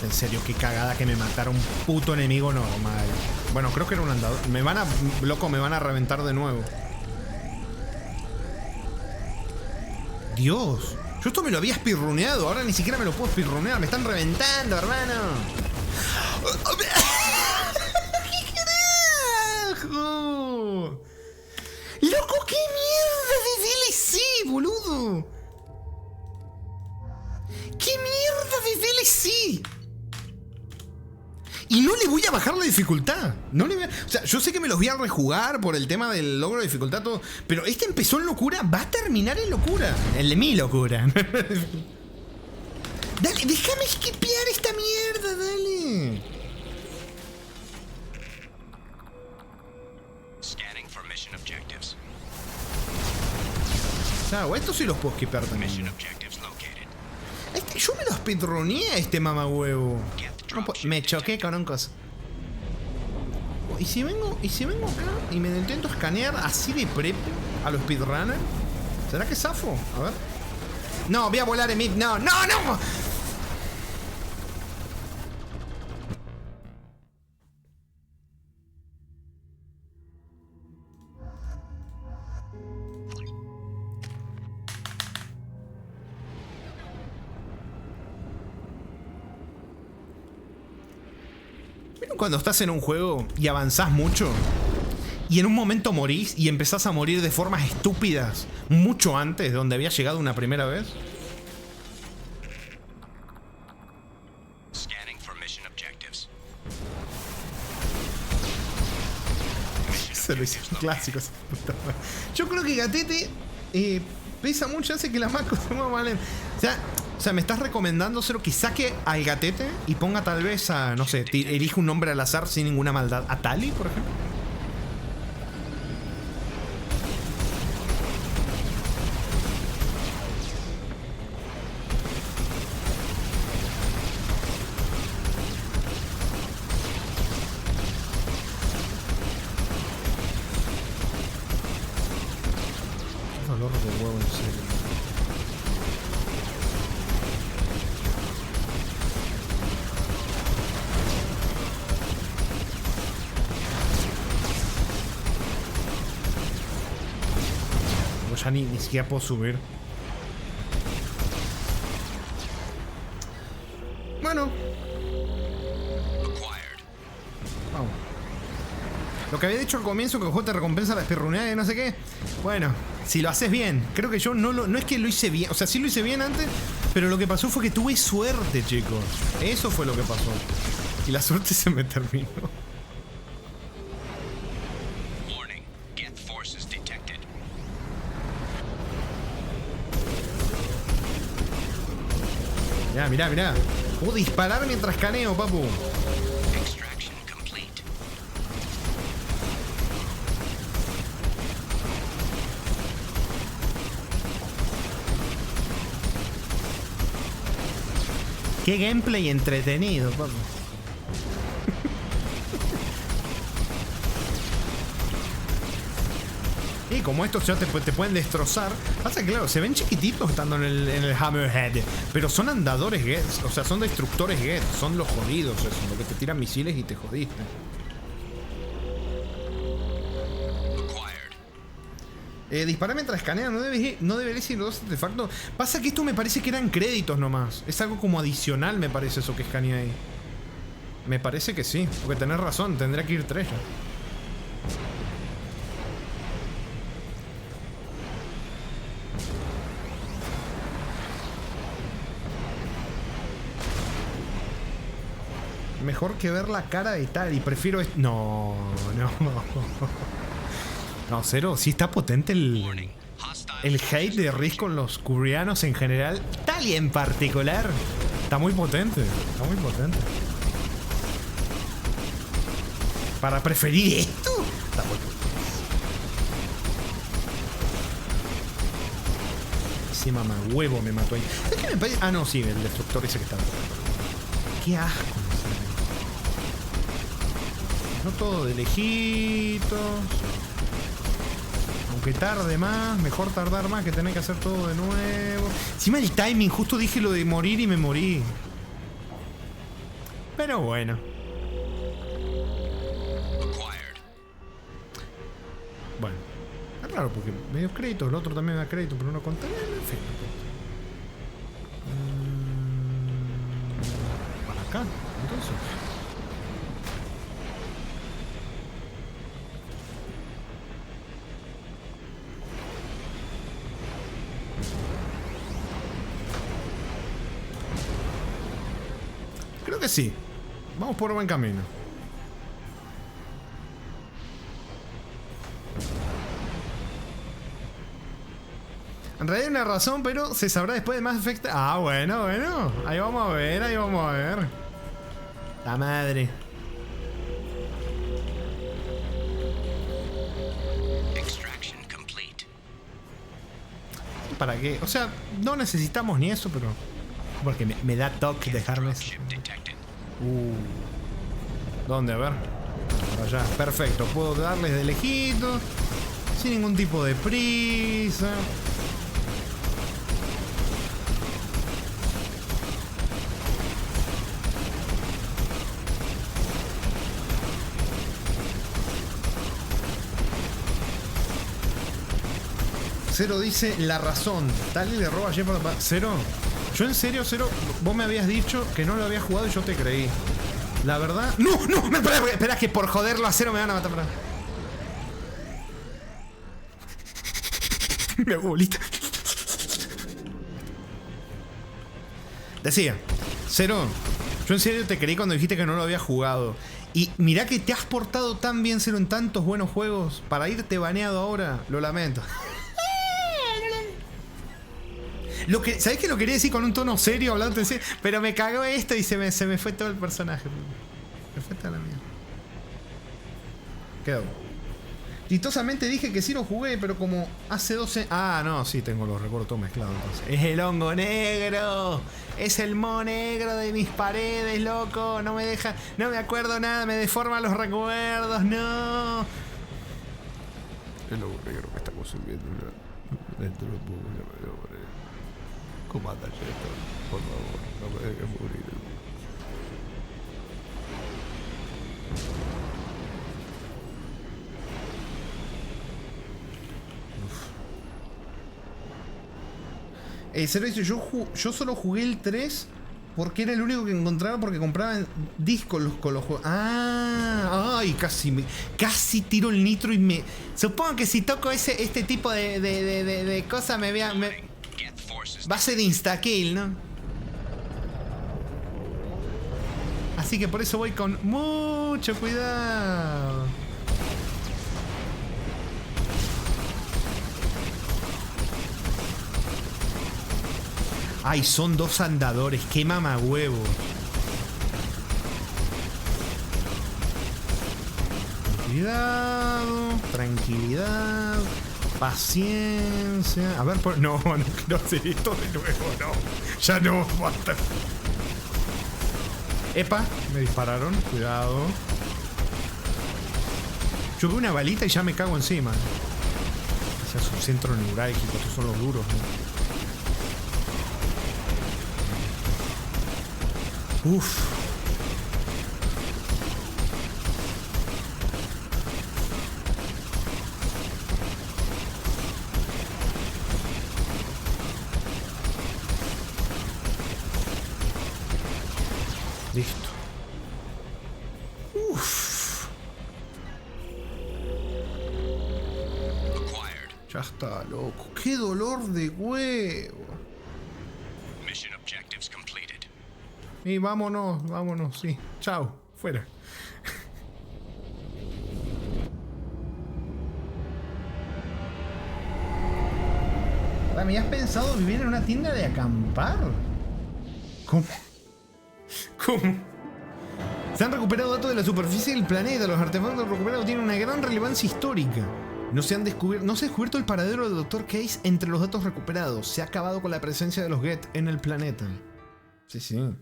En serio, qué cagada que me matara un puto enemigo normal. Bueno, creo que era un andador. Me van a reventar de nuevo. Dios. Yo esto me lo había speedruneado. Ahora ni siquiera me lo puedo speedrunear. Me están reventando, hermano. ¡Qué carajo! ¡Loco, qué mierda de DLC, boludo! ¡Qué mierda de DLC! Y no le voy a bajar la dificultad. No le voy a... O sea, yo sé que me los voy a rejugar por el tema del logro de dificultad, todo. Pero este empezó en locura, va a terminar en locura. El de mi locura. Dale, déjame skipear esta mierda, dale. Scanning for mission objectives. Claro, estos sí los puedo skipear también. Yo me los speedruneé a este mamahuevo. No, me choqué con un coso. ¿Y si vengo acá y me intento escanear así de prep a los speedrunners? ¿Será que zafo? A ver. No, voy a volar en mid. No, no, no. Cuando estás en un juego y avanzás mucho y en un momento morís y empezás a morir de formas estúpidas mucho antes de donde habías llegado una primera vez. Se lo hice clásico. Yo creo que Gatete pesa mucho, hace que la Mako se mueva mal. O sea, me estás recomendando solo que saque al Gatete y ponga tal vez a, no sé, elige un nombre al azar sin ninguna maldad. ¿A Tali, por ejemplo? Qué dolor de huevo, en serio. Ya ni siquiera puedo subir. Bueno. Vamos. Lo que había dicho al comienzo, que el juego te recompensa la espirruneada y no sé qué. Bueno, si lo haces bien. Creo que yo no es que lo hice bien. O sea, sí lo hice bien antes, pero lo que pasó fue que tuve suerte, chicos. Eso fue lo que pasó. Y la suerte se me terminó. Mirá. Puedo disparar mientras escaneo, papu. Qué gameplay entretenido, papu. Y como estos ya te pueden destrozar. Pasa que claro, se ven chiquititos estando en el Hammerhead, pero son andadores Geth, o sea, son destructores Geth, son los jodidos, eso, lo que te tiran misiles y te jodiste. Disparar mientras escanea, no debería ir los dos artefactos. Pasa que esto me parece que eran créditos nomás. Es algo como adicional, me parece, eso que escanea ahí. Me parece que sí, porque tenés razón, tendría que ir 3 ya. Mejor que ver la cara de Tali. Prefiero... No. No, cero. Sí está potente el hate de Riz con los coreanos en general. Tali en particular. Está muy potente. Para preferir esto. Está muy potente. Ese mamahuevo me mató ahí. ¿Es que me parece? Ah, no, sí. El destructor ese que está. Qué asco. No todo de lejitos. Aunque tarde más, mejor tardar más que tener que hacer todo de nuevo. Encima el timing, justo dije lo de morir y me morí. Pero bueno. Bueno. Es raro porque me dio crédito, el otro también me da crédito, pero no conté. En fin. Para acá, entonces. Creo que sí. Vamos por buen camino. En realidad hay una razón, pero se sabrá después de Mass Effect. Ah, bueno. Ahí vamos a ver. La madre. para qué. O sea, no necesitamos ni eso, pero... Porque me da toque dejarme eso. ¿Dónde? A ver. Por allá. Perfecto. Puedo darles de lejito. Sin ningún tipo de prisa. Cero dice la razón. Tal y le roba a Shepard. Cero. Yo en serio, Cero, vos me habías dicho que no lo habías jugado y yo te creí. La verdad. ¡No! ¡No! Espera que por joderlo a Cero me van a matar. Me hago bolita. Decía, Cero, yo en serio te creí cuando dijiste que no lo habías jugado. Y mirá que te has portado tan bien, Cero, en tantos buenos juegos. Para irte baneado ahora, lo lamento. ¿Sabés que lo quería decir con un tono serio, hablando en serio? Pero me cagó esto y se me fue todo el personaje. Me fue toda la mierda. Quedó. Distosamente dije que sí lo jugué, pero como hace 12... Ah, no, sí, tengo los recuerdos todos mezclados entonces. Es el hongo negro. Es el mo negro de mis paredes, loco. No me deja... No me acuerdo nada, me deforma los recuerdos, no. El hongo negro que estamos subiendo dentro del búho. Comanda Shepard, por favor, no me dejes morir. Cero dice, yo solo jugué el 3 porque era el único que encontraba porque compraban discos con los juegos. Ah, ay, casi tiro el nitro y me... Supongo que si toco este tipo de cosas me vea... Va a ser insta-kill, ¿no? Así que por eso voy con mucho cuidado. Ay, son dos andadores, qué mamahuevo. Cuidado, tranquilidad, paciencia. A ver, no hacer esto de nuevo, no. Ya no, basta. Epa, me dispararon, cuidado. Yo veo una balita y ya me cago encima. Ese es un centro neurálgico, estos son los duros, ¿no? Uf. Listo. Uf. Ya está, loco. Qué dolor de huevo. Mission objectives completed. Y vámonos, sí. Chao, fuera. ¿Me has pensado vivir en una tienda de acampar? ¿Cómo? Se han recuperado datos de la superficie del planeta. Los artefactos recuperados tienen una gran relevancia histórica. No se ha descubierto el paradero del Dr. Case entre los datos recuperados. Se ha acabado con la presencia de los Geth en el planeta. Sí.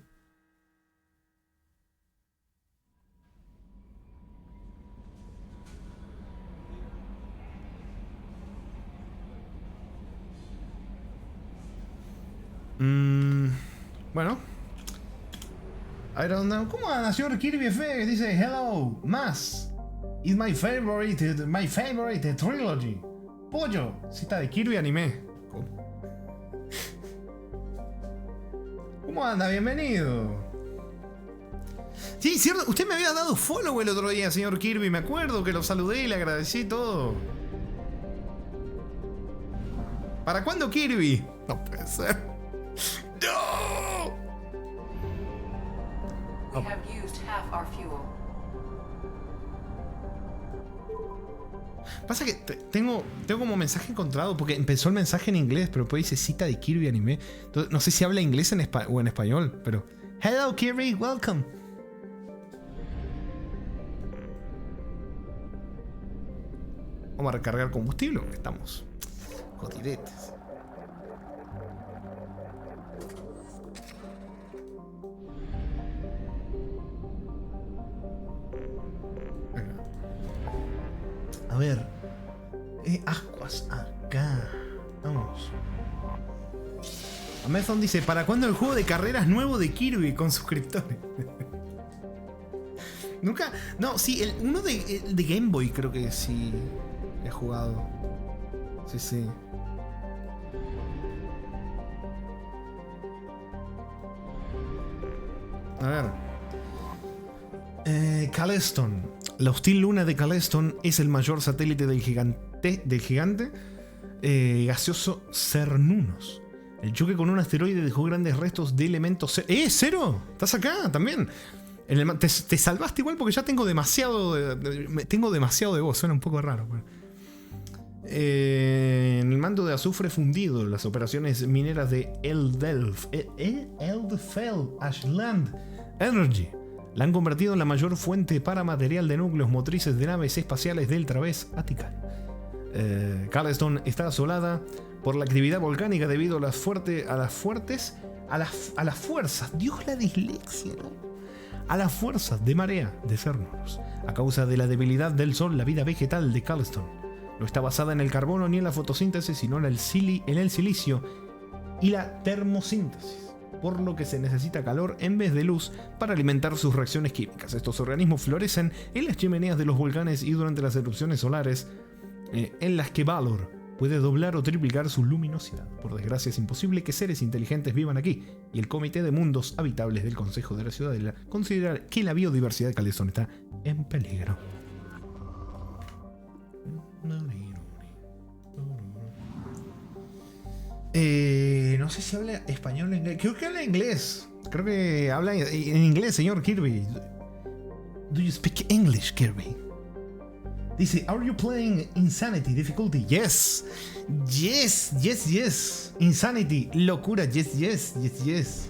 Bueno. A ver, ¿cómo nació Kirby FX? Dice, hello, más. It's my favorite trilogy. Pollo. Cita de Kirby anime. ¿Cómo anda? Bienvenido. Sí, cierto. Usted me había dado follow el otro día, señor Kirby. Me acuerdo que lo saludé y le agradecí todo. ¿Para cuándo, Kirby? No puede ser. ¡No! We have used half our fuel. Pasa que tengo como mensaje encontrado, porque empezó el mensaje en inglés, pero después dice cita de Kirby anime. Entonces, no sé si habla inglés o en español, pero... Hello Kirby, welcome. Vamos a recargar combustible, porque estamos jodidetes. ver. Ascuas acá. Vamos. Amazon dice, ¿para cuándo el juego de carreras nuevo de Kirby con suscriptores? Nunca... No, sí, uno de Game Boy creo que sí he jugado. Sí, sí. A ver. Caleston. La hostil luna de Caleston es el mayor satélite del gigante gaseoso Cernunnos. El choque con un asteroide dejó grandes restos de elementos... ¡Cero! ¿Estás acá también? Te salvaste igual porque ya tengo demasiado de voz. Suena un poco raro. En el manto de azufre fundido, las operaciones mineras de Eldfell Ashland Energy la han convertido en la mayor fuente para material de núcleos motrices de naves espaciales del Través Atical. Caleston está asolada por la actividad volcánica debido a las fuerzas, Dios, la dislexia, ¿no? A las fuerzas de marea de Cernunnos. A causa de la debilidad del sol, la vida vegetal de Caleston no está basada en el carbono ni en la fotosíntesis, sino en el silicio y la termosíntesis, por lo que se necesita calor en vez de luz para alimentar sus reacciones químicas. Estos organismos florecen en las chimeneas de los volcanes y durante las erupciones solares, en las que Valor puede doblar o triplicar su luminosidad. Por desgracia, es imposible que seres inteligentes vivan aquí, y el Comité de Mundos Habitables del Consejo de la Ciudadela considera que la biodiversidad de Caleston está en peligro. No sé si habla español o inglés. Creo que habla inglés. Creo que habla en inglés, señor Kirby. Do you speak English, Kirby? Dice, are you playing Insanity Difficulty? Yes. Yes, yes, yes. Insanity, locura, yes, yes, yes, yes.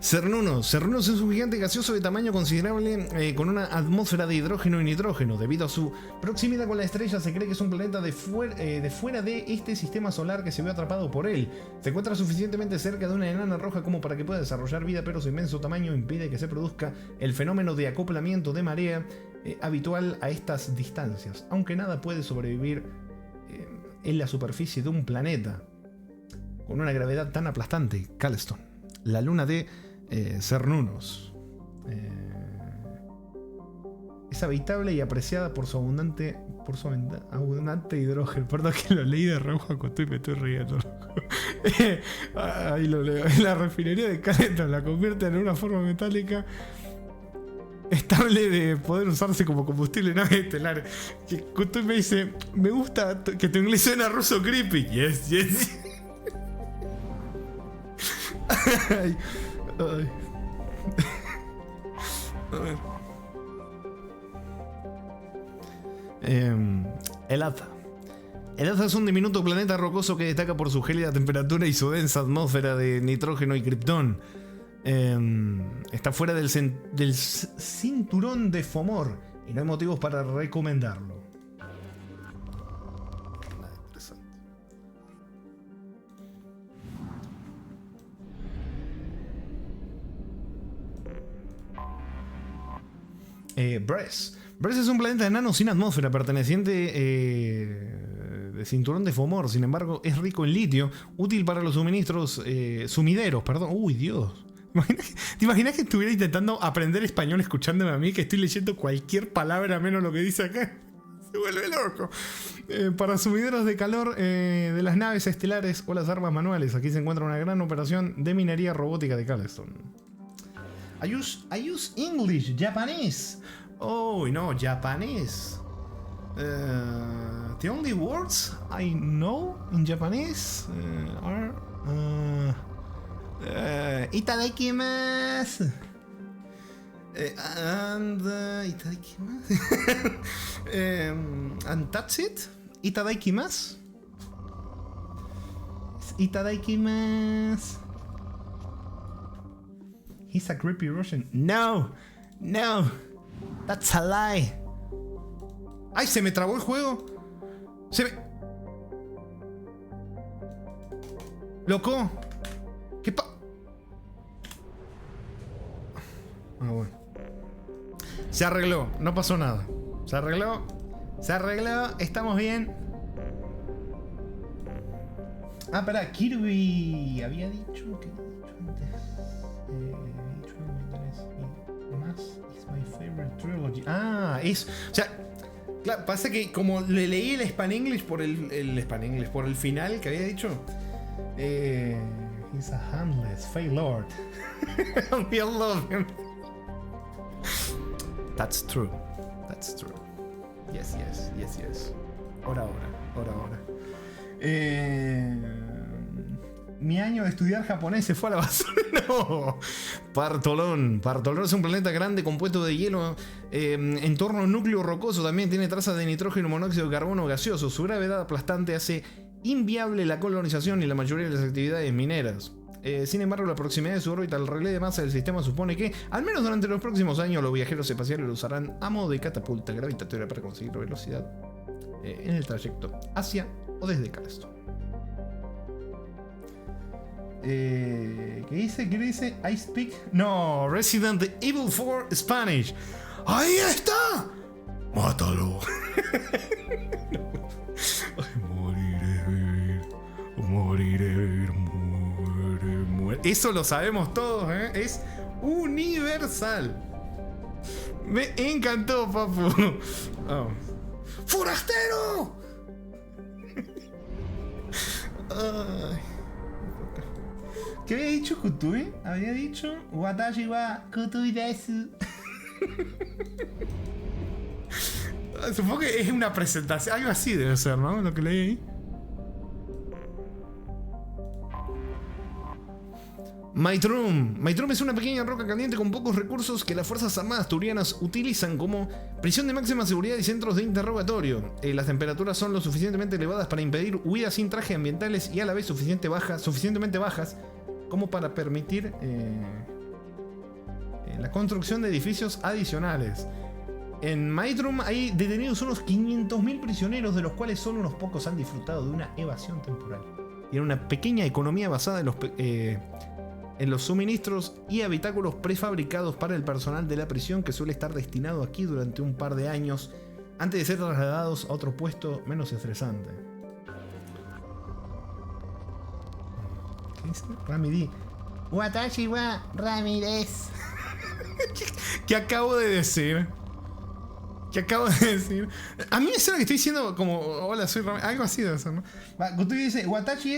Cernunnos es un gigante gaseoso de tamaño considerable con una atmósfera de hidrógeno y nitrógeno. Debido a su proximidad con la estrella, se cree que es un planeta de fuera de este sistema solar que se vio atrapado por él. Se encuentra suficientemente cerca de una enana roja como para que pueda desarrollar vida, pero su inmenso tamaño impide que se produzca el fenómeno de acoplamiento de marea habitual a estas distancias. Aunque nada puede sobrevivir en la superficie de un planeta con una gravedad tan aplastante. Caleston, la luna de Cernunnos, es habitable y apreciada por su abundante hidrógeno. Perdón que lo leí de reojo y me estoy riendo. Ahí lo leo. La refinería de Caleston la convierte en una forma metálica estable de poder usarse como combustible en naves estelares. Kutuy me dice, me gusta que tu inglés suena ruso creepy. Yes, yes. Ay, ay. A ver. El Aza. El Aza es un diminuto planeta rocoso que destaca por su gélida temperatura y su densa atmósfera de nitrógeno y kriptón. Está fuera del cinturón de Fomor y no hay motivos para recomendarlo. Nada interesante. Bress es un planeta enano sin atmósfera perteneciente de cinturón de Fomor. Sin embargo, es rico en litio, útil para los sumideros. Uy, Dios. ¿Te imaginas que estuviera intentando aprender español escuchándome a mí, que estoy leyendo cualquier palabra menos lo que dice acá? Se vuelve loco. Para sumideros de calor de las naves estelares o las armas manuales. Aquí se encuentra una gran operación de minería robótica de Caleston. I use English, Japanese. Oh, no, Japanese. The only words I know in Japanese are itadakimasu and itadakimasu and that's it. Itadakimasu. Itadakimasu. He's a creepy Russian. No, that's a lie. ¡Ay, se me trabó el juego! ¡Loco! ¿Qué Se arregló, no pasó nada. Se arregló, estamos bien. Ah, pará, Kirby había dicho que antes. Más is my favorite trilogy. Ah, es. O sea, claro, pasa que como le leí el Span English por por el final que había dicho. He's a handless, Fey Lord. We all love him. That's true. That's true. Yes. Ora. Mi año de estudiar japonés se fue a la basura. No. Partolón es un planeta grande compuesto de hielo. Entorno núcleo rocoso. También tiene trazas de nitrógeno, monóxido de carbono gaseoso. Su gravedad aplastante hace inviable la colonización y la mayoría de las actividades mineras. Sin embargo, la proximidad de su órbita al relé de masa del sistema supone que, al menos durante los próximos años, los viajeros espaciales lo usarán a modo de catapulta gravitatoria para conseguir velocidad en el trayecto hacia o desde Callisto. ¿Qué dice? I speak. No, Resident Evil 4 Spanish. ¡Ahí está! ¡Mátalo! Moriré. Eso lo sabemos todos, ¿eh? Es universal. Me encantó, papu. Oh. ¡Forastero! Ay. ¿Qué había dicho Kutui? Había dicho Watashi wa Kutui desu. Supongo que es una presentación, algo así debe ser, ¿no? Lo que leí ahí. Maitrum es una pequeña roca caliente con pocos recursos que las Fuerzas Armadas turianas utilizan como prisión de máxima seguridad y centros de interrogatorio. Las temperaturas son lo suficientemente elevadas para impedir huidas sin traje ambientales y a la vez suficientemente bajas como para permitir la construcción de edificios adicionales. En Maitrum hay detenidos unos 500.000 prisioneros, de los cuales solo unos pocos han disfrutado de una evasión temporal. Y en una pequeña economía basada en los suministros y habitáculos prefabricados para el personal de la prisión, que suele estar destinado aquí durante un par de años antes de ser trasladados a otro puesto menos estresante. ¿Qué dice? Ramidi. Watashi wa Ramírez. ¿Qué acabo de decir? A mí me suena que estoy diciendo como hola, soy Ramírez. Algo así debe ser, ¿no? Kutui dice, Watashi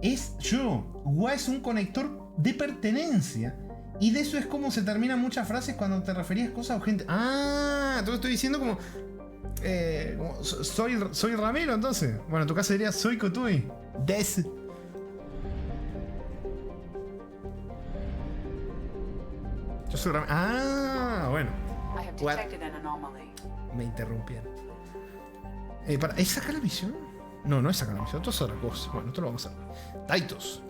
es yo. Wa es un conector de pertenencia. Y de eso es como se terminan muchas frases cuando te referías a cosas o gente. Ah, entonces estoy diciendo como soy Ramiro, entonces. Bueno, en tu caso diría soy Kutui. Des. Yo soy Ramiro. Ah, bueno. Me interrumpieron. ¿Es sacar la misión? No es sacar la misión, esto es otra cosa. Bueno, esto lo vamos a ver. Titus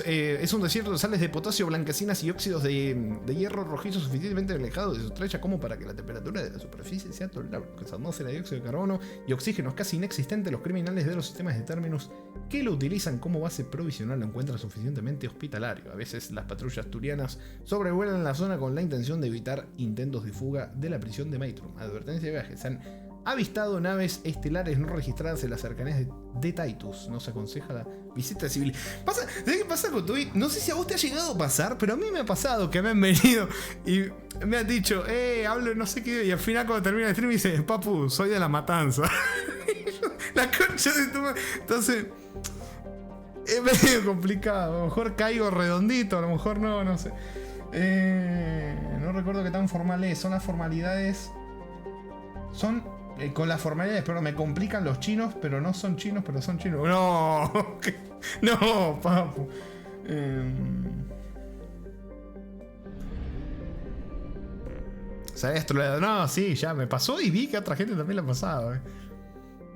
es un desierto de sales de potasio, blanquecinas y óxidos de hierro rojizo suficientemente alejado de su estrella como para que la temperatura de la superficie sea tolerable. Con su atmósfera de dióxido de carbono y oxígeno es casi inexistente, los criminales de los sistemas de términos que lo utilizan como base provisional lo encuentran suficientemente hospitalario. A veces las patrullas turianas sobrevuelan la zona con la intención de evitar intentos de fuga de la prisión de Maitrum. Advertencia de viaje: se han avistado naves estelares no registradas en las cercanías de Titus. No se aconseja la visita civil. ¿Sabes qué pasa con Kutui? No sé si a vos te ha llegado a pasar, pero a mí me ha pasado que me han venido y me han dicho, hablo no sé qué, y al final cuando termina el stream me dice, papu, soy de La Matanza. La concha de tu madre. Entonces es medio complicado. A lo mejor caigo redondito, a lo mejor no sé. No recuerdo qué tan formal es. Son las formalidades. Con las formalidades, pero me complican los chinos, pero no son chinos, pero son chinos. No, no, papu. ¿Sabes? No, sí, ya me pasó y vi que a otra gente también le ha pasado.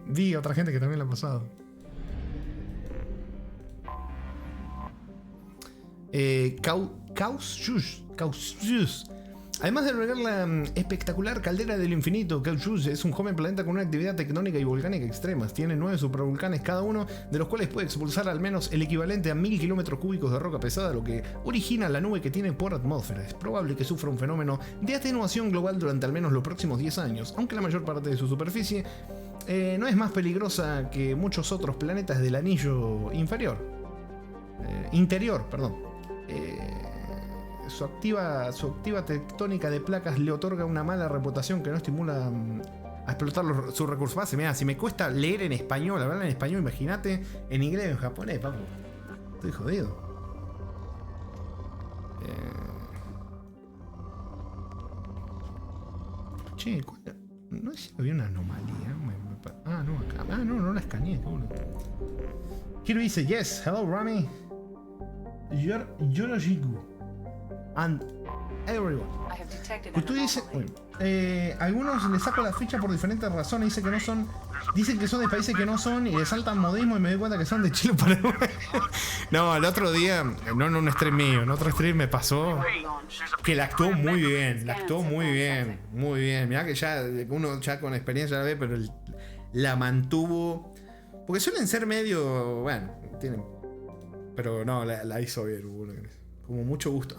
Vi a otra gente que también le ha pasado. Causjus. Además de albergar la espectacular caldera del infinito, Calchus es un joven planeta con una actividad tectónica y volcánica extrema. Tiene 9 supervolcanes cada uno, de los cuales puede expulsar al menos el equivalente a 1000 kilómetros cúbicos de roca pesada, lo que origina la nube que tiene por atmósfera. Es probable que sufra un fenómeno de atenuación global durante al menos los próximos 10 años, aunque la mayor parte de su superficie no es más peligrosa que muchos otros planetas del anillo interior. Su activa tectónica de placas le otorga una mala reputación que no estimula a explotar sus recursos base. Mira, si me cuesta leer en español, hablar en español, imagínate en inglés o en japonés, papu. Estoy jodido. Che, no sé si había una anomalía. No, acá. No la escaneé. Kirby dice, yes, hello Rami. Yorojiku. And everyone. Usted dice, algunos le saco la ficha por diferentes razones. Dice que no son, dicen que son de países que no son y le saltan modismo y me doy cuenta que son de Chile o Paraguay. No, el otro día, no en un stream mío, en otro stream me pasó que la actuó muy bien, muy bien. Mirá que ya uno ya con experiencia la ve, pero la mantuvo, porque suelen ser medio, bueno, tienen, pero no, la hizo bien, como mucho gusto.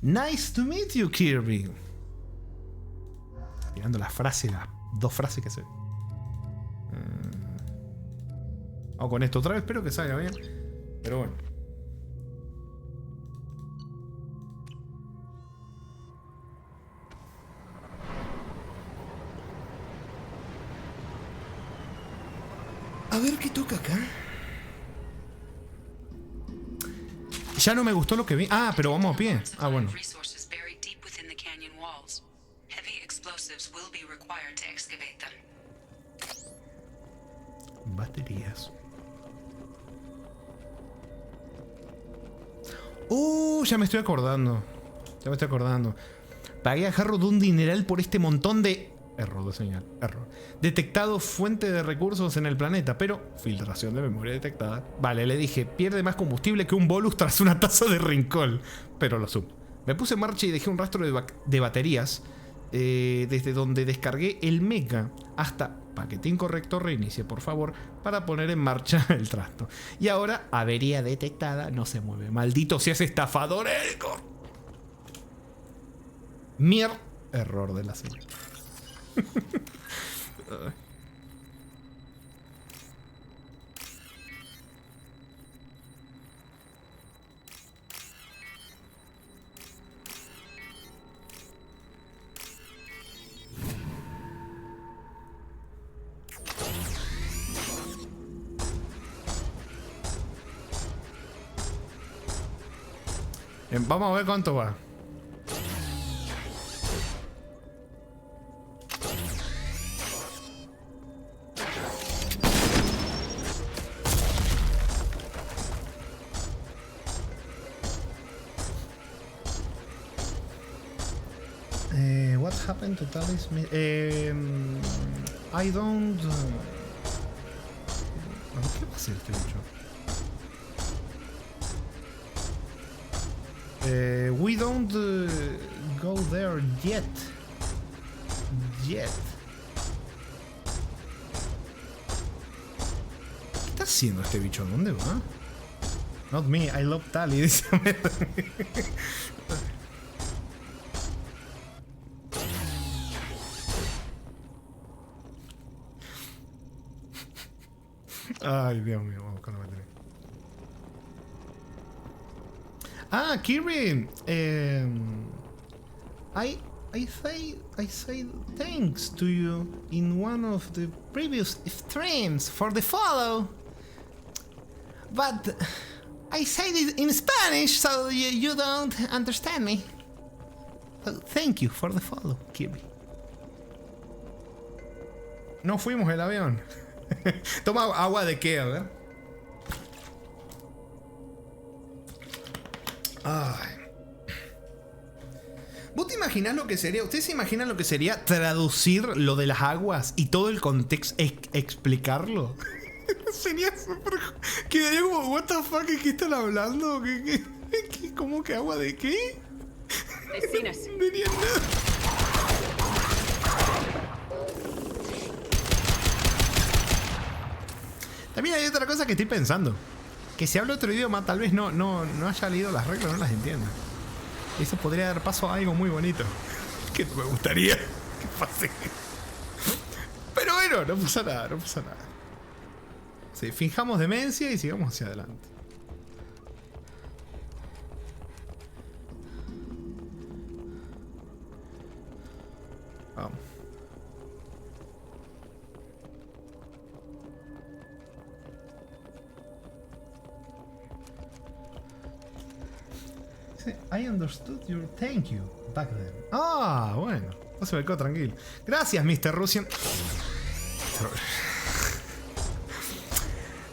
Nice to meet you, Kirby. Mirando las frases, las 2 frases que hace. Vamos con esto otra vez, espero que salga bien. Pero bueno. A ver qué toca acá. Ya no me gustó lo que vi. Ah, pero vamos a pie. Ah, bueno. Baterías. Ya me estoy acordando. Pagué a Jarro de un dineral por este montón de... Error de señal. Detectado fuente de recursos en el planeta, pero filtración de memoria detectada. Vale, le dije, pierde más combustible que un bolus tras una taza de rincón. Pero lo supo. Me puse en marcha y dejé un rastro de baterías desde donde descargué el mecha hasta paquete incorrecto, reinicie por favor para poner en marcha el trasto. Y ahora, avería detectada, no se mueve. Maldito seas estafador, Elcor. Error de la señal. Vamos a ver cuánto va. What happened to Talisman? I don't... ¿Qué va a hacer este bicho? We don't go there yet. ¿Qué está haciendo este bicho? ¿Dónde va? Not me, I love Tali. Dice. Ay, Dios mío, vamos con la batería. Kirby, I say thanks to you in one of the previous streams for the follow, but I said it in Spanish, so you don't understand me. So thank you for the follow, Kirby. No fuimos el avión. Toma agua de qué, a ver. Ay. ¿Vos te imaginás lo que sería? ¿Ustedes se imaginan lo que sería traducir lo de las aguas y todo el contexto, explicarlo? Sería súper... Quedaría como, what the fuck, ¿qué están hablando? ¿Cómo que agua de qué? They've seen us. También hay otra cosa que estoy pensando. Que si hablo otro idioma, tal vez no haya leído las reglas, no las entienda. Eso podría dar paso a algo muy bonito. Que me gustaría que pase. Pero bueno, no pasa nada, no pasa nada. Sí, finjamos demencia y sigamos hacia adelante. Vamos. I understood your thank you back then. Ah, bueno. No se me quedó tranquilo. Gracias, Mr. Russian.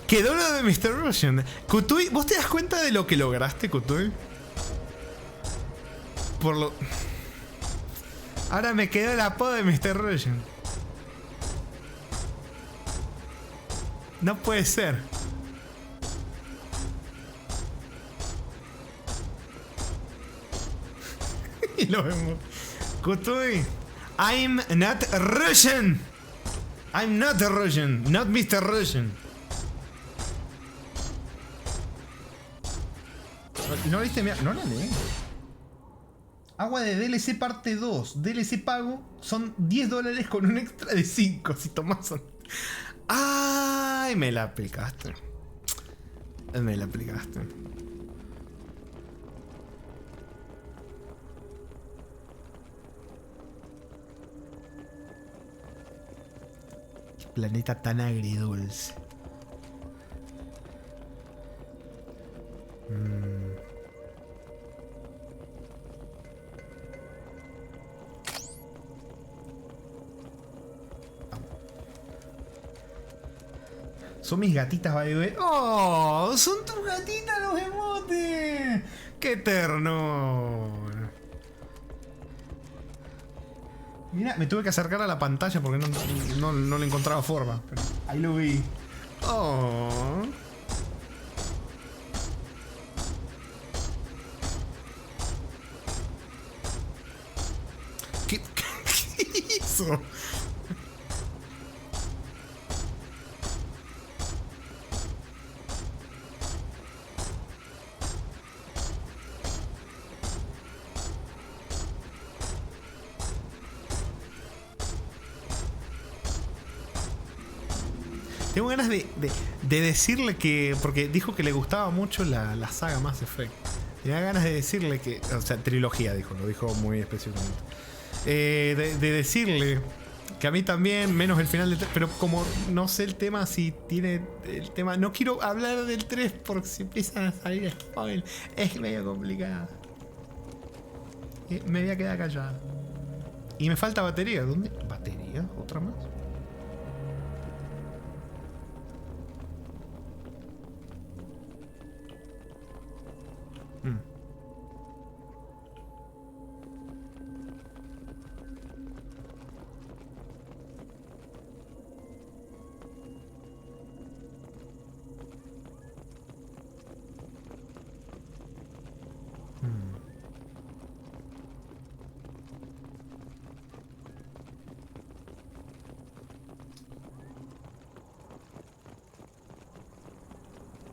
Quedó lo de Mr. Russian. Kutui, ¿vos te das cuenta de lo que lograste, Kutui? Por lo... Ahora me quedó el apodo de Mr. Russian. No puede ser. Y lo vemos. Kutui, I'm not Russian. I'm not Russian. Not Mr. Russian. ¿No viste? No la leí. Agua de DLC parte 2. DLC pago son $10 con un extra de 5 si tomás. Ay, me la aplicaste. Me la aplicaste. Qué planeta tan agridulce. Son mis gatitas, bebé. ¡Oh! ¡Son tus gatitas los emotes! ¡Qué ternura! Mira, me tuve que acercar a la pantalla porque no le encontraba forma. Pero ahí lo vi. ¡Oh! ¿Qué hizo? Tengo ganas de decirle que... Porque dijo que le gustaba mucho la saga Mass Effect. Tenía ganas de decirle que... O sea, trilogía dijo, lo dijo muy específicamente. De decirle que a mí también, menos el final del... Pero como no sé el tema, si tiene el tema... No quiero hablar del 3 porque si empiezan a salir spoilers. Es medio complicado. Me voy a quedar callado. Y me falta batería. ¿Dónde? ¿Batería? ¿Otra más?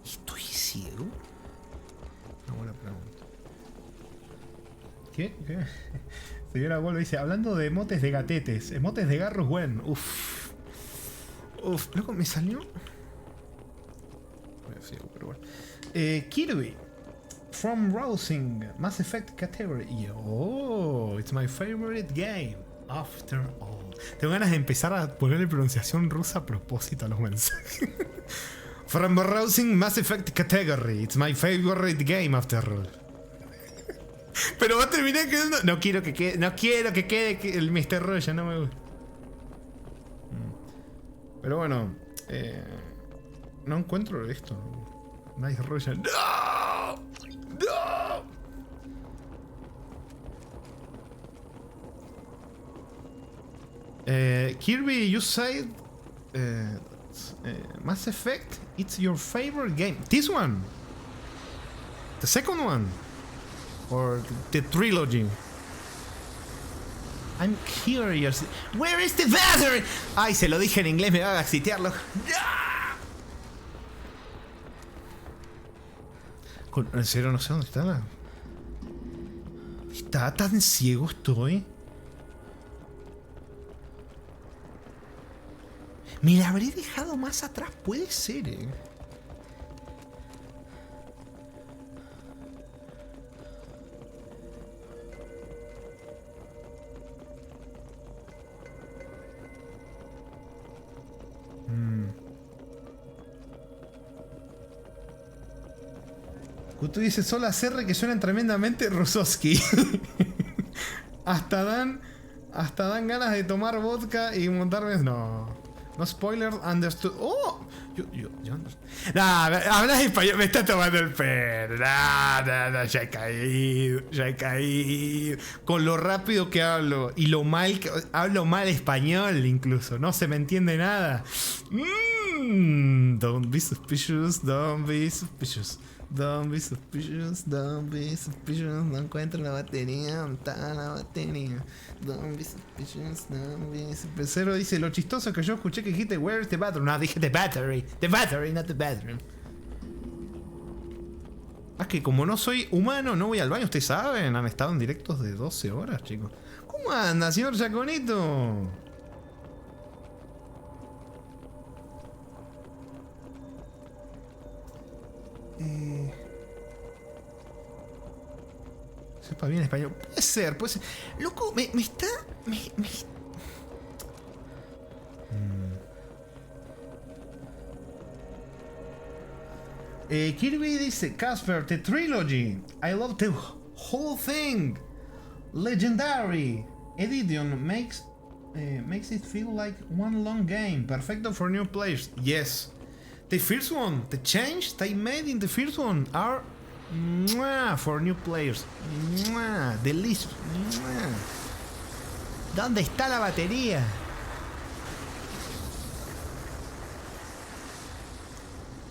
¿Estoy ciego? Una buena pregunta. ¿Qué? Señora Wolf dice, hablando de emotes de gatetes, emotes de Garrus Gwen. Uff. Uff, loco, me salió. Ciego, pero bueno. Kirby. From Rousing, Mass Effect category. Oh, it's my favorite game. After all. Tengo ganas de empezar a ponerle pronunciación rusa a propósito a los mensajes. From Rousing Mass Effect category. It's my favorite game after all. Pero va a terminar quedando. No quiero que quede el Mr. Roya, no me gusta. Pero bueno. No encuentro esto. Nice Roya. ¡No! ¡No! Kirby, you said Mass Effect, it's your favorite game. This one? The second one? Or the trilogy? I'm curious. Where is the battery? Ay, se lo dije en inglés, me va a backsitearlo. En serio, no sé dónde está. ¿Está tan ciego estoy? Me la habré dejado más atrás, puede ser, Tú dices solo CR que suenan tremendamente Rusowski. hasta dan ganas de tomar vodka y montarme. No spoiler, understood. Oh, yo no, hablas español, me está tomando el pelo. No, ya he caído. Con lo rápido que hablo y lo mal que hablo mal español, incluso no se me entiende nada. Don't be suspicious, don't be suspicious. Don't be suspicious, don't be suspicious. No encuentro la batería, ¿dónde está la batería? Don't be suspicious, don't be suspicious. Cero dice, lo chistoso es que yo escuché que dijiste, where's the bathroom? No, dije the battery, not the bathroom. Es que como no soy humano, no voy al baño, ustedes saben, han estado en directos de 12 horas, chicos. ¿Cómo anda, señor Chaconito? Sepa bien español. Puede ser. Loco, me está. Kirby dice, Casper, the trilogy. I love the whole thing. Legendary. Edition makes it feel like one long game. Perfecto for new players. Yes. The first one, the change they made in the first one are for new players. Delicious. ¿Dónde está la batería?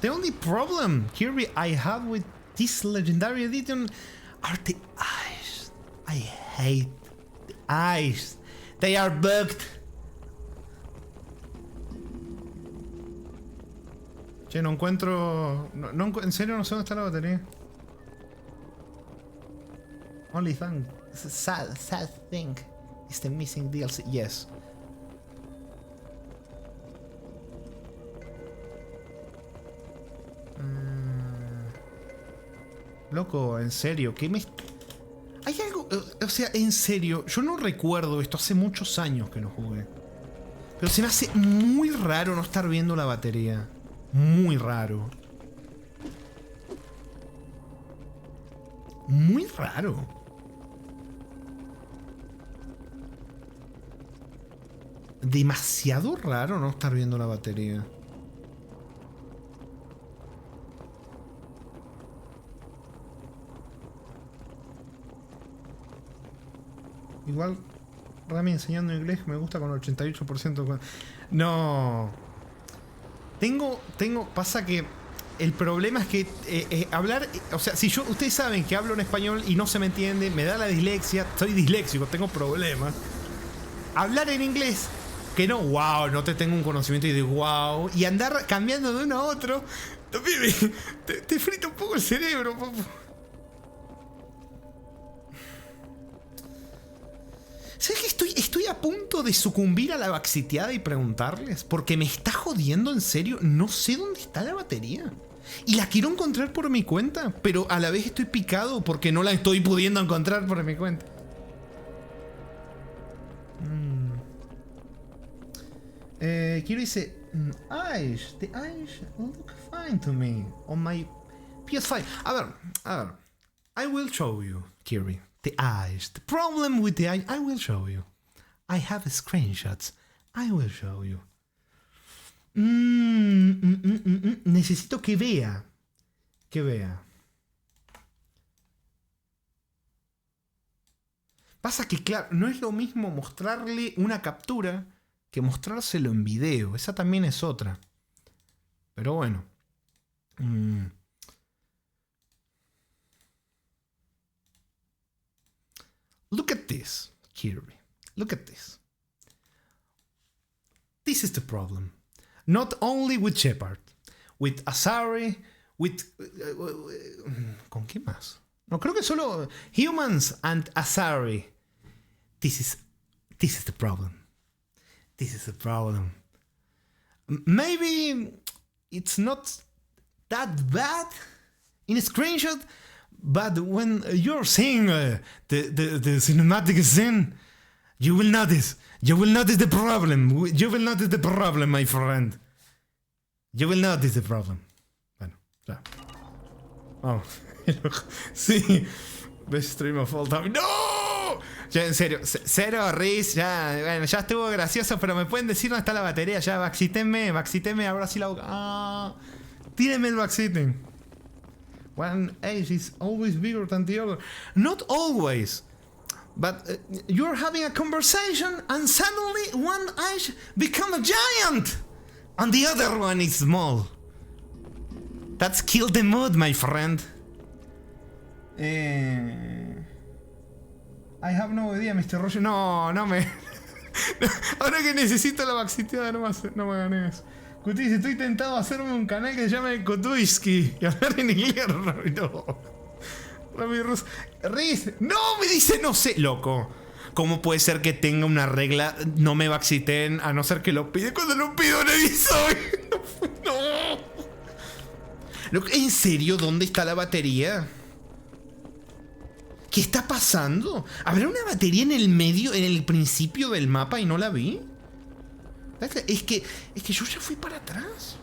The only problem, Kirby, I have with this legendary edition are the eyes. I hate the eyes. They are bugged. Che, no encuentro... en serio no sé dónde está la batería. Only thing... Sad thing is the missing DLC. Yes. Loco, en serio, ¿qué me... Hay algo... O sea, en serio, yo no recuerdo esto, hace muchos años que no jugué. Pero se me hace muy raro no estar viendo la batería. Muy raro. Muy raro. Demasiado raro no estar viendo la batería. Igual, Rami enseñando inglés me gusta con el 88%. No. Pasa que el problema es que hablar, o sea, si yo, ustedes saben que hablo en español y no se me entiende, me da la dislexia, soy disléxico, tengo problemas. Hablar en inglés, que no, wow, no te tengo un conocimiento y de wow, y andar cambiando de uno a otro, también te frita un poco el cerebro, papu. ¿Sabes que estoy a punto de sucumbir a la baxiteada y preguntarles? Porque me está jodiendo, en serio. No sé dónde está la batería. Y la quiero encontrar por mi cuenta, pero a la vez estoy picado porque no la estoy pudiendo encontrar por mi cuenta. Kiro dice, eyes, the eyes look fine to me on my PS5. A ver. I will show you, Kirby. The eyes. The problem with the eyes, I will show you. I have screenshots. I will show you. Necesito que vea. Que vea. Pasa que, claro, no es lo mismo mostrarle una captura que mostrárselo en video. Esa también es otra. Pero bueno. Look at this, Kirby. Look at this. This is the problem. Not only with Shepard, with Asari, with... ¿Con qué más? No, creo que solo Humans and Asari. This is the problem. This is the problem. Maybe it's not that bad in a screenshot, but when you're seeing the cinematic scene, you will notice the problem. You will notice the problem, my friend. You will notice the problem. Bueno, ya. Vamos. Sí. Best stream of all time. ¡No! Ya, en serio. Cero, Riz. Ya, bueno, ya estuvo gracioso, pero me pueden decir dónde está la batería. Ya, vaxítenme, ahora sí la boca. Ah, tírenme el vaxiten. One age is always bigger than the other. Not always. But you're having a conversation and suddenly one age becomes a giant and the other one is small. That's kill the mood, my friend. I have no idea, Mr. Roger. No me... Ahora que necesito la vaxiteada no me gané eso. Cuti dice, estoy tentado a hacerme un canal que se llame Kotuisky y hablar en inglés. No. Riz, no, me dice, no sé, loco. ¿Cómo puede ser que tenga una regla no me vaxiten a no ser que lo pide? Cuando lo pido le soy. No. Loco, ¿en serio? ¿Dónde está la batería? ¿Qué está pasando? ¿Habrá una batería en el medio, en el principio del mapa y no la vi? Es que yo ya fui para atrás.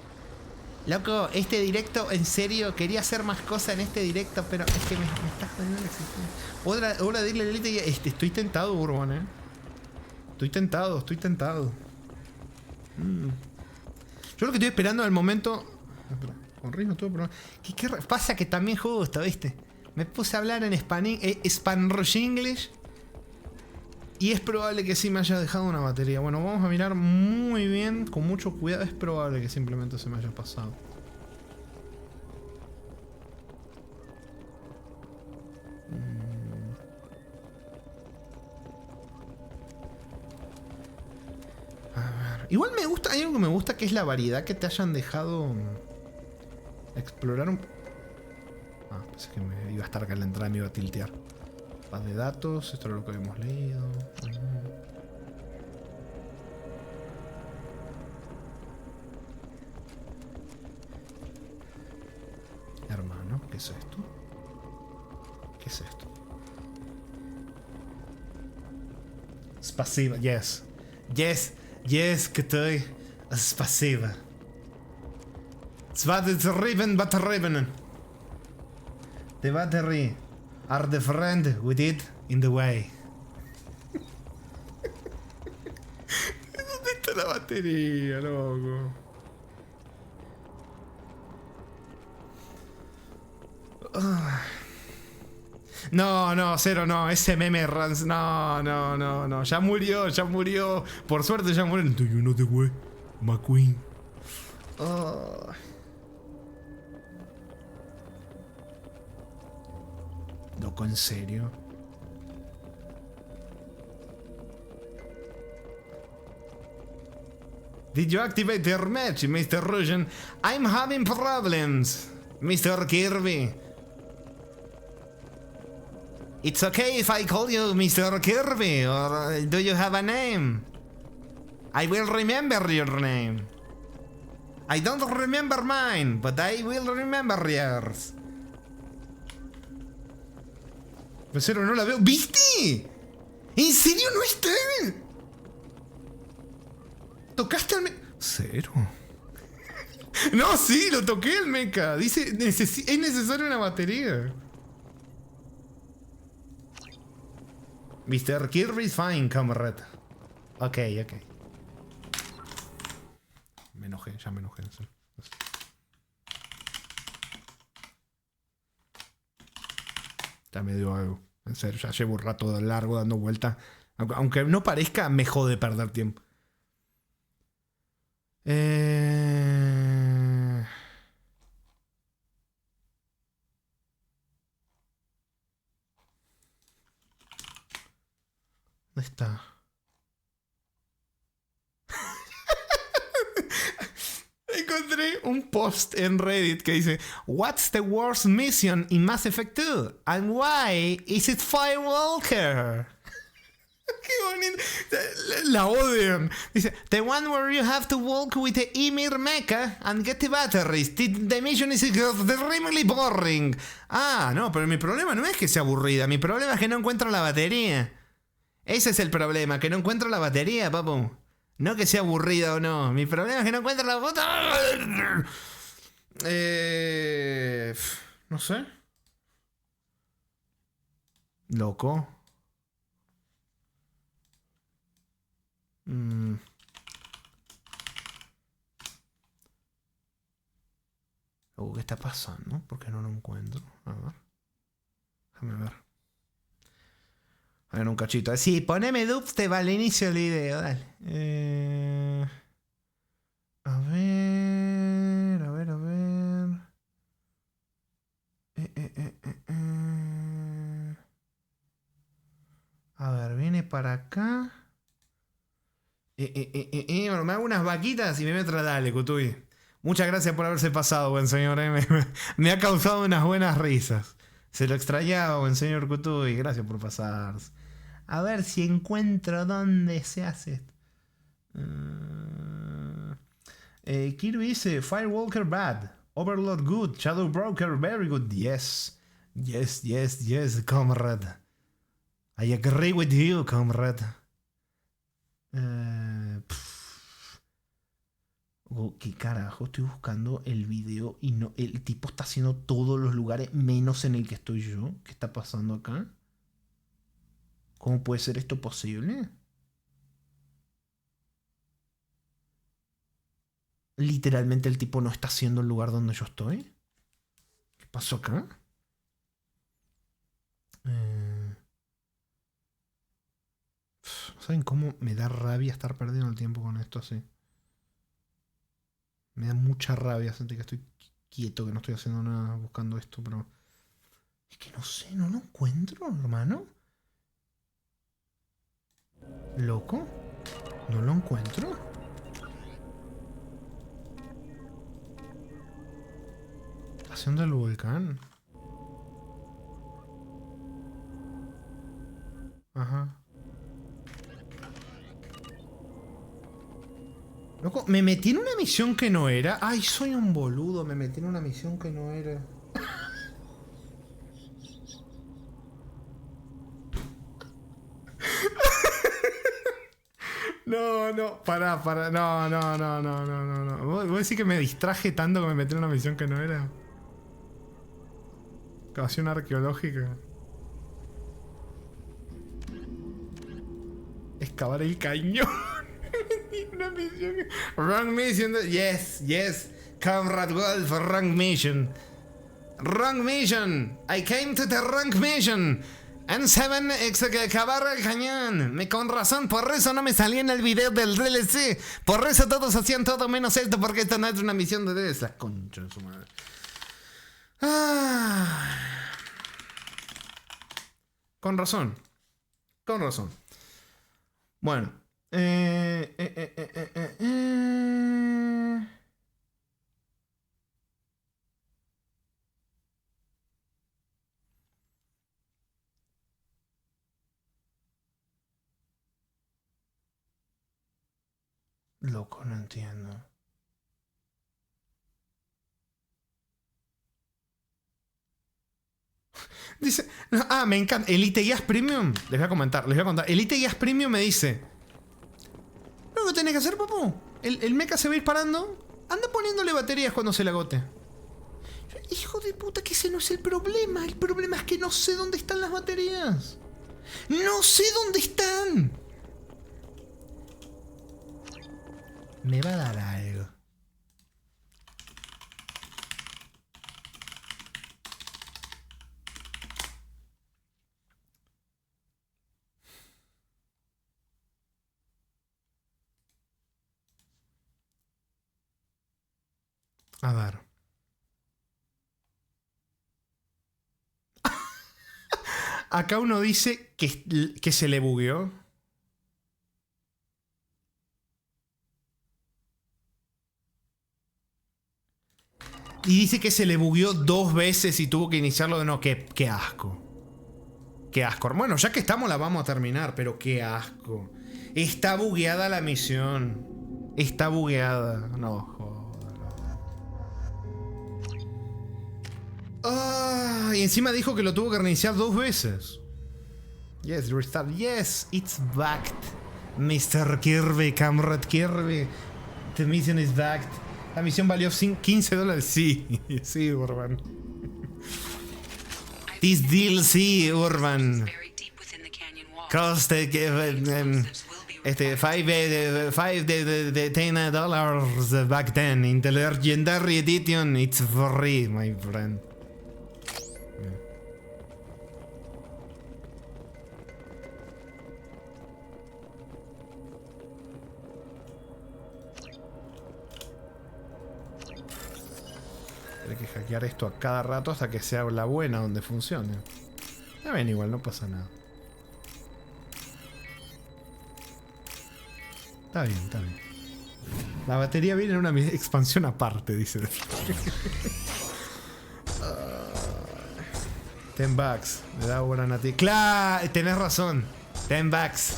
Loco, este directo, en serio, quería hacer más cosas en este directo, pero es que me está jodiendo la existencia. Hora de irle a Elite y estoy tentado, Urban, Estoy tentado. Yo lo que estoy esperando al momento... Con Riz no tuve problema. ¿Qué pasa? Que también justo, ¿viste? Me puse a hablar en Spanish English. Y es probable que sí me haya dejado una batería. Bueno, vamos a mirar muy bien, con mucho cuidado. Es probable que simplemente se me haya pasado. A ver. Igual me gusta, hay algo que me gusta, que es la variedad que te hayan dejado explorar un... Ah, pensé que me iba a estar acá en la entrada y me iba a tiltear. Base de datos, esto era lo que habíamos leído. Hermano, ¿qué es esto? ¿Qué es esto? Spasiba, yes. Yes, que estoy. Spasiba. Riven, but Riven. The battery are the friend with it in the way. ¿Dónde está la batería, loco? No, Cero, no, ese meme Rans, no, ya murió, por suerte ya murió. Do you know the way, McQueen? Loco, ¿en serio? Did you activate your match, Mr. Russian? I'm having problems, Mr. Kirby. It's okay if I call you Mr. Kirby, or do you have a name? I will remember your name. I don't remember mine, but I will remember yours. Pero no la veo. ¿Viste? ¿En serio no está? ¿Tocaste al mecha? Cero. No, sí, lo toqué el mecha. Dice, es necesaria una batería. Mr. Kirby is fine, comrade. Ok. Me enojé. Sí. Ya me dio algo. En serio, ya llevo un rato largo dando vuelta. Aunque no parezca, me jode perder tiempo. ¿Dónde está? encontré un post en Reddit que dice: What's the worst mission in Mass Effect 2? And why is it Firewalker? Qué bonito. La odian. Dice: The one where you have to walk with the Ymir mecha and get the batteries. The mission is extremely boring. Ah, no, pero mi problema no es que sea aburrida. Mi problema es que no encuentro la batería. Ese es el problema, que no encuentro la batería, papu. No que sea aburrida o no. Mi problema es que no encuentro la batería. No sé. Loco. ¿Qué está pasando? ¿Por qué no lo encuentro? A ver. Déjame ver. A ver, un cachito. Sí, poneme dubstep al inicio del video, dale. A ver. A ver, viene para acá. Bueno, me hago unas vaquitas y me meto a dale, Kutubi. Muchas gracias por haberse pasado, buen señor. Me ha causado unas buenas risas. Se lo extrañaba, buen señor Kutubi. Gracias por pasarse. A ver si encuentro dónde se hace esto. Kirby dice: Firewalker bad, Overlord good, Shadow Broker very good. Yes, comrade. I agree with you, comrade. ¿Qué carajo? Estoy buscando el video y no. El tipo está haciendo todos los lugares menos en el que estoy yo. ¿Qué está pasando acá? ¿Cómo puede ser esto posible? Literalmente el tipo no está haciendo el lugar donde yo estoy. ¿Qué pasó acá? ¿Saben cómo me da rabia estar perdiendo el tiempo con esto así? Me da mucha rabia sentir que estoy quieto, que no estoy haciendo nada buscando esto, pero... Es que no sé, no lo encuentro, hermano. ¿Loco? ¿No lo encuentro? Estación del volcán. Ajá. Loco, me metí en una misión que no era. Ay, soy un boludo, me metí en una misión que no era. No, pará, no. ¿Vos decís que me distraje tanto que me metí en una misión que no era? Excavación arqueológica. Excavar el cañón. Una misión. Wrong mission. Yes. Comrade Wolf, wrong mission. Wrong mission. I came to the wrong mission. N7 excavar el cañón. Con razón, por eso no me salía en el video del DLC. Por eso todos hacían todo menos esto, porque esta no es una misión de DLC. La concha de su madre. Con razón. Bueno. Loco, no entiendo. Dice, me encanta. Elite Gas Premium. Les voy a contar. Elite Gas Premium me dice: lo que tenés que hacer, papu. El mecha se va a ir parando. Anda poniéndole baterías cuando se le agote. Hijo de puta, que ese no es el problema. El problema es que no sé dónde están las baterías. No sé dónde están. Me va a dar algo. A ver. Acá uno dice que se le bugueó. Y dice que se le bugueó 2 veces y tuvo que iniciarlo de nuevo. Qué asco. Qué asco. Bueno, ya que estamos la vamos a terminar, pero qué asco. Está bugueada la misión. Está bugueada. No, joder. Ah, y encima dijo que lo tuvo que reiniciar 2 veces. Yes, restart. Yes, it's backed. Mr. Kirby, Comrade Kirby. The mission is backed. La misión valió $15. Sí, sí, Urban. This DLC, Urban. Cost $10 back then. In the Legendary Edition, it's free, my friend. Hay que hackear esto a cada rato hasta que sea la buena donde funcione. Está bien, igual, no pasa nada. Está bien, está bien. La batería viene en una expansión aparte, dice. $10. Le da buena nati. ¡Claro! Tenés razón. $10.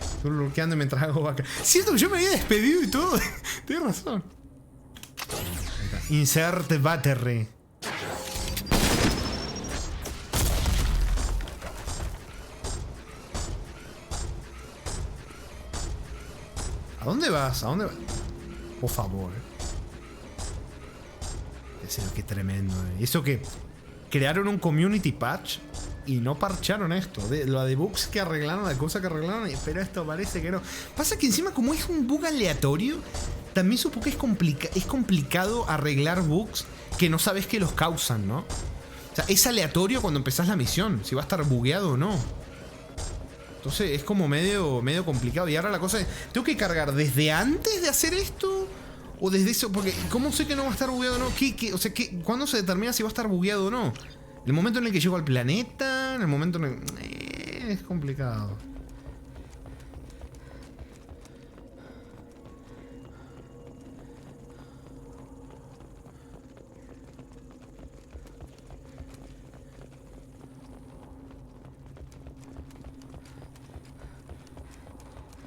Estoy bloqueando mientras hago vaca. Cierto que yo me había despedido y todo. Tienes razón. Insert battery. ¿A dónde vas? ¿A dónde vas? Por favor. Qué tremendo. Eso que crearon un community patch y no parcharon esto. Lo de bugs que arreglaron, la cosa que arreglaron, pero esto parece que no. Pasa que encima como es un bug aleatorio, también supongo que es complicado arreglar bugs que no sabes que los causan, ¿no? O sea, es aleatorio cuando empezás la misión, si va a estar bugueado o no. Entonces es como medio complicado. Y ahora la cosa es, ¿tengo que cargar desde antes de hacer esto? ¿O desde eso? Porque ¿cómo sé que no va a estar bugueado o no? O sea, ¿cuándo se determina si va a estar bugueado o no? ¿El momento en el que llego al planeta? ¿En el momento en el que...? Es complicado.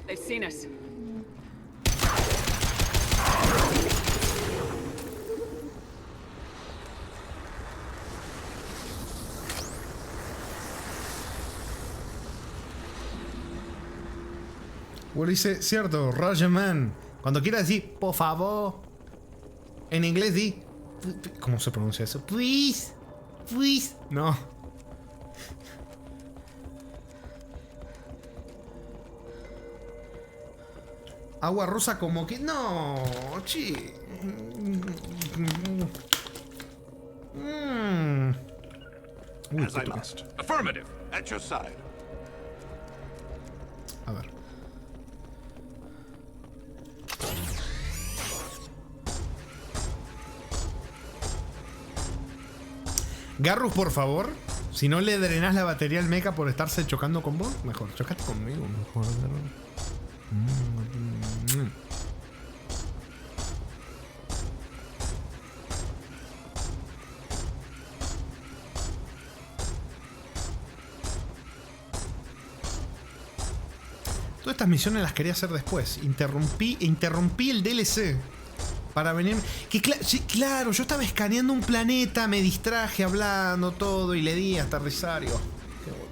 They've seen us. Bueno, dice, cierto, Roger Man. Cuando quieras decir, por favor. En inglés di. ¿Cómo se pronuncia eso? Please. Please. No. Agua rosa como que... No, chi. Uy, As I must. Affirmative. At your side. A ver. Garrus, por favor. Si no le drenás la batería al mecha por estarse chocando con vos, mejor. Chocate conmigo, mejor. Todas estas misiones las quería hacer después. Interrumpí el DLC para venir. Sí, claro, yo estaba escaneando un planeta, me distraje hablando todo y le di hasta Risario. Qué bueno.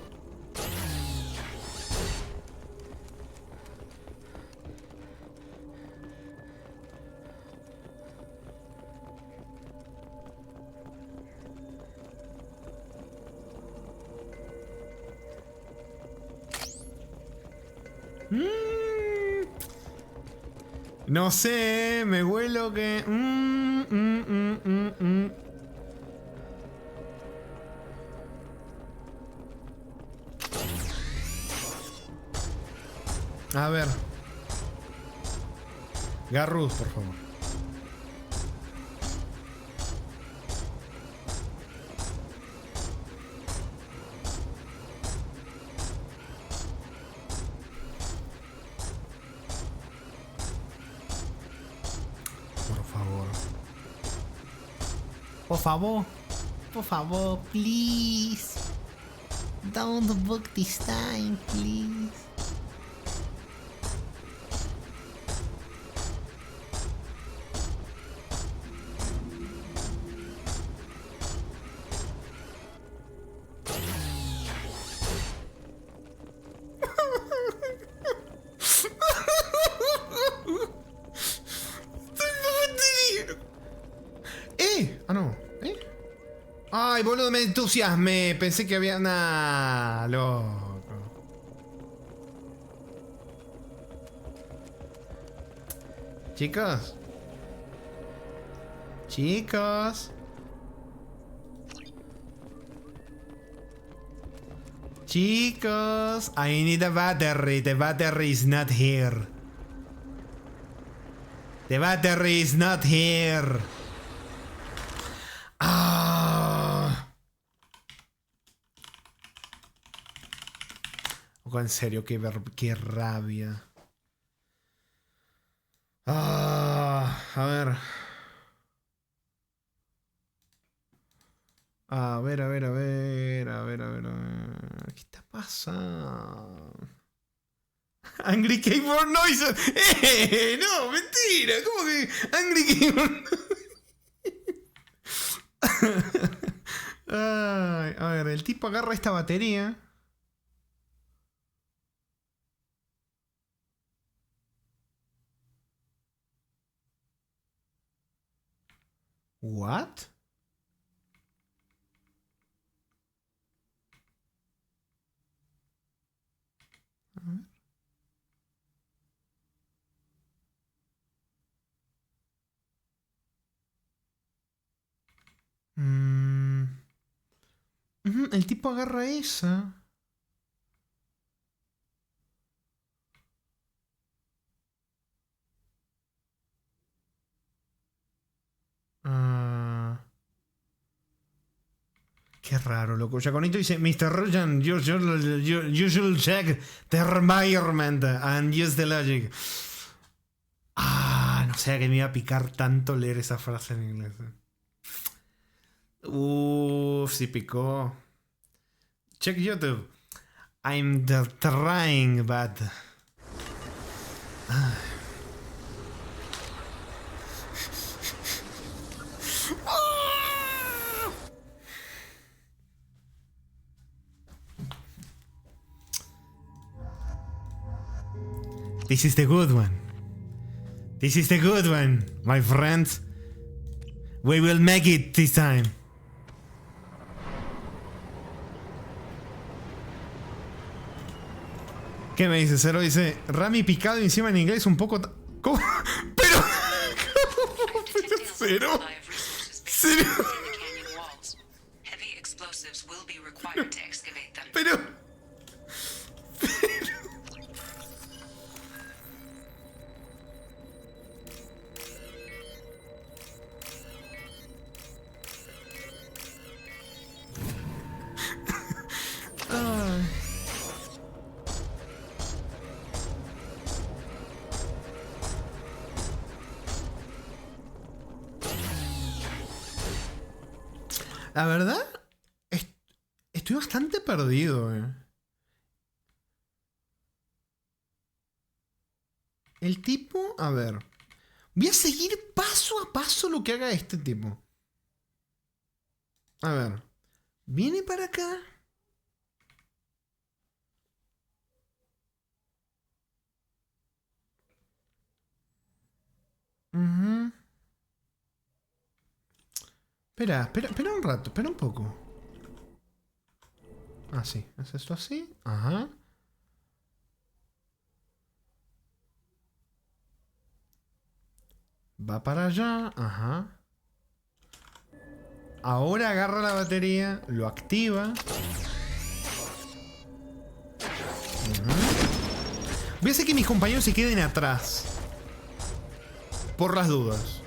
No sé, me huelo que... A ver. Garrus, por favor. Por favor. Por favor. Por favor, please. Don't book this time, please. Ah, no. Ay, boludo, me entusiasmé. Pensé que había nada, loco. Chicos. Chicos. Chicos. I need a battery. The battery is not here. The battery is not here. Ah. Oh, en serio, qué rabia. Ah, a ver. A ver. ¿Qué está pasando? Angry Keyboard Noise. No, mentira. ¿Cómo que Angry Keyboard Ay, a ver, el tipo agarra esta batería. What? A ver. El tipo agarra esa. Qué raro, loco. Chaconito dice, Mr. Rojan, you should check the environment and use the logic. No sé que me iba a picar tanto leer esa frase en inglés. Sí picó. Check YouTube. I'm trying, but... This is the good one. This is the good one, my friends. We will make it this time. ¿Qué me dice? Cero dice, Rami picado encima en inglés un poco... ¿Cómo? Pero... ¿Cómo? Cero. Cero. Pero... La verdad, estoy bastante perdido, El tipo, a ver. Voy a seguir paso a paso lo que haga este tipo. A ver. Viene para acá. Espera un rato, espera un poco. Ah, sí, es esto así. Ajá. Va para allá, ajá. Ahora agarra la batería, lo activa. Voy a hacer que mis compañeros se queden atrás. Por las dudas.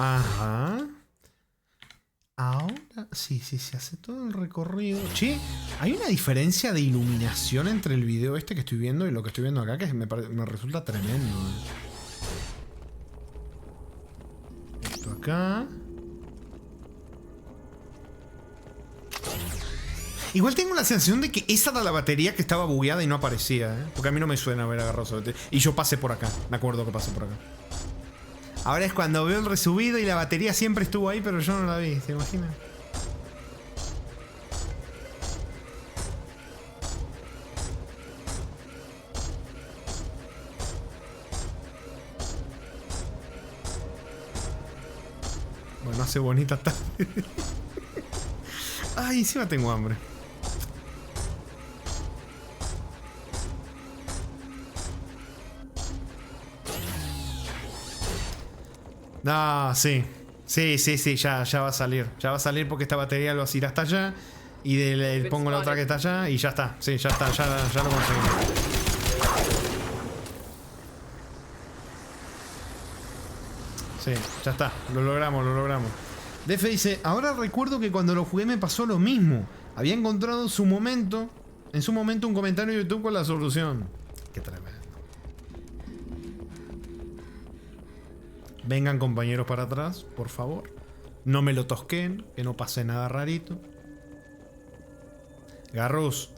Ajá. Ahora sí, se hace todo el recorrido. Che, hay una diferencia de iluminación entre el video este que estoy viendo y lo que estoy viendo acá que me resulta tremendo. Esto acá. Igual tengo la sensación de que esa era la batería que estaba bugueada y no aparecía, ¿eh? Porque a mí no me suena haber agarrado esa batería. Y yo pasé por acá, me acuerdo que pasé por acá. Ahora es cuando veo el resubido y la batería siempre estuvo ahí, pero yo no la vi, ¿se imaginan? Bueno, hace bonita tarde. Ay, encima tengo hambre. Ah, sí. Sí, ya va a salir. Ya va a salir porque esta batería lo irá hasta allá. Y le pongo la otra que está allá y ya está. Sí, ya está, ya lo conseguimos. Sí, ya está. Lo logramos. DF dice, ahora recuerdo que cuando lo jugué me pasó lo mismo. Había encontrado en su momento un comentario de YouTube con la solución. Qué tremendo. Vengan compañeros para atrás, por favor. No me lo tosquen, que no pase nada rarito. Garrus.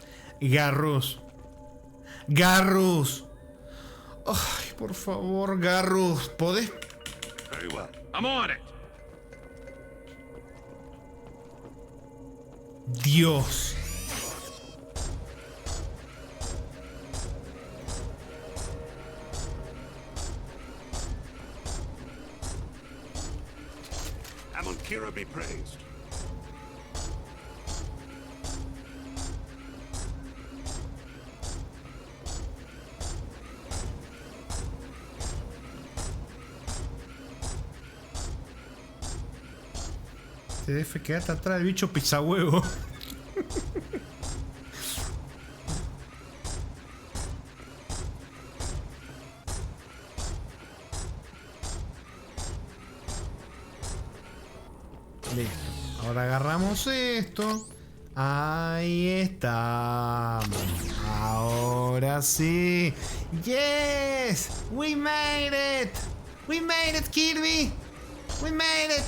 Ay, por favor, Garrus. ¿Podés? Very well. I'm on it. Dios. Kira be praised. TDF, quédate atrás del bicho pisahuevo. Listo. Ahora agarramos esto. Ahí está. Ahora sí. Yes. We made it. We made it, Kirby. We made it.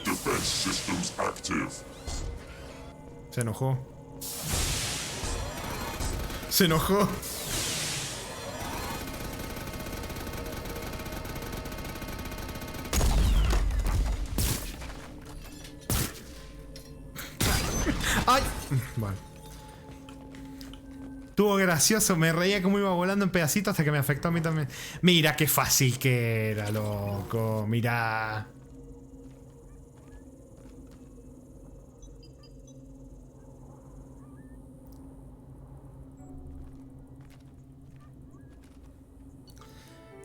Defense systems active. Se enojó. Se enojó. ¡Ay! Bueno. Estuvo gracioso, me reía como iba volando en pedacitos hasta que me afectó a mí también. Mira qué fácil que era, loco. Mira.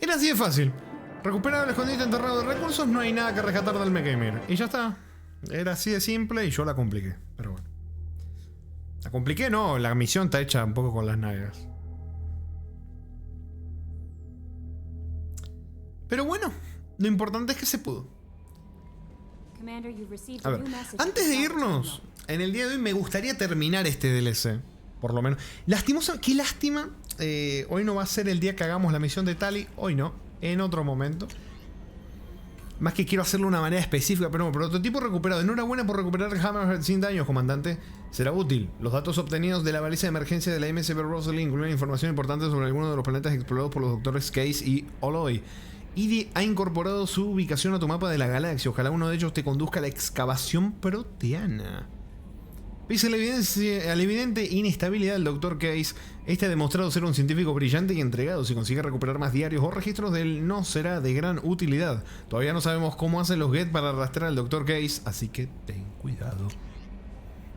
Era así de fácil. Recuperar el escondite enterrado de recursos, no hay nada que rescatar del Megamer. Y ya está. Era así de simple y yo la compliqué. Pero bueno. La compliqué, no. La misión está hecha un poco con las nalgas. Pero bueno, lo importante es que se pudo. A ver, antes de irnos, en el día de hoy me gustaría terminar este DLC. Por lo menos. Qué lástima. Hoy no va a ser el día que hagamos la misión de Tali. Hoy no. En otro momento. Más que quiero hacerlo de una manera específica. Pero no, prototipo recuperado. Enhorabuena por recuperar el Hammerhead sin daños, comandante. Será útil. Los datos obtenidos de la baliza de emergencia de la MSB Rosalind incluyen información importante sobre algunos de los planetas explorados por los doctores Case y Oloy. EDI ha incorporado su ubicación a tu mapa de la galaxia. Ojalá uno de ellos te conduzca a la excavación proteana. Pese a la evidente inestabilidad del Dr. Case, este ha demostrado ser un científico brillante y entregado. Si consigue recuperar más diarios o registros de él, no será de gran utilidad. Todavía no sabemos cómo hacen los Geth para arrastrar al Dr. Case, así que ten cuidado.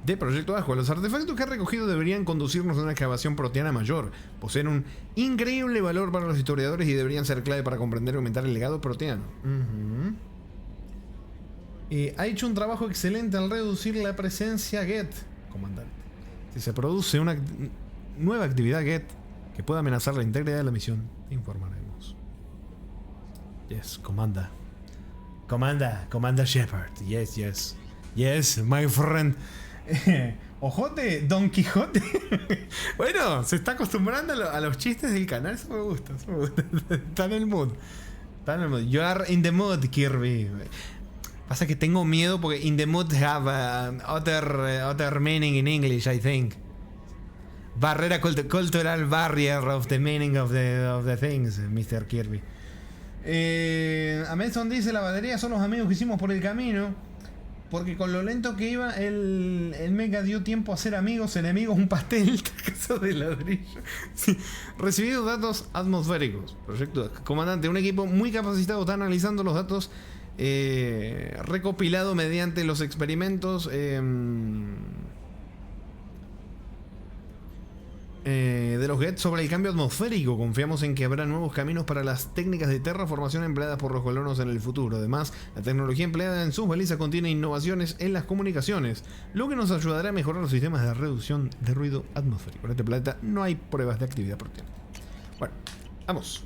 De Proyecto Ajo, los artefactos que ha recogido deberían conducirnos a una excavación proteana mayor. Poseen un increíble valor para los historiadores y deberían ser clave para comprender y aumentar el legado proteano. Ha hecho un trabajo excelente al reducir la presencia Geth, comandante. Si se produce una nueva actividad Geth que pueda amenazar la integridad de la misión, te informaremos. Yes, Comanda. Comanda Shepard. Yes, yes. Yes, my friend. Ojote, Don Quijote. Bueno, se está acostumbrando a los chistes del canal. Eso me gusta. Está en el mood. You are in the mood, Kirby. Pasa que tengo miedo porque in the mood have other meaning in English, I think. Barrera cultural barrier of the meaning of the things, Mr. Kirby. Amazon dice: la batería son los amigos que hicimos por el camino. Porque con lo lento que iba, el Mega dio tiempo a ser amigos, enemigos, un pastel, caso de ladrillo. Sí. Recibidos datos atmosféricos. Proyecto comandante, un equipo muy capacitado está analizando los datos recopilados mediante los experimentos de los Geth sobre el cambio atmosférico. Confiamos en que habrá nuevos caminos para las técnicas de terraformación empleadas por los colonos en el futuro. Además, la tecnología empleada en sus balizas contiene innovaciones en las comunicaciones, lo que nos ayudará a mejorar los sistemas de reducción de ruido atmosférico. En este planeta no hay pruebas de actividad proteína. Bueno, vamos,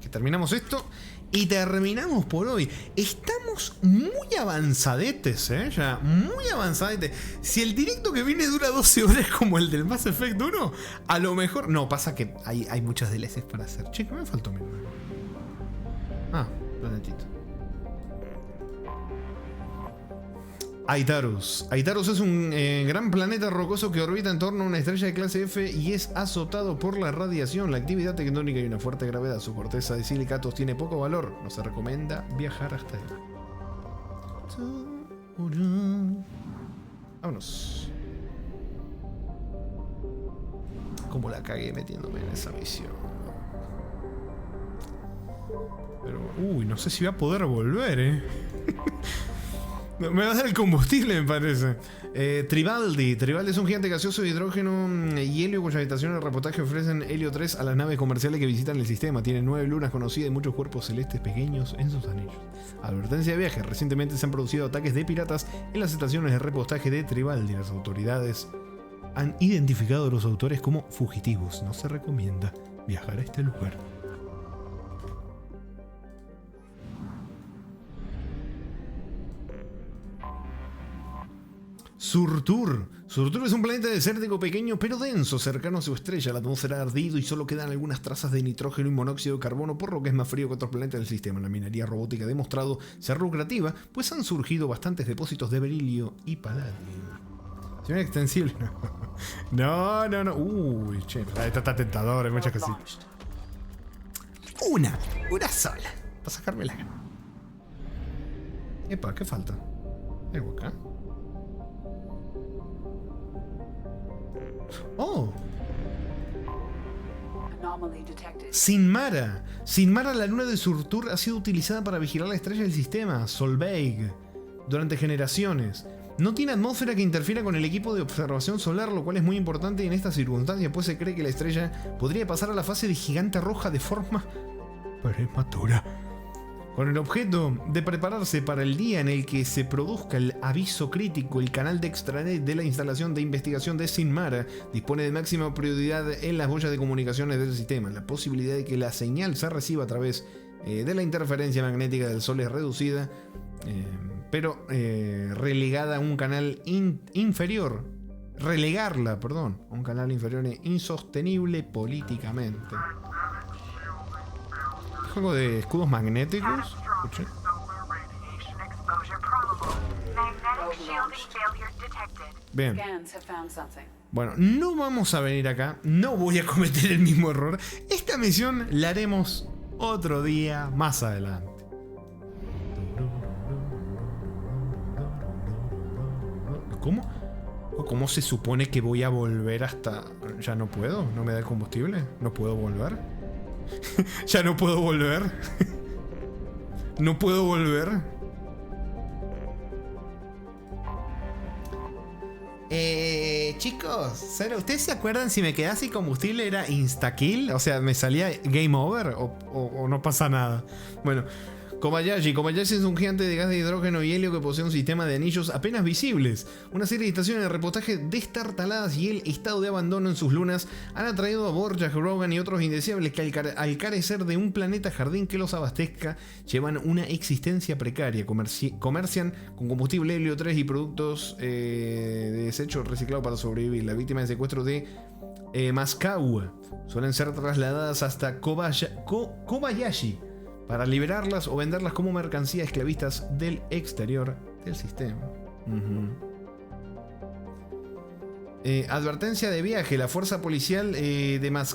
que terminamos esto y terminamos por hoy. Estamos muy avanzadetes, ya, muy avanzadetes. Si el directo que viene dura 12 horas como el del Mass Effect 1, a lo mejor... No, pasa que hay muchas DLCs para hacer. Che, ¿qué me faltó? Planetito. Aitarus. Aitarus es un gran planeta rocoso que orbita en torno a una estrella de clase F y es azotado por la radiación, la actividad tectónica y una fuerte gravedad. Su corteza de silicatos tiene poco valor. No se recomienda viajar hasta él. Vámonos. Como la cagué metiéndome en esa misión. Pero, no sé si voy a poder volver, Me va a dar el combustible, me parece. Tribaldi. Tribaldi es un gigante gaseoso de hidrógeno y helio cuyas estaciones de repostaje ofrecen helio 3 a las naves comerciales que visitan el sistema. Tiene 9 lunas conocidas y muchos cuerpos celestes pequeños en sus anillos. Advertencia de viaje. Recientemente se han producido ataques de piratas en las estaciones de repostaje de Tribaldi. Las autoridades han identificado a los autores como fugitivos. No se recomienda viajar a este lugar. Surtur. Surtur es un planeta desértico pequeño pero denso, cercano a su estrella. La atmósfera ha ardido y solo quedan algunas trazas de nitrógeno y monóxido de carbono, por lo que es más frío que otros planetas del sistema. La minería robótica ha demostrado ser lucrativa, pues han surgido bastantes depósitos de berilio y paladio. ¿Tiene extensible? No. Uy, che, esta está tentadora, hay muchas cositas. Una sola. Para sacarme la gana. Epa, ¿qué falta? ¿Algo acá? ¡Oh! Sinmara. Sinmara, la luna de Surtur, ha sido utilizada para vigilar la estrella del sistema, Solveig, durante generaciones. No tiene atmósfera que interfiera con el equipo de observación solar, lo cual es muy importante en esta circunstancia, pues se cree que la estrella podría pasar a la fase de gigante roja de forma prematura. Con el objeto de prepararse para el día en el que se produzca el aviso crítico, el canal de extranet de la instalación de investigación de Sinmara dispone de máxima prioridad en las boyas de comunicaciones del sistema. La posibilidad de que la señal se reciba a través de la interferencia magnética del Sol es reducida, pero relegada a un canal inferior. Relegarla, perdón, a un canal inferior es insostenible políticamente. Juego de escudos magnéticos. Escuché. Bien. Bueno, no vamos a venir acá. No voy a cometer el mismo error. Esta misión la haremos otro día más adelante. ¿Cómo? ¿Cómo se supone que voy a volver hasta...? ¿Ya no puedo? ¿No me da el combustible? ¿No puedo volver? Ya no puedo volver. No puedo volver. Chicos, ¿ustedes se acuerdan si me quedaba sin combustible era insta-kill? O sea, ¿me salía game over o no pasa nada? Bueno, Kobayashi. Kobayashi es un gigante de gas de hidrógeno y helio que posee un sistema de anillos apenas visibles. Una serie de estaciones de repostaje destartaladas y el estado de abandono en sus lunas han atraído a Borjak, Rogan y otros indeseables que al carecer de un planeta jardín que los abastezca, llevan una existencia precaria. Comercian con combustible helio 3 y productos de desecho reciclado para sobrevivir. La víctima de secuestro de Maskawa suelen ser trasladadas hasta Kobayashi para liberarlas o venderlas como mercancía esclavistas del exterior del sistema. Advertencia de viaje. La fuerza policial de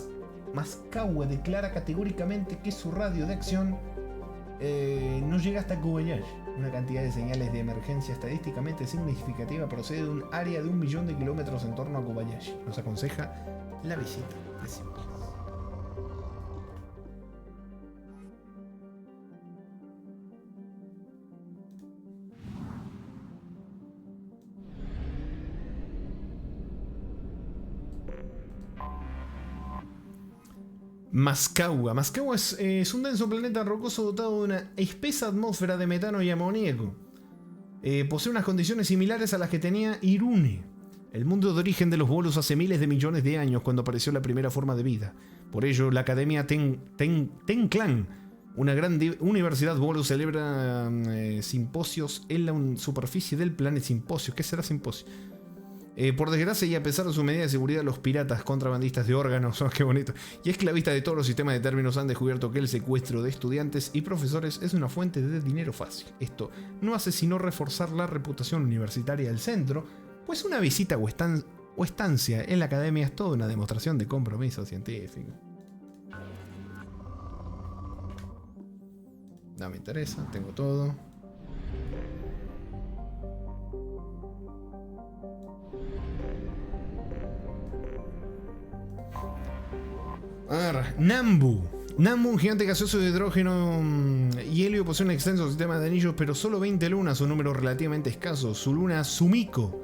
Maskawa declara categóricamente que su radio de acción no llega hasta Kobayashi. Una cantidad de señales de emergencia estadísticamente significativa procede de un área de 1 millón de kilómetros en torno a Kobayashi. Nos aconseja la visita. Maskawa. Maskawa es un denso planeta rocoso dotado de una espesa atmósfera de metano y amoníaco. Posee unas condiciones similares a las que tenía Irune, el mundo de origen de los Volus hace miles de millones de años, cuando apareció la primera forma de vida. Por ello, la Academia Tenclan, una gran universidad Volus, celebra simposios en la superficie del planeta. Simposios, ¿qué será simposio? Por desgracia y a pesar de su medida de seguridad, los piratas contrabandistas de órganos, oh, qué bonito, y esclavistas de todos los sistemas de términos han descubierto que el secuestro de estudiantes y profesores es una fuente de dinero fácil. Esto no hace sino reforzar la reputación universitaria del centro, pues una visita o estancia en la academia es toda una demostración de compromiso científico. No me interesa, tengo todo. A ver, Nambu. Nambu, un gigante gaseoso de hidrógeno y helio, posee un extenso sistema de anillos, pero solo 20 lunas, un número relativamente escaso. Su luna, Sumiko.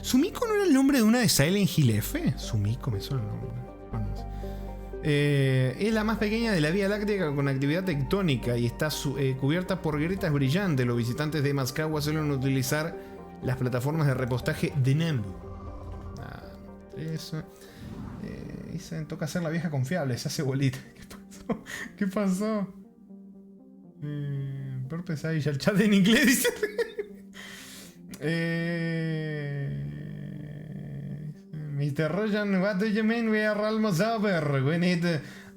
¿Sumiko no era el nombre de una de Silent Hill F? Sumiko, me suena el nombre. Bueno, no sé. Es la más pequeña de la Vía Láctea con actividad tectónica y está cubierta por grietas brillantes. Los visitantes de Maskawa suelen utilizar las plataformas de repostaje de Nambu. Eso. Toca hacer la vieja confiable, se hace bolita. ¿Qué pasó? Peor pesadilla, el chat en inglés dice. Mr. Rojan, what do you mean we are almost over? We need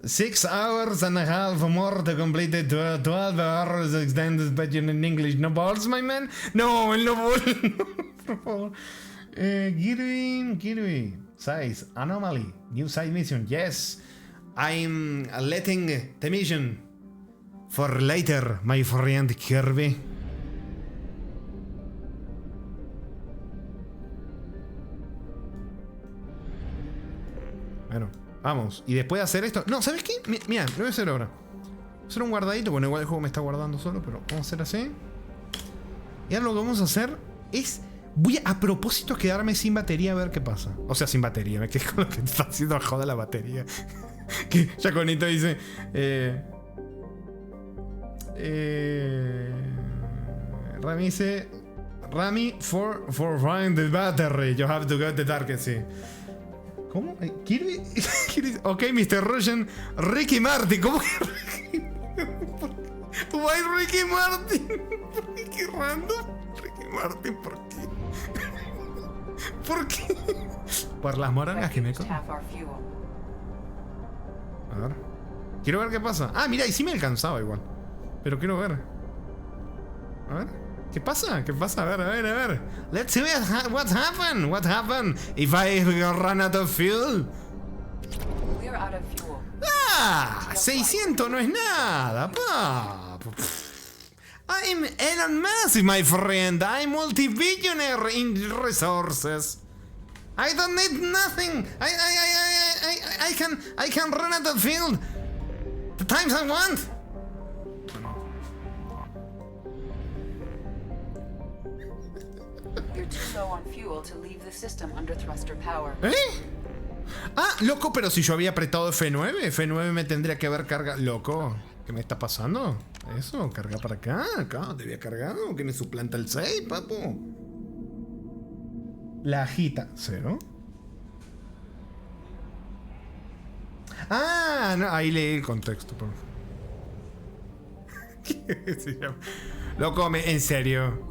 6 hours and a half more to complete the 12 hours extended special in English. No balls, my man? No, el no ball. Por favor. Kirby. Size, anomaly, new side mission. Yes, I'm letting the mission for later, my friend Kirby. Bueno, vamos. Y después de hacer esto... No, ¿sabes qué? Mira, lo voy a hacer ahora. Voy a hacer un guardadito. Bueno, igual el juego me está guardando solo, pero vamos a hacer así. Y ahora lo que vamos a hacer es... Voy a propósito quedarme sin batería a ver qué pasa. O sea, sin batería. Me quedé con lo que está haciendo joda la batería. Que Jaconito dice... Rami dice... Rami, for find the battery, you have to go to the dark sea. ¿Cómo? ¿Kirby? Ok, Mr. Russian. Ricky Martin. ¿Cómo que Ricky? Why Ricky Martin? ¿Por qué random? Ricky Martin, ¿por qué? ¿Por qué? Por las morangas que me comen. A ver. Quiero ver qué pasa. Ah, mira, y sí me alcanzaba igual. Pero quiero ver. A ver. ¿Qué pasa? ¿Qué pasa? A ver. Let's see what happened. What happened if I run out of fuel? We're out of fuel. Ah, 600 no es nada, pa. I'm Elon Musk, my friend. I'm multi-billionaire in resources. I don't need nothing. I can run out of field the times I want. You're too low on fuel to leave the system under thruster power. Ah, loco, pero si yo había apretado F9 me tendría que haber cargado. Loco. ¿Qué me está pasando? ¿Eso? ¿Carga para acá? ¿Acá? ¿Te había cargado? ¿Que me suplanta el 6, papo? La agita. ¿Cero? Ah, no, ahí leí el contexto. ¿Qué se llama? Loco, en serio.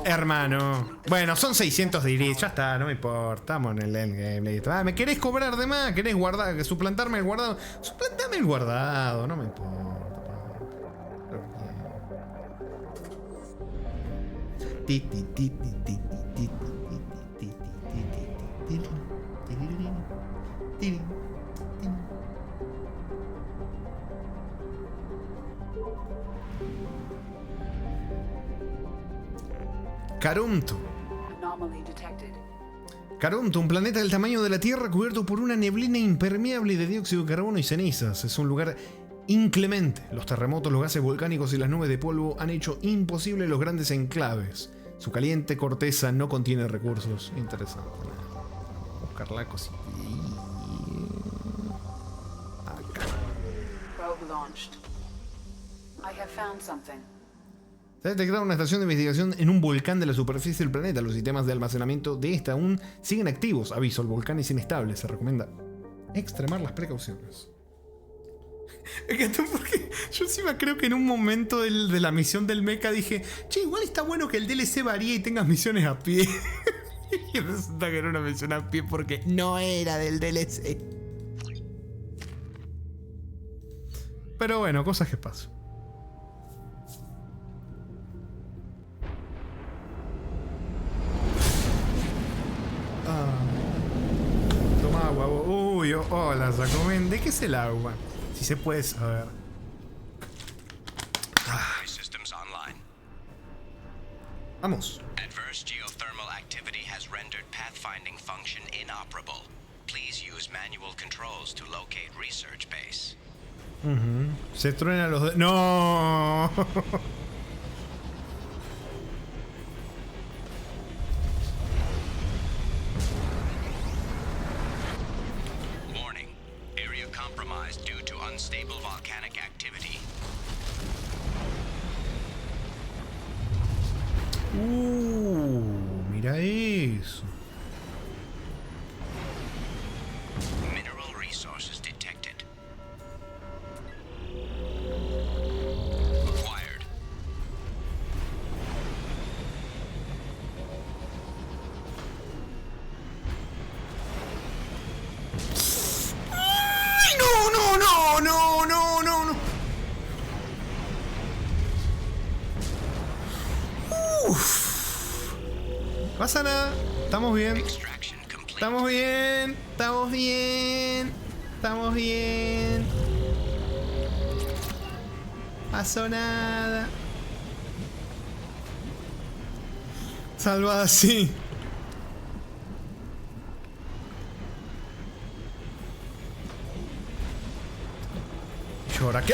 Hermano. Bueno, son 600 de iris. Ya está, no me importa. Estamos en el endgame. Ah, ¿me querés cobrar de más? ¿Querés guardar? ¿Suplantarme el guardado? Suplantame el guardado. No me importa. Carunto. Carunto, un planeta del tamaño de la Tierra cubierto por una neblina impermeable de dióxido de carbono y cenizas. Es un lugar inclemente. Los terremotos, los gases volcánicos y las nubes de polvo han hecho imposible los grandes enclaves. Su caliente corteza no contiene recursos. Interesante. Vamos a buscar la cosita. Acá. Probe launched. I have found something. Se ha detectado una estación de investigación en un volcán de la superficie del planeta. Los sistemas de almacenamiento de esta aún siguen activos. Aviso, el volcán es inestable. Se recomienda extremar las precauciones. Porque yo encima creo que en un momento de la misión del mecha dije, che, igual está bueno que el DLC varíe y tengas misiones a pie. Y resulta que era una misión a pie porque no era del DLC. Pero bueno, cosas que pasan. Toma agua. Uy, hola, Sacomen. ¿De qué es el agua? Si se puede saber. Systems online. Vamos. Adverse geothermal activity has rendered pathfinding function inoperable. Please use manual controls to locate research base. Se truena los... ¡No! Compromised due to unstable volcanic activity. Mira eso. Mineral resources detected. Acquired. No. Pasa nada. Estamos bien. Estamos bien. Pasó nada. Salvada, sí. Llora. ¿Qué?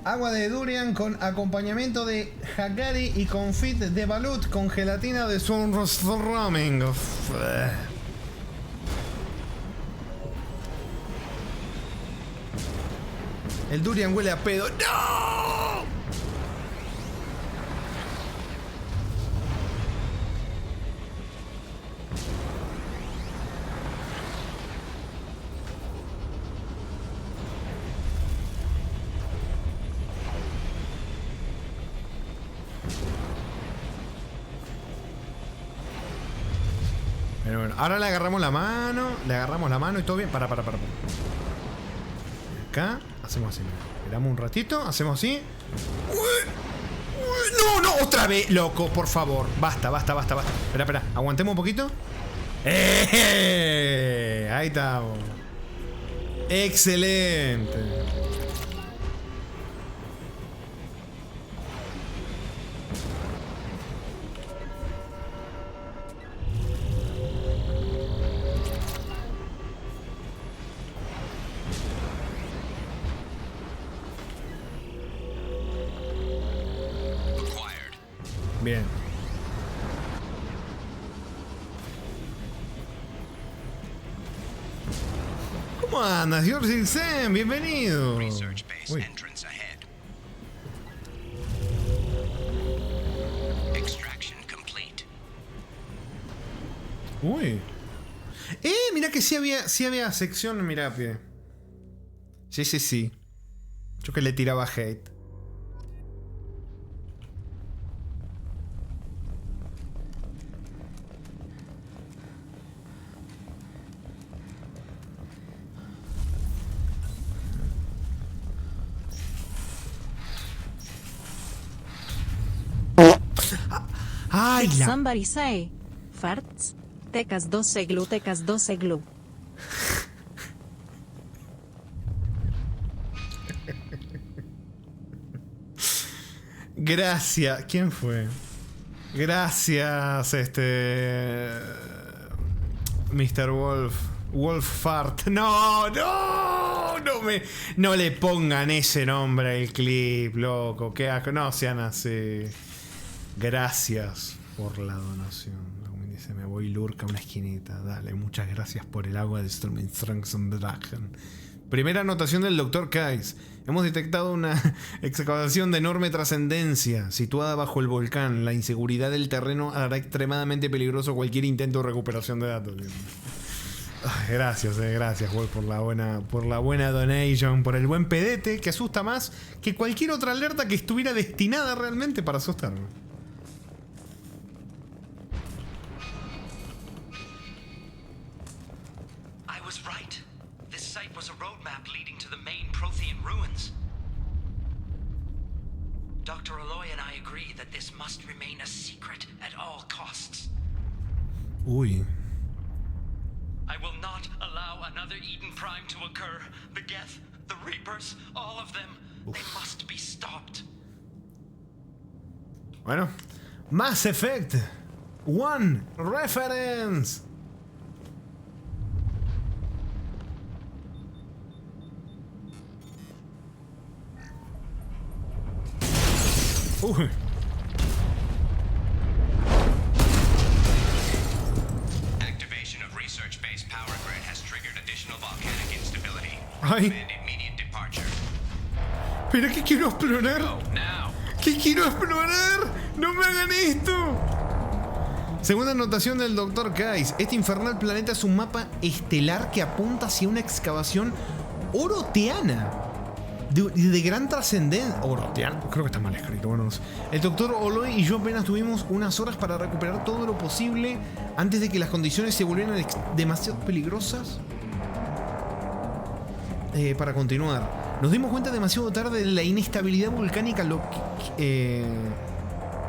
Agua de durian con acompañamiento de Hakari y confit de balut con gelatina de surströmming. El durian huele a pedo. ¡No! Pero bueno, ahora le agarramos la mano y todo bien. Para. Acá, hacemos así. Esperamos un ratito, hacemos así. No, otra vez, loco, por favor. Basta. Espera, aguantemos un poquito. Ahí estamos. Excelente. Bien. ¿Cómo andas, George Sam? Bienvenido. Research base Uy. entrance ahead. Extraction complete. Uy. Mira que sí había sección, mira, pie. Sí. Yo que le tiraba hate. Ay, Did la... somebody say farts? Tecas 12 glu, tecas 12 glu. Gracias. ¿Quién fue? Gracias, Mr. Wolf. Wolf Fart. No le pongan ese nombre al clip, loco. Que no sean así. Gracias por la donación. Como dice, me voy lurca a una esquinita. Dale, muchas gracias por el agua de Strömsdrachen. Primera anotación del Dr. Kais. Hemos detectado una excavación de enorme trascendencia situada bajo el volcán. La inseguridad del terreno hará extremadamente peligroso cualquier intento de recuperación de datos. Ay, gracias, Wolf, por la buena donation, por el buen pedete que asusta más que cualquier otra alerta que estuviera destinada realmente para asustarme. I was right. This site was a roadmap leading to the main Prothean ruins. Dr. Aloy and I agree that this must remain a secret at all costs. Uy. I will not allow another Eden Prime to occur. The Geth, the Reapers, all of them, they must be stopped. Bueno, Mass Effect 1 Reference. Uy. Activation of research base power grid has triggered additional volcanic instability. Ay. Recommend immediate departure. ¿Pero qué quiero explorar? ¿Qué quiero explorar? ¡No me hagan esto! Segunda anotación del Dr. Kais. Este infernal planeta es un mapa estelar que apunta hacia una excavación oroteana. De gran trascendencia. Oroteana, creo que está mal escrito. Bueno, no sé. El Dr. Aloy y yo apenas tuvimos unas horas para recuperar todo lo posible antes de que las condiciones se volvieran demasiado peligrosas para continuar. Nos dimos cuenta demasiado tarde de la inestabilidad volcánica, lo que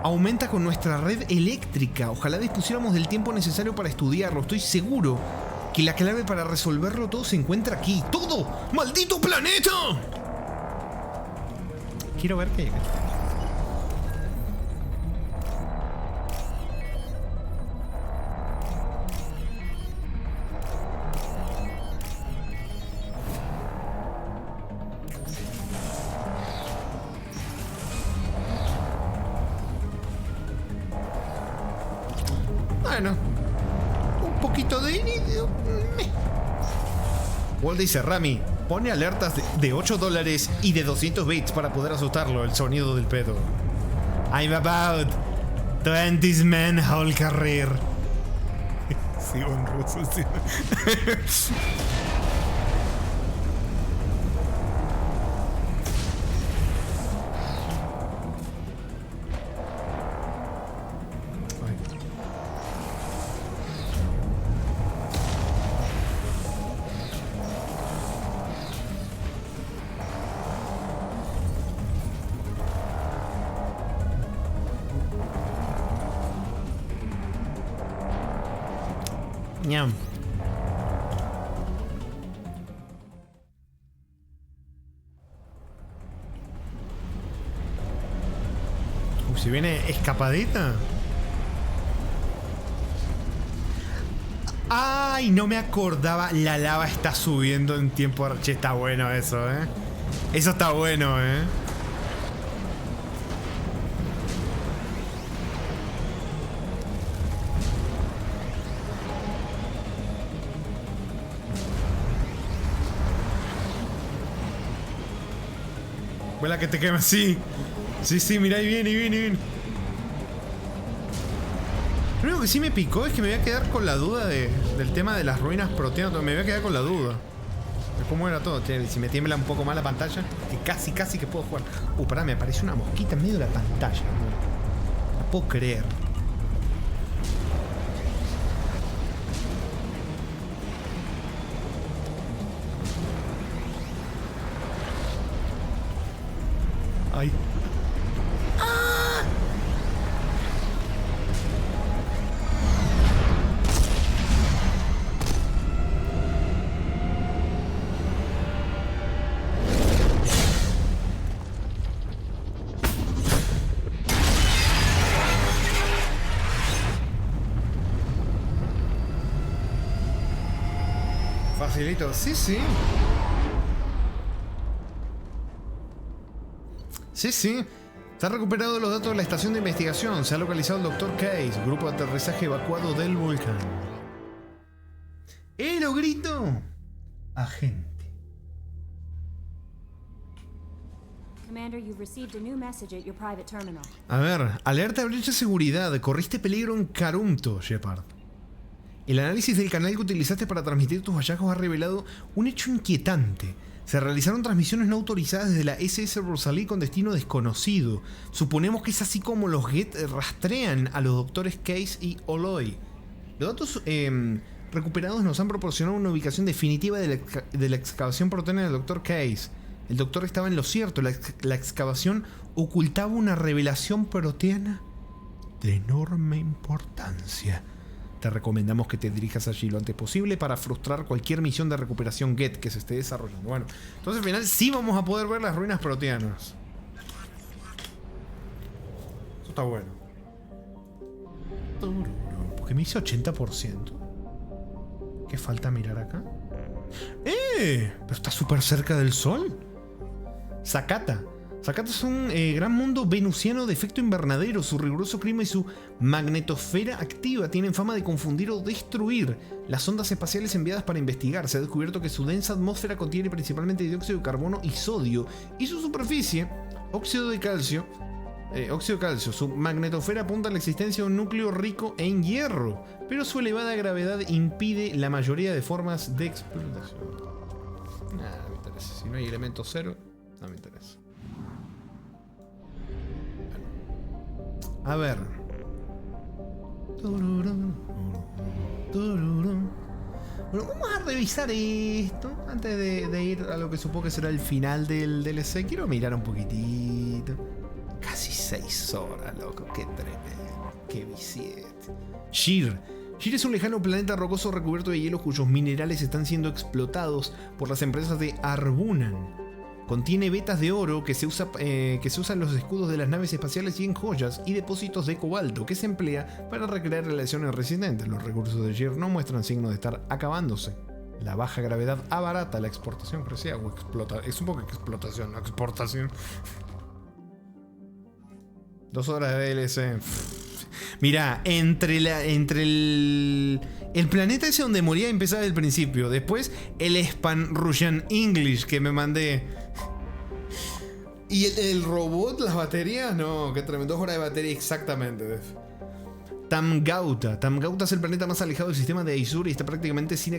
aumenta con nuestra red eléctrica. Ojalá dispusiéramos del tiempo necesario para estudiarlo. Estoy seguro que la clave para resolverlo todo se encuentra aquí. ¡Todo! ¡Maldito planeta! Quiero ver qué hay acá. Bueno, un poquito de inicio. Walt dice, Rami, pone alertas de $8 y de 200 bits para poder asustarlo, el sonido del pedo. I'm about 20 men whole career. Sigo en ruso, sí. Ñam. Si viene escapadita. Ay, no me acordaba. La lava está subiendo en tiempo. Che, está bueno eso, Eso está bueno, Fue la que te quema, sí. Sí, mirá, y viene. Lo único que sí me picó es que me voy a quedar con la duda del tema de las ruinas proteanas. Me voy a quedar con la duda de cómo era todo. Che, si me tiembla un poco más la pantalla, que casi que puedo jugar. Pará, me aparece una mosquita en medio de la pantalla. No puedo creer. Ay. Facilito, sí. Sí. Se han recuperado los datos de la estación de investigación. Se ha localizado el Dr. Case, grupo de aterrizaje evacuado del volcán. ¡Lo grito! Agente. Commander, you've received a new message at your private terminal. A ver, alerta de brecha de seguridad. Corriste peligro en Karumto, Shepard. El análisis del canal que utilizaste para transmitir tus hallazgos ha revelado un hecho inquietante. Se realizaron transmisiones no autorizadas desde la SS Rosalie con destino desconocido. Suponemos que es así como los Geth rastrean a los doctores Case y Oloy. Los datos recuperados nos han proporcionado una ubicación definitiva de la excavación proteana del Dr. Case. El doctor estaba en lo cierto. La excavación ocultaba una revelación proteana de enorme importancia. Te recomendamos que te dirijas allí lo antes posible para frustrar cualquier misión de recuperación Geth que se esté desarrollando. Bueno, entonces al final sí vamos a poder ver las ruinas proteanas. Eso está bueno. Porque me hice 80%. ¿Qué falta mirar acá? Pero está súper cerca del sol. Sakata es un gran mundo venusiano de efecto invernadero. Su riguroso clima y su magnetosfera activa tienen fama de confundir o destruir las ondas espaciales enviadas para investigar. Se ha descubierto que su densa atmósfera contiene principalmente dióxido de carbono y sodio, y su superficie, óxido de calcio. Su magnetosfera apunta a la existencia de un núcleo rico en hierro, pero su elevada gravedad impide la mayoría de formas de explotación. Nada, no me interesa. Si no hay elemento cero, no me interesa. A ver. Bueno, vamos a revisar esto antes de ir a lo que supongo que será el final del DLC. Quiero mirar un poquitito. Casi 6 horas, loco. Qué tremendo. Qué billete. Sheer es un lejano planeta rocoso recubierto de hielo cuyos minerales están siendo explotados por las empresas de Arbunan. Contiene vetas de oro que se usa en los escudos de las naves espaciales y en joyas, y depósitos de cobalto que se emplea para recrear relaciones resistentes. Los recursos de Sheer no muestran signos de estar acabándose. La baja gravedad abarata la exportación, pero sí, o explota. Es un poco explotación, no exportación. 2 horas de DLC. Mirá, entre el planeta ese donde moría empezaba del principio. Después el Span Russian English que me mandé. Y el robot, las baterías, no, qué tremendo. 2 horas de batería exactamente. Tamgauta es el planeta más alejado del sistema de Aizur y está prácticamente sin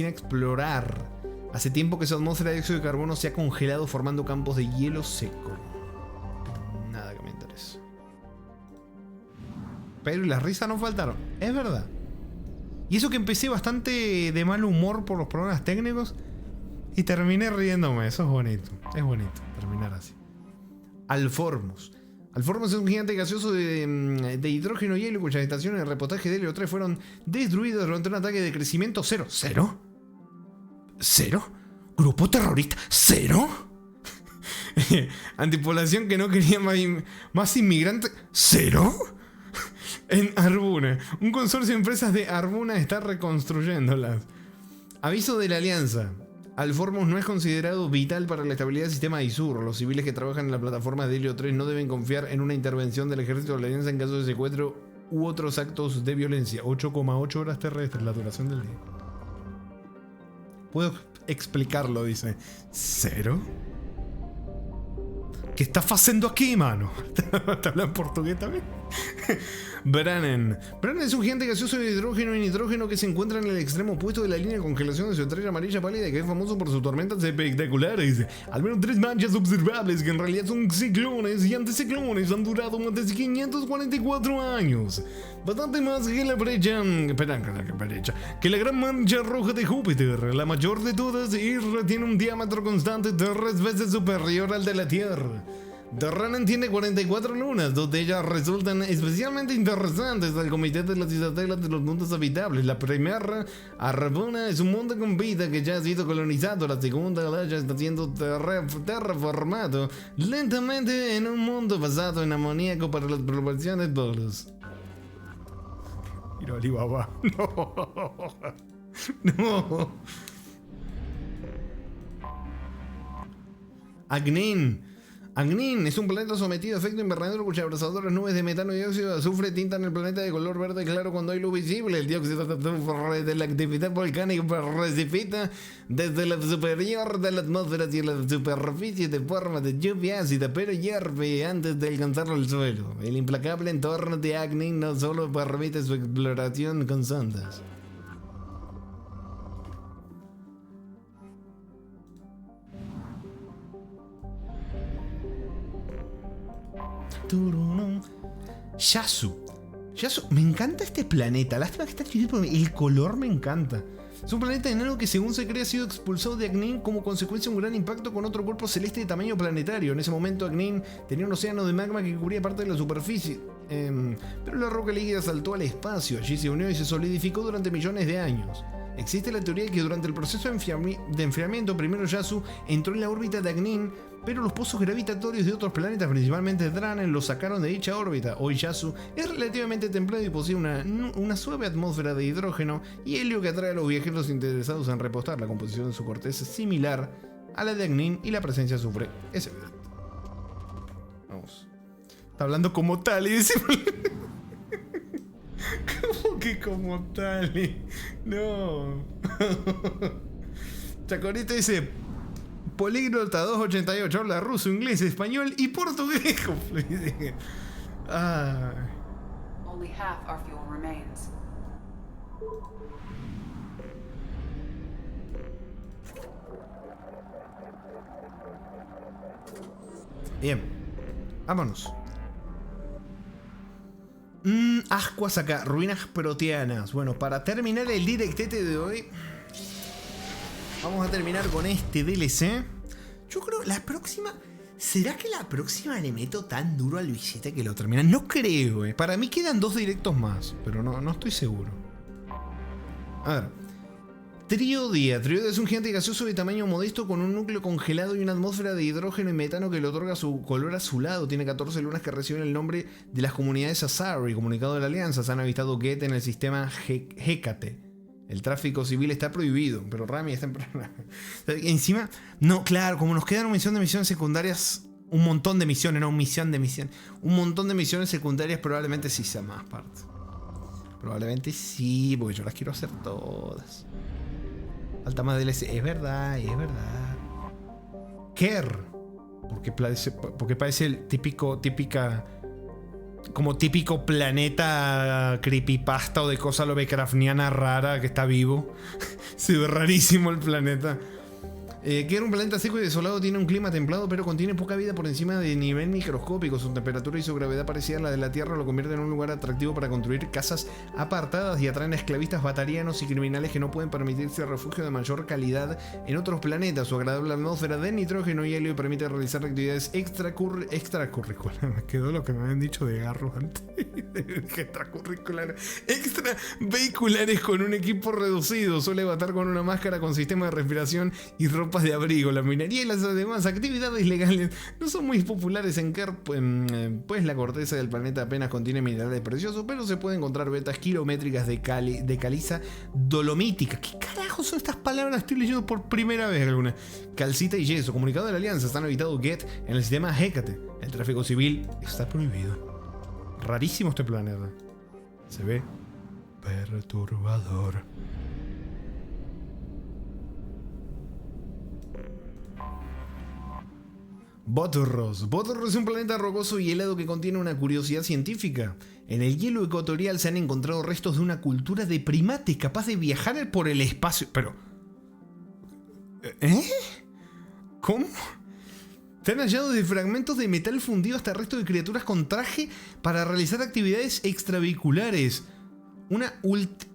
explorar. Hace tiempo que su atmósfera de dióxido de carbono se ha congelado formando campos de hielo seco. Nada que me interese. Pero las risas no faltaron, es verdad. Y eso que empecé bastante de mal humor por los problemas técnicos y terminé riéndome. Eso es bonito terminar así. Alformus es un gigante gaseoso de hidrógeno y hielo cuyas estaciones de repostaje de helio 3 fueron destruidas durante un ataque de crecimiento cero. ¿Cero? ¿Grupo terrorista? ¿Cero? Antipoblación que no quería más inmigrantes. ¿Cero? En Arbuna. Un consorcio de empresas de Arbuna está reconstruyéndolas. Aviso de la Alianza. Alformus no es considerado vital para la estabilidad del sistema Aizur. Los civiles que trabajan en la plataforma de Helio 3 no deben confiar en una intervención del ejército de la Alianza en caso de secuestro u otros actos de violencia. 8,8 horas terrestres la duración del día. Puedo explicarlo, dice. ¿Cero? ¿Qué está haciendo aquí, mano? ¿Te hablan portugués también? Brannan es un gigante gaseoso de hidrógeno y nitrógeno que se encuentra en el extremo opuesto de la línea de congelación de su estrella amarilla pálida, que es famoso por sus tormentas espectaculares. Al menos 3 manchas observables que en realidad son ciclones y anticiclones han durado más de 544 años. Bastante más que la brecha... que la gran mancha roja de Júpiter, la mayor de todas, y tiene un diámetro constante 3 veces superior al de la Tierra. Brannan tiene 44 lunas, 2 de ellas resultan especialmente interesantes al Comité de las Ciudadelas de los Mundos Habitables. La primera, Arbona, es un mundo con vida que ya ha sido colonizado. La segunda, ya está siendo terraformado lentamente en un mundo basado en amoníaco para las proporciones bolos. Mira, Alibaba. No. No. Agnin es un planeta sometido a efecto invernadero cuyas abrasadoras nubes de metano y dióxido de azufre tintan el planeta de color verde claro cuando hay luz visible. El dióxido de azufre de la actividad volcánica precipita desde la superior de la atmósfera hacia la superficie de forma de lluvia ácida, pero hierve antes de alcanzar el suelo. El implacable entorno de Agnin no solo permite su exploración con sondas. Yasu, me encanta este planeta. Lástima que está chiquito, pero el color me encanta. Es un planeta enano que, según se cree, ha sido expulsado de Agnin como consecuencia de un gran impacto con otro cuerpo celeste de tamaño planetario. En ese momento Agnin tenía un océano de magma que cubría parte de la superficie, pero la roca líquida saltó al espacio. Allí se unió y se solidificó durante millones de años. Existe la teoría de que durante el proceso de enfriamiento, primero Yasu entró en la órbita de Agnin, pero los pozos gravitatorios de otros planetas, principalmente Dranen, lo sacaron de dicha órbita. Hoy Yasu es relativamente templado y posee una suave atmósfera de hidrógeno y helio que atrae a los viajeros interesados en repostar. La composición de su corteza es similar a la de Agnin y la presencia de azufre es evidente. Vamos. Está hablando como tal y dice... ¿Cómo que como tal? No. Chacorito dice: Políglota 288, habla ruso, inglés, español y portugués. Only half our fuel remains. Bien, vámonos. Ascuas acá, ruinas proteanas. Bueno, para terminar el directete de hoy, vamos a terminar con este DLC. Yo creo la próxima... ¿Será que la próxima le meto tan duro al visita que lo termina? No creo, Para mí quedan 2 directos más, pero no estoy seguro. A ver. Triodia. Triodia es un gigante gaseoso de tamaño modesto con un núcleo congelado y una atmósfera de hidrógeno y metano que le otorga su color azulado. Tiene 14 lunas que reciben el nombre de las comunidades Asari, comunicado de la Alianza. Se han avistado Geth en el sistema Hécate. El tráfico civil está prohibido, pero Rami está en... Encima, no, claro, como nos quedan misiones secundarias, un montón de misiones, no, un montón de misiones secundarias, probablemente sí sea más parte. Probablemente sí, porque yo las quiero hacer todas. Falta más DLC. Es verdad. Kerr. Porque parece el típico planeta creepypasta o de cosa lovecraftiana rara que está vivo. Se ve rarísimo el planeta. Que era un planeta seco y desolado, tiene un clima templado, pero contiene poca vida por encima de nivel microscópico. Su temperatura y su gravedad parecida a la de la Tierra lo convierten en un lugar atractivo para construir casas apartadas y atraen a esclavistas batarianos y criminales que no pueden permitirse refugio de mayor calidad en otros planetas. Su agradable atmósfera de nitrógeno y helio permite realizar actividades extracurriculares. Me quedó lo que me habían dicho de Garros antes. Extravehiculares con un equipo reducido. Suele batar con una máscara con sistema de respiración y ropas de abrigo. La minería y las demás actividades legales no son muy populares en Kerr, pues la corteza del planeta apenas contiene minerales preciosos, pero se pueden encontrar vetas kilométricas de caliza dolomítica. ¿Qué carajos son estas palabras? Estoy leyendo por primera vez alguna. Calcita y yeso. Comunicado de la Alianza. Están habitados Geth en el sistema Hécate. El tráfico civil está prohibido. Rarísimo este planeta. Se ve perturbador. Botros. Botros es un planeta rocoso y helado que contiene una curiosidad científica. En el hielo ecuatorial se han encontrado restos de una cultura de primates capaz de viajar por el espacio. Pero... ¿eh? ¿Cómo? Se han hallado desde fragmentos de metal fundido hasta restos de criaturas con traje para realizar actividades extravehiculares. Una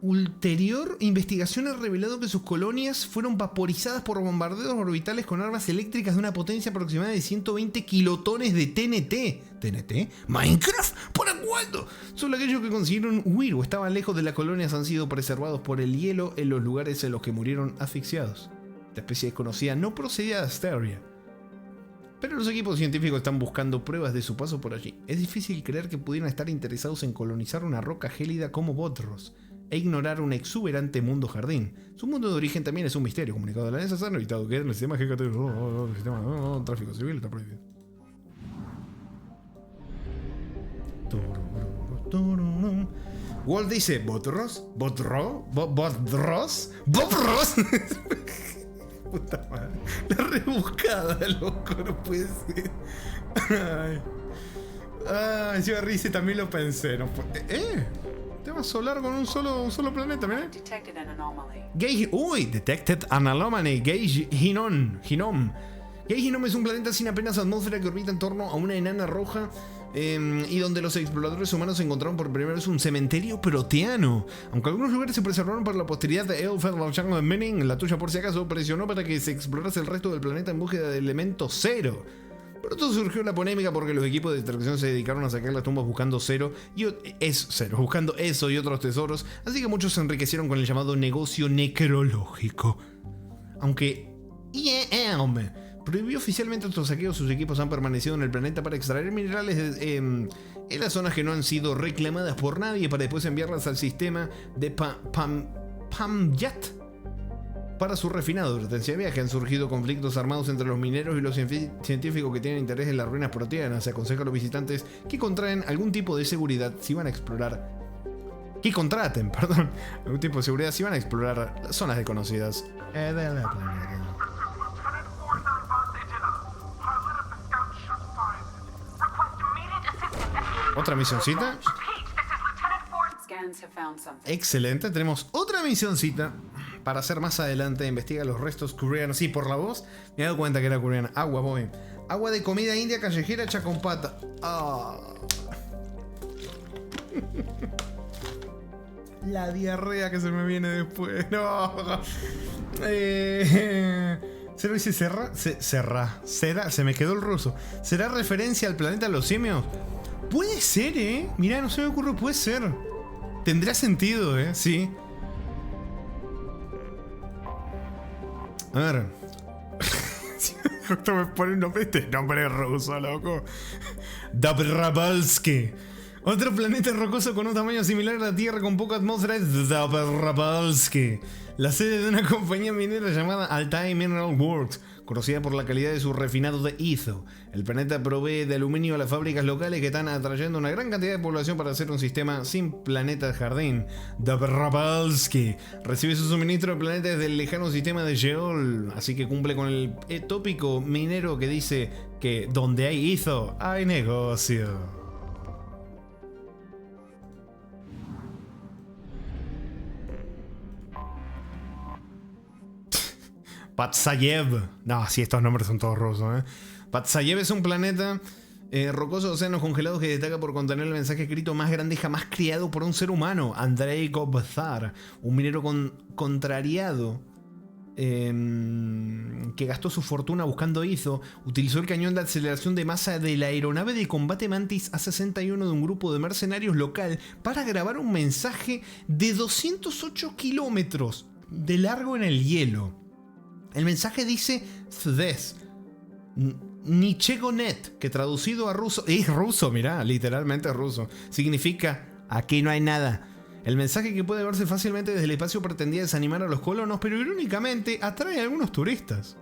ulterior investigación ha revelado que sus colonias fueron vaporizadas por bombardeos orbitales con armas eléctricas de una potencia aproximada de 120 kilotones de TNT. ¿TNT? ¿Minecraft? ¿Para cuándo? Solo aquellos que consiguieron huir o estaban lejos de las colonias han sido preservados por el hielo en los lugares en los que murieron asfixiados. Esta especie desconocida no procedía de Asteria, pero los equipos científicos están buscando pruebas de su paso por allí. Es difícil creer que pudieran estar interesados en colonizar una roca gélida como Botros e ignorar un exuberante mundo jardín. Su mundo de origen también es un misterio. Comunicado de la NASA, se han evitado que en el sistema GKT, el sistema tráfico civil está prohibido. Walt dice, ¿Botros? ¿Botros? ¿Botros? ¿Botros? Puta madre. La rebuscada, loco, no puede ser. Ay, yo Rice también lo pensé. No tema solar con un solo planeta, mirá. Detected an anomaly. Detected an anomaly. Gage Hinom. Gage Hinom es un planeta sin apenas atmósfera que orbita en torno a una enana roja. Y donde los exploradores humanos encontraron por primera vez un cementerio proteano. Aunque algunos lugares se preservaron para la posteridad de Elfeld Chango de Menning, la tuya por si acaso presionó para que se explorase el resto del planeta en búsqueda del elemento cero. Pronto surgió la polémica porque los equipos de extracción se dedicaron a sacar las tumbas buscando buscando eso y otros tesoros, así que muchos se enriquecieron con el llamado negocio necrológico. Aunque IEM prohibió oficialmente estos saqueos, sus equipos han permanecido en el planeta para extraer minerales en las zonas que no han sido reclamadas por nadie para después enviarlas al sistema de Pamjat para su refinado. Durante ese viaje han surgido conflictos armados entre los mineros y los científicos que tienen interés en las ruinas proteanas. Se aconseja a los visitantes que contraten algún tipo de seguridad si van a explorar. Algún tipo de seguridad si van a explorar las zonas desconocidas de la planeta. ¿Otra misioncita? Excelente, tenemos otra misioncita para hacer más adelante. Investiga los restos coreanos. Sí, por la voz me he dado cuenta que era coreana. Agua, voy. Agua de comida india callejera hecha con pata. La diarrea que se me viene después. No. ¿Se lo dice Serra? ¿Será? Se me quedó el ruso. ¿Será referencia al planeta de los simios? Puede ser, Mirá, no se me ocurre, puede ser. Tendría sentido, sí. A ver. Esto me pone un nombre, nombre ruso, loco. Dabrabalski. Otro planeta rocoso con un tamaño similar a la Tierra con poca atmósfera es Dabrabalski, la sede de una compañía minera llamada Altai Mineral Works, conocida por la calidad de su refinado de Itho. El planeta provee de aluminio a las fábricas locales que están atrayendo una gran cantidad de población para hacer un sistema sin planeta jardín. Dabrabalski recibe su suministro de planetas del lejano sistema de Sheol, así que cumple con el tópico minero que dice que donde hay Itho, hay negocio. Patsayev. No, sí, estos nombres son todos rusos, Patsayev es un planeta rocoso de océanos congelados que destaca por contener el mensaje escrito más grande jamás creado por un ser humano. Andrei Kobzar, un minero contrariado que gastó su fortuna buscando Itho, utilizó el cañón de aceleración de masa de la aeronave de combate Mantis A-61 de un grupo de mercenarios local para grabar un mensaje de 208 kilómetros de largo en el hielo. El mensaje dice Zdes Nichegonet, que traducido a ruso, es ruso, mirá, literalmente ruso, significa aquí no hay nada. El mensaje, que puede verse fácilmente desde el espacio, pretendía desanimar a los colonos, pero irónicamente atrae a algunos turistas.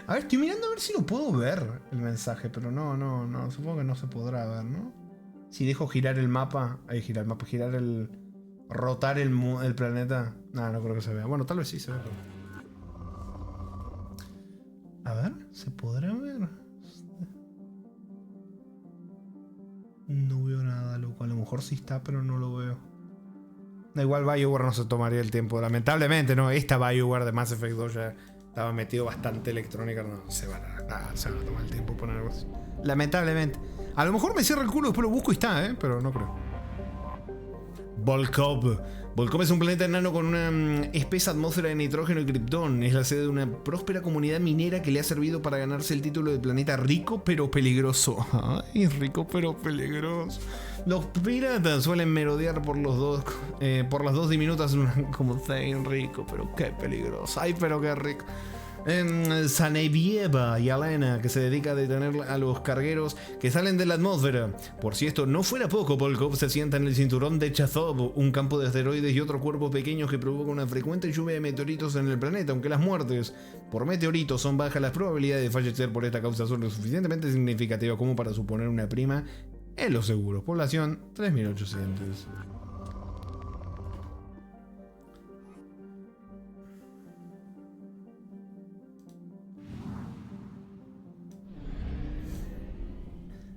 A ver, estoy mirando a ver si lo puedo ver, el mensaje, pero no, supongo que no se podrá ver, ¿no? Si dejo girar el mapa, rotar el planeta, no creo que se vea. Bueno, tal vez sí se vea. A ver, ¿se podrá ver? No veo nada, loco. A lo mejor sí está, pero no lo veo. Da igual, BioWare no se tomaría el tiempo. Lamentablemente, no. Esta BioWare de Mass Effect 2 ya estaba metido bastante electrónica. No se van a tomar el tiempo poner algo así. Lamentablemente. A lo mejor me cierra el culo, después lo busco y está, pero no creo. Volkov. Volkov es un planeta enano con una espesa atmósfera de nitrógeno y kriptón. Es la sede de una próspera comunidad minera que le ha servido para ganarse el título de planeta rico pero peligroso. Ay, rico pero peligroso. Los piratas suelen merodear por las dos diminutas como rico, pero qué peligroso. Ay, pero qué rico. Zanevieva y Alena, que se dedica a detener a los cargueros que salen de la atmósfera. Por si esto no fuera poco, Volkov se sienta en el cinturón de Chazov, un campo de asteroides y otros cuerpos pequeños que provoca una frecuente lluvia de meteoritos en el planeta. Aunque las muertes por meteoritos son bajas, las probabilidades de fallecer por esta causa son lo suficientemente significativas como para suponer una prima en los seguros. Población 3800.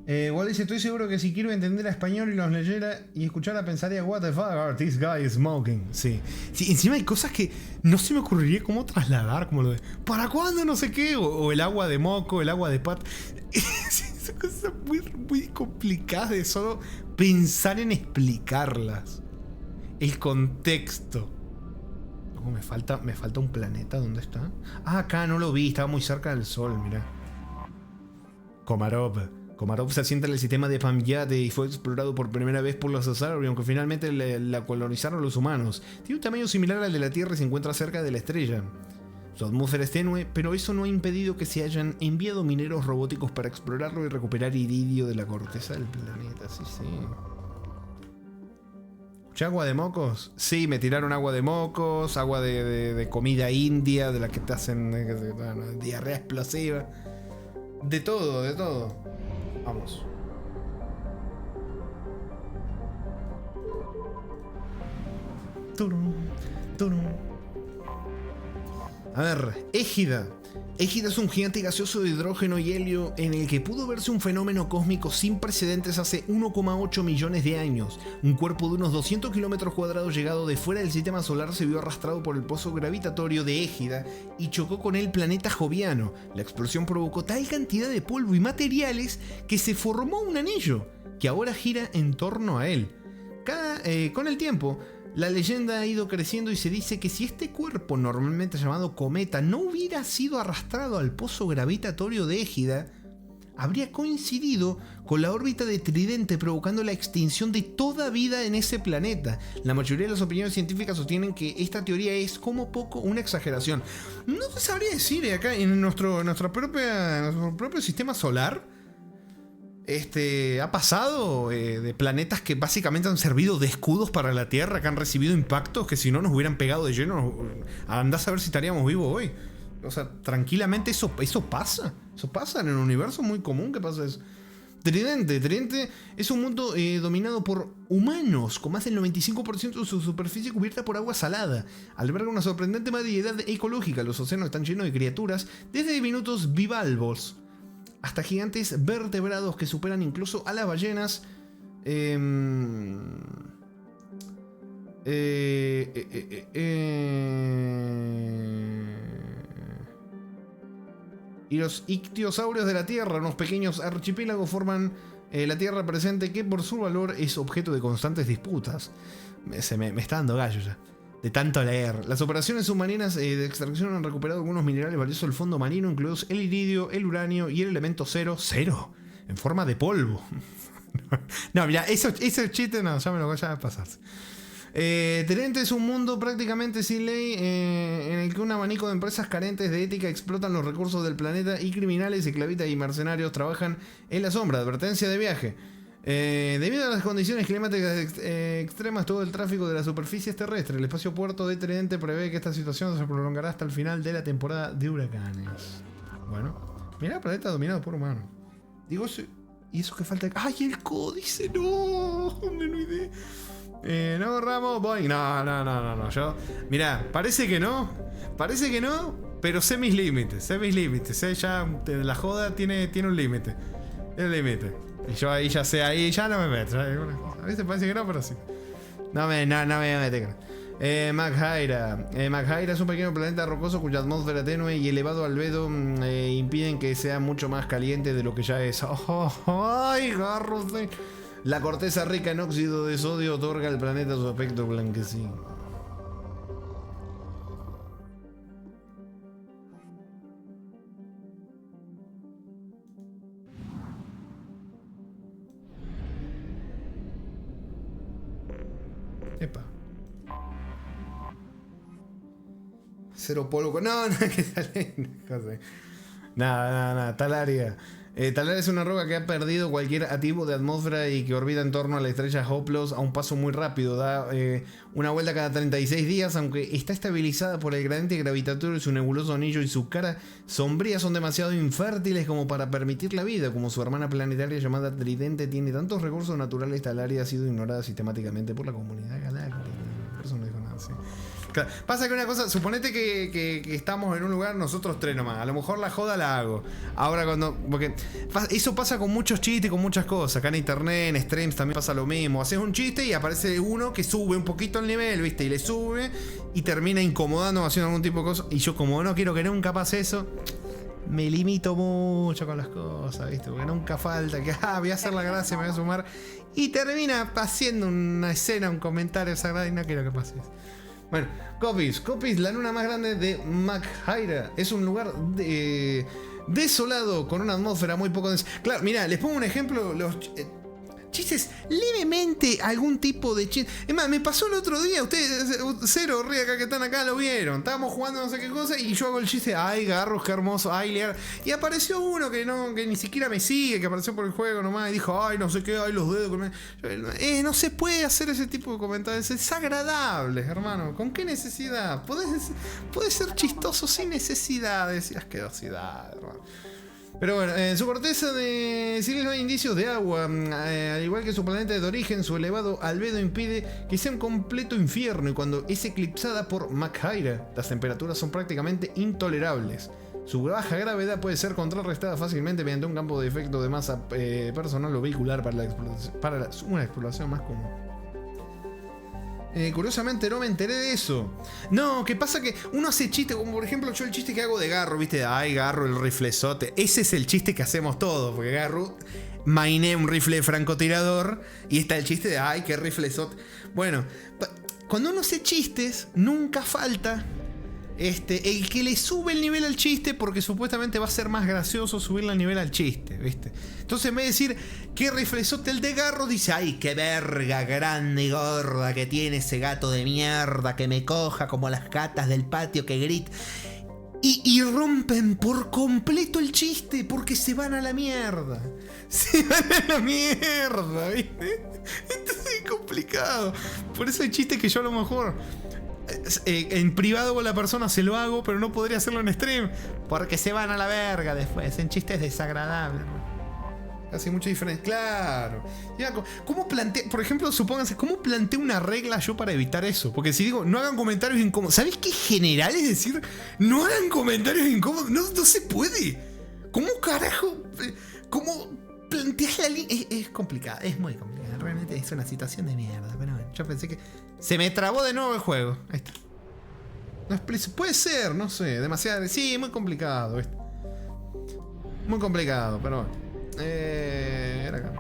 Igual dice, estoy seguro que si quiero entender a español y los leyera y escuchara pensaría, what the fuck are this guy smoking? Sí, encima hay cosas que no se me ocurriría cómo trasladar, como lo de ¿para cuándo? No sé qué, o el agua de moco, el agua de pat. Son cosas muy complicadas de solo pensar en explicarlas. El contexto. Oh, me falta un planeta, ¿dónde está? Ah, acá no lo vi, estaba muy cerca del sol, mirá. Komarov se asienta en el sistema de Pamyat y fue explorado por primera vez por los Asari, aunque finalmente la colonizaron los humanos. Tiene un tamaño similar al de la Tierra y se encuentra cerca de la estrella. Su atmósfera es tenue, pero eso no ha impedido que se hayan enviado mineros robóticos para explorarlo y recuperar iridio de la corteza del planeta. Sí. ¿Escuché agua de mocos? Sí, me tiraron agua de mocos, agua de comida india, de la que te hacen diarrea explosiva. De todo. Vamos. A ver, Égida. Égida es un gigante gaseoso de hidrógeno y helio en el que pudo verse un fenómeno cósmico sin precedentes hace 1,8 millones de años. Un cuerpo de unos 200 kilómetros cuadrados llegado de fuera del sistema solar se vio arrastrado por el pozo gravitatorio de Égida y chocó con el planeta Joviano. La explosión provocó tal cantidad de polvo y materiales que se formó un anillo que ahora gira en torno a él. Con el tiempo, la leyenda ha ido creciendo y se dice que si este cuerpo, normalmente llamado cometa, no hubiera sido arrastrado al pozo gravitatorio de Égida, habría coincidido con la órbita de Tridente, provocando la extinción de toda vida en ese planeta. La mayoría de las opiniones científicas sostienen que esta teoría es como poco una exageración. No te sabría decir, acá en nuestro propio sistema solar, ha pasado de planetas que básicamente han servido de escudos para la Tierra, que han recibido impactos que si no nos hubieran pegado de lleno, andás a ver si estaríamos vivos hoy. O sea, tranquilamente eso pasa. Eso pasa en el universo, muy común que pasa eso. Tridente es un mundo dominado por humanos, con más del 95% de su superficie cubierta por agua salada. Alberga una sorprendente variedad ecológica. Los océanos están llenos de criaturas, desde diminutos bivalvos hasta gigantes vertebrados que superan incluso a las ballenas. Y los ictiosaurios de la Tierra, unos pequeños archipiélagos, forman la Tierra presente, que por su valor es objeto de constantes disputas. Me está dando gallo ya, de tanto leer. Las operaciones submarinas de extracción han recuperado algunos minerales valiosos del fondo marino, incluidos el iridio, el uranio y el elemento cero, en forma de polvo. No, mira, ese chiste no, ya me lo voy a pasar. Tridente es un mundo prácticamente sin ley, en el que un abanico de empresas carentes de ética explotan los recursos del planeta y criminales, esclavistas y mercenarios trabajan en la sombra. Advertencia de viaje. Debido a las condiciones climáticas extremas, todo el tráfico de la superficie es terrestre. El espacio puerto de Tridente prevé que esta situación se prolongará hasta el final de la temporada de huracanes. Bueno, mira, el planeta dominado por humanos. Digo, ¿y eso que falta? ¡Ay, el códice! ¡No! No idea. No, Ramos, voy. No. Yo, mirá, parece que no, pero sé mis límites. Ya la joda tiene un límite. El límite. Y yo ahí ya sé, ahí ya no me meto. A veces parece que no, pero sí. No me meto. Maghaira. Maghaira es un pequeño planeta rocoso cuya atmósfera tenue y elevado albedo impiden que sea mucho más caliente de lo que ya es. ¡Ay, Garrus! La corteza rica en óxido de sodio otorga al planeta su aspecto blanquecino. Epa. Cero polvo. No, que sale. Nada. Talaria. Talaria es una roca que ha perdido cualquier atisbo de atmósfera y que orbita en torno a la estrella Hoplos a un paso muy rápido. Da una vuelta cada 36 días, aunque está estabilizada por el gradiente gravitatorio de su nebuloso anillo y su cara sombría son demasiado infértiles como para permitir la vida. Como su hermana planetaria llamada Tridente tiene tantos recursos naturales, Talaria ha sido ignorada sistemáticamente por la comunidad galáctica. Por eso no dijo nada así. Pasa que una cosa, suponete que estamos en un lugar nosotros tres nomás. A lo mejor la joda la hago. Ahora porque eso pasa con muchos chistes, con muchas cosas. Acá en internet, en streams también pasa lo mismo. Haces un chiste y aparece uno que sube un poquito el nivel, ¿viste? Y le sube y termina incomodando, haciendo algún tipo de cosa. Y yo como no quiero que nunca pase eso, me limito mucho con las cosas, ¿viste? Porque nunca falta que voy a hacer la gracia, me voy a sumar. Y termina haciendo una escena, un comentario sagrado y no quiero que pase eso. Bueno, Copis, la luna más grande de Maghaira. Es un lugar desolado con una atmósfera muy poco densa. Claro, mira, les pongo un ejemplo. Los chistes levemente, algún tipo de chiste. Es más, me pasó el otro día. Ustedes, Cero, Ría, acá que están acá, lo vieron. Estábamos jugando no sé qué cosa y yo hago el chiste. Ay, Garrus, qué hermoso. Ay, Lear. Y apareció uno que ni siquiera me sigue, que apareció por el juego nomás y dijo, ay, no sé qué, ay, los dedos. No se puede hacer ese tipo de comentarios. Es desagradable, hermano. ¿Con qué necesidad? Podés ser chistoso sin necesidad de decir asquerosidad, hermano. Pero bueno, en su corteza de Sirius no hay indicios de agua. Al igual que su planeta de origen, su elevado albedo impide que sea un completo infierno. Y cuando es eclipsada por Maghaira, las temperaturas son prácticamente intolerables. Su baja gravedad puede ser contrarrestada fácilmente mediante un campo de efecto de masa personal o vehicular para una exploración más común. Curiosamente no me enteré de eso. No, que pasa que uno hace chiste, como por ejemplo yo el chiste que hago de Garro, ¿viste? Ay, Garro, el riflezote. Ese es el chiste que hacemos todos, porque Garro mainé un rifle de francotirador y está el chiste de ay, qué riflezote. Bueno, cuando uno hace chistes, nunca falta el que le sube el nivel al chiste, porque supuestamente va a ser más gracioso subirle el nivel al chiste, ¿viste? Entonces en vez de decir qué riflezote el de Garro, dice ay, qué verga grande y gorda que tiene ese gato de mierda que me coja como las gatas del patio que grita. Y rompen por completo el chiste porque se van a la mierda. Se van a la mierda, ¿viste? Entonces es complicado. Por eso hay chistes que yo a lo mejor en privado con la persona se lo hago, pero no podría hacerlo en stream porque se van a la verga después. En chistes desagradables. Hace mucha diferencia. Claro. Ya, ¿cómo plantea? Por ejemplo, supónganse, ¿cómo planteo una regla yo para evitar eso? Porque si digo, no hagan comentarios incómodos. ¿Sabes qué general es decir, no hagan comentarios incómodos? No se puede. ¿Cómo carajo? ¿Cómo planteas la línea? Es complicado, es muy complicado. Realmente es una situación de mierda. Pero bueno, yo pensé que se me trabó de nuevo el juego. Ahí está. No puede ser, no sé, demasiado. Sí, muy complicado. ¿Viste? Muy complicado, pero bueno. Era acá.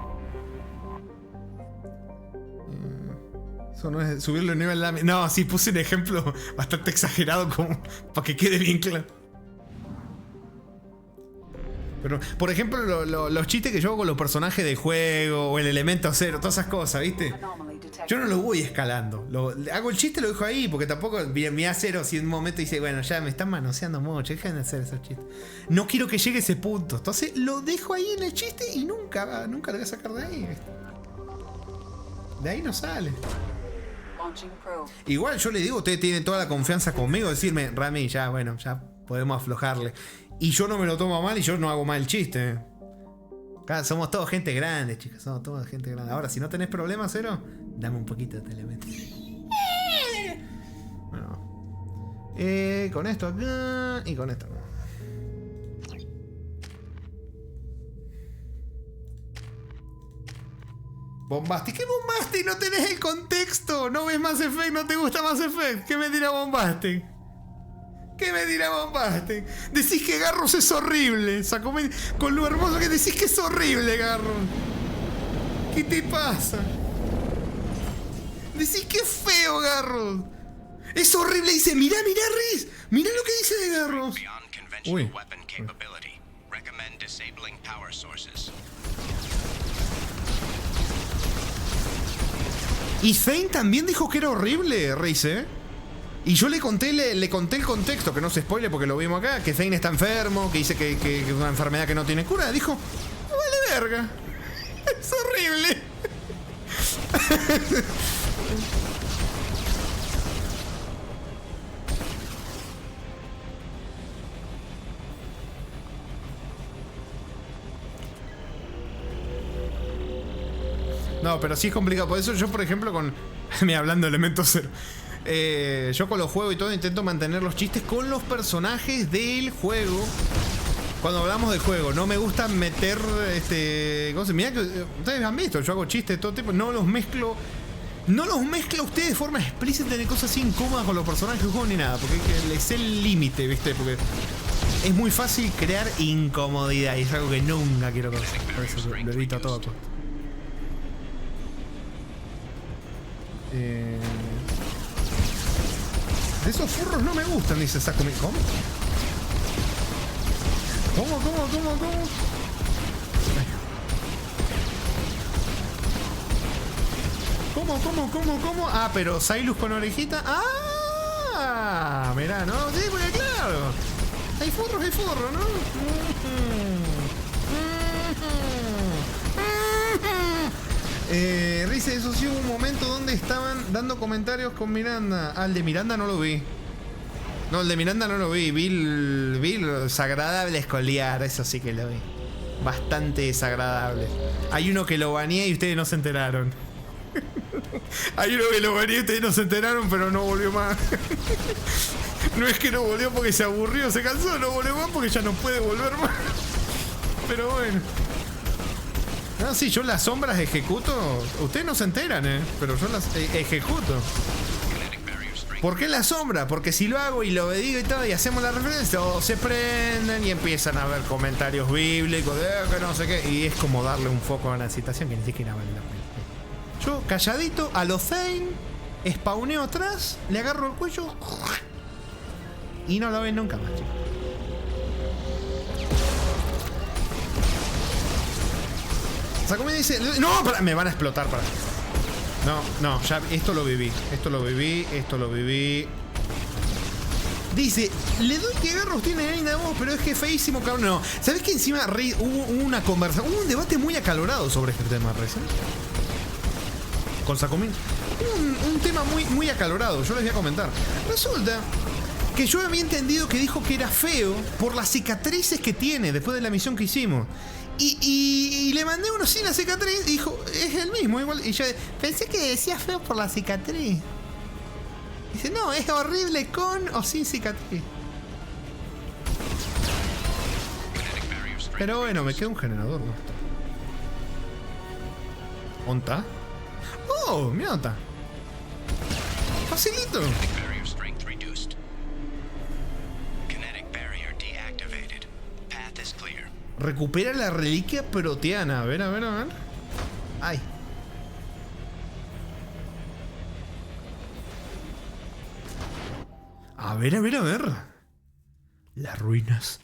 Eso no es subirle el nivel a la... No, sí, puse un ejemplo bastante exagerado como para que quede bien claro. Pero, por ejemplo, los chistes que yo hago con los personajes de juego o el elemento cero, todas esas cosas, ¿viste? Yo no lo voy escalando. Hago el chiste y lo dejo ahí, porque tampoco me a cero si en un momento dice, bueno, ya me están manoseando mucho, dejen de hacer esos chistes. No quiero que llegue ese punto. Entonces lo dejo ahí en el chiste y nunca lo voy a sacar de ahí, ¿viste? De ahí no sale. Igual yo le digo, usted tiene toda la confianza conmigo, decirme, Rami, ya, bueno, ya podemos aflojarle. Y yo no me lo tomo mal y yo no hago mal el chiste. Somos todos gente grande, chicos. Somos todos gente grande. Ahora, si no tenés problemas, Cero, dame un poquito de telemetría. Bueno. Con esto acá y con esto acá. Bombasti. ¿Qué Bombasti? No tenés el contexto. No ves Mass Effect, no te gusta Mass Effect. ¿Qué me dirá Bombasti? ¿Qué me dirá Bombasti? Decís que Garrus es horrible. Sacome con lo hermoso que decís que es horrible, Garrus. ¿Qué te pasa? Decís que es feo, Garrus. Es horrible. Dice, mirá, Riz. Mirá lo que dice de Garrus. Uy. Recommend disabling power sources. Y Zane también dijo que era horrible, Riz, ¿eh? Y yo le conté el contexto, que no se spoile porque lo vimos acá, que Zane está enfermo, que dice que es una enfermedad que no tiene cura. Dijo, no vale verga. Es horrible. No, pero sí es complicado. Por eso yo, por ejemplo, me hablando de Elemento Cero. Yo con los juegos y todo intento mantener los chistes con los personajes del juego. Cuando hablamos del juego, no me gusta meter cosas. Mirá que ustedes han visto, yo hago chistes de todo tipo, no los mezclo a ustedes de forma explícita de cosas así incómodas con los personajes del juego ni nada, porque es el límite, ¿viste? Porque es muy fácil crear incomodidad y es algo que nunca quiero hacer. Por eso lo evito a todo. De esos furros no me gustan, dice Sakumi. ¿Cómo? ¿Cómo? ¿Cómo? Ah, pero Sailus con orejita. Ah, mirá, ¿no? Sí, porque claro. Hay furros, ¿no? Rice, eso sí, hubo un momento donde estaban dando comentarios con Miranda. Ah, el de Miranda no lo vi. No, el de Miranda no lo vi. Vi el desagradable escoliar, eso sí que lo vi. Bastante desagradable. Hay uno que lo baneé y ustedes no se enteraron. Hay uno que lo baneé y ustedes no se enteraron, pero no volvió más. No es que no volvió porque se aburrió, se cansó, no volvió más porque ya no puede volver más. Pero bueno. No, sí, yo las sombras ejecuto. Ustedes no se enteran, pero yo las ejecuto. ¿Por qué la sombra? Porque si lo hago y lo digo y todo y hacemos la referencia, o se prenden y empiezan a ver comentarios bíblicos de que no sé qué. Y es como darle un foco a una situación que ni siquiera vale la pena. Yo, calladito, a los Zane, spawneo atrás, le agarro el cuello y no lo ven nunca más, chicos. Sakumi dice, no, me van a explotar para. No, ya esto lo viví. Dice, le doy que Garrus tiene linda voz, pero es que feísimo, cabrón. No, ¿sabes que encima hubo una conversación, hubo un debate muy acalorado sobre este tema, recién? Con Sakumi. Un tema muy acalorado, yo les voy a comentar. Resulta que yo había entendido que dijo que era feo por las cicatrices que tiene después de la misión que hicimos. Y le mandé uno sin la cicatriz y dijo, es el mismo, igual. Y yo pensé que decía feo por la cicatriz. Dice, no, es horrible con o sin cicatriz. Pero bueno, me queda un generador, ¿no? ¿Onta? Oh, mira, onta. Facilito. Recupera la reliquia proteana. A ver. Ay. A ver. Las ruinas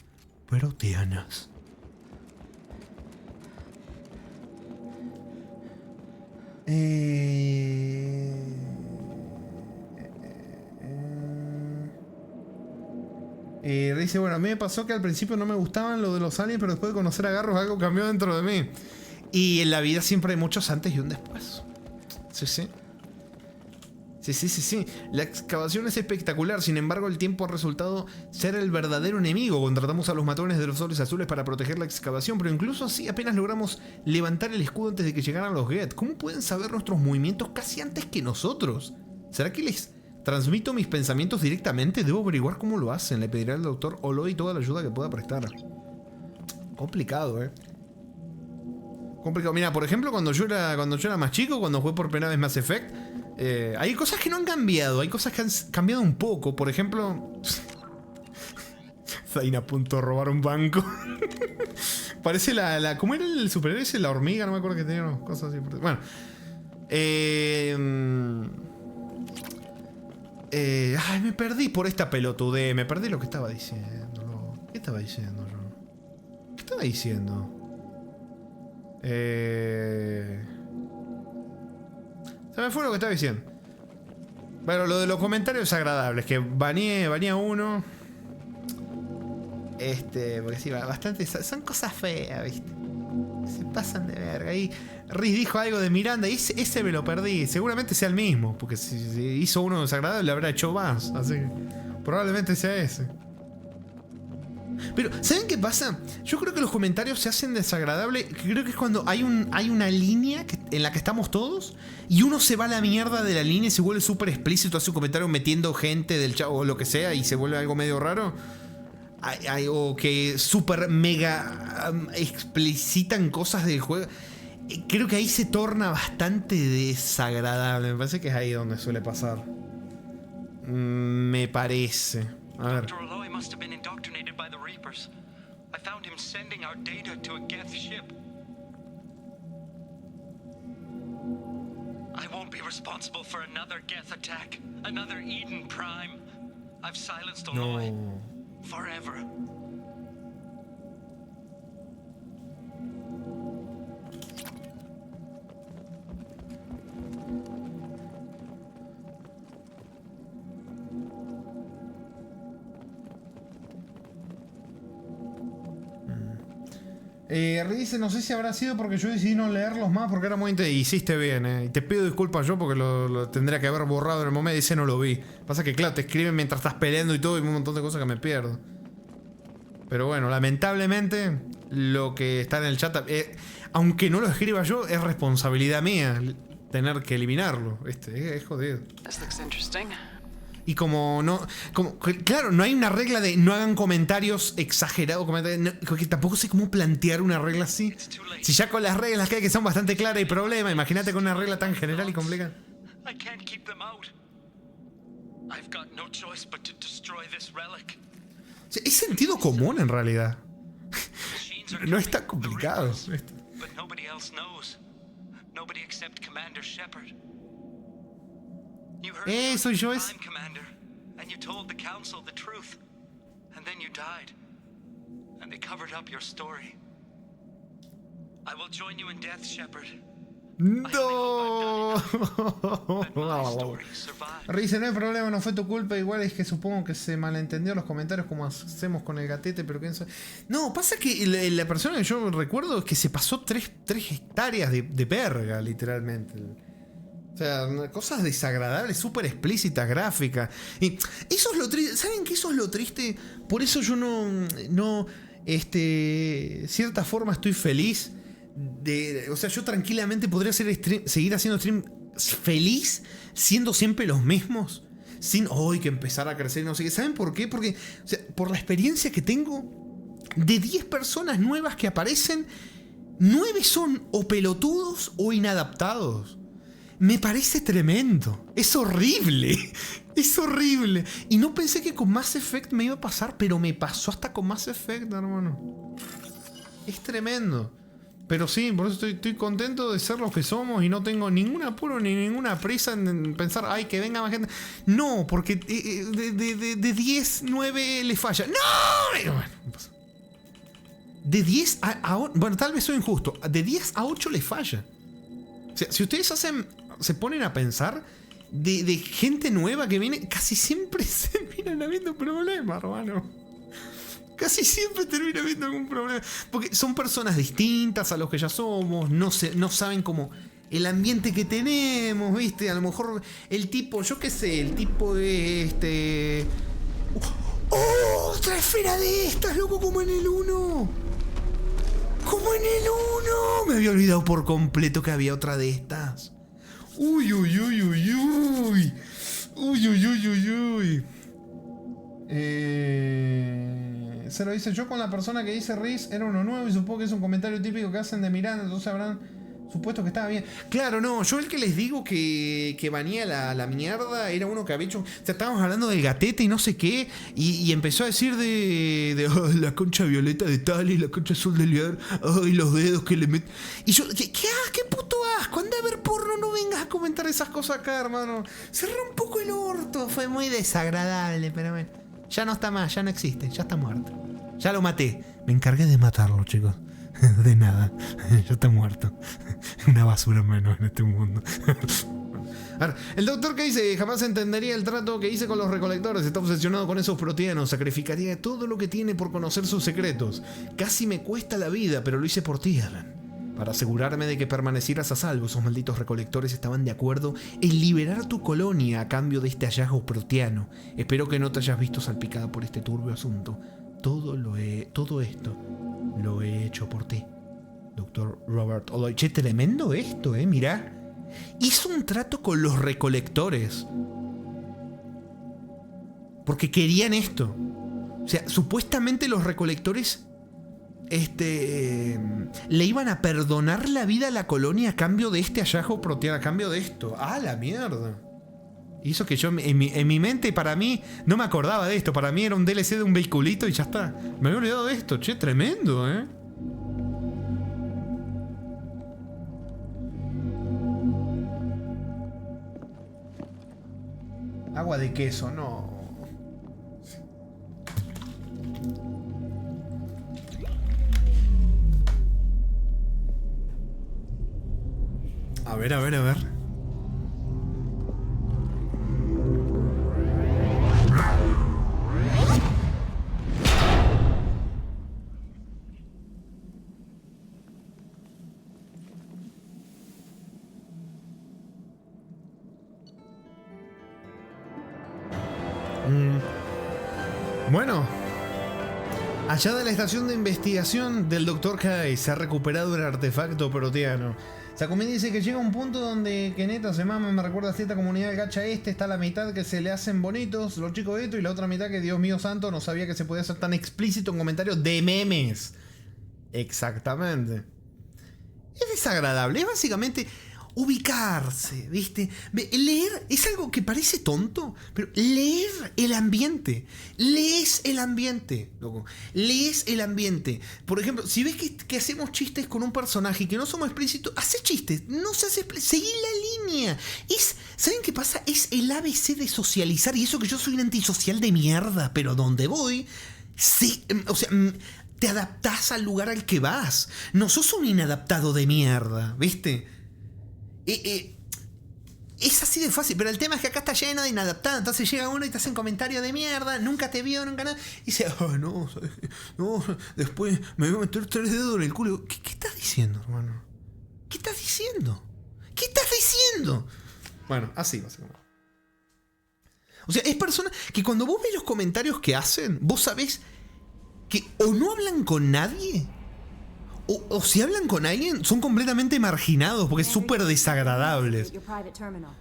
proteanas. Dice, bueno, a mí me pasó que al principio no me gustaban lo de los aliens, pero después de conocer a Garrus algo cambió dentro de mí. Y en la vida siempre hay muchos antes y un después. Sí. La excavación es espectacular, sin embargo el tiempo ha resultado ser el verdadero enemigo. Contratamos a los matones de los soles azules para proteger la excavación, pero incluso así apenas logramos levantar el escudo antes de que llegaran los Geth. ¿Cómo pueden saber nuestros movimientos casi antes que nosotros? ¿Será que les transmito mis pensamientos directamente? Debo averiguar cómo lo hacen. Le pediré al doctor Oloy toda la ayuda que pueda prestar. Complicado, complicado. Mira, por ejemplo, cuando yo era más chico, cuando jugué por primera vez Mass Effect, hay cosas que no han cambiado, hay cosas que han cambiado un poco. Por ejemplo, Zayn a punto de robar un banco. Parece ¿cómo era el superhéroe ese? La hormiga, no me acuerdo que tenía unas cosas así. Bueno. Ay, me perdí por esta pelotudez. Me perdí lo que estaba diciendo. ¿Qué estaba diciendo yo? ¿Qué estaba diciendo? Se me fue lo que estaba diciendo. Bueno, lo de los comentarios desagradables. Que baneé a uno. Porque sí, bastante. Son cosas feas, ¿viste? Se pasan de verga. Ahí Riz dijo algo de Miranda y ese me lo perdí. Seguramente sea el mismo. Porque si hizo uno desagradable, le habrá hecho más. Así que probablemente sea ese. Pero, ¿saben qué pasa? Yo creo que los comentarios se hacen desagradables. Creo que es cuando hay una línea en la que estamos todos y uno se va a la mierda de la línea y se vuelve súper explícito, hace un comentario metiendo gente del chat o lo que sea y se vuelve algo medio raro. O que súper mega explicitan cosas del juego. Creo que ahí se torna bastante desagradable. Me parece que es ahí donde suele pasar. Me parece. A ver. Dr. Aloy must have been indoctrinated by the Reapers. I found him sending our data to a Geth ship. I won't be responsible for another Geth attack. Another Eden Prime. I've silenced Aloy. No. Forever. Dice, no sé si habrá sido porque yo decidí no leerlos más porque era muy hiciste bien, y te pido disculpas yo porque lo tendría que haber borrado en el momento. Dice, no lo vi. Pasa que claro, te escriben mientras estás peleando y todo y un montón de cosas que me pierdo. Pero bueno, lamentablemente lo que está en el chat, aunque no lo escriba yo, es responsabilidad mía tener que eliminarlo. Es jodido. Y claro, no hay una regla de no hagan comentarios exagerados, que tampoco sé cómo plantear una regla así. Si ya con las reglas que hay que son bastante claras hay problema, imagínate con una regla tan general y complicada. Es sentido común en realidad. No es tan complicado. Soy yo. And you told the council the truth, and then you died, and they covered up your story. I will join you in death, Shepard. No. Rice, no hay problema, no fue tu culpa. Igual es que supongo que se malentendió los comentarios como hacemos con el gatete, pero pienso. No, pasa que la persona que yo recuerdo es que se pasó 3 hectáreas de verga, literalmente. O sea, cosas desagradables, súper explícitas, gráficas. Y eso es lo triste. ¿Saben qué? Eso es lo triste. Por eso yo cierta forma estoy feliz. O sea, yo tranquilamente podría seguir haciendo stream feliz, siendo siempre los mismos. Sin hoy que empezar a crecer, no sé qué. ¿Saben por qué? Porque, o sea, por la experiencia que tengo, de 10 personas nuevas que aparecen, 9 son o pelotudos o inadaptados. Me parece tremendo. Es horrible. Es horrible. Y no pensé que con Mass Effect me iba a pasar, pero me pasó hasta con Mass Effect, hermano. Es tremendo. Pero sí, por eso estoy contento de ser los que somos y no tengo ningún apuro ni ninguna prisa en pensar, ay, que venga más gente. No, porque de 10, 9 le falla. ¡No! Bueno, de 10 a... Bueno, tal vez soy injusto. De 10 a 8 le falla. O sea, si ustedes se ponen a pensar de gente nueva que viene, casi siempre se terminan habiendo problemas, hermano. Casi siempre termina habiendo algún problema. Porque son personas distintas a los que ya somos, no saben cómo el ambiente que tenemos, ¿viste? A lo mejor el tipo, yo qué sé, el tipo de ¡Oh! ¡Otra esfera de estas, loco, como en el 1! ¡Como en el 1! Me había olvidado por completo que había otra de estas. ¡Uy, uy, uy, uy, uy! ¡Uy, uy, uy, uy, uy! Se lo dice yo con la persona que dice Riz, era uno nuevo y supongo que es un comentario típico que hacen de Miranda, entonces habrán supuesto que estaba bien. Claro, no, yo el que les digo que banía la mierda era uno que había hecho. O sea, estábamos hablando del gatete y no sé qué, y empezó a decir de la concha violeta de tal y la concha azul de Liar, ay, los dedos que le meten. Y yo, ¿qué puto asco? Anda a ver porno, no vengas a comentar esas cosas acá, hermano. Cerrá un poco el orto, fue muy desagradable, pero bueno. Ya no está más, ya no existe, ya está muerto. Ya lo maté. Me encargué de matarlo, chicos. De nada, ya está muerto. Una basura menos en este mundo. A ver, el doctor que dice jamás entendería el trato que hice con los recolectores. Está obsesionado con esos proteanos. Sacrificaría todo lo que tiene por conocer sus secretos. Casi me cuesta la vida, pero lo hice por ti, Alan. Para asegurarme de que permanecieras a salvo. Esos malditos recolectores estaban de acuerdo en liberar tu colonia a cambio de este hallazgo proteano. Espero que no te hayas visto salpicada por este turbio asunto. Todo esto lo he hecho por ti, Dr. Robert Oloy. Che, tremendo esto, mirá. Hizo un trato con los recolectores porque querían esto. O sea, supuestamente los recolectores le iban a perdonar la vida a la colonia a cambio de este hallazgo proteano, a cambio de esto. ¡Ah, la mierda! Hizo que yo, en mi mente, para mí, no me acordaba de esto. Para mí era un DLC de un vehiculito y ya está. Me había olvidado de esto. Che, tremendo, Agua de queso, no. A ver. Bueno, allá de la estación de investigación del Dr. Kai se ha recuperado el artefacto proteano. Sakumi dice que llega un punto donde que neta se mama, me recuerda a cierta comunidad de gacha está la mitad que se le hacen bonitos los chicos de esto y la otra mitad que Dios mío santo no sabía que se podía hacer tan explícito en comentarios de memes. Exactamente. Es desagradable, es básicamente ubicarse, ¿viste? Leer es algo que parece tonto, pero leer el ambiente. Lees el ambiente, loco. Lees el ambiente. Por ejemplo, si ves que hacemos chistes con un personaje y que no somos explícitos, hace chistes, no se hace seguí la línea. ¿Saben qué pasa? Es el ABC de socializar, y eso que yo soy un antisocial de mierda, pero donde voy, sí, o sea, te adaptás al lugar al que vas. No sos un inadaptado de mierda, ¿viste? Es así de fácil, pero el tema es que acá está lleno de inadaptados. Entonces llega uno y te hace un comentario de mierda, nunca te vio, nunca nada, y dice, no, después me voy a meter 3 dedos en el culo. ¿Qué estás diciendo, hermano? ¿Qué estás diciendo? Bueno, así básicamente. O sea, es persona que cuando vos ves los comentarios que hacen, vos sabés que o no hablan con nadie, o si hablan con alguien, son completamente marginados porque es súper desagradables. O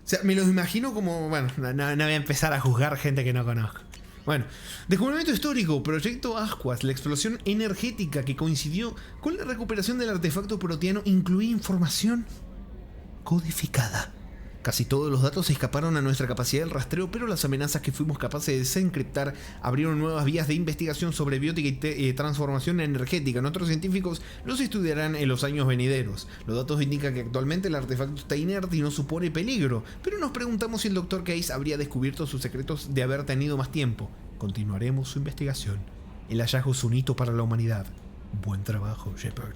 sea, me los imagino como... Bueno, no voy a empezar a juzgar gente que no conozco. Bueno, descubrimiento histórico, Proyecto Ascuas, la explosión energética que coincidió con la recuperación del artefacto proteano incluía información codificada. Casi todos los datos escaparon a nuestra capacidad de rastreo, pero las amenazas que fuimos capaces de desencriptar abrieron nuevas vías de investigación sobre biótica y transformación energética. Nuestros científicos los estudiarán en los años venideros. Los datos indican que actualmente el artefacto está inerte y no supone peligro, pero nos preguntamos si el Dr. Case habría descubierto sus secretos de haber tenido más tiempo. Continuaremos su investigación. El hallazgo es un hito para la humanidad. Buen trabajo, Shepard.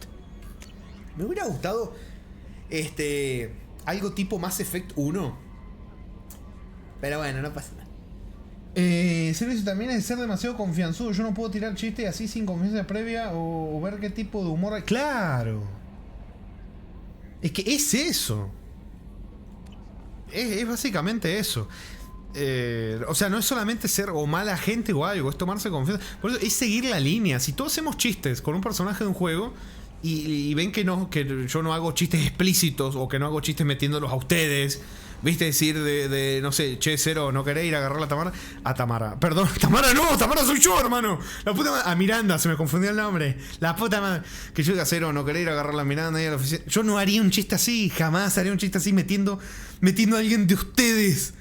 Me hubiera gustado algo tipo Mass Effect 1. Pero bueno, no pasa nada. Servicio también es ser demasiado confianzudo. Yo no puedo tirar chistes así sin confianza previa o ver qué tipo de humor hay. ¡Claro! Es que es eso. Es básicamente eso. O sea, no es solamente ser o mala gente o algo, es tomarse confianza. Por eso es seguir la línea. Si todos hacemos chistes con un personaje de un juego y ven que yo no hago chistes explícitos o que no hago chistes metiéndolos a ustedes, ¿Viste decir no sé, che, Cero, no querés ir a agarrar a Tamara? A Tamara. Perdón, Tamara no, Tamara soy yo, hermano. La puta madre. A Miranda, se me confundió el nombre. La puta madre. Que yo diga, Cero, no querés ir a agarrar a Miranda ahí a la oficina. Yo no haría un chiste así, jamás haría un chiste así metiendo a alguien de ustedes.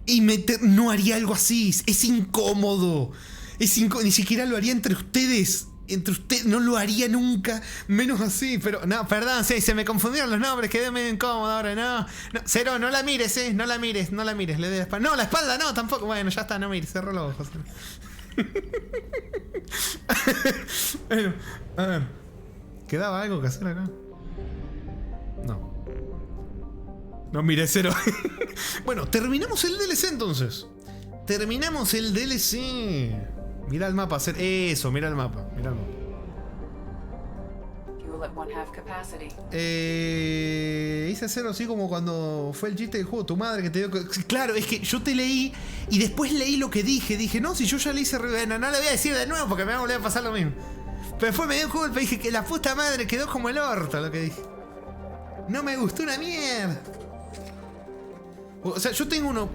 Y no haría algo así. Es incómodo. Ni siquiera lo haría entre ustedes. Entre ustedes no lo haría nunca, menos así, pero no, perdón, sí, se me confundieron los nombres, quedé medio incómodo ahora, no, Cero, no la mires, no la mires, le doy la espalda, no, la espalda no, tampoco, bueno, ya está, no mires, cerró los ojos. Bueno, a ver, ¿quedaba algo que hacer acá? No mire, Cero. Bueno, terminamos el DLC entonces. Mira el mapa, hacer eso, mira el mapa. Hice Cero así como cuando fue el chiste del juego, tu madre que te dio... Claro, es que yo te leí y después leí lo que dije, no, si yo ya le hice no le voy a decir de nuevo porque me va a volver a pasar lo mismo. Pero después me dio culpa y dije que la puta madre quedó como el orto lo que dije. No me gustó una mierda. O sea,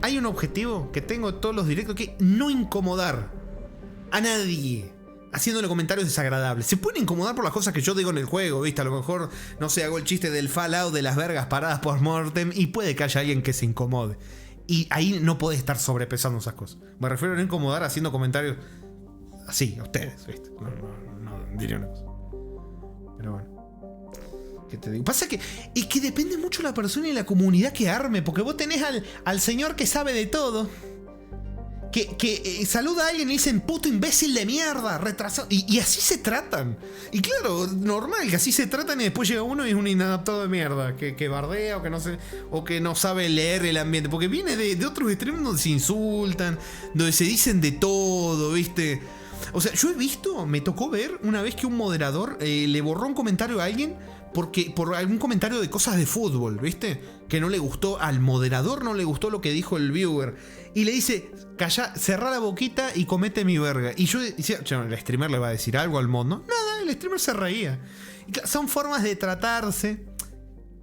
hay un objetivo que tengo en todos los directos, que no incomodar a nadie haciéndole comentarios desagradables. Se pueden incomodar por las cosas que yo digo en el juego, ¿viste? A lo mejor, no sé, hago el chiste del Fallout de las vergas paradas post-mortem y puede que haya alguien que se incomode. Y ahí no puede estar sobrepesando esas cosas. Me refiero a no incomodar haciendo comentarios así, a ustedes, ¿viste? No diría una cosa. Pero bueno. ¿Qué te digo? Pasa que es que depende mucho la persona y la comunidad que arme, porque vos tenés al señor que sabe de todo, que saluda a alguien y dicen puto imbécil de mierda, retrasado, y así se tratan. Y claro, normal que así se tratan y después llega uno y es un inadaptado de mierda, que bardea o que no sabe leer el ambiente, porque viene de otros extremos donde se insultan, donde se dicen de todo, ¿viste? O sea, me tocó ver una vez que un moderador le borró un comentario a alguien por algún comentario de cosas de fútbol, ¿viste? Que no le gustó, al moderador no le gustó lo que dijo el viewer. Y le dice, calla, cerrá la boquita y comete mi verga. Y yo decía, el streamer le va a decir algo al mod, ¿no? Nada, el streamer se reía. Y claro, son formas de tratarse,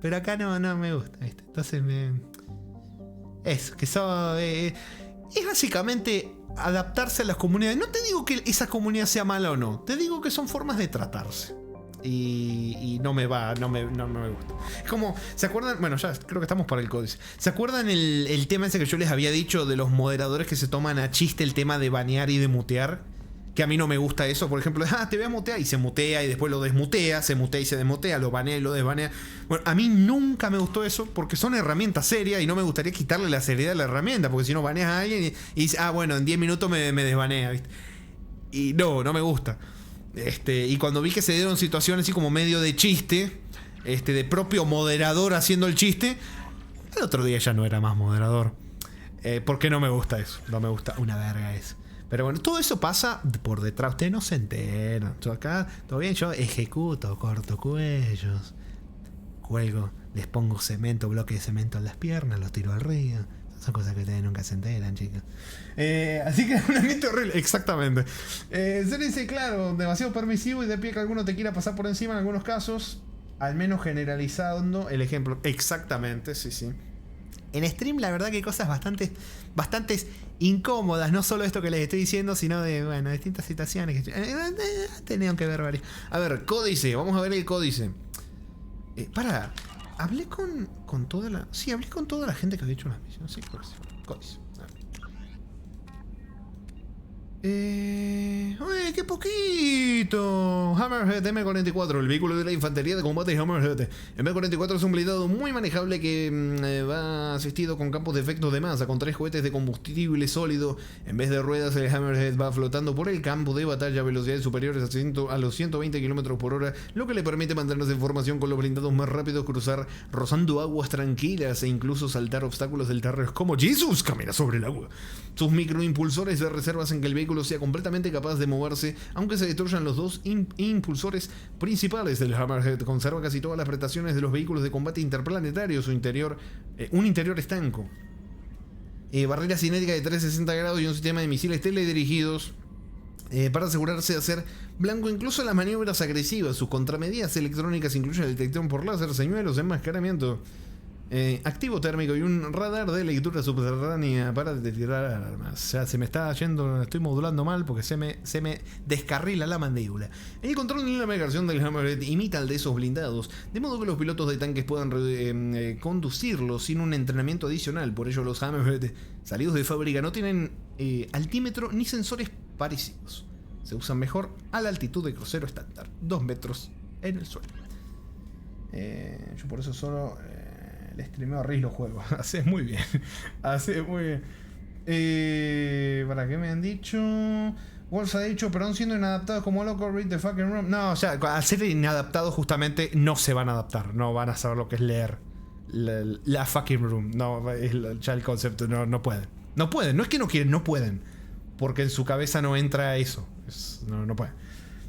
pero acá no me gusta, ¿viste? Entonces eso, que eso es básicamente adaptarse a las comunidades. No te digo que esa comunidad sea mala o no, te digo que son formas de tratarse. Y no me gusta. Es como, ¿se acuerdan? Bueno, ya creo que estamos para el códice. ¿Se acuerdan el tema ese que yo les había dicho de los moderadores que se toman a chiste el tema de banear y de mutear? Que a mí no me gusta eso. Por ejemplo, te voy a mutear y se mutea y después lo desmutea, se mutea y se desmutea, lo banea y lo desbanea. Bueno, a mí nunca me gustó eso porque son herramientas serias y no me gustaría quitarle la seriedad a la herramienta, porque si no baneas a alguien y dices, bueno, en 10 minutos me desbanea, ¿viste? Y no me gusta. Y cuando vi que se dieron situaciones así como medio de chiste, de propio moderador haciendo el chiste, el otro día ya no era más moderador. Porque no me gusta eso. No me gusta una verga eso. Pero bueno, todo eso pasa por detrás. Ustedes no se enteran. Yo acá, todo bien, yo ejecuto, corto cuellos, cuelgo, les pongo cemento, bloque de cemento en las piernas, los tiro al río. Son cosas que ustedes nunca se enteran, chicos. Así que es un ambiente horrible. Exactamente. Se dice, claro, demasiado permisivo y de pie que alguno te quiera pasar por encima en algunos casos. Al menos generalizando el ejemplo. Exactamente, sí. En stream, la verdad que hay cosas bastante incómodas. No solo esto que les estoy diciendo, sino de, distintas situaciones que tenían que ver varias. A ver, códice. Vamos a ver el códice. Hablé con toda la... Sí, hablé con toda la gente que había hecho las misiones. Sí, códice. ¡Qué poquito! Hammerhead M44, el vehículo de la infantería de combate Hammerhead. El M44 es un blindado muy manejable que va asistido con campos de efectos de masa, con 3 cohetes de combustible sólido. En vez de ruedas, el Hammerhead va flotando por el campo de batalla a velocidades superiores a los 120 km por hora, lo que le permite mantenerse en formación con los blindados más rápidos, cruzar rozando aguas tranquilas e incluso saltar obstáculos del terreno como Jesus camina sobre el agua. Sus microimpulsores de reserva hacen que el vehículo sea completamente capaz de moverse, aunque se destruyan los dos impulsores principales del Hammerhead. Conserva casi todas las prestaciones de los vehículos de combate interplanetarios, un interior estanco, barrera cinética de 360 grados y un sistema de misiles teledirigidos para asegurarse de hacer blanco incluso en las maniobras agresivas. Sus contramedidas electrónicas incluyen detección por láser, señuelos, enmascaramiento, Activo térmico y un radar de lectura subterránea para detectar alarmas. O sea, se me está yendo, estoy modulando mal porque se me descarrila la mandíbula. El control de la navegación del Hammerhead imita al de esos blindados, de modo que los pilotos de tanques puedan conducirlos sin un entrenamiento adicional. Por ello los Hammerhead salidos de fábrica no tienen altímetro ni sensores parecidos. Se usan mejor a la altitud de crucero estándar, 2 metros en el suelo. Yo por eso solo el streameo a Riz los juegos. Hace muy bien. Hace muy bien. ¿Para qué me han dicho? Wolves ha dicho, pero aún siendo inadaptados como loco, read the fucking room. No, o sea, al ser inadaptados justamente no se van a adaptar. No van a saber lo que es leer la fucking room. No, ya el concepto, no pueden. No pueden, no es que no quieren, no pueden. Porque en su cabeza no entra eso. No pueden.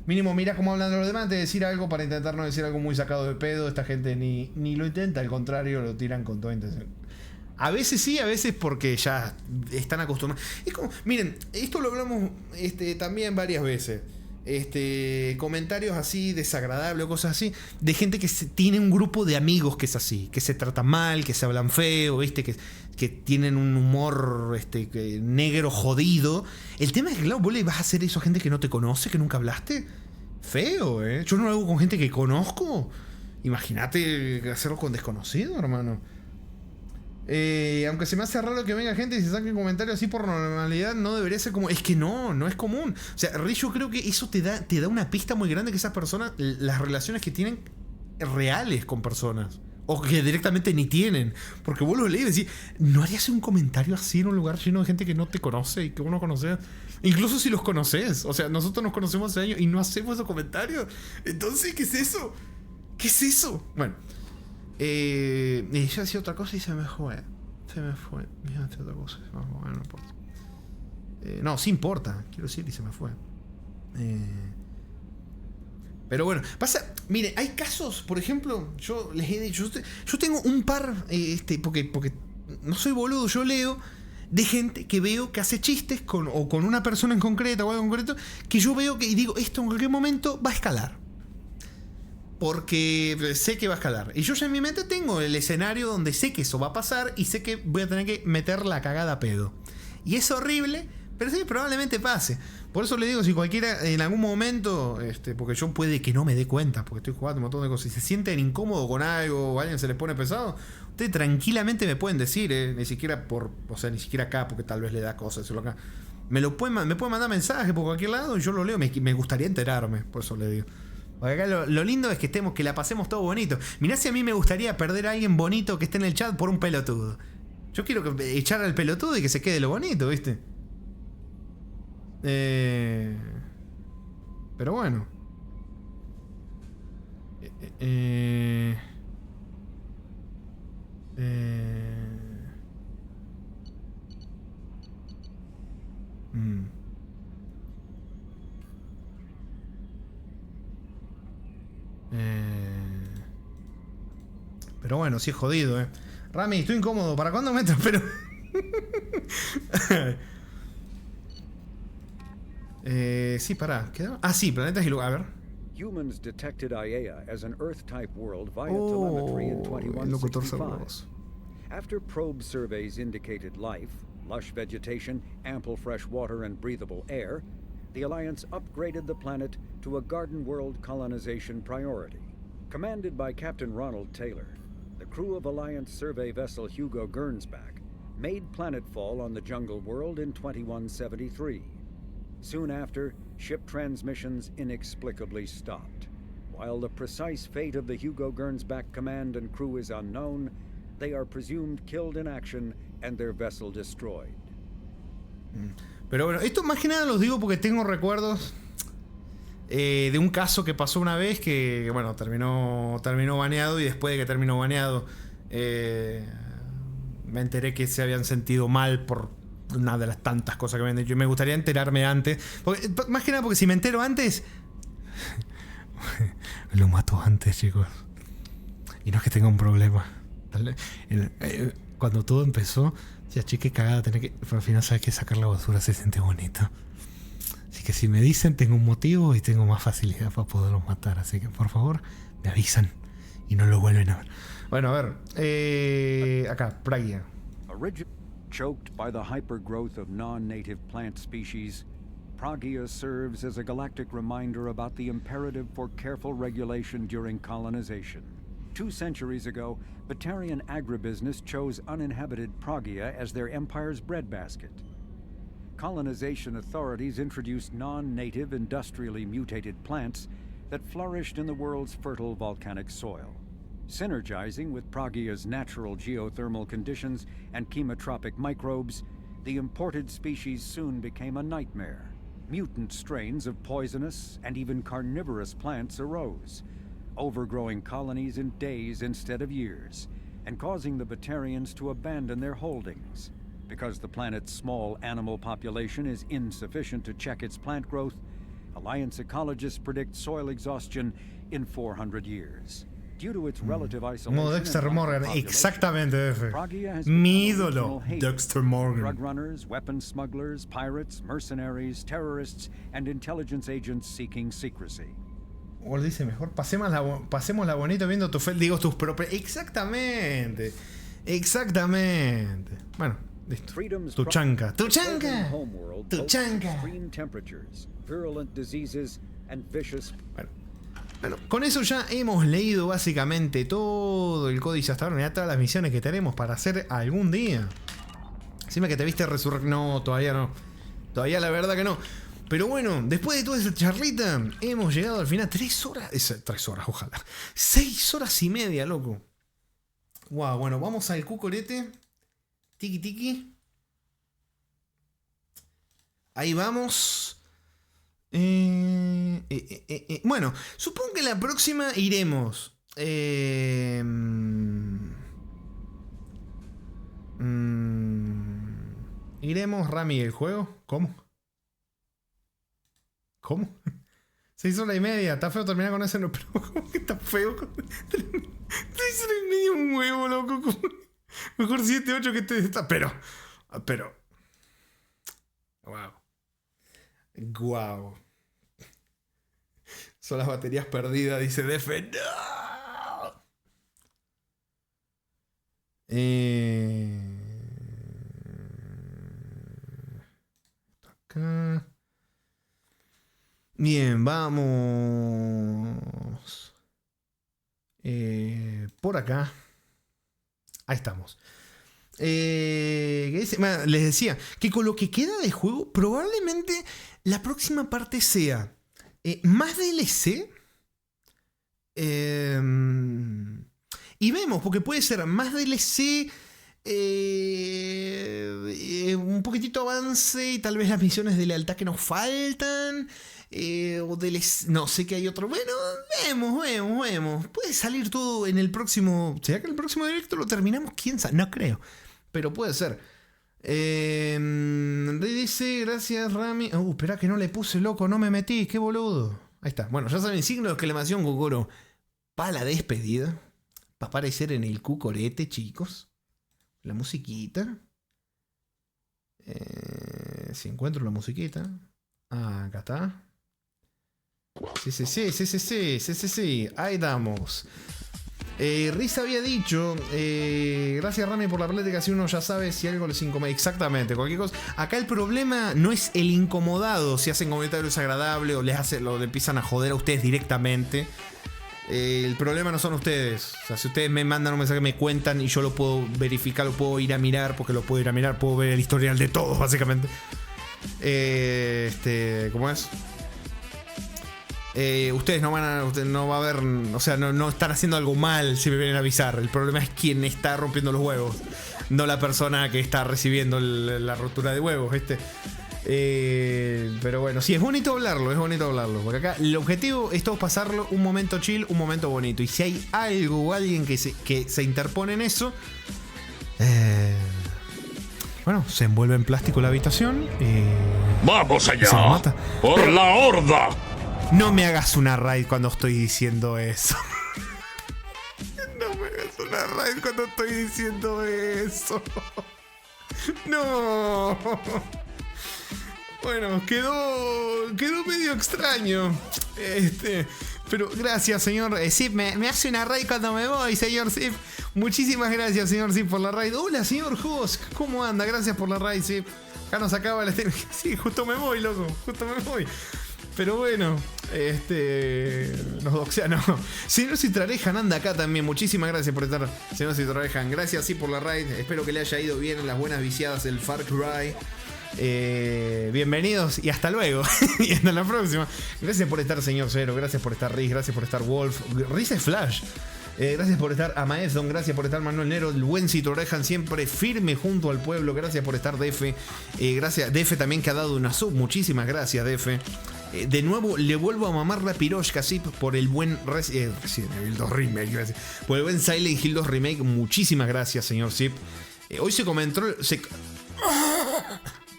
Mínimo, mira cómo hablan los demás, de decir algo para intentar no decir algo muy sacado de pedo. Esta gente ni lo intenta, al contrario, lo tiran con toda intención. A veces sí, a veces porque ya están acostumbrados. Es como, miren, esto lo hablamos también varias veces. Comentarios así desagradables o cosas así, de gente que tiene un grupo de amigos que es así, que se tratan mal, que se hablan feo, que tienen un humor negro jodido. El tema es que, claro, vos le vas a hacer eso a gente que no te conoce, que nunca hablaste. Feo, yo no lo hago con gente que conozco. Imagínate hacerlo con desconocido, hermano. Aunque se me hace raro que venga gente y se saque comentarios así por normalidad, no debería ser como. Es que no es común. O sea, yo creo que eso te da una pista muy grande que esas personas, las relaciones que tienen reales con personas, o que directamente ni tienen. Porque vos lo lees y decís, ¿no harías un comentario así en un lugar lleno de gente que no te conoce y que vos no conoces? Incluso si los conoces. O sea, nosotros nos conocemos hace años y no hacemos esos comentarios. Entonces, ¿qué es eso? ¿Qué es eso? Bueno. Yo hacía otra cosa y se me fue. Mira, hacía otra cosa. No importa. No, sí importa. Quiero decir, y se me fue. Pero bueno, pasa. Mire, hay casos, por ejemplo, yo les he dicho. Yo tengo un par. Porque no soy boludo, yo leo de gente que veo que hace chistes con una persona en concreto o algo en concreto. Que yo veo que y digo, esto en cualquier momento va a escalar. Porque sé que va a escalar. Y yo ya en mi mente tengo el escenario donde sé que eso va a pasar y sé que voy a tener que meter la cagada a pedo. Y es horrible, pero sí, probablemente pase. Por eso le digo, si cualquiera en algún momento, porque yo puede que no me dé cuenta, porque estoy jugando un montón de cosas, y se sienten incómodos con algo o alguien se les pone pesado, ustedes tranquilamente me pueden decir, ni siquiera ni siquiera acá, porque tal vez le da cosas decirlo acá. Me pueden mandar mensaje por cualquier lado y yo lo leo, me gustaría enterarme, por eso le digo. Porque acá lo lindo es que la pasemos todo bonito. Mirá si a mí me gustaría perder a alguien bonito que esté en el chat por un pelotudo. Yo quiero echar al pelotudo y que se quede lo bonito, ¿viste? Pero bueno. Pero bueno, sí es jodido, Rami, estoy incómodo. ¿Para cuándo me pero sí, pará. Sí, planetas y lugar. A ver. Humans detected Aiea as an Earth-type world via telemetry in 2165. After probe surveys indicated life, lush vegetation, ample fresh water, and breathable air, the Alliance upgraded the planet to a garden world colonization priority. Commanded by Captain Ronald Taylor, the crew of Alliance survey vessel Hugo Gernsback made planetfall on the jungle world in 2173. Soon after, ship transmissions inexplicably stopped. While the precise fate of the Hugo Gernsback command and crew is unknown, they are presumed killed in action and their vessel destroyed. Pero bueno, esto más que nada los digo porque tengo recuerdos de un caso que pasó una vez que, bueno, terminó baneado, y después de que terminó baneado me enteré que se habían sentido mal por una de las tantas cosas que me han dicho. Y me gustaría enterarme antes. Más que nada porque si me entero antes lo mato antes, chicos. Y no es que tenga un problema. Cuando todo empezó, ya chique cagada, tener que, pero al final sabes que sacar la basura se siente bonito. Así que si me dicen, tengo un motivo y tengo más facilidad para poderlos matar. Así que por favor, me avisan y no lo vuelven a ver. Bueno, a ver. Acá, Pragia. Choked by the hypergrowth of non-native plant species, Pragia serves as a galactic reminder about the imperative for careful regulation during colonization. 2 centuries ago, Batarian agribusiness chose uninhabited Pragia as their empire's breadbasket. Colonization authorities introduced non-native, industrially mutated plants that flourished in the world's fertile volcanic soil. Synergizing with Pragia's natural geothermal conditions and chemotropic microbes, the imported species soon became a nightmare. Mutant strains of poisonous and even carnivorous plants arose, overgrowing colonies in days instead of years, and causing the Batarians to abandon their holdings. Because the planet's small animal population is insufficient to check its plant growth, Alliance ecologists predict soil exhaustion in 400 years. Due to its relative isolation, Como Dexter Morgan, exactamente. Mi ídolo, Dexter Morgan. Drug runners, weapon smugglers, pirates, mercenaries, terrorists, and intelligence agents seeking secrecy. Walt dice mejor, pasémosla bonito viendo digo tus propias. Exactamente. Exactamente. Bueno, listo. Tu chanca. Tu chanca. Tu chanca. Extreme temperatures, virulent diseases, and vicious. Bueno, con eso ya hemos leído básicamente todo el códice hasta ahora, ya todas las misiones que tenemos para hacer algún día. Encima que te viste resurrección. No, todavía no. Todavía la verdad que no. Pero bueno, después de toda esa charlita, hemos llegado al final. 3 horas. 3 horas, ojalá. 6 horas y media, loco. Wow, bueno, vamos al cucorete. Tiki tiki. Ahí vamos. Bueno, supongo que la próxima iremos. Iremos Rami el juego. ¿Cómo? 6 horas y media. Está feo terminar con ese. No, pero ¿cómo que está feo? 6 horas y media un huevo, loco. Mejor 7, 8 que está. Pero. Wow. Son las baterías perdidas, dice Defe. ¡No! Acá. Bien, vamos. Por acá. Ahí estamos. Les decía que con lo que queda de juego, probablemente la próxima parte sea más DLC. Y vemos, porque puede ser más DLC, un poquitito avance y tal vez las misiones de lealtad que nos faltan. O DLC, no sé que hay otro. Bueno, vemos. Puede salir todo en el próximo. ¿Será que el próximo directo lo terminamos? ¿Quién sabe? No creo. Pero puede ser. Dice, gracias Rami. Espera que no le puse, loco, no me metí, qué boludo. Ahí está. Bueno, ya saben, signo de exclamación Gogoro para la despedida. Va a aparecer en el cucorete, chicos. La musiquita. Si encuentro la musiquita. Acá está. Sí. Ahí damos. Riz había dicho, gracias Rami por la plática, si uno ya sabe si algo les incomoda. Exactamente, cualquier cosa. Acá el problema no es el incomodado, si hacen comentarios desagradables o le empiezan a joder a ustedes directamente. El problema no son ustedes. O sea, si ustedes me mandan un mensaje, me cuentan y yo lo puedo verificar, lo puedo ir a mirar, porque lo puedo ir a mirar, puedo ver el historial de todos, básicamente. ¿Cómo es? Ustedes no va a haber, o sea, no están haciendo algo mal si me vienen a avisar. El problema es quien está rompiendo los huevos, no la persona que está recibiendo la rotura de huevos, pero bueno, sí, es bonito hablarlo, porque acá el objetivo es todos pasarlo un momento chill, un momento bonito. Y si hay algo o alguien que se interpone en eso, bueno, se envuelve en plástico la habitación y ¡vamos allá! ¡Por la horda! No me hagas una raid cuando estoy diciendo eso. No me hagas una raid cuando estoy diciendo eso. No. Bueno, quedó medio extraño. Pero gracias, señor Zip. Me hace una raid cuando me voy, señor Zip. Muchísimas gracias, señor Zip, por la raid. Hola, señor Husk. ¿Cómo anda? Gracias por la raid, Zip. Acá nos acaba la... Sí, justo me voy, loco. Justo me voy. Pero bueno, nos doxea, no. Señor Citrarejan anda acá también. Muchísimas gracias por estar, señor Citrarejan. Gracias, sí, por la raid. Espero que le haya ido bien en las buenas viciadas del Far Cry. Bienvenidos y hasta luego. Y hasta la próxima. Gracias por estar, señor Zero. Gracias por estar Riz. Gracias por estar Wolf. Riz es Flash. Gracias por estar Amaezon. Gracias por estar Manuel Nero. El buen Citrarejan siempre firme junto al pueblo. Gracias por estar Defe. Gracias Defe también, que ha dado una sub. Muchísimas gracias, Defe. De nuevo le vuelvo a mamar la piroshka, sí, por el buen Resident Evil 2 Remake, gracias. Por el buen Silent Hill 2 Remake. Muchísimas gracias, señor Zip. Hoy se comentó...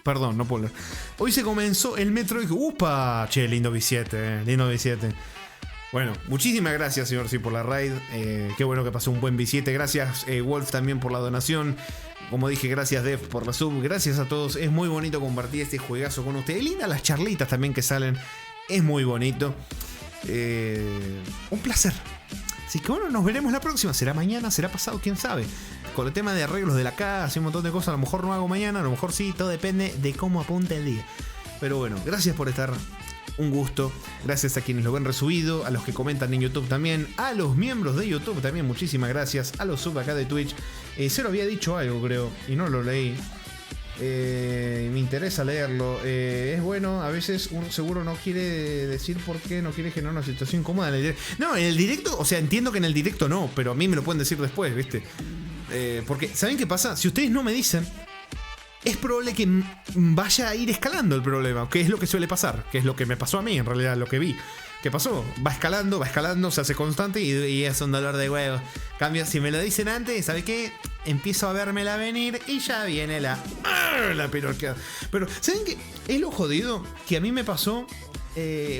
Perdón, no puedo leer. Hoy se comenzó el Metroid. ¡Upa! Che, lindo B7, lindo B7. Bueno, muchísimas gracias, señor Zip, por la raid. Qué bueno que pasó un buen B7. Gracias, Wolf, también por la donación. Como dije, gracias Dev por la sub. Gracias a todos. Es muy bonito compartir este juegazo con ustedes. Lindas las charlitas también que salen. Es muy bonito. Un placer. Así que bueno, nos veremos la próxima. ¿Será mañana? ¿Será pasado? ¿Quién sabe? Con el tema de arreglos de la casa y un montón de cosas. A lo mejor no hago mañana. A lo mejor sí. Todo depende de cómo apunte el día. Pero bueno, gracias por estar. Un gusto. Gracias a quienes lo ven resubido, a los que comentan en YouTube también, a los miembros de YouTube también, muchísimas gracias, a los sub acá de Twitch. Cero había dicho algo, creo, y no lo leí. Me interesa leerlo. Es bueno, a veces uno seguro no quiere decir por qué, no quiere generar una situación incómoda en el directo. No, en el directo, o sea, entiendo que en el directo no, pero a mí me lo pueden decir después, ¿viste? Porque, ¿saben qué pasa? Si ustedes no me dicen, es probable que vaya a ir escalando el problema, que es lo que suele pasar, que es lo que me pasó a mí, en realidad, lo que vi. ¿Qué pasó? Va escalando, se hace constante y es un dolor de huevo. Cambio, si me lo dicen antes, ¿sabe qué? Empiezo a vérmela venir y ya viene la pirorqueada. Pero, ¿saben qué? Es lo jodido que a mí me pasó,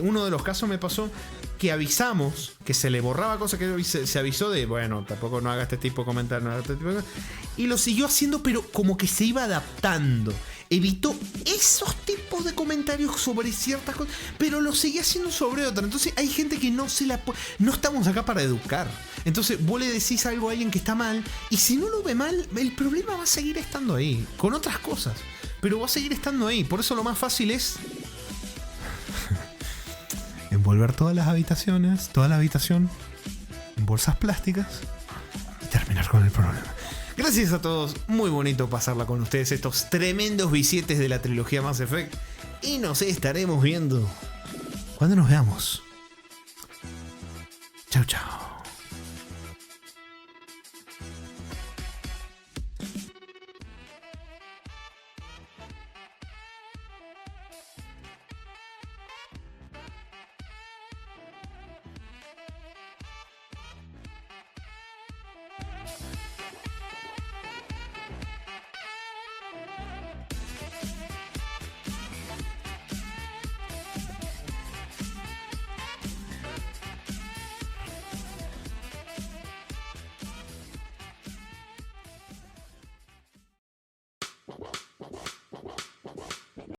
uno de los casos me pasó, que avisamos, que se le borraba cosas, que se avisó de, bueno, tampoco no haga este tipo de comentarios, no haga este tipo de cosas, y lo siguió haciendo, pero como que se iba adaptando. Evitó esos tipos de comentarios sobre ciertas cosas, pero lo seguía haciendo sobre otra. Entonces hay gente que no estamos acá para educar. Entonces vos le decís algo a alguien que está mal, y si no lo ve mal, el problema va a seguir estando ahí, con otras cosas, pero va a seguir estando ahí. Por eso lo más fácil es envolver todas las habitaciones, toda la habitación en bolsas plásticas y terminar con el problema. Gracias a todos, muy bonito pasarla con ustedes, estos tremendos bisietes de la trilogía Mass Effect, y nos estaremos viendo cuando nos veamos. Chao, chao.